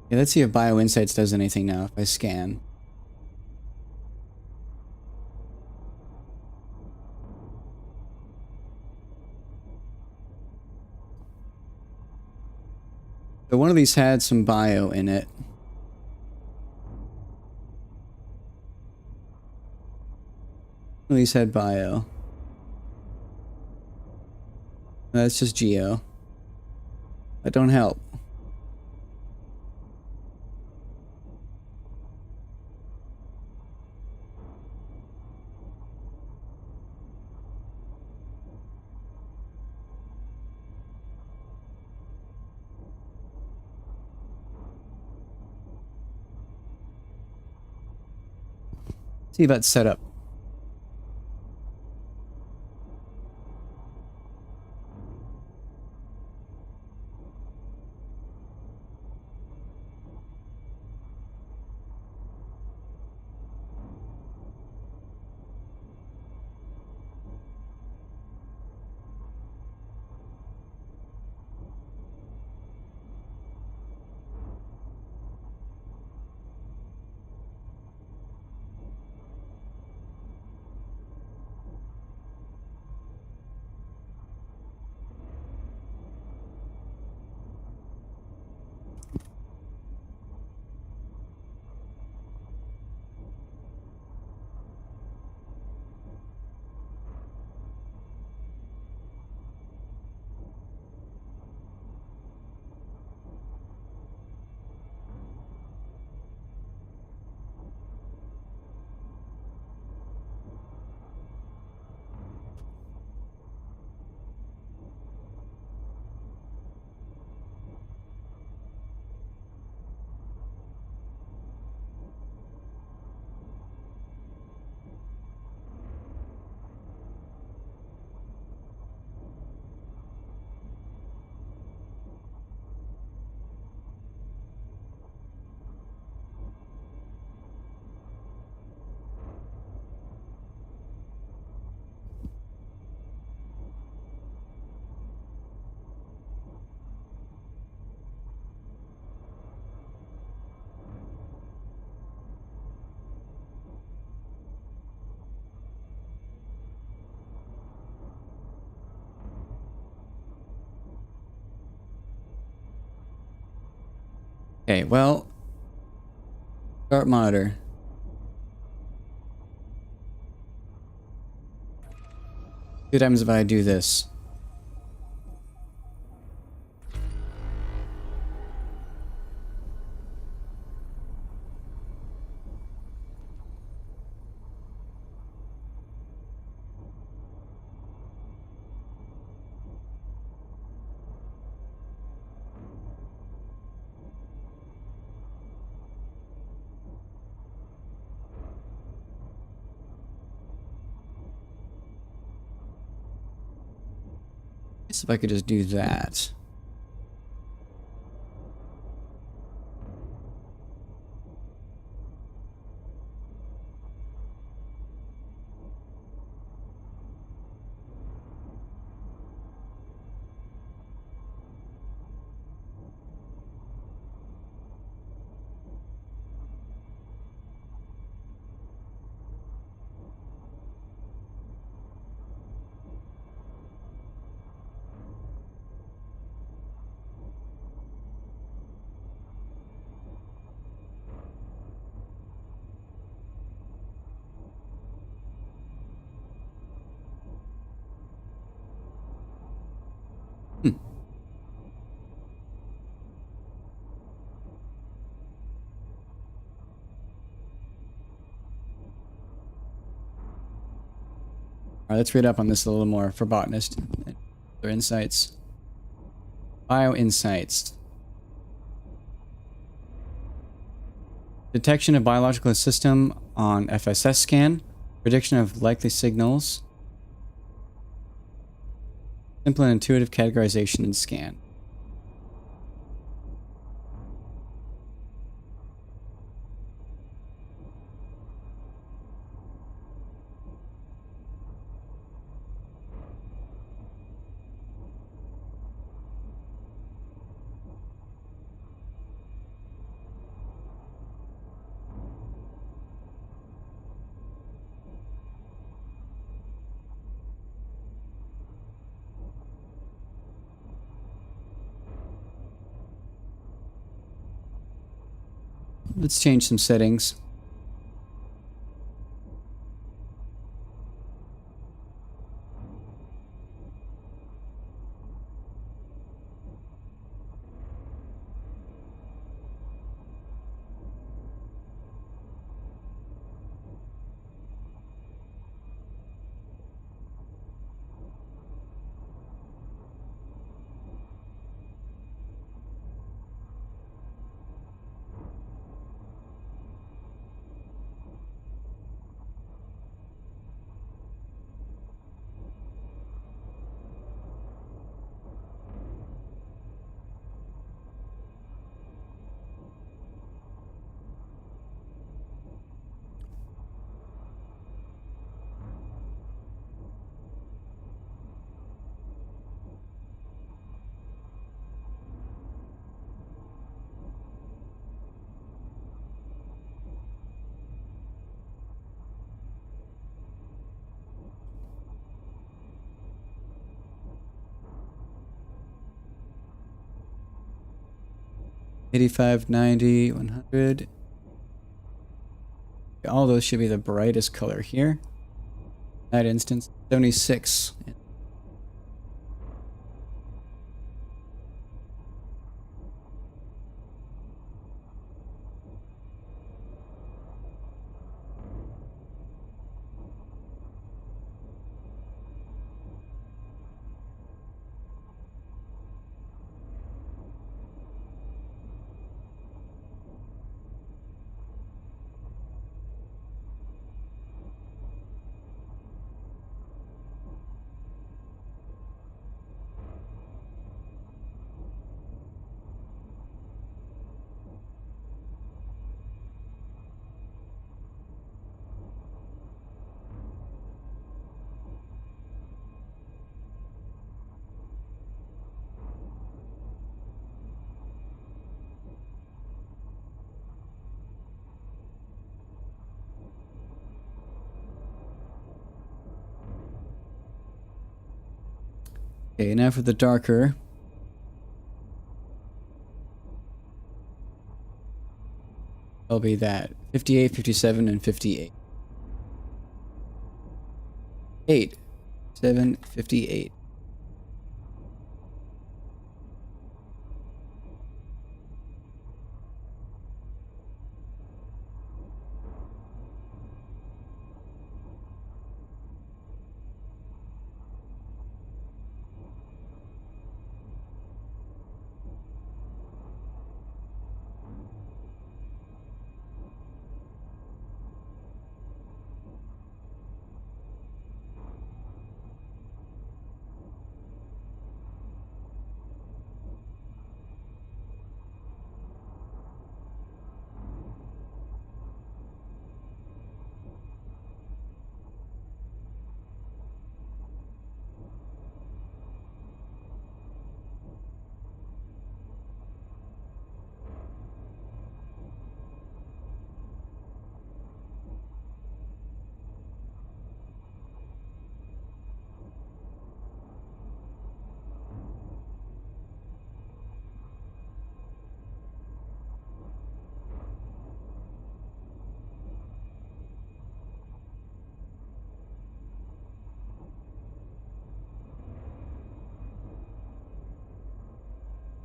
Okay, let's see if BioInsights does anything now if I scan. So one of these had some bio in it. One of these had bio. That's just geo. That don't help. See if that's set up. Okay, well, start monitor. What happens if I do this? I guess if I could just do that. Hmm. All right, let's read up on this a little more for botanists. Their insights. Bio insights. Detection of biological system on FSS scan. Prediction of likely signals. Simple and intuitive categorization and scan. let's change some settings. $85, $90, $100. All those should be the brightest color here. That instance, 76. Okay, now for the darker. It'll be that 58, 57, and 58. 8, 7, 58.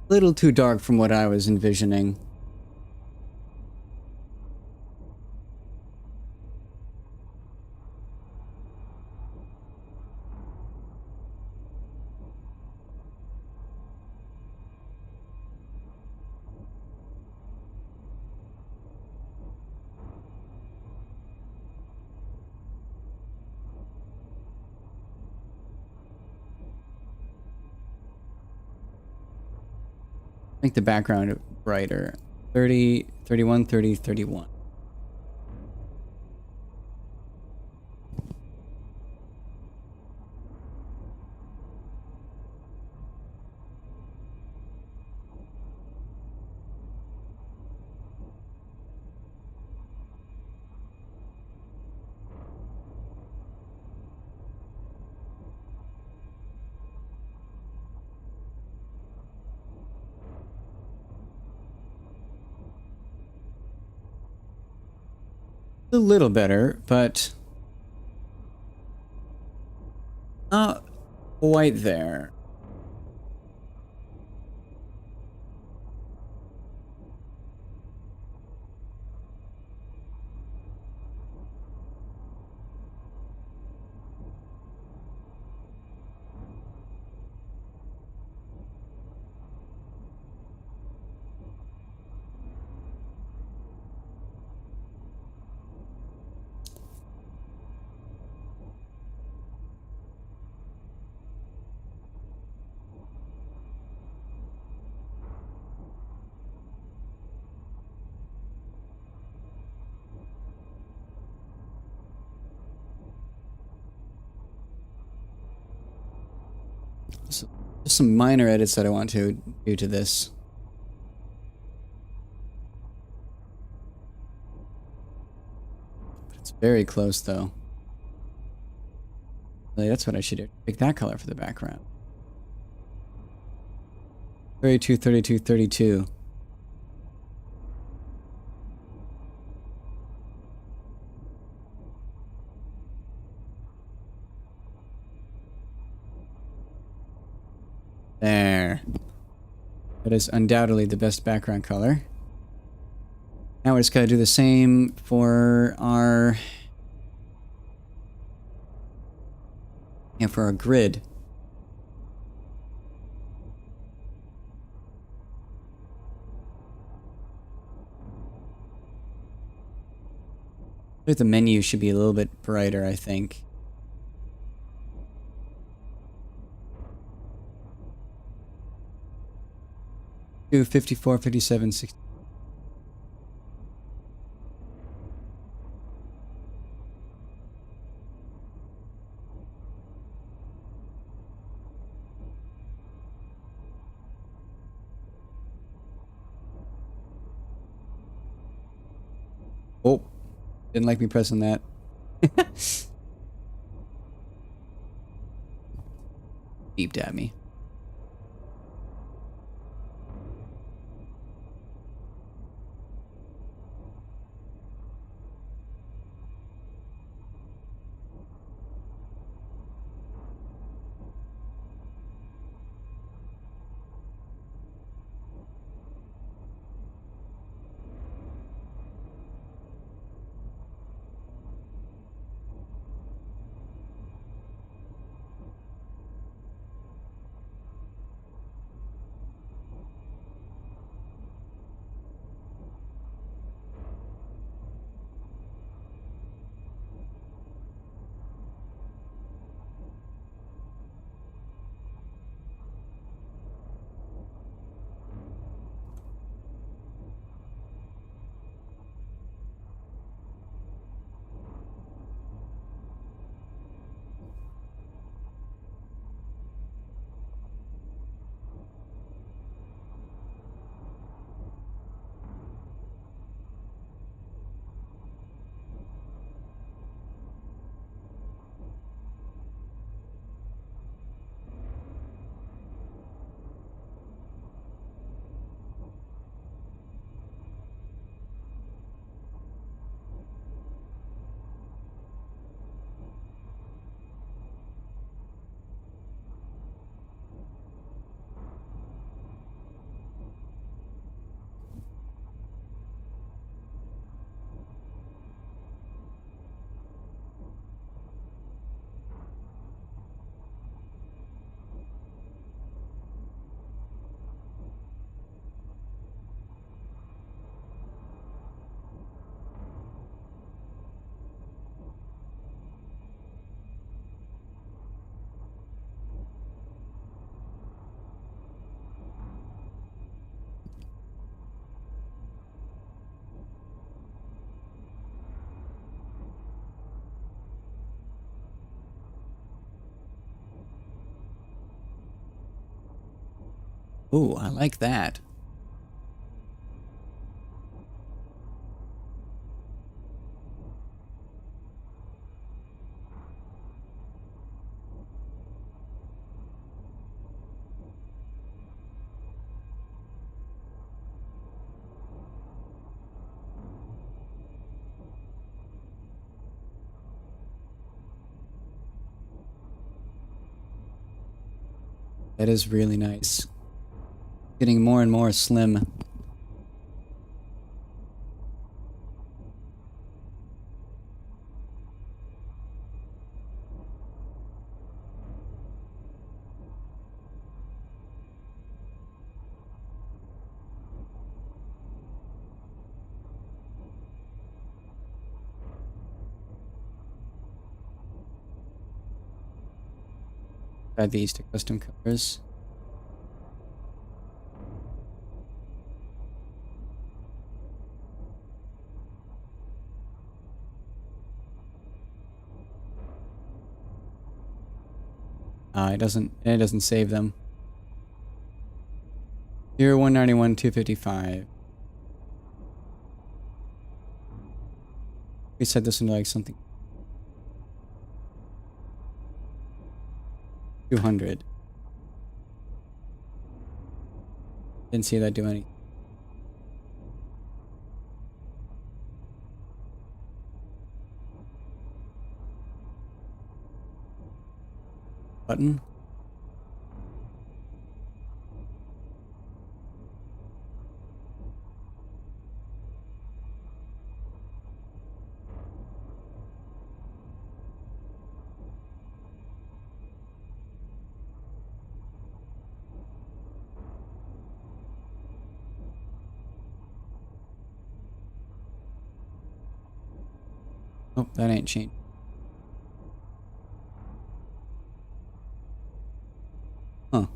A little too dark from what I was envisioning. Make the background brighter. 30, 31, 30, 31. a little better, but not quite there. So, just some minor edits that I want to do to this. It's very close, though. Really, that's what I should do. Pick that color for the background. 32, 32, 32. There. That is undoubtedly the best background color. Now we're just gonna do the same for our grid. The menu should be a little bit brighter, I think. Do 54, 57, 60. Oh, didn't like me pressing that. Beeped at me. Ooh, I like that. That is really nice. Getting more and more slim. Add these to custom colors. It doesn't save them. Here 191, 255. We set this into like something 200. Didn't see that do anything. Button. Oh, that ain't changed. Huh.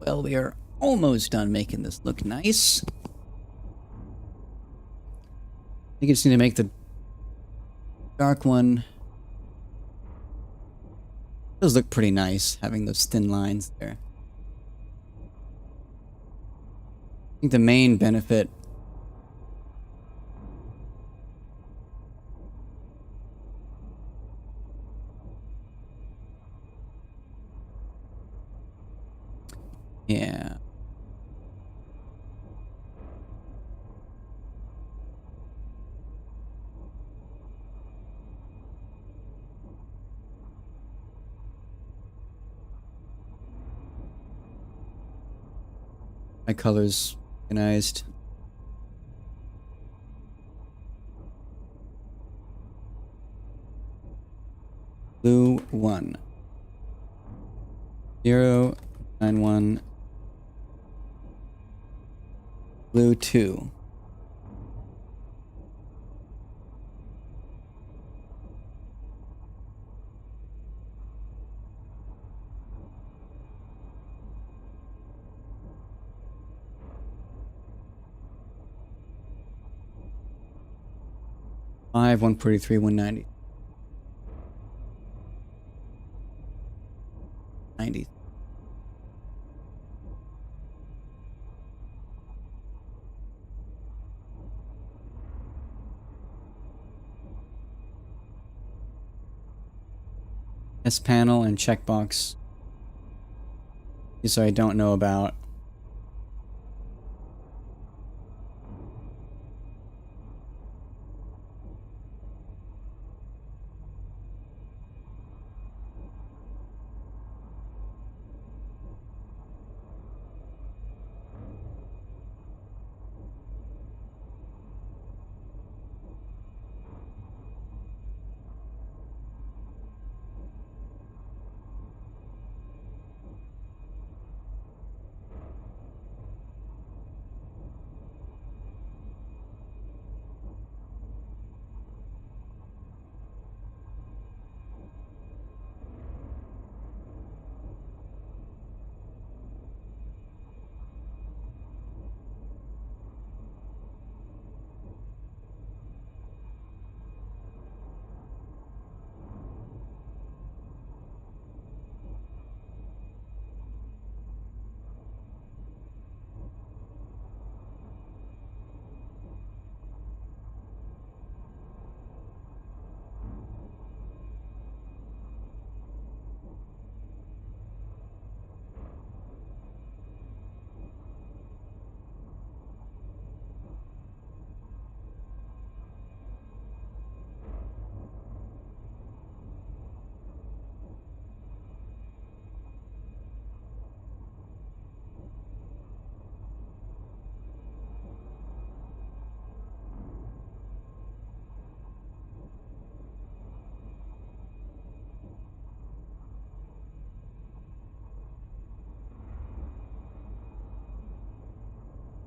Well, we are almost done making this look nice. I think I just need to make the dark one. Those look pretty nice, having those thin lines there. I think the main benefit yeah. My colors organized. Blue 1. 0, 9, 1. Blue 2. Five, 143, 190. 90. S panel and checkbox. These I don't know about.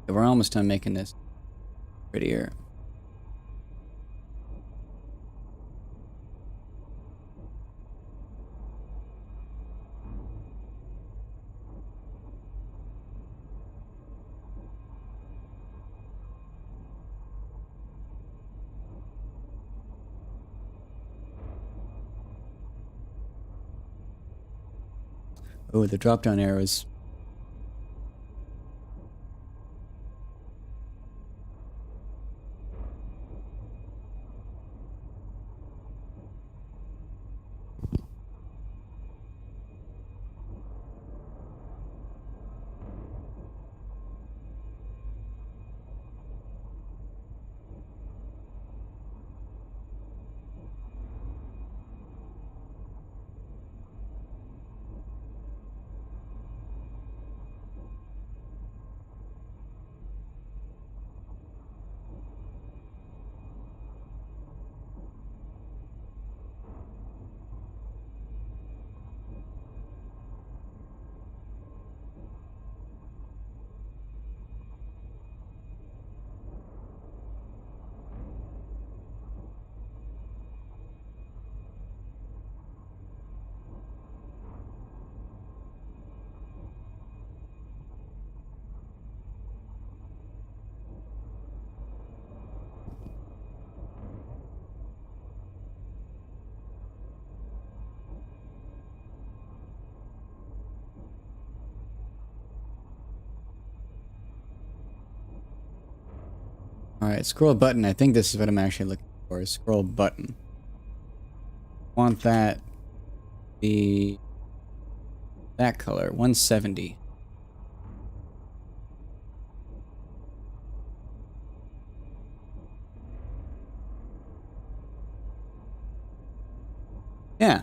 We're almost done making this prettier. Oh, the drop-down arrows. All right, scroll button. I think this is what I'm actually looking for. Scroll button. Want that be that color, 170. Yeah.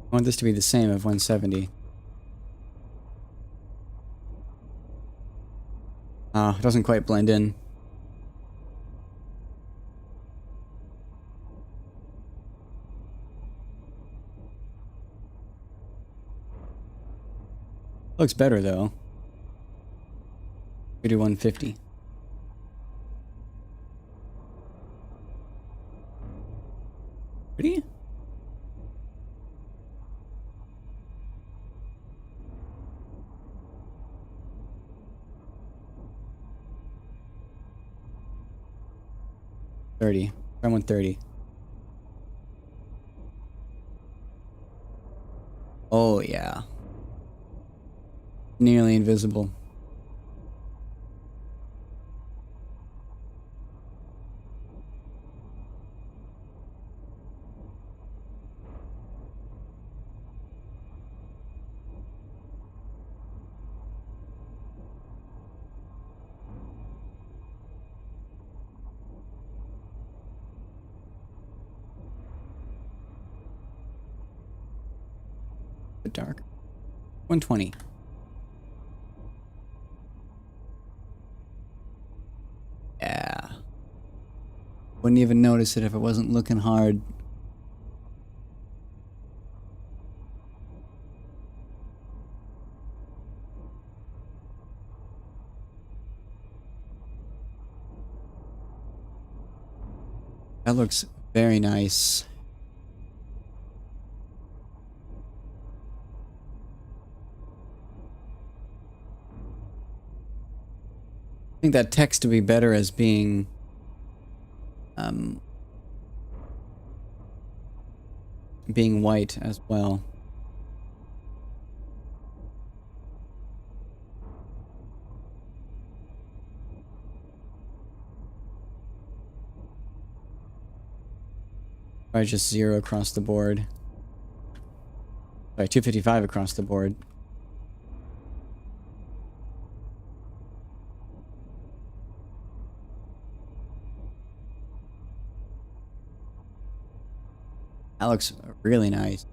I want this to be the same of 170. It doesn't quite blend in. Looks better though. We do 150. Pretty? Try 130. Oh yeah. Nearly invisible. Bit dark. 120. Yeah. Wouldn't even notice it if it wasn't looking hard. That looks very nice. I think that text would be better as being being white as well. Probably just 0 across the board. Sorry, 255 across the board. That looks really nice.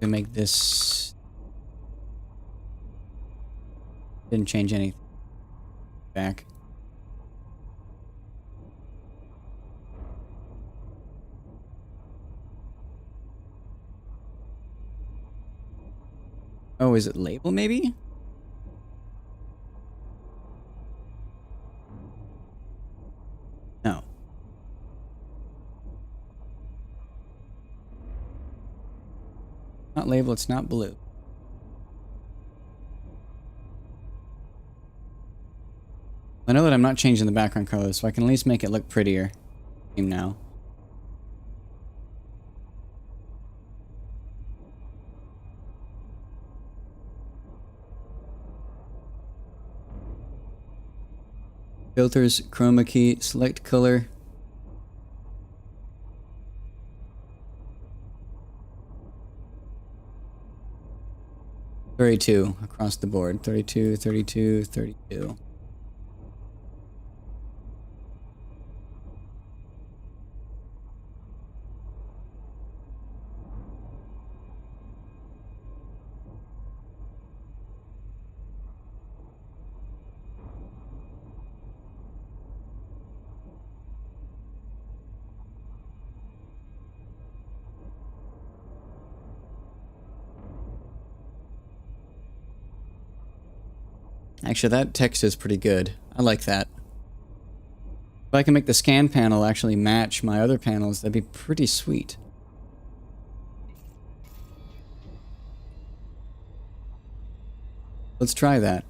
We make this... Didn't change anything. Back. Oh, is it label maybe? No. Not label, it's not blue. I know that I'm not changing the background color, so I can at least make it look prettier. Now. Filters, chroma key, select color. "32" across the board. 32, 32, 32. Actually, that text is pretty good. I like that. If I can make the scan panel actually match my other panels, that'd be pretty sweet. Let's try that.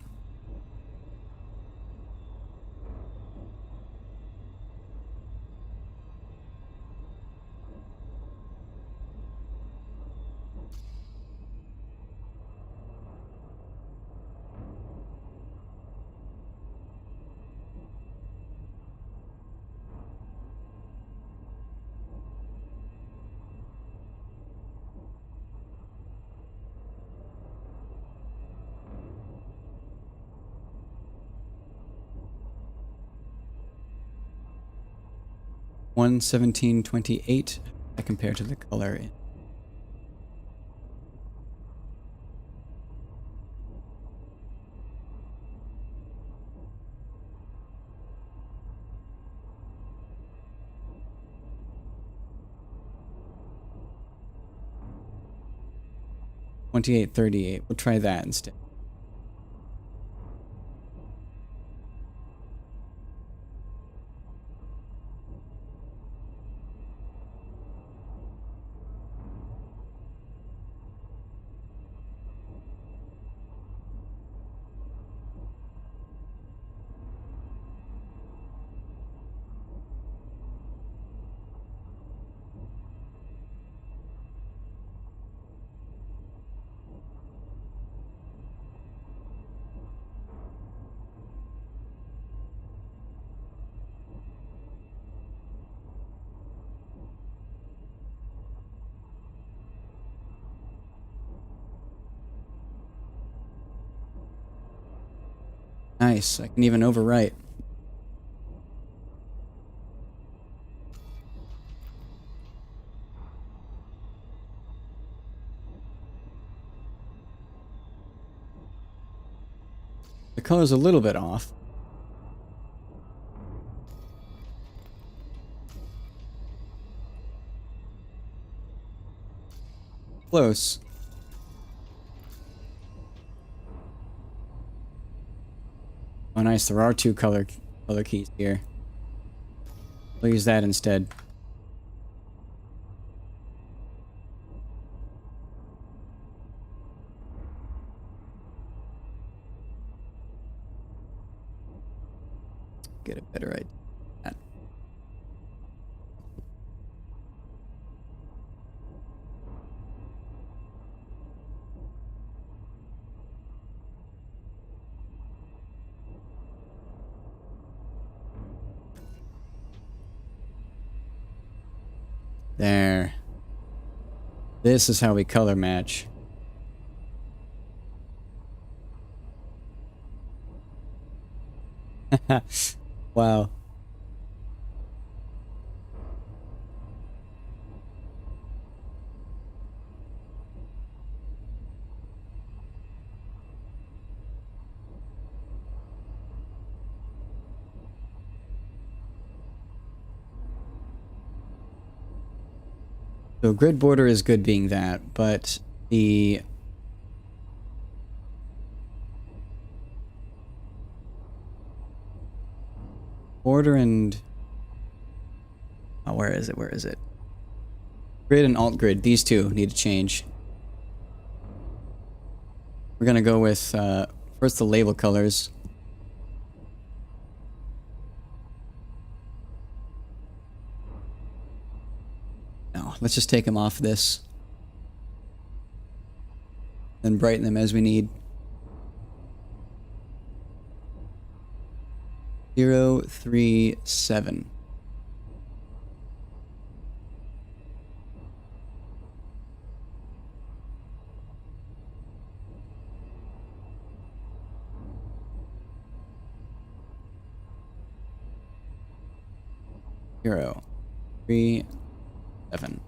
$117.28. I compare to the color in. $28.38. We'll try that instead. Nice. I can even overwrite. The color's a little bit off. Close. Oh, nice. There are two color keys here. We'll use that instead. Get a better idea. There. This is how we color match. Wow. So grid border is good being that, but the border and oh, where is it? Where is it? Grid and alt grid, these two need to change. We're gonna go with first the label colors. No, let's just take them off this. Then brighten them as we need. 0, 3, 7. Zero, 3, 7.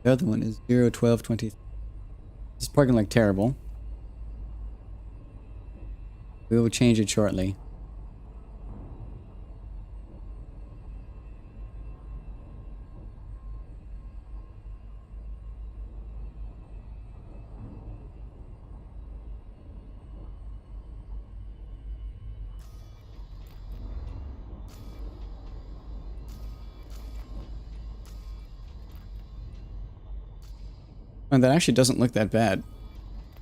The other one is 0, 12, 20. This is parking like terrible. We will change it shortly. And that actually doesn't look that bad.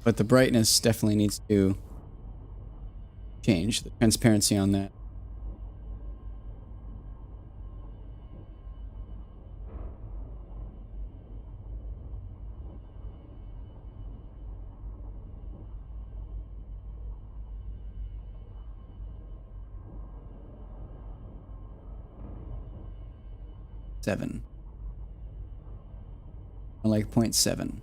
But the brightness definitely needs to change. The transparency on that. Seven. I like 0.7.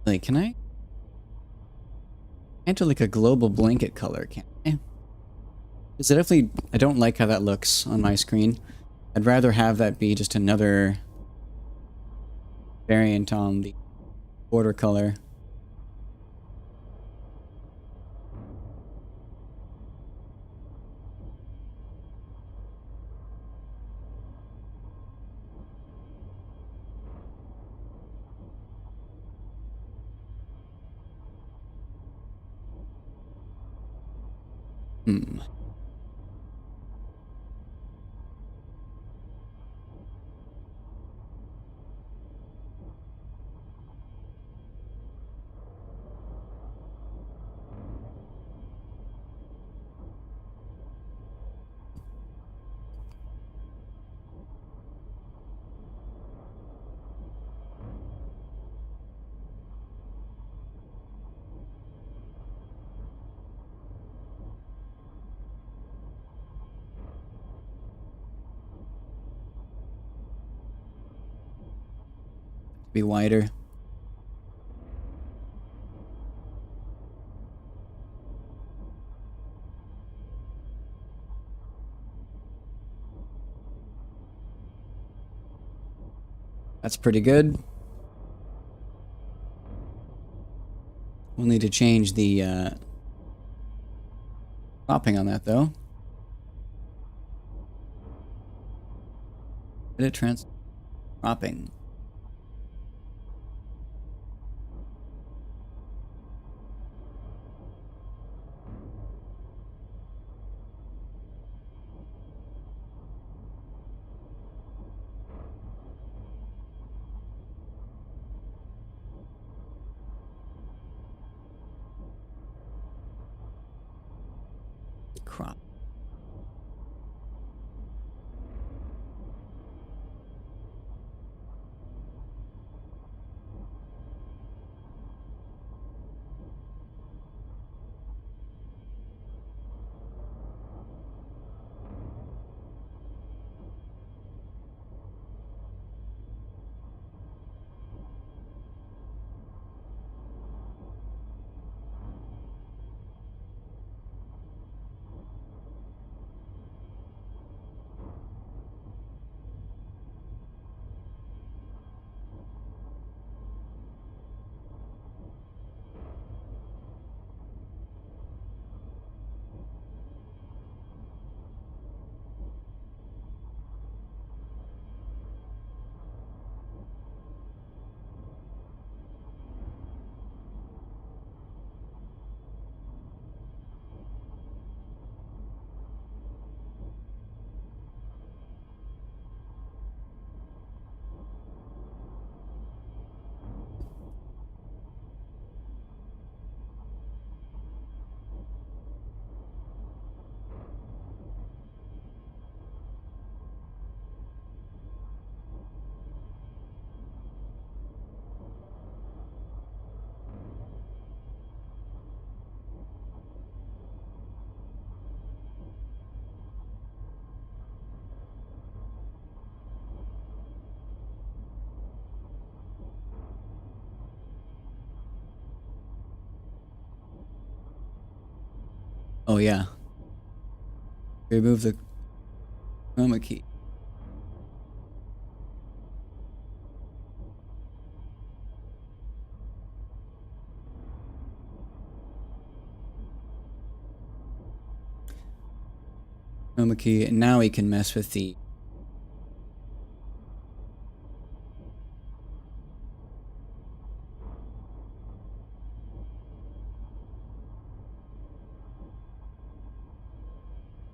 Like, can I enter like a global blanket color? Can I? Is it definitely? I don't like how that looks on my screen. I'd rather have that be just another variant on the border color. Hmm. Be wider. That's pretty good. We'll need to change the cropping on that though. Edit trans cropping. Crop. Oh yeah. Remove the chroma key. Chroma key, and now we can mess with the...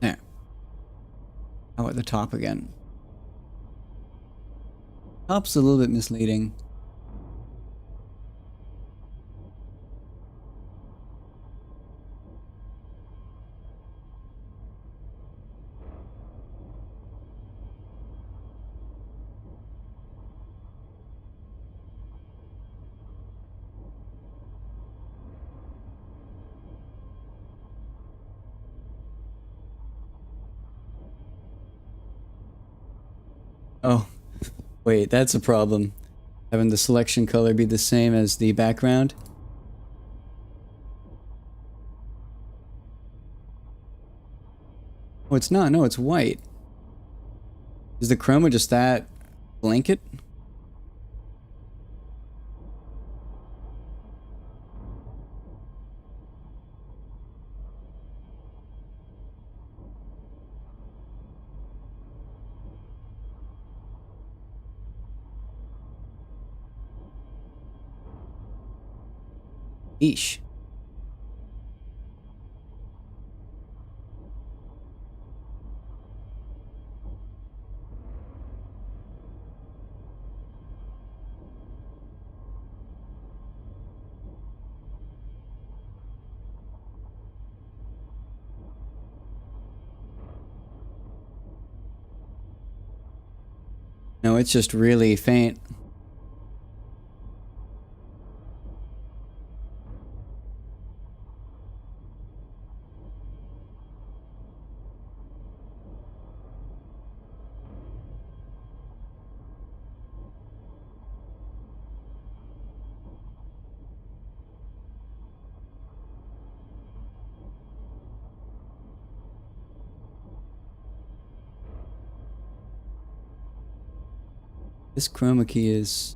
There. How about the top again? Top's a little bit misleading. Oh, wait, that's a problem. Having the selection color be the same as the background. Oh, it's not. No, it's white. Is the chroma just that blanket? Eesh. No, it's just really faint. This chroma key is...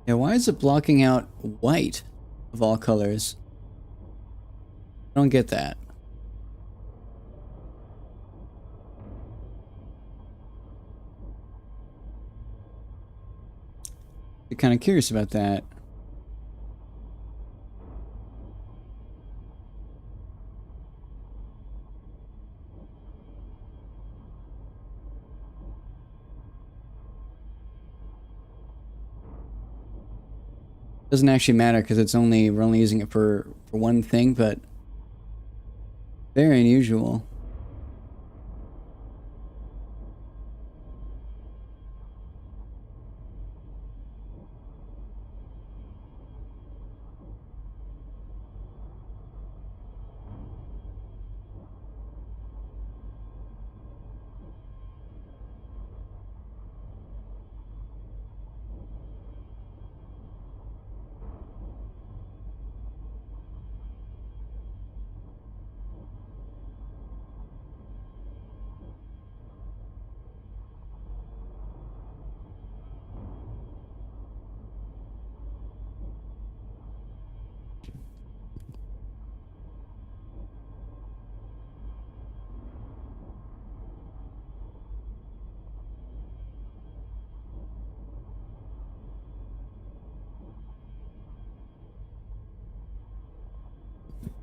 Yeah, why is it blocking out white of all colors? I don't get that. I'm kind of curious about that. Doesn't actually matter because we're only using it for one thing, but very unusual.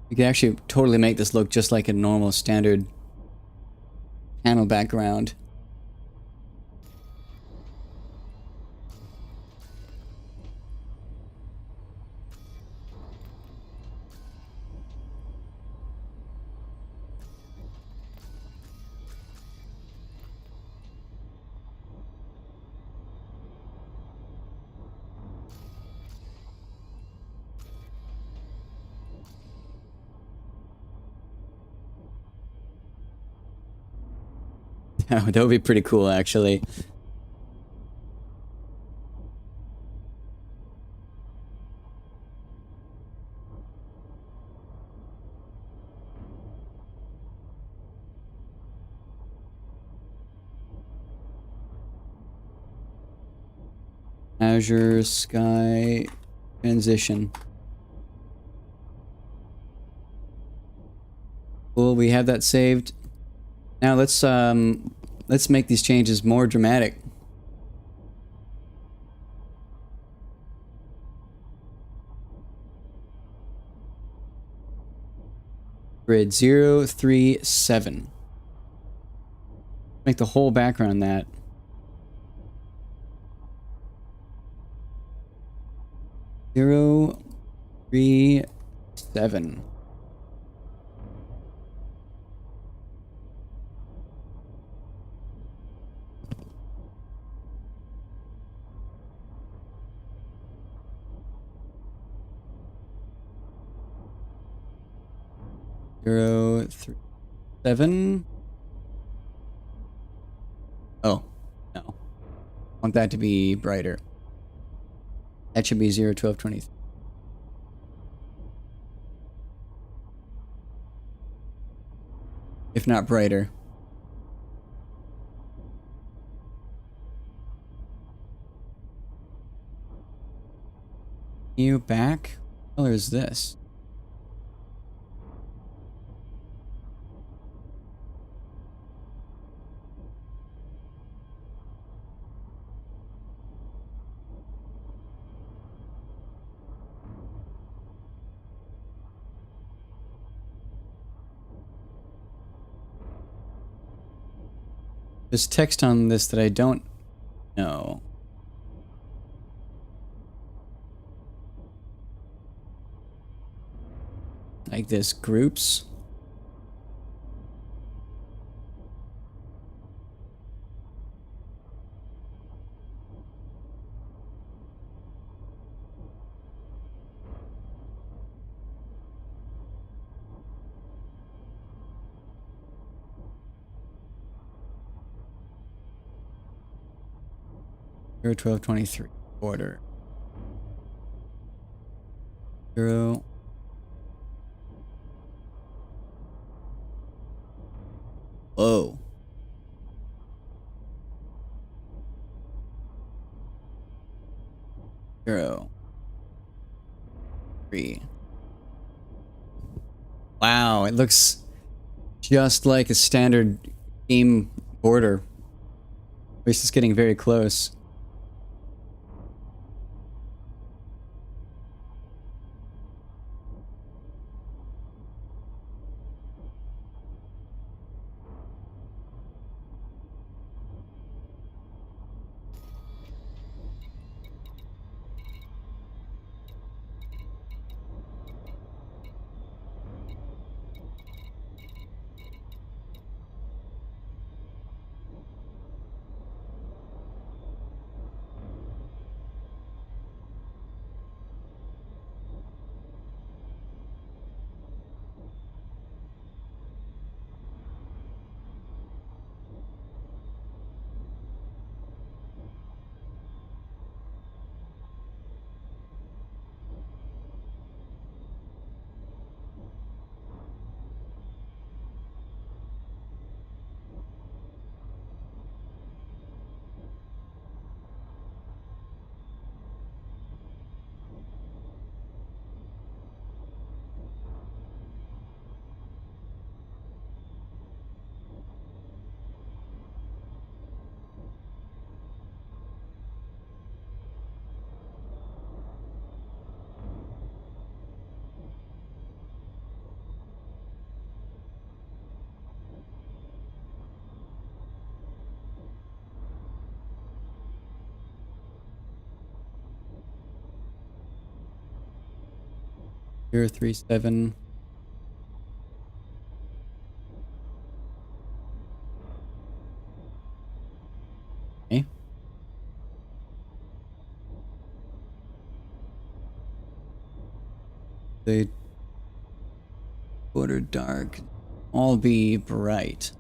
You can actually totally make this look just like a normal standard panel background. Yeah, that would be pretty cool, actually. Azure Sky transition. Cool, we have that saved. Now let's make these changes more dramatic. Grid 037. Make the whole background that. 037. Zero, 3, 7. Oh, no. I want that to be brighter. That should be 0, 12, 23. If not brighter. You back? What color is this? There's text on this that I don't know. Like this, groups. Zero, 12, 23. Order. 0. Whoa. 0. 3. Wow, it looks just like a standard game border. At least it's getting very close. Zero, 3, 7. Okay. The border dark. All be bright.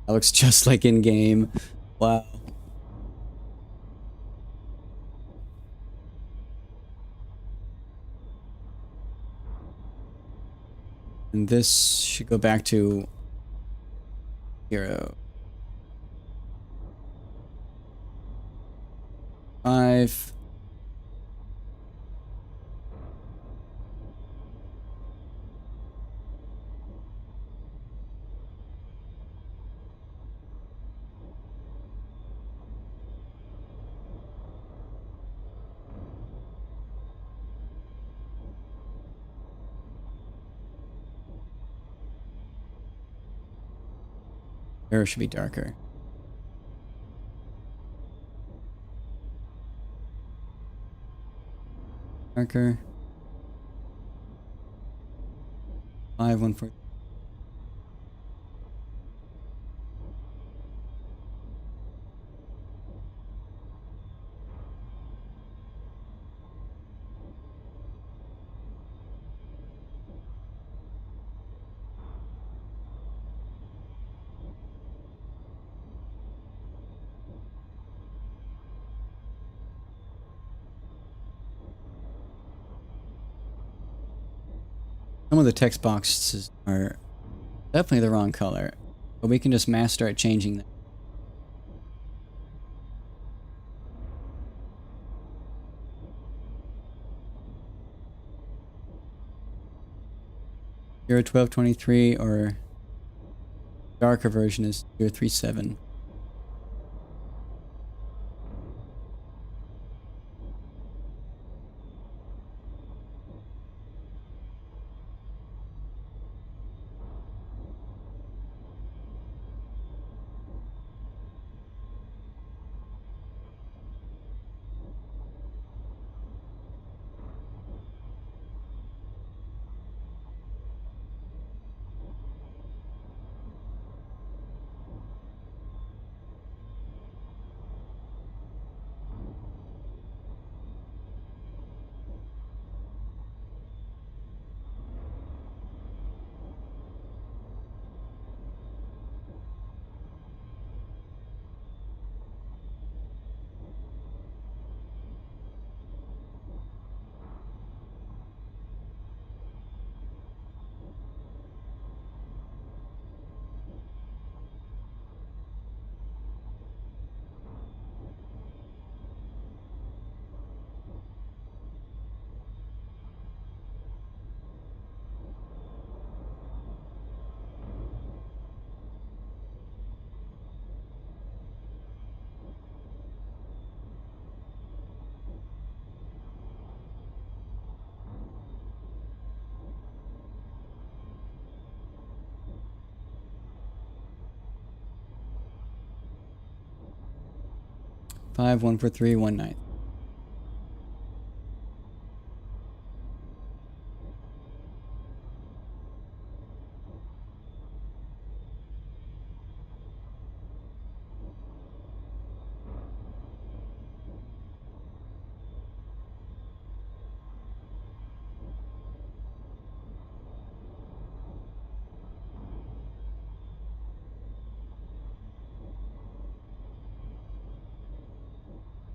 That looks just like in game. Wow. And this should go back to 0. 5. Arrow should be darker. Darker. 5, 1, 4. Some of the text boxes are definitely the wrong color, but we can just master at changing them. Zero 1223 or darker version is 037. Five, 1, 4, 3, 1, 9.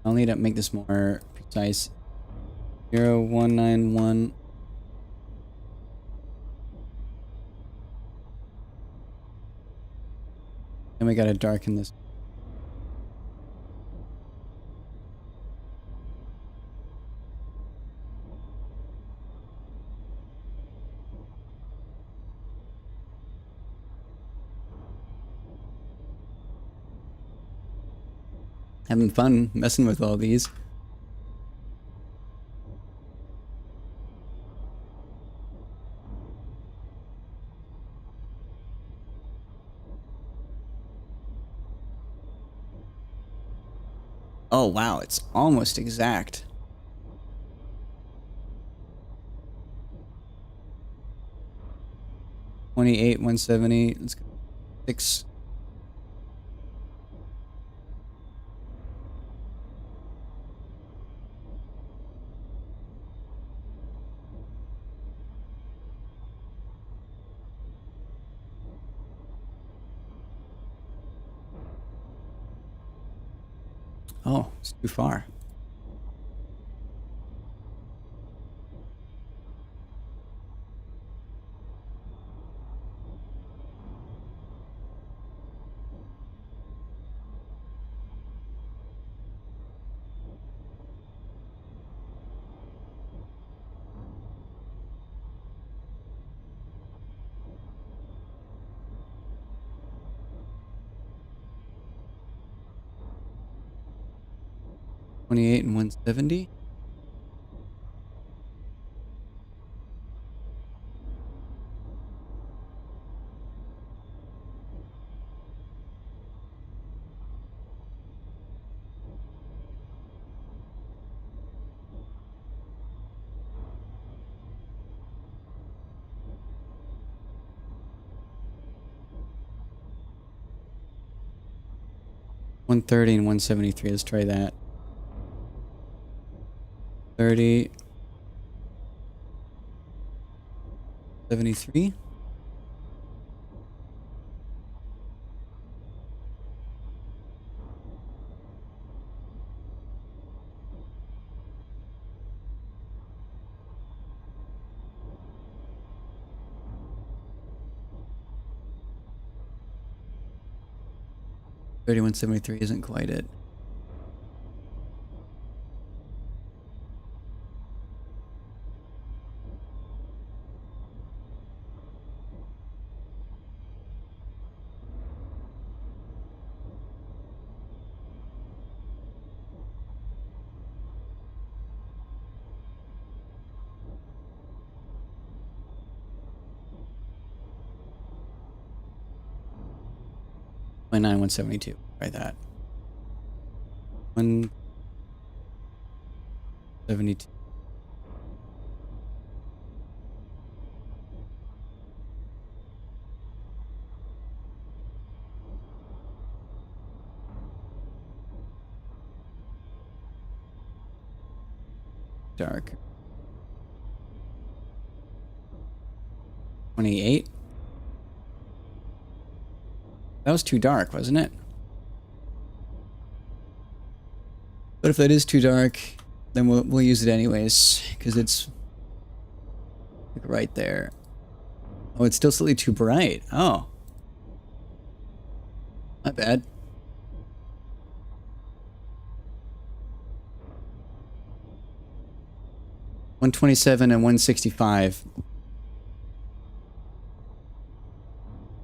I'll need to make this more precise. 0, 1, 9, 1. Then we gotta darken this. Having fun messing with all these. Oh wow, it's almost exact. 28, 170. Let's go. 6. Oh, it's too far. $28 and $170. $130 and $173. Let's try that. 30. 73. $31.73 isn't quite it. $29, $172. Try that. 172. Dark. 28. That was too dark, wasn't it? But if that is too dark, then we'll use it anyways, because it's like right there. Oh, it's still slightly too bright. Oh. Not bad. $127 and $165.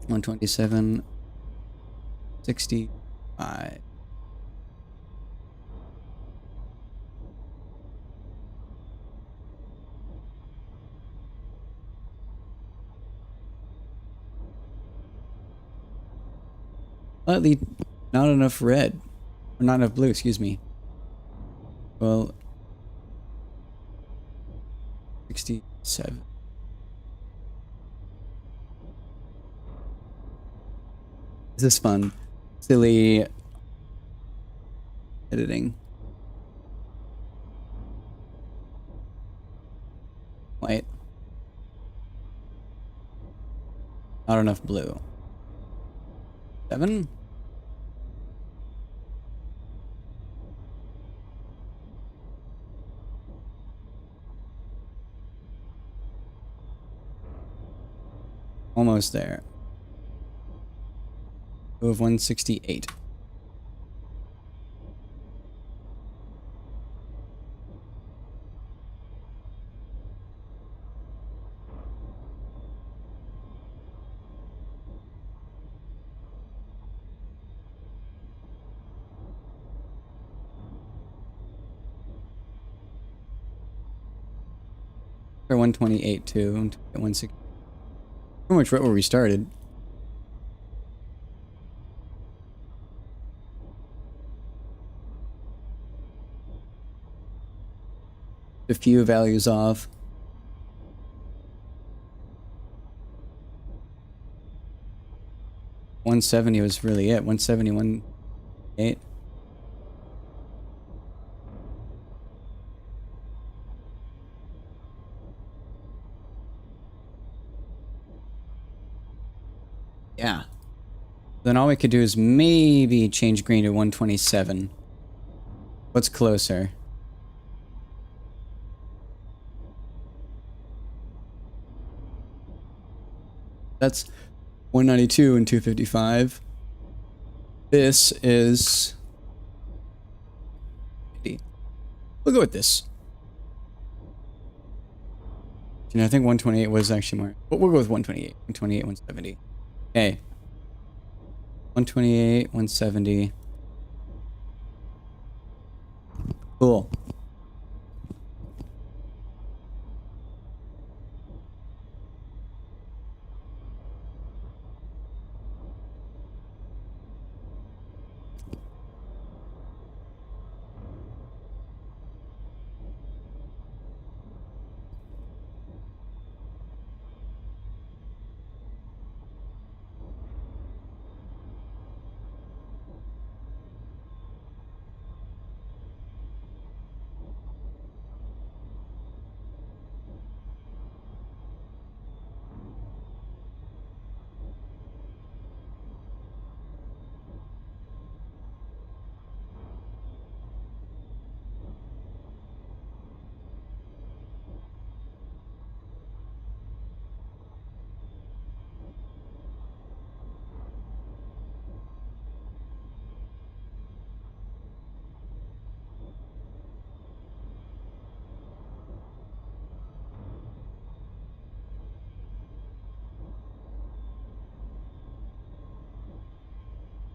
127, 65. Slightly not enough red. Or not enough blue, excuse me. Well, 67. This is fun. Silly editing. White. Not enough blue. 7? Almost there. Blue of 168. Or 128 too. 160. Pretty much right where we started. A few values off. $170 was really it. 171, 8. Yeah. Then all we could do is maybe change green to 127. What's closer? That's 192 and 255. This is... We'll go with this. You know, I think 128 was actually more. But we'll go with 128. 128, 170. Okay. 128, 170. Cool.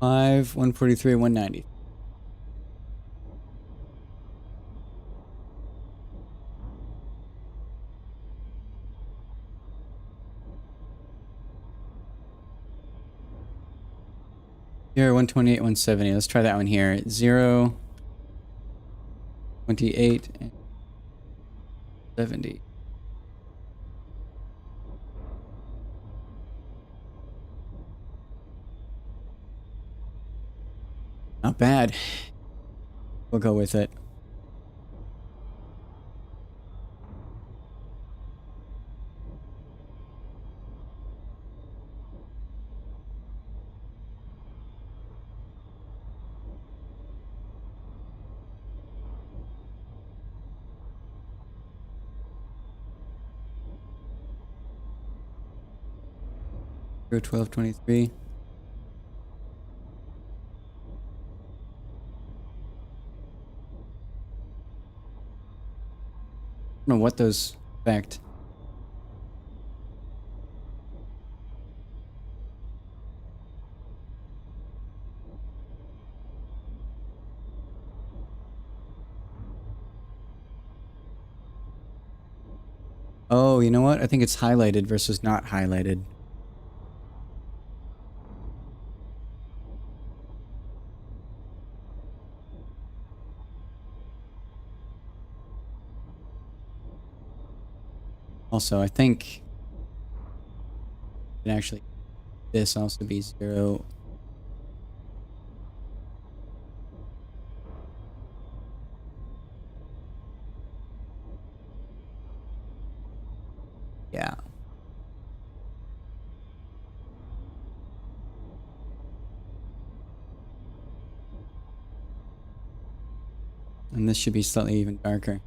Five, 143, 190. Here, 128, 170. Let's try that one here. 0, 28, and 70. Not bad. We'll go with it. Go 1223. I don't know what those affect. Oh, you know what? I think it's highlighted versus not highlighted. Also, I think it actually this also be 0. Yeah. And this should be slightly even darker.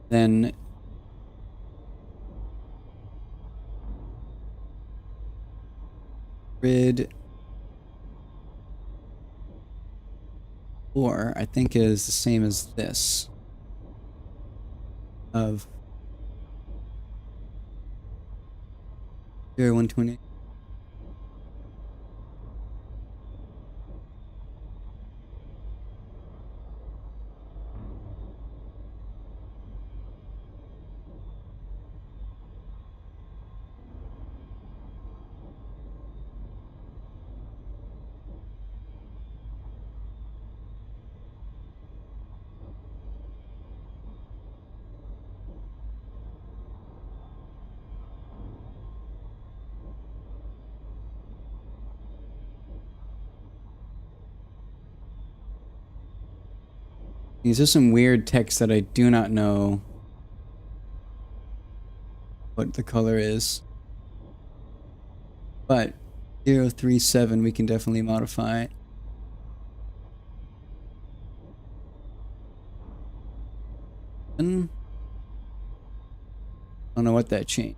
Then grid 4, I think, is the same as this of 0, 128. These are some weird text that I do not know what the color is. But 037 we can definitely modify. And I don't know what that changed.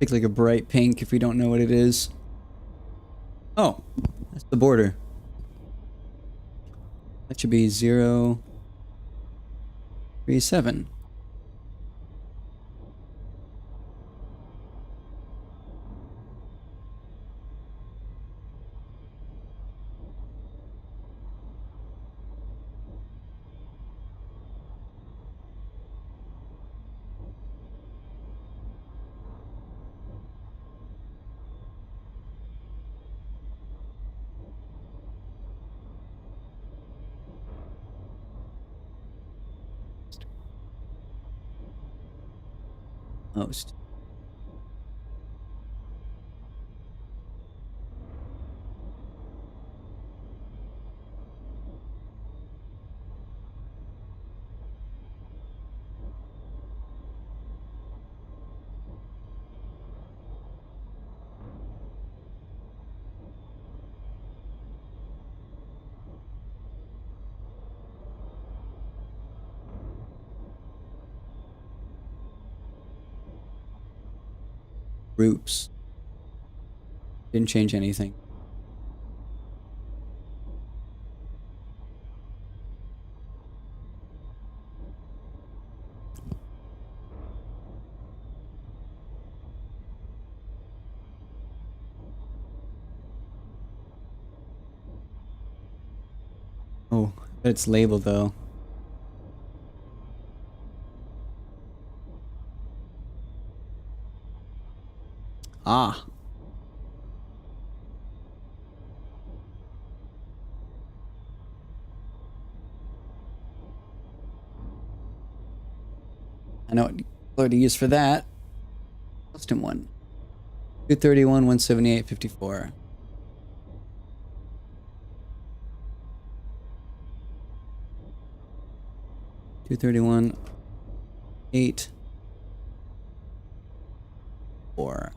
Pick like a bright pink if we don't know what it is. Oh, that's the border. That should be 037. Most. Groups. Didn't change anything. Oh, but it's labeled though. Ah. I know what color to use for that. Custom one. 231, 178, 54. 231, 8, 4.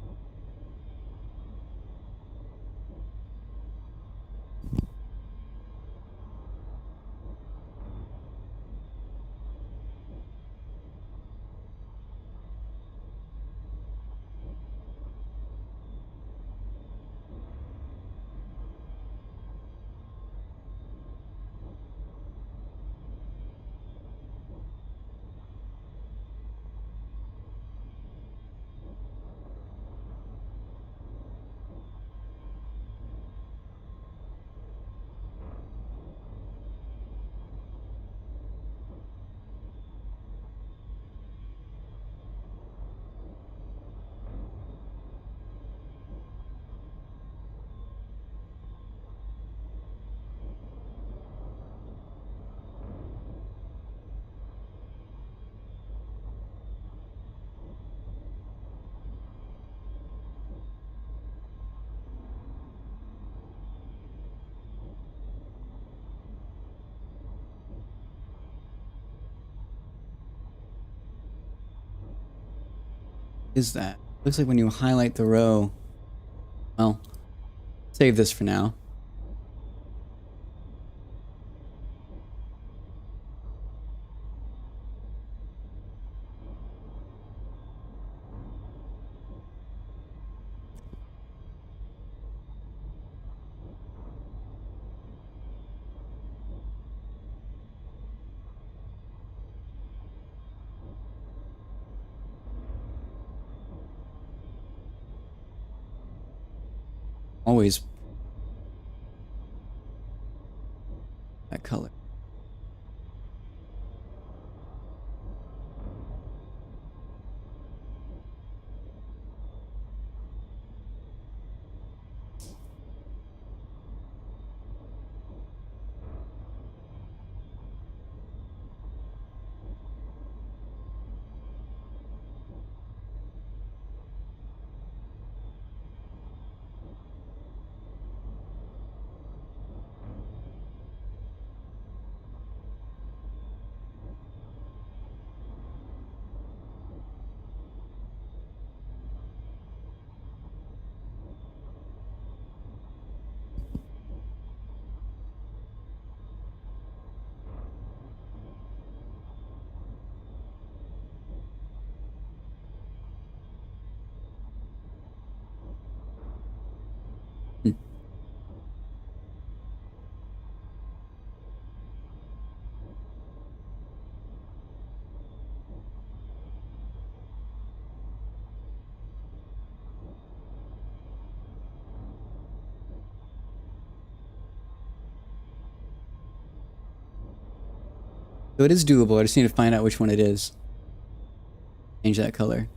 Is that? Looks like when you highlight the row. Well, Save this for now. Always that color. Hmm. So it is doable. I just need to find out which one it is. Change that color.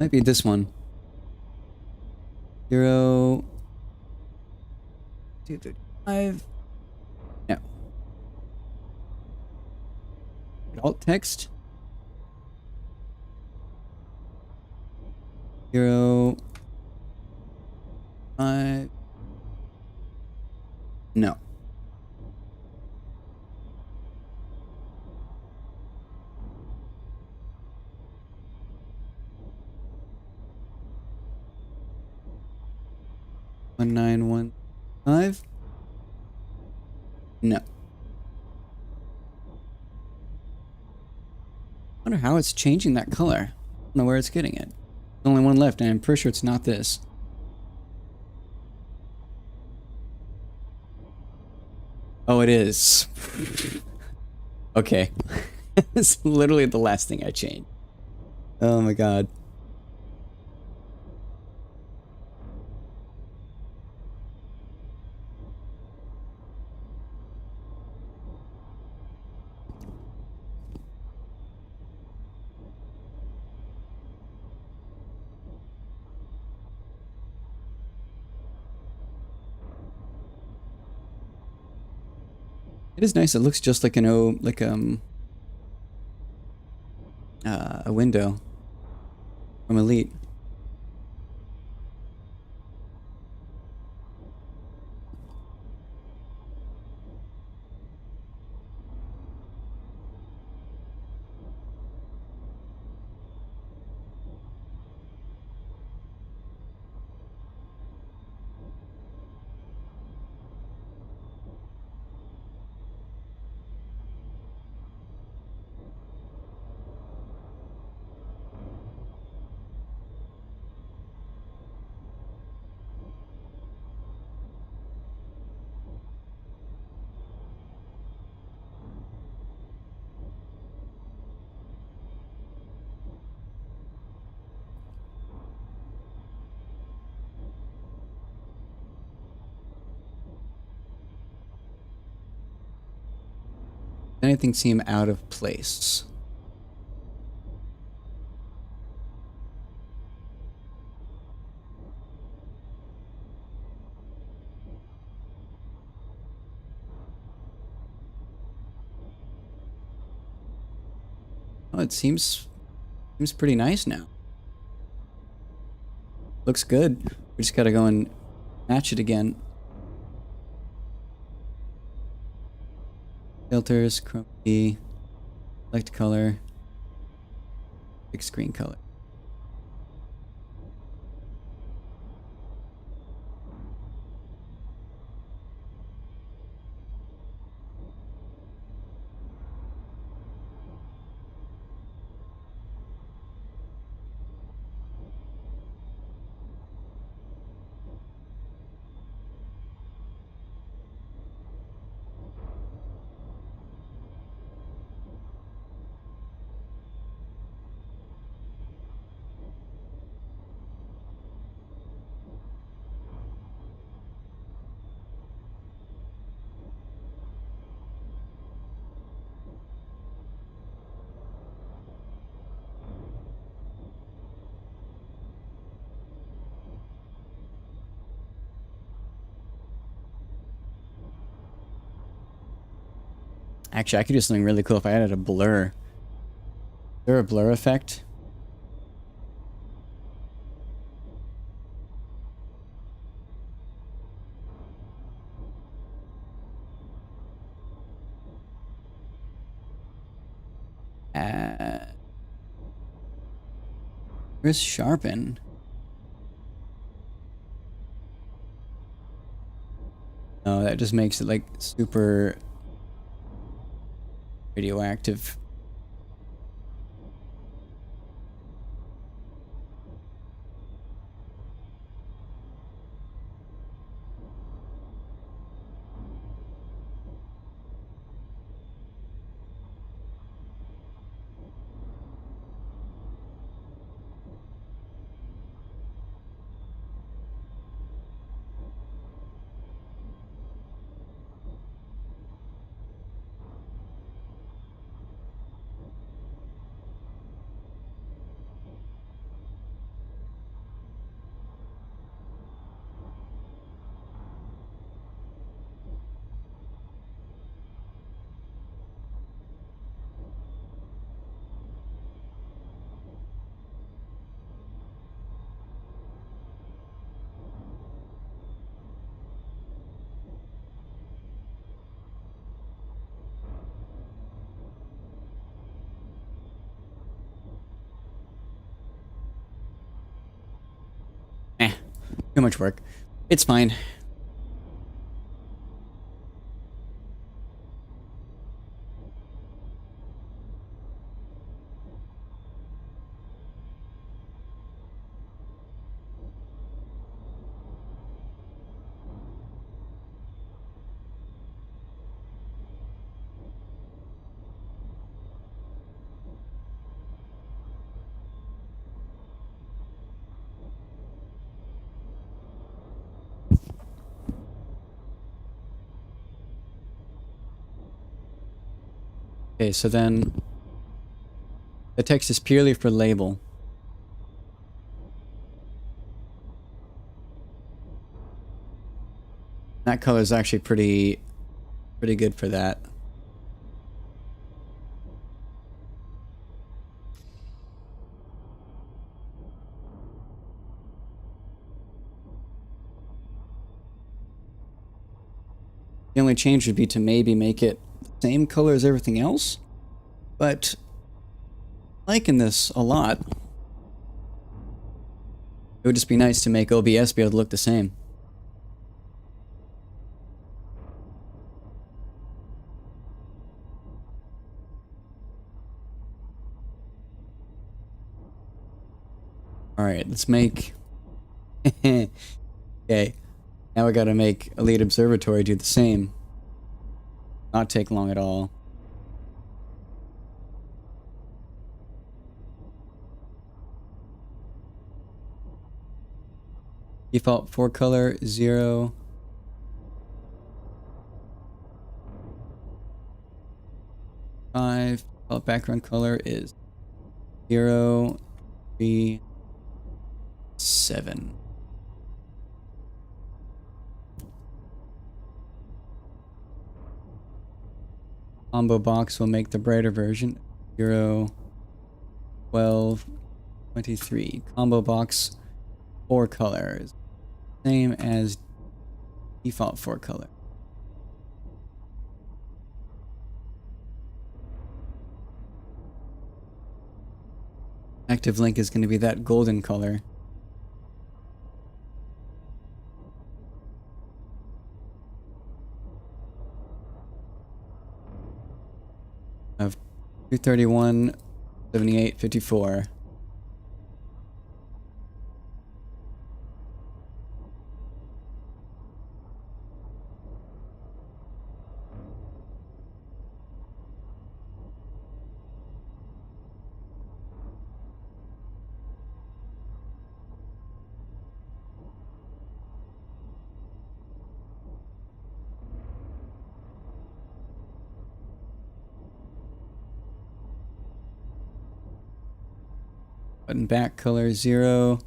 Might be this one. 0, 235. No. Alt text. 0, 5. No. One nine one five. No. I wonder how it's changing that color. I don't know where it's getting it. There's only one left, and I'm pretty sure it's not this. Oh, it is. Okay. It's literally the last thing I changed. Oh my god. It is nice. It looks just like a window from Elite. Anything seem out of place? Oh, it seems pretty nice now. Looks good. We just gotta go and match it again. Filters, chroma key, select color, pick screen color. Actually, I could do something really cool if I added a blur. Is there a blur effect? Where's sharpen? No, that just makes it like super radioactive. Eh, too much work. It's fine. Okay, so then the text is purely for label. That color is actually pretty good for that. The only change would be to maybe make it the same color as everything else, but liking this a lot. It would just be nice to make OBS be able to look the same. Alright, let's make... Okay, now we gotta make Elite Observatory do the same. Not take long at all. Default 4 color, 0. Default background color is 0, 3, 7. Combo box will make the brighter version. 0, 12, 23. Combo box, 4 colors. Same as default 4 color. Active link is going to be that golden color. Of 231, 78, 54. Button back color 0.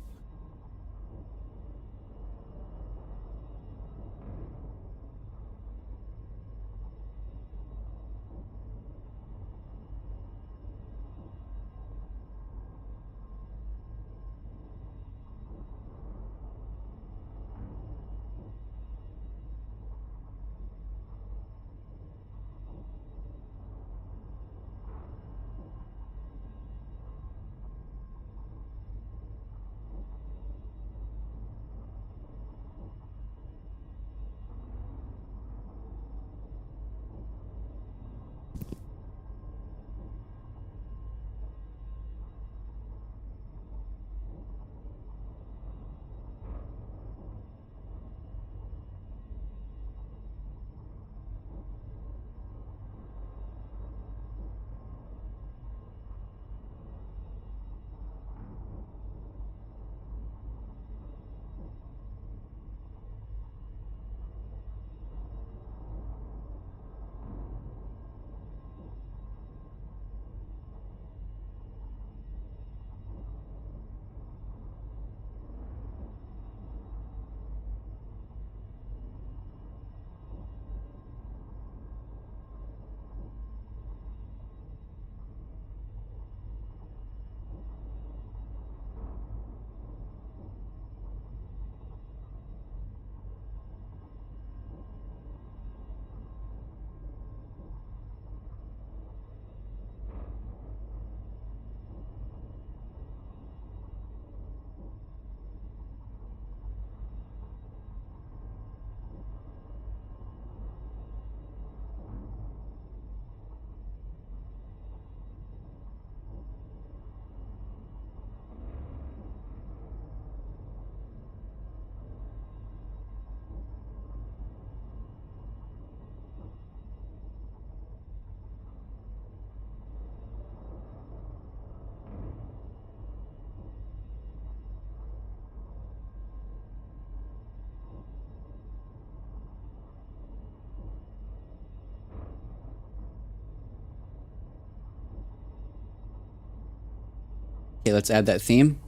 Okay, let's add that theme.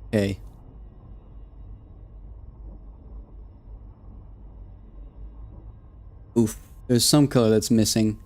Okay. Oof. There's some color that's missing.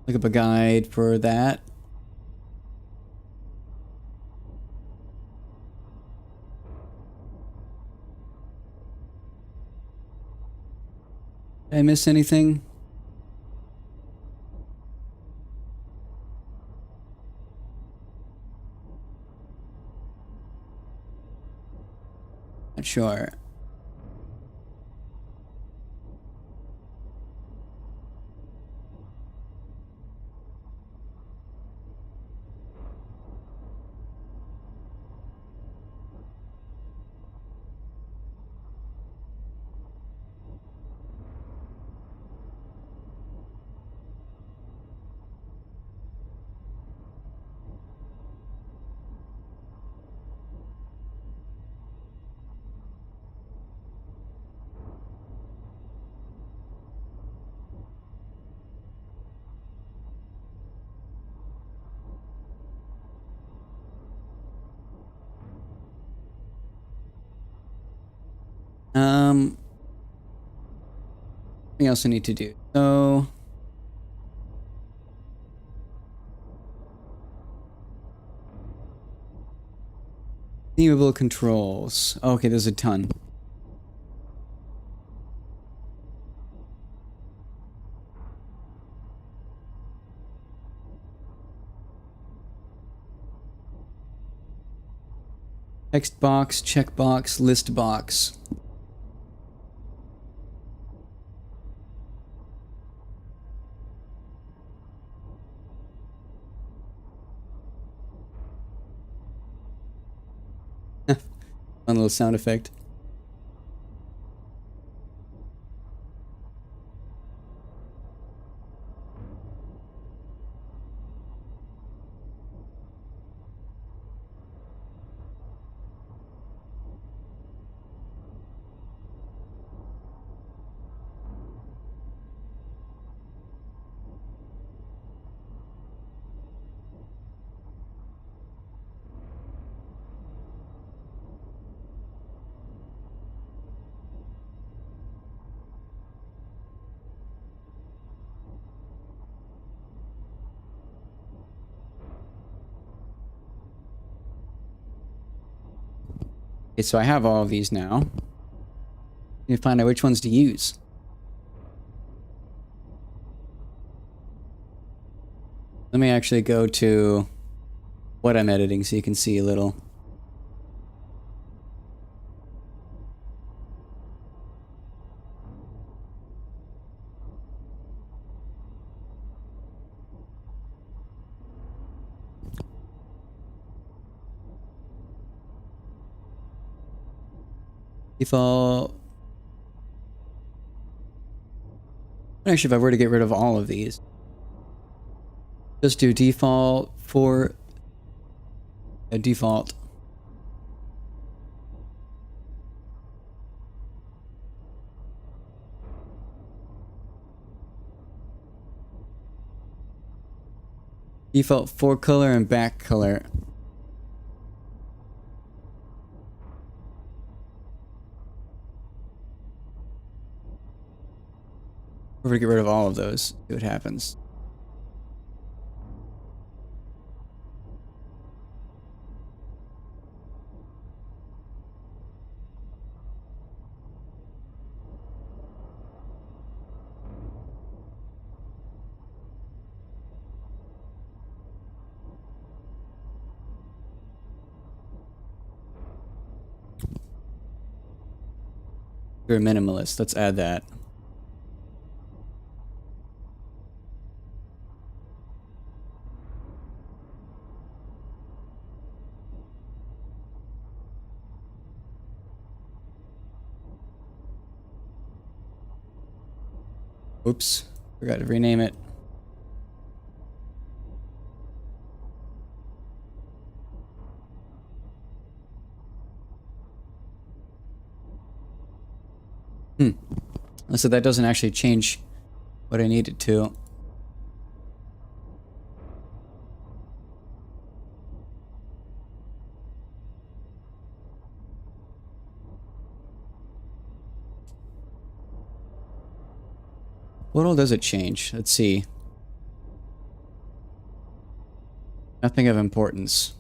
Look up a guide for that. Did I miss anything? Not sure. Something else I need to do. So themable controls. Okay, there's a ton. Text box, checkbox, list box. Fun little sound effect. Okay, so I have all of these now. You find out which ones to use. Let me actually go to what I'm editing so you can see a little. Default. Actually, if I were to get rid of all of these, just do default for a default. Default fore color and back color. We're gonna get rid of all of those. See what happens. You're a minimalist. Let's add that. Oops. Forgot to rename it. So that doesn't actually change what I need it to. What all does it change? Let's see. Nothing of importance.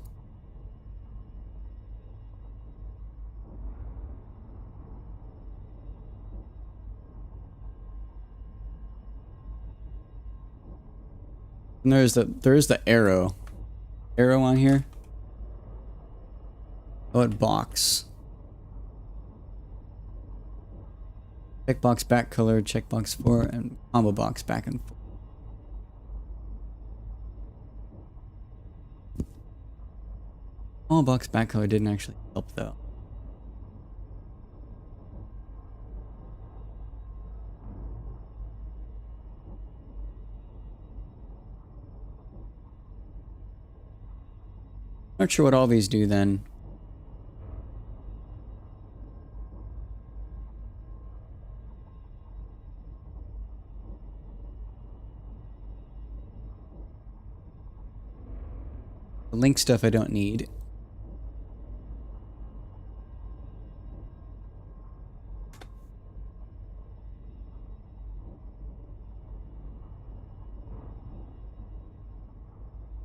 And there is the arrow. Arrow on here. Oh, it box. Checkbox back color, checkbox for, and combo box back and forth. Combo box back color didn't actually help though. Not sure what all these do then. The link stuff I don't need.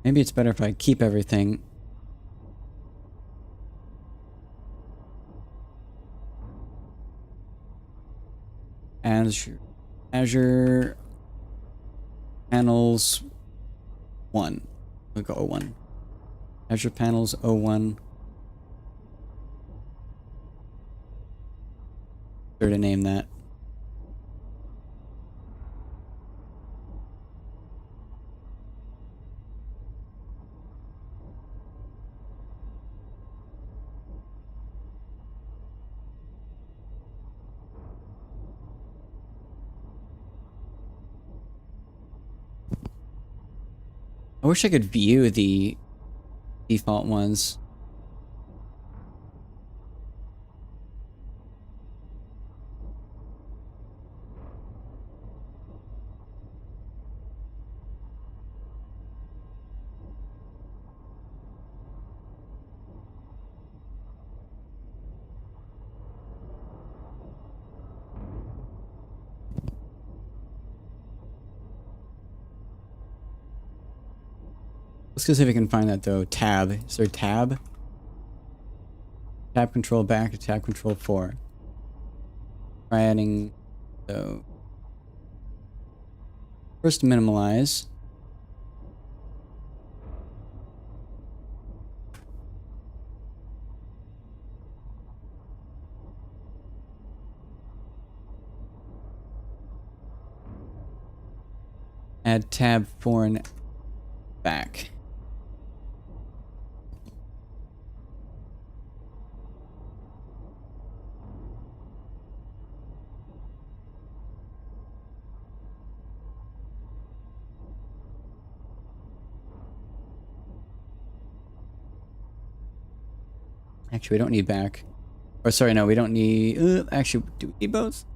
Maybe it's better if I keep everything. Azure panels 1. We'll go 01. Azure panels 01. Sure to name that. I wish I could view the default ones. Let's go see if we can find that though. Tab. Is there tab? Tab control back to tab control 4. Try adding, so first minimize. Add tab 4 and back. Actually, we don't need back. Or sorry, no, we don't need... actually, do we need both?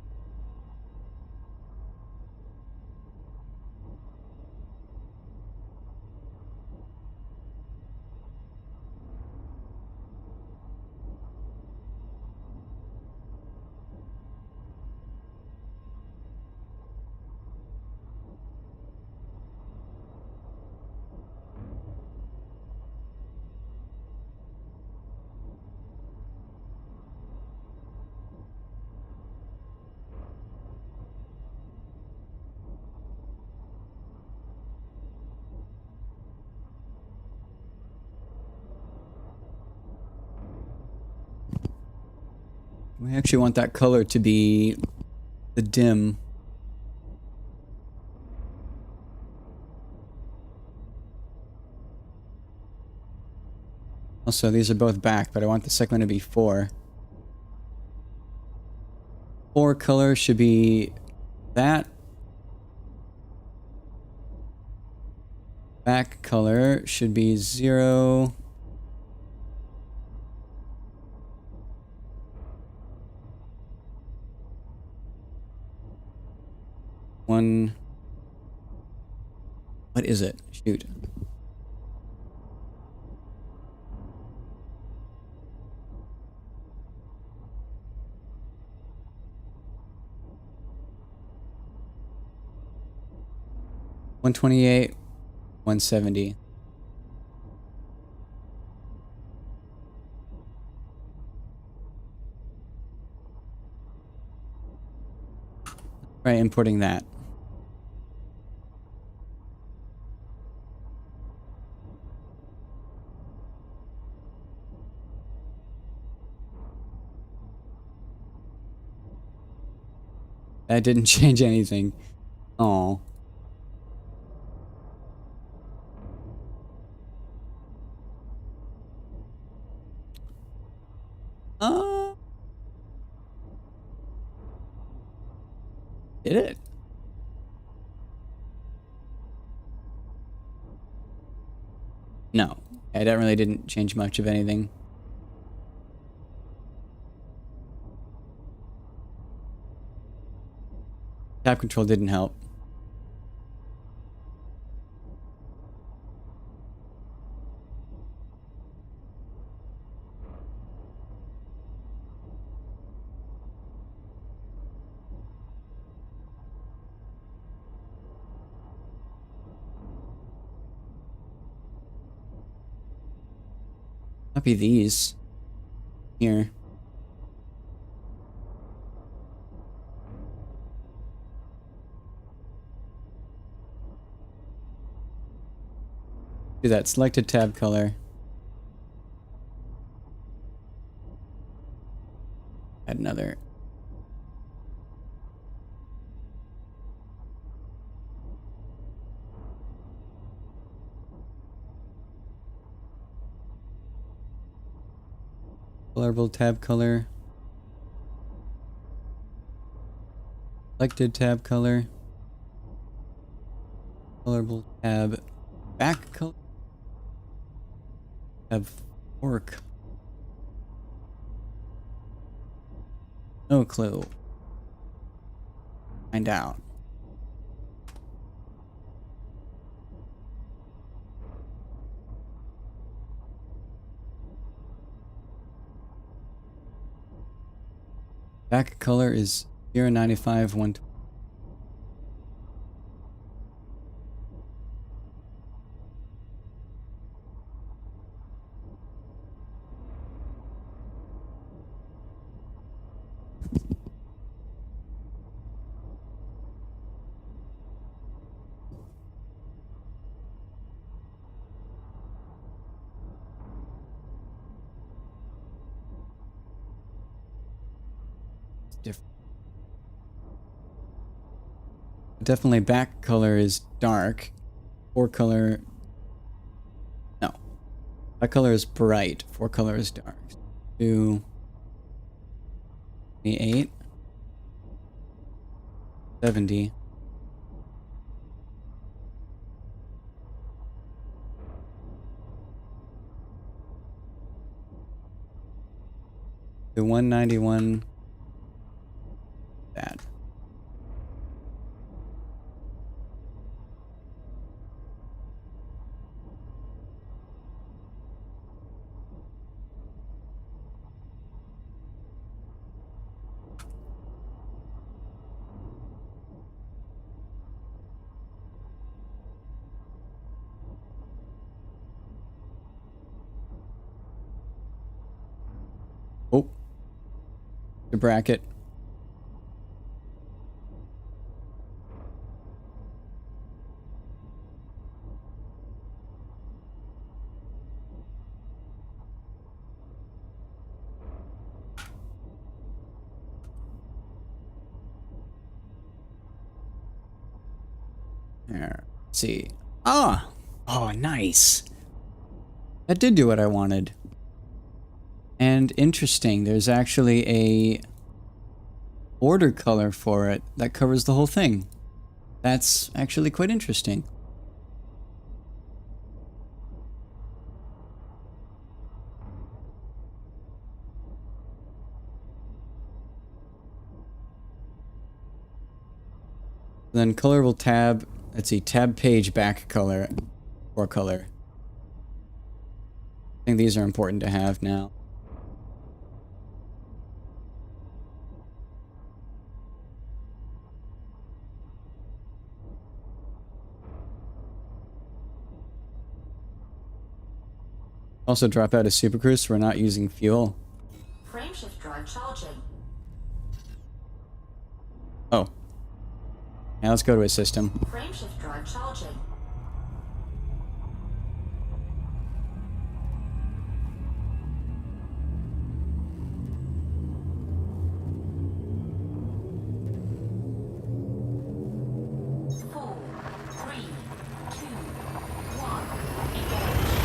We actually want that color to be the dim. Also, these are both back, but I want the second one to be 4. 4 color should be that. Back color should be 0. One. What is it? Shoot. $128, $170. Try importing that. That didn't change anything. Oh. Did it? No. That really didn't change much of anything. Tab control didn't help. Might be these. Here. Do that. Selected tab color. Add another. Colorable tab color. Selected tab color. Colorable tab back color. Tab fork. No clue. Find out. Back color is 095 120. Different. Definitely back color is dark. Fore color. No. Back color is bright. Fore color is dark. 228. 70. The 191. That. Oh. The bracket. There. Let's see. Ah! Oh, nice. That did do what I wanted. And interesting, there's actually a border color for it that covers the whole thing. That's actually quite interesting. Then colorable tab, let's see, tab page back color or color. I think these are important to have now. Also drop out of Super Cruise, so we're not using fuel. Frameshift drive charging. Oh. Now let's go to a system. Frameshift drive charging. Four, three, two, one, engage.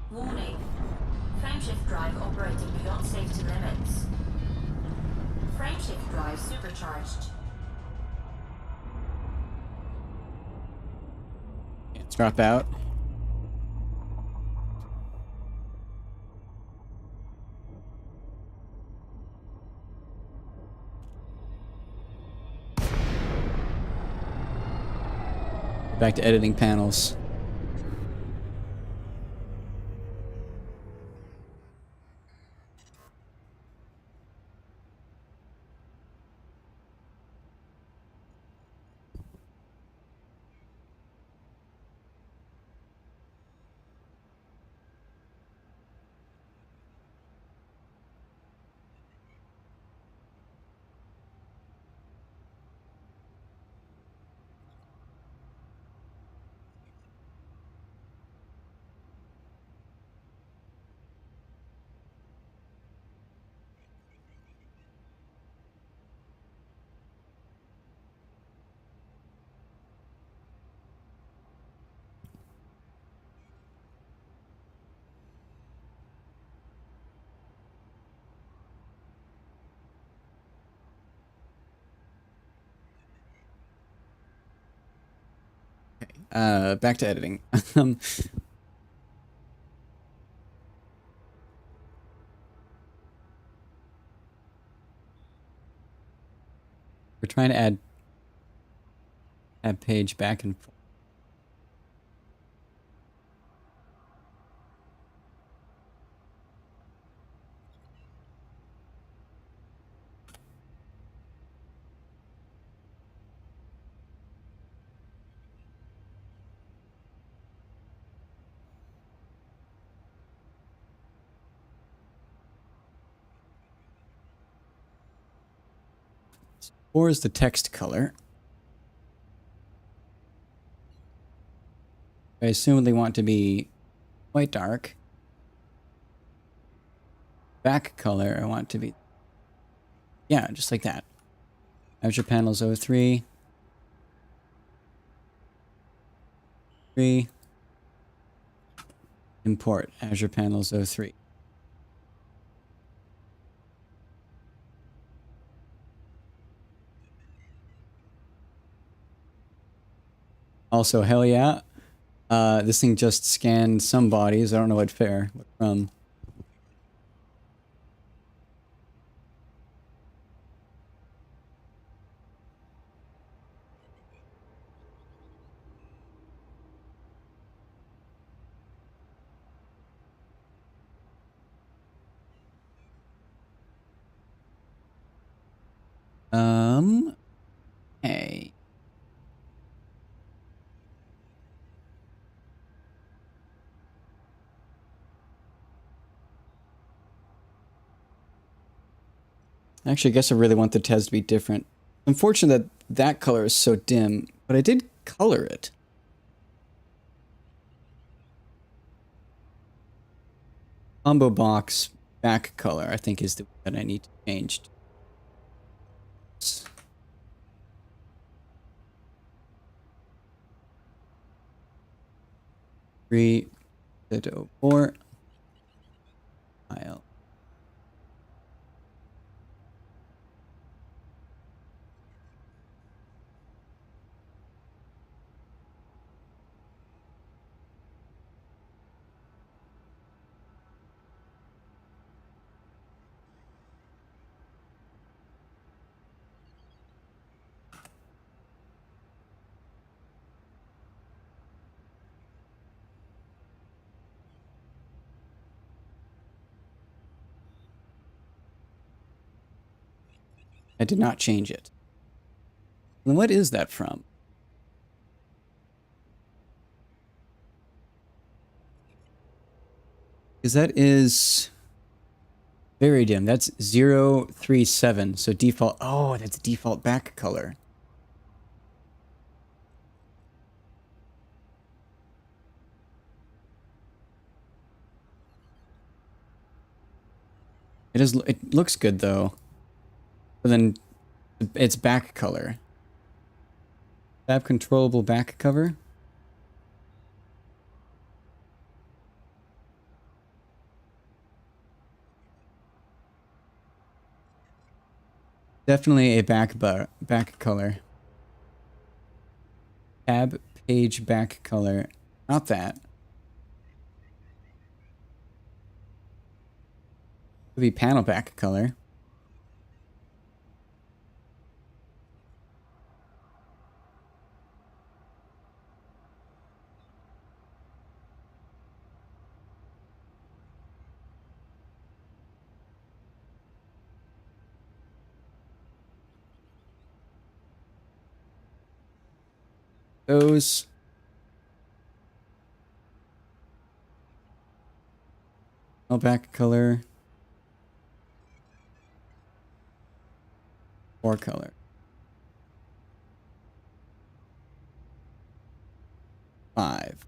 Warning. Frameshift drive operating beyond safety limits. Frameshift drive supercharged. Let's drop out. Back to editing panels. Back to editing. We're trying to add page back and forth. Or is the text color? I assume they want to be quite dark. Back color, I want to be, yeah, just like that. Azure Panels 03. 3. Import Azure Panels 03. Also, hell yeah. This thing just scanned some bodies. I don't know what from. Hey. Actually, I guess I really want the TES to be different. Unfortunate that that color is so dim, but I did color it. Combo box back color, I think, is the one that I need to change. Three, 04. File. I did not change it. Then what is that from? Because that is very dim. That's 037. So default. Oh, that's default back color. It is. It looks good though. But then it's back color. Tab controllable back cover. Definitely a back color. Tab page back color. Not that. Could be panel back color. those. No back color. 4 color. 5.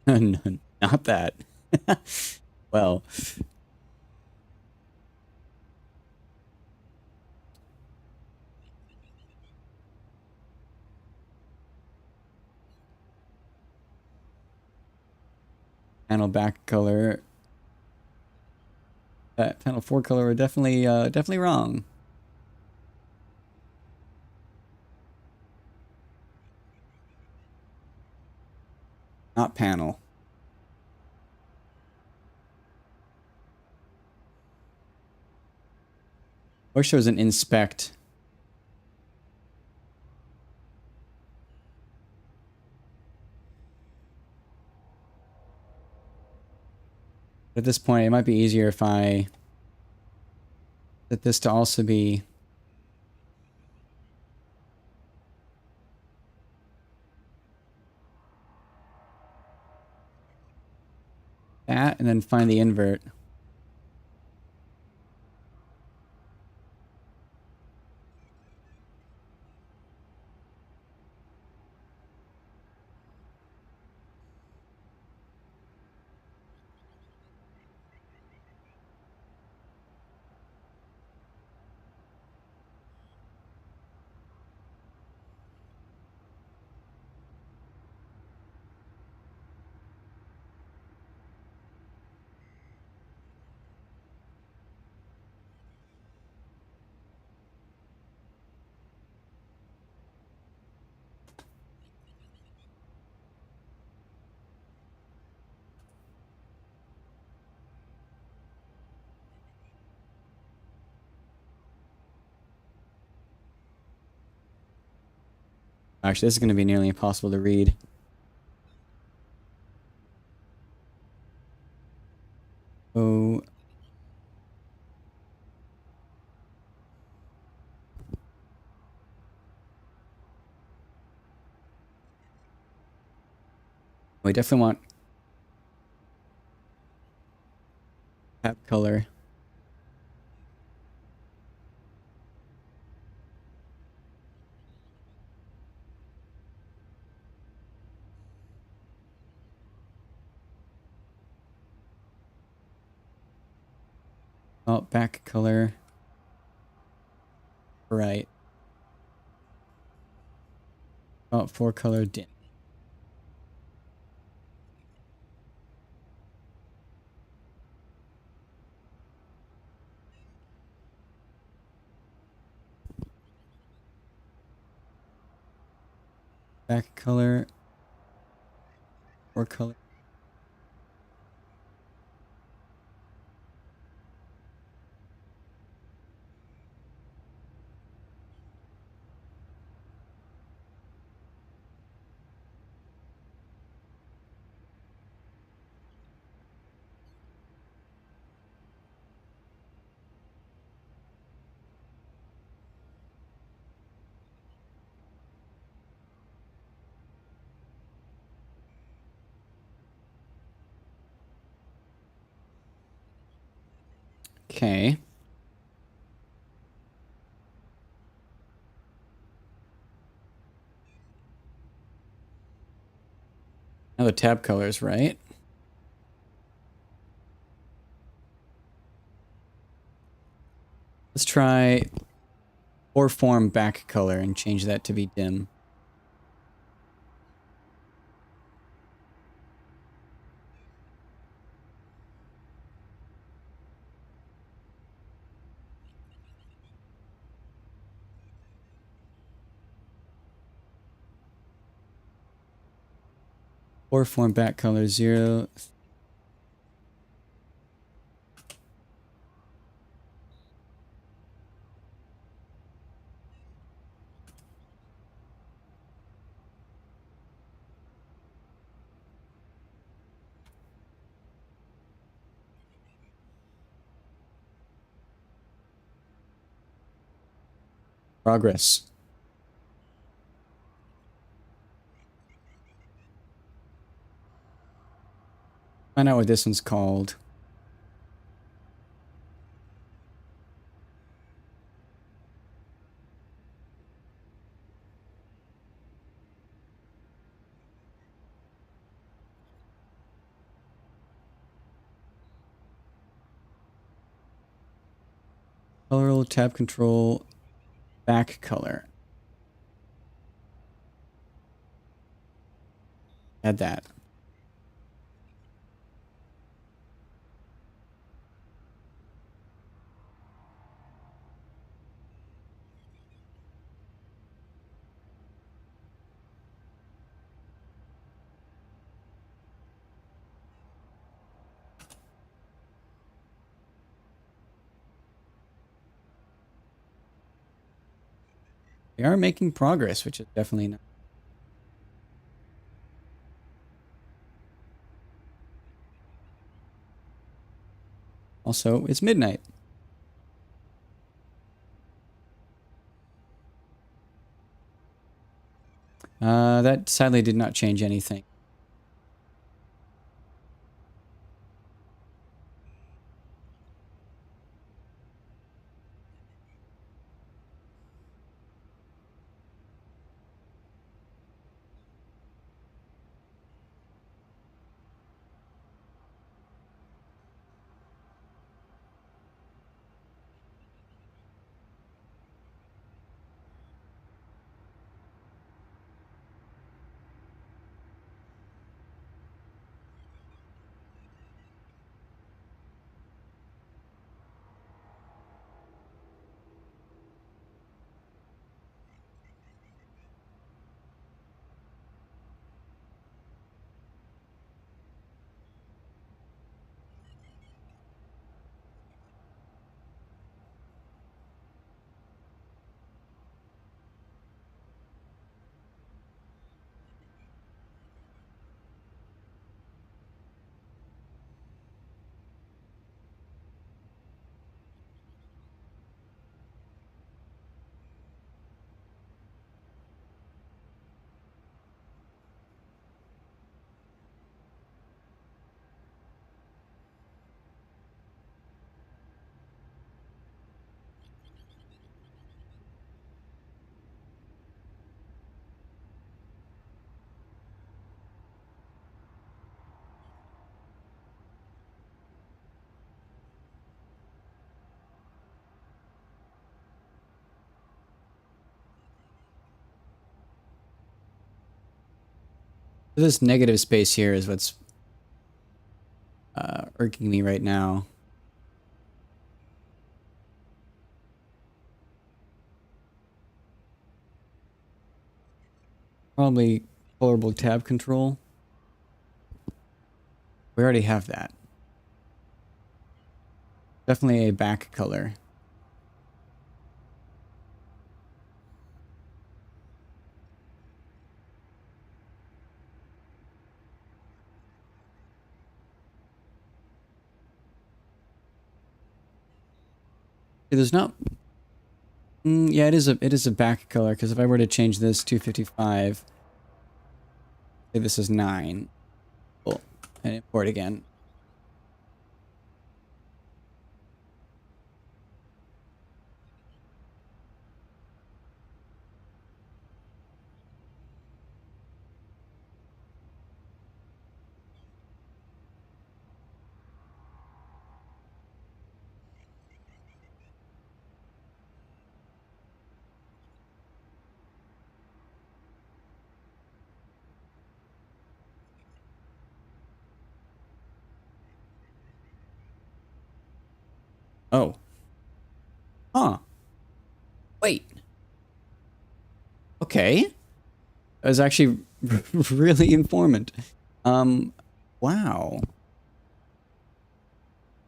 No, not that. Well, panel back color. That panel 4 color are definitely wrong. Not panel. Or shows an inspect. At this point, it might be easier if I set this to also be that, and then find the invert. Actually, this is going to be nearly impossible to read. Oh. We definitely want cap color. Oh, back color. Right. Oh, 4 color dim. Back color. 4 color. Okay. Now the tab colors, right? Let's try or form back color and change that to be dim. Or form back color 0. Progress. Find out what this one's called. Color, tab control, back color. Add that. We are making progress, which is definitely nice. Also, it's midnight. That sadly did not change anything. This negative space here is what's irking me right now. Probably colorable tab control. We already have that. Definitely a back color. There's not. Yeah, it is a back color because if I were to change this 255, say this is 9, oh, and import again. Oh, huh. Wait. Okay. That was actually really informant. Wow.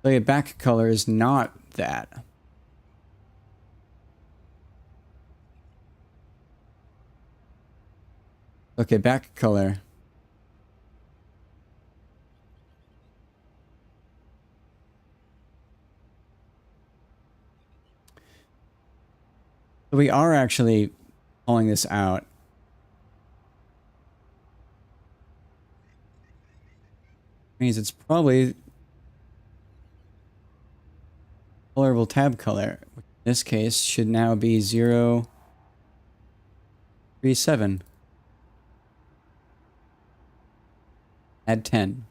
So your back color is not that. Okay, back color. So we are actually pulling this out. Means it's probably colorable tab color, which in this case should now be 037. Add 10.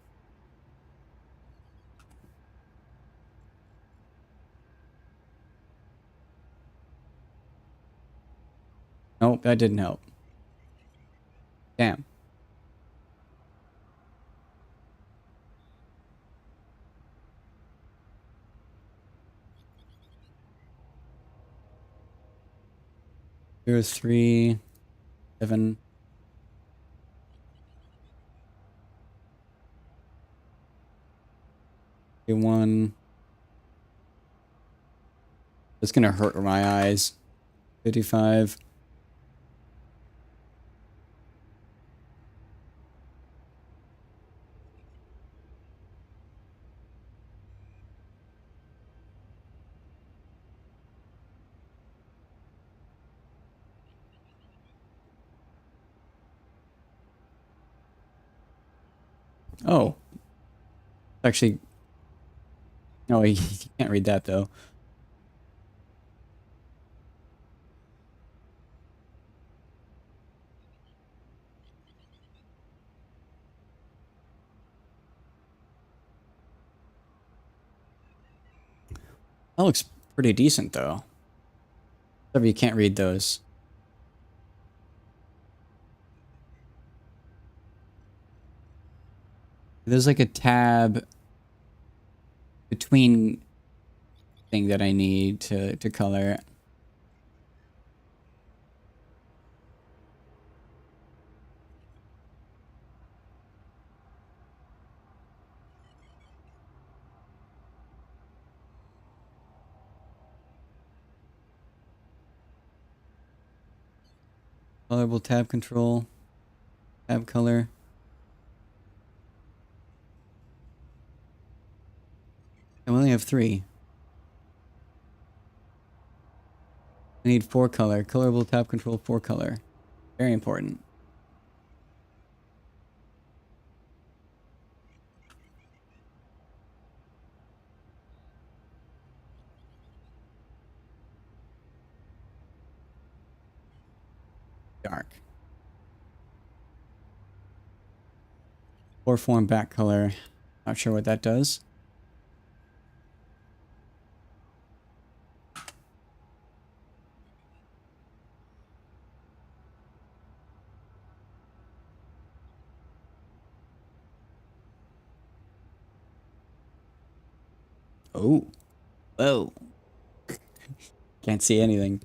Nope, that didn't help. Damn. Zero, 3, 7. One. It's gonna hurt my eyes. 55. Oh, actually, no, you can't read that though. That looks pretty decent though. Except you can't read those. There's like a tab between thing that I need to color. Colorable tab control, tab color. I only have 3. I need 4 color. Colorable tab control, 4 color. Very important. Dark. 4 form back color. Not sure what that does. Oh. Whoa. Can't see anything.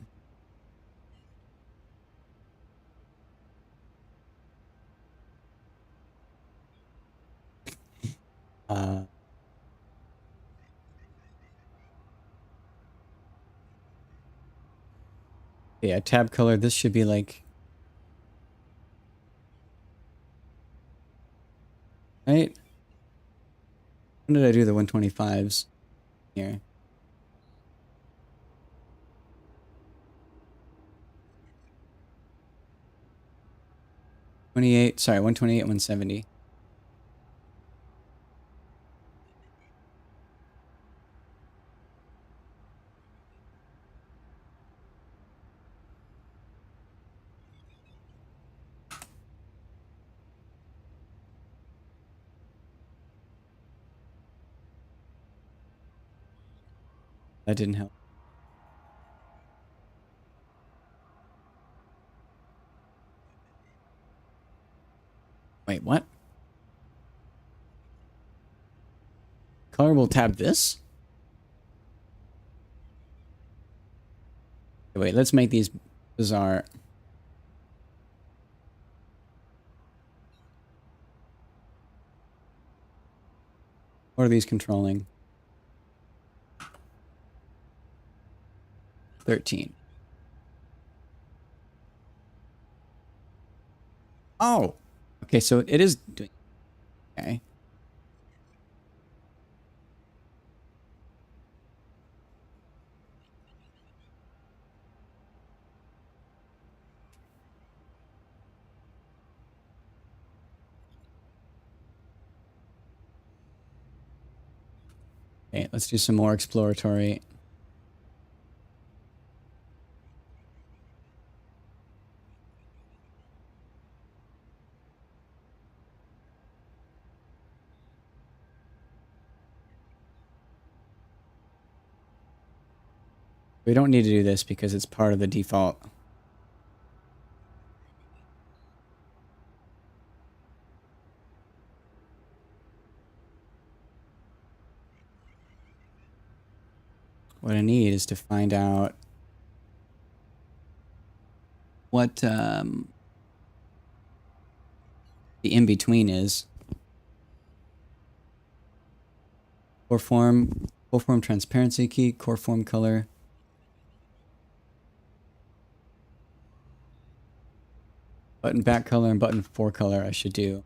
Uh, yeah, tab color. This should be like, right? When did I do the 125s here? 28, sorry, 128, 170. That didn't help. Wait, what? Color will tab this? Wait, let's make these bizarre. What are these controlling? 13. Oh! Okay, so it is doing... Okay. Okay, let's do some more exploratory. We don't need to do this because it's part of the default. What I need is to find out what the in-between is. Core form transparency key, core form color. Button back color and button fore color I should do.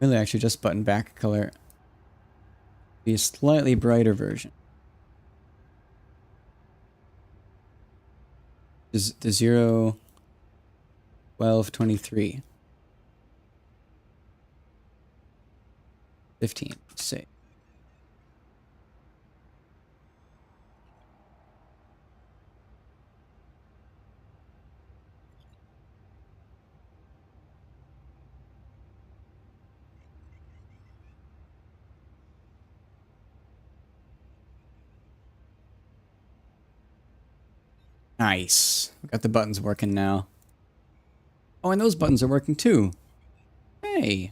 Really, actually, just button back color. Be a slightly brighter version. Is the 0, 12, 23, 15, say. Nice. We got the buttons working now. Oh, and those buttons are working too. Hey.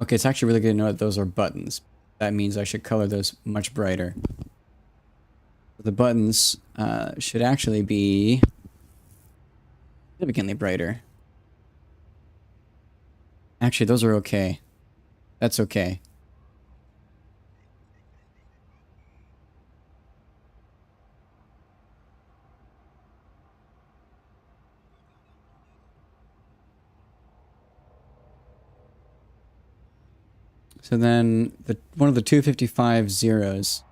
Okay, it's actually really good to know that those are buttons. That means I should color those much brighter. The buttons should actually be significantly brighter. Actually, those are okay. That's okay. So then one of the 255 zeros,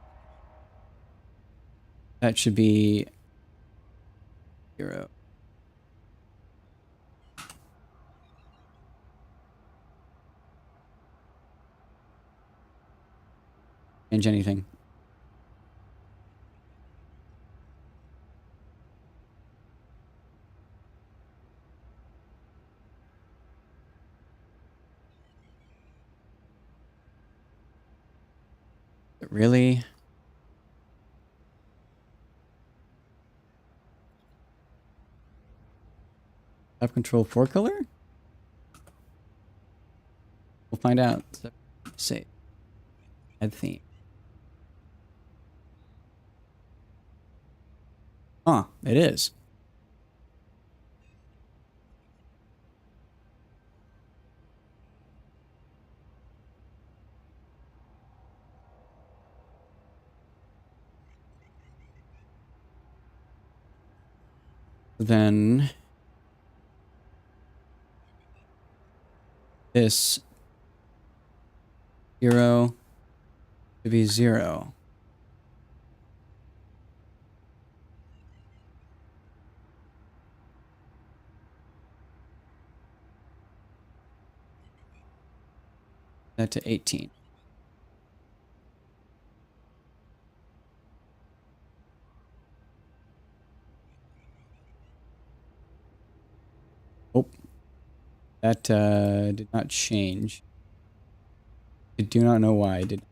that should be 0. Change anything. Really? Tab control for color? We'll find out. Save. Add theme. Huh, it is. Then this 0 to be 0. That to 18. Oh, that did not change. I do not know why I did.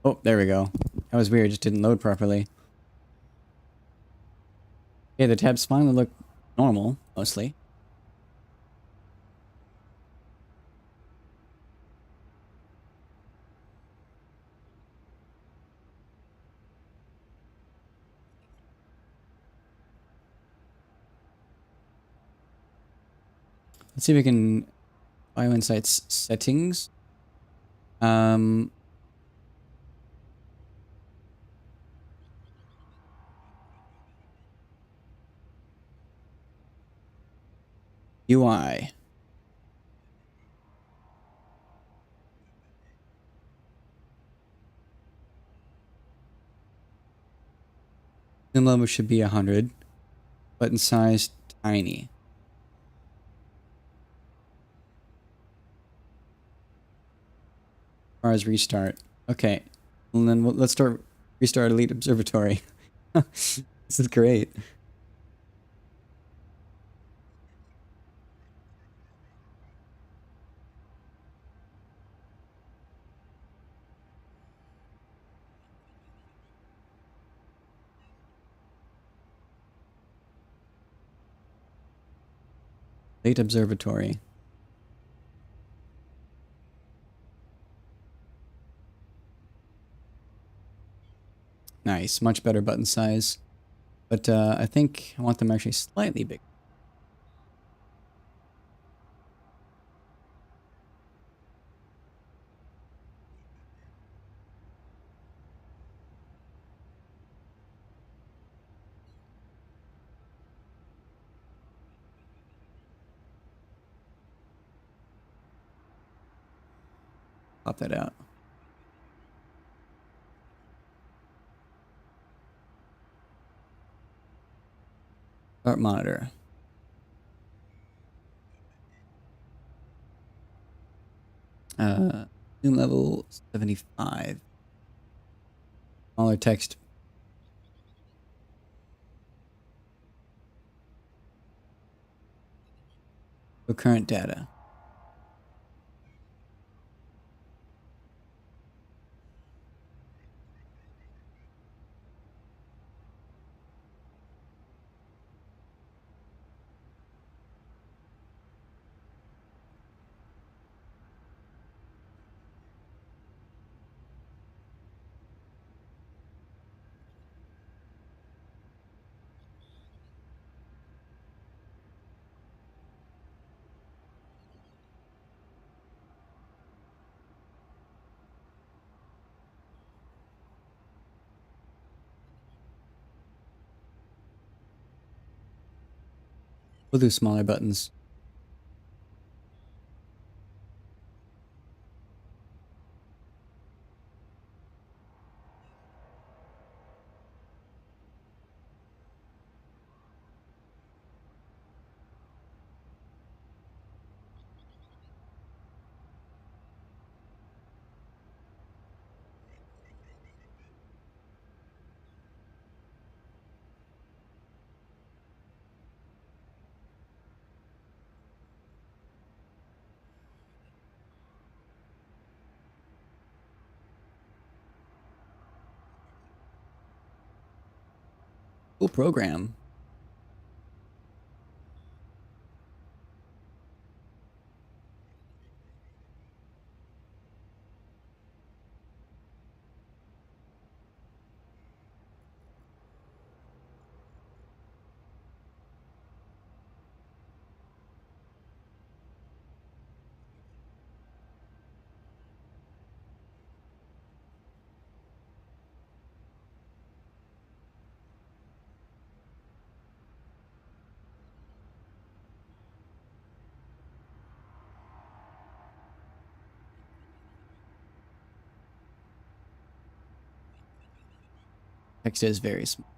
Oh, there we go. That was weird. It just didn't load properly. Okay, the tabs finally look normal, mostly. Let's see if we can BioInsights settings. UI. Zoom level should be 100. Button size tiny. As far as restart. Okay. And then let's restart Elite Observatory. This is great. Elite Observatory. Nice. Much better button size. But I think I want them actually slightly bigger. Pop that out. Start monitor. Zoom level 75. Smaller text. For current data. We'll do smaller buttons. Cool program. Text is very small.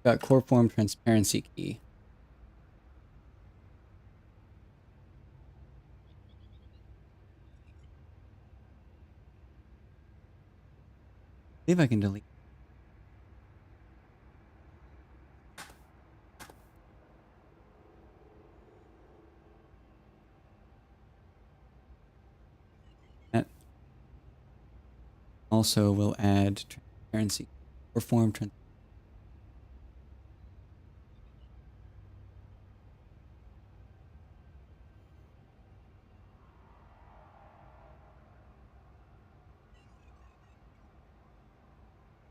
Got core form transparency key. See if I can delete. That also will add transparency. Core form transparency.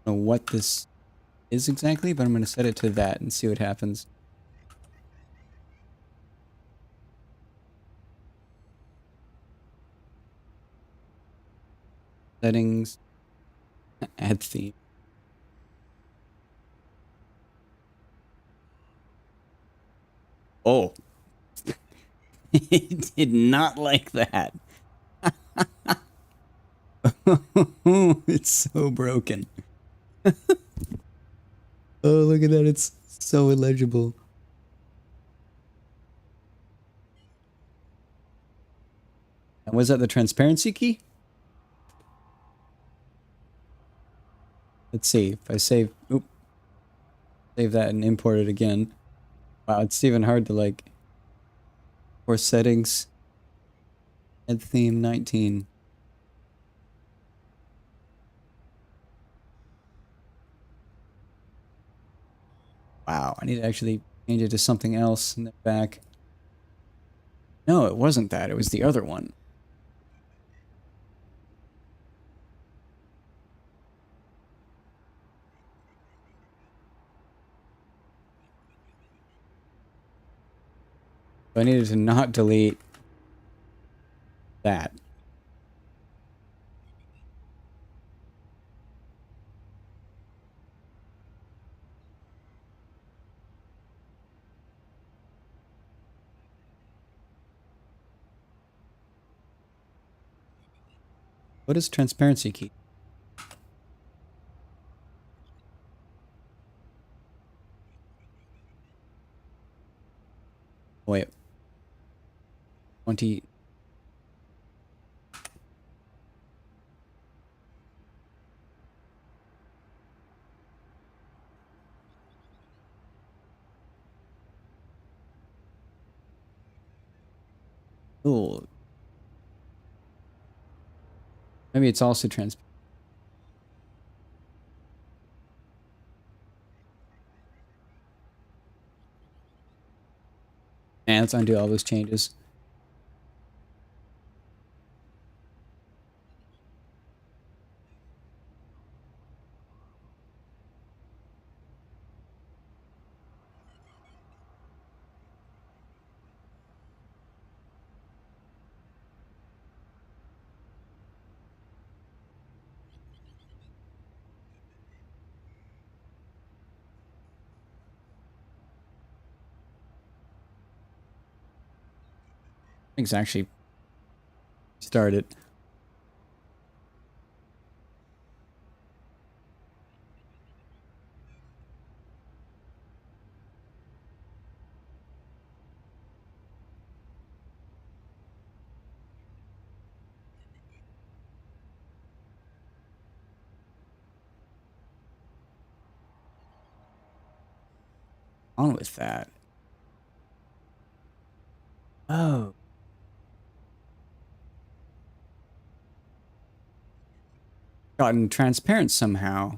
I don't know what this is exactly, but I'm going to set it to that and see what happens. Settings, add theme. Oh, it did not like that. It's so broken. Oh, look at that. It's so illegible. And was that the transparency key? Let's see. If I save that and import it again. Wow, it's even hard to like for settings add theme 19. Wow, I need to actually change it to something else in the back. No, it wasn't that. It was the other one. So I needed to not delete that. What is transparency key? Wait, 20. Oh, maybe it's also transparent. And let's undo all those changes. Things actually started. On with that. Oh, gotten transparent somehow.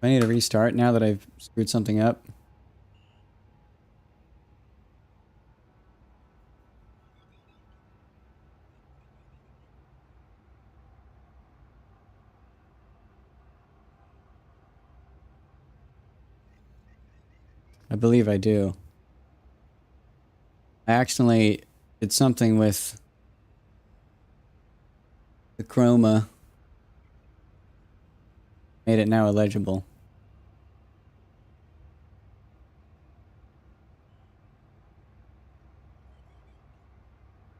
I need to restart now that I've screwed something up. I believe I do. I accidentally did something with The chroma made it now illegible.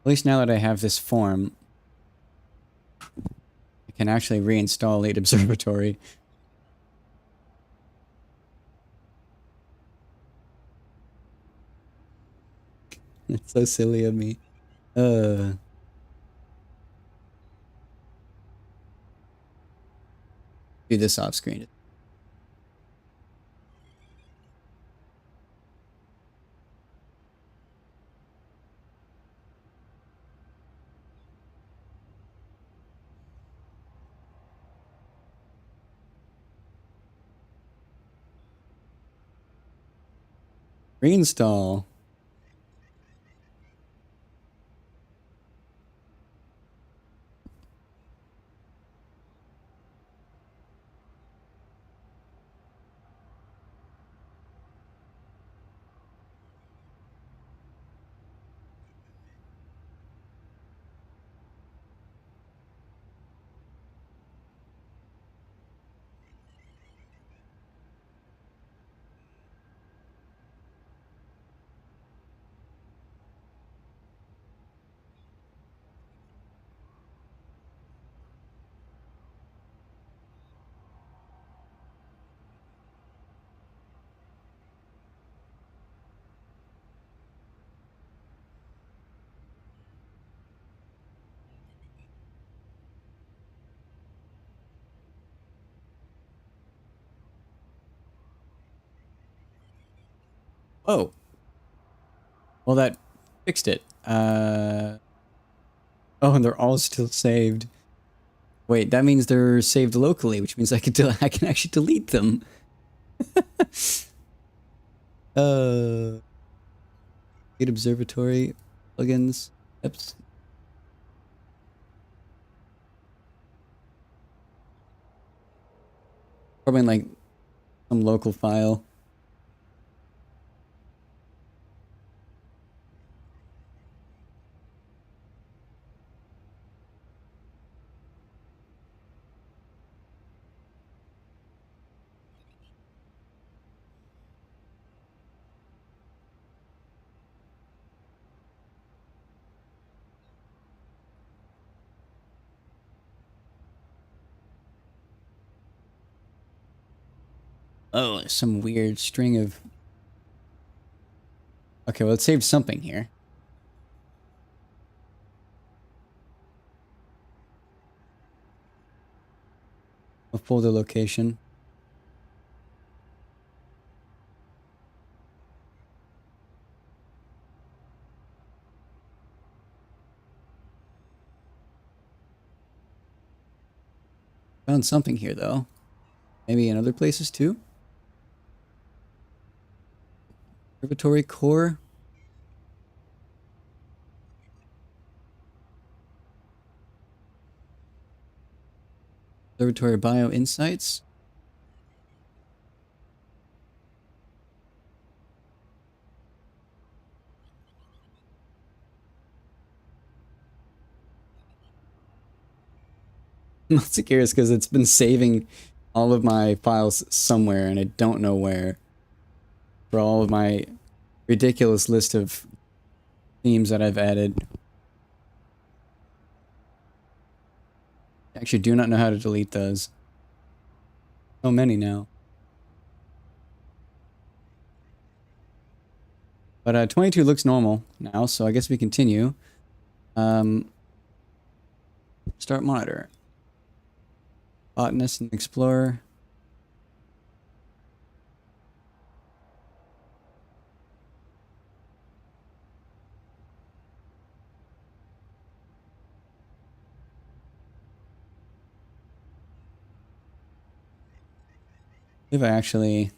At least now that I have this form, I can actually reinstall Lead Observatory. It's so silly of me. Do this off screen. Reinstall. Oh. Well, that fixed it. Oh, and they're all still saved. Wait, that means they're saved locally, which means I can actually delete them. uh, Lead Observatory plugins. Oops. Probably in like some local file. Oh, some weird string of. Okay, well, it saved something here. A folder location. Found something here, though. Maybe in other places, too? Observatory core. Observatory bio insights. I'm also curious because it's been saving all of my files somewhere and I don't know where for all of my ridiculous list of themes that I've added. I actually do not know how to delete those. So many now. But 22 looks normal now, so I guess we continue. Start monitor. Botanist and explorer. If I actually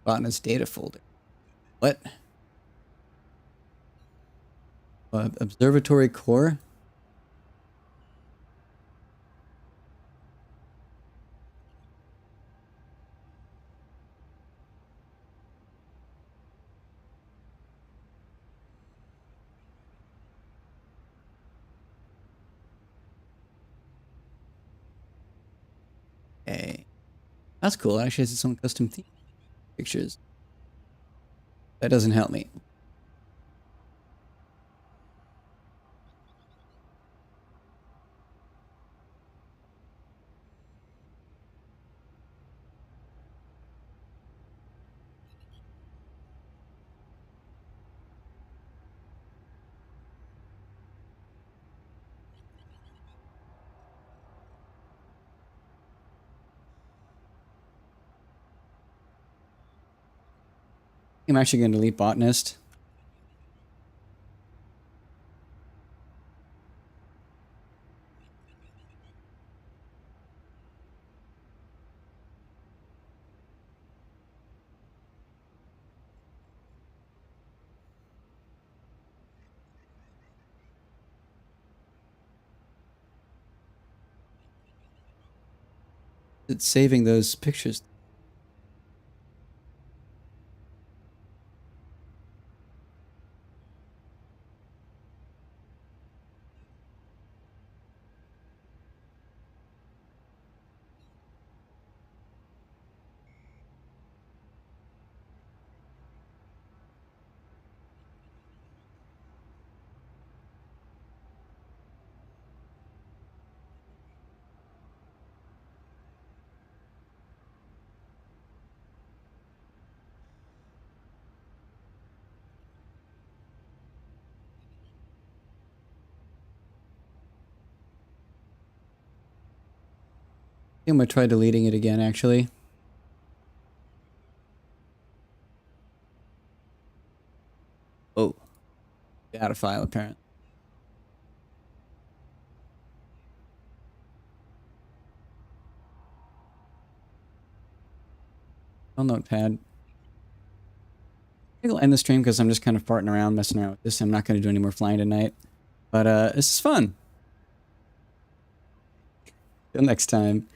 botanist data folder. What? Observatory core? Okay. That's cool. It actually has its own custom theme pictures. That doesn't help me. I'm actually going to delete botanist. It's saving those pictures. I'm going to try deleting it again, actually. Oh, data file, apparently. Oh, notepad. I think I'll end the stream because I'm just kind of farting around, messing around with this. I'm not going to do any more flying tonight. But this is fun. Till next time.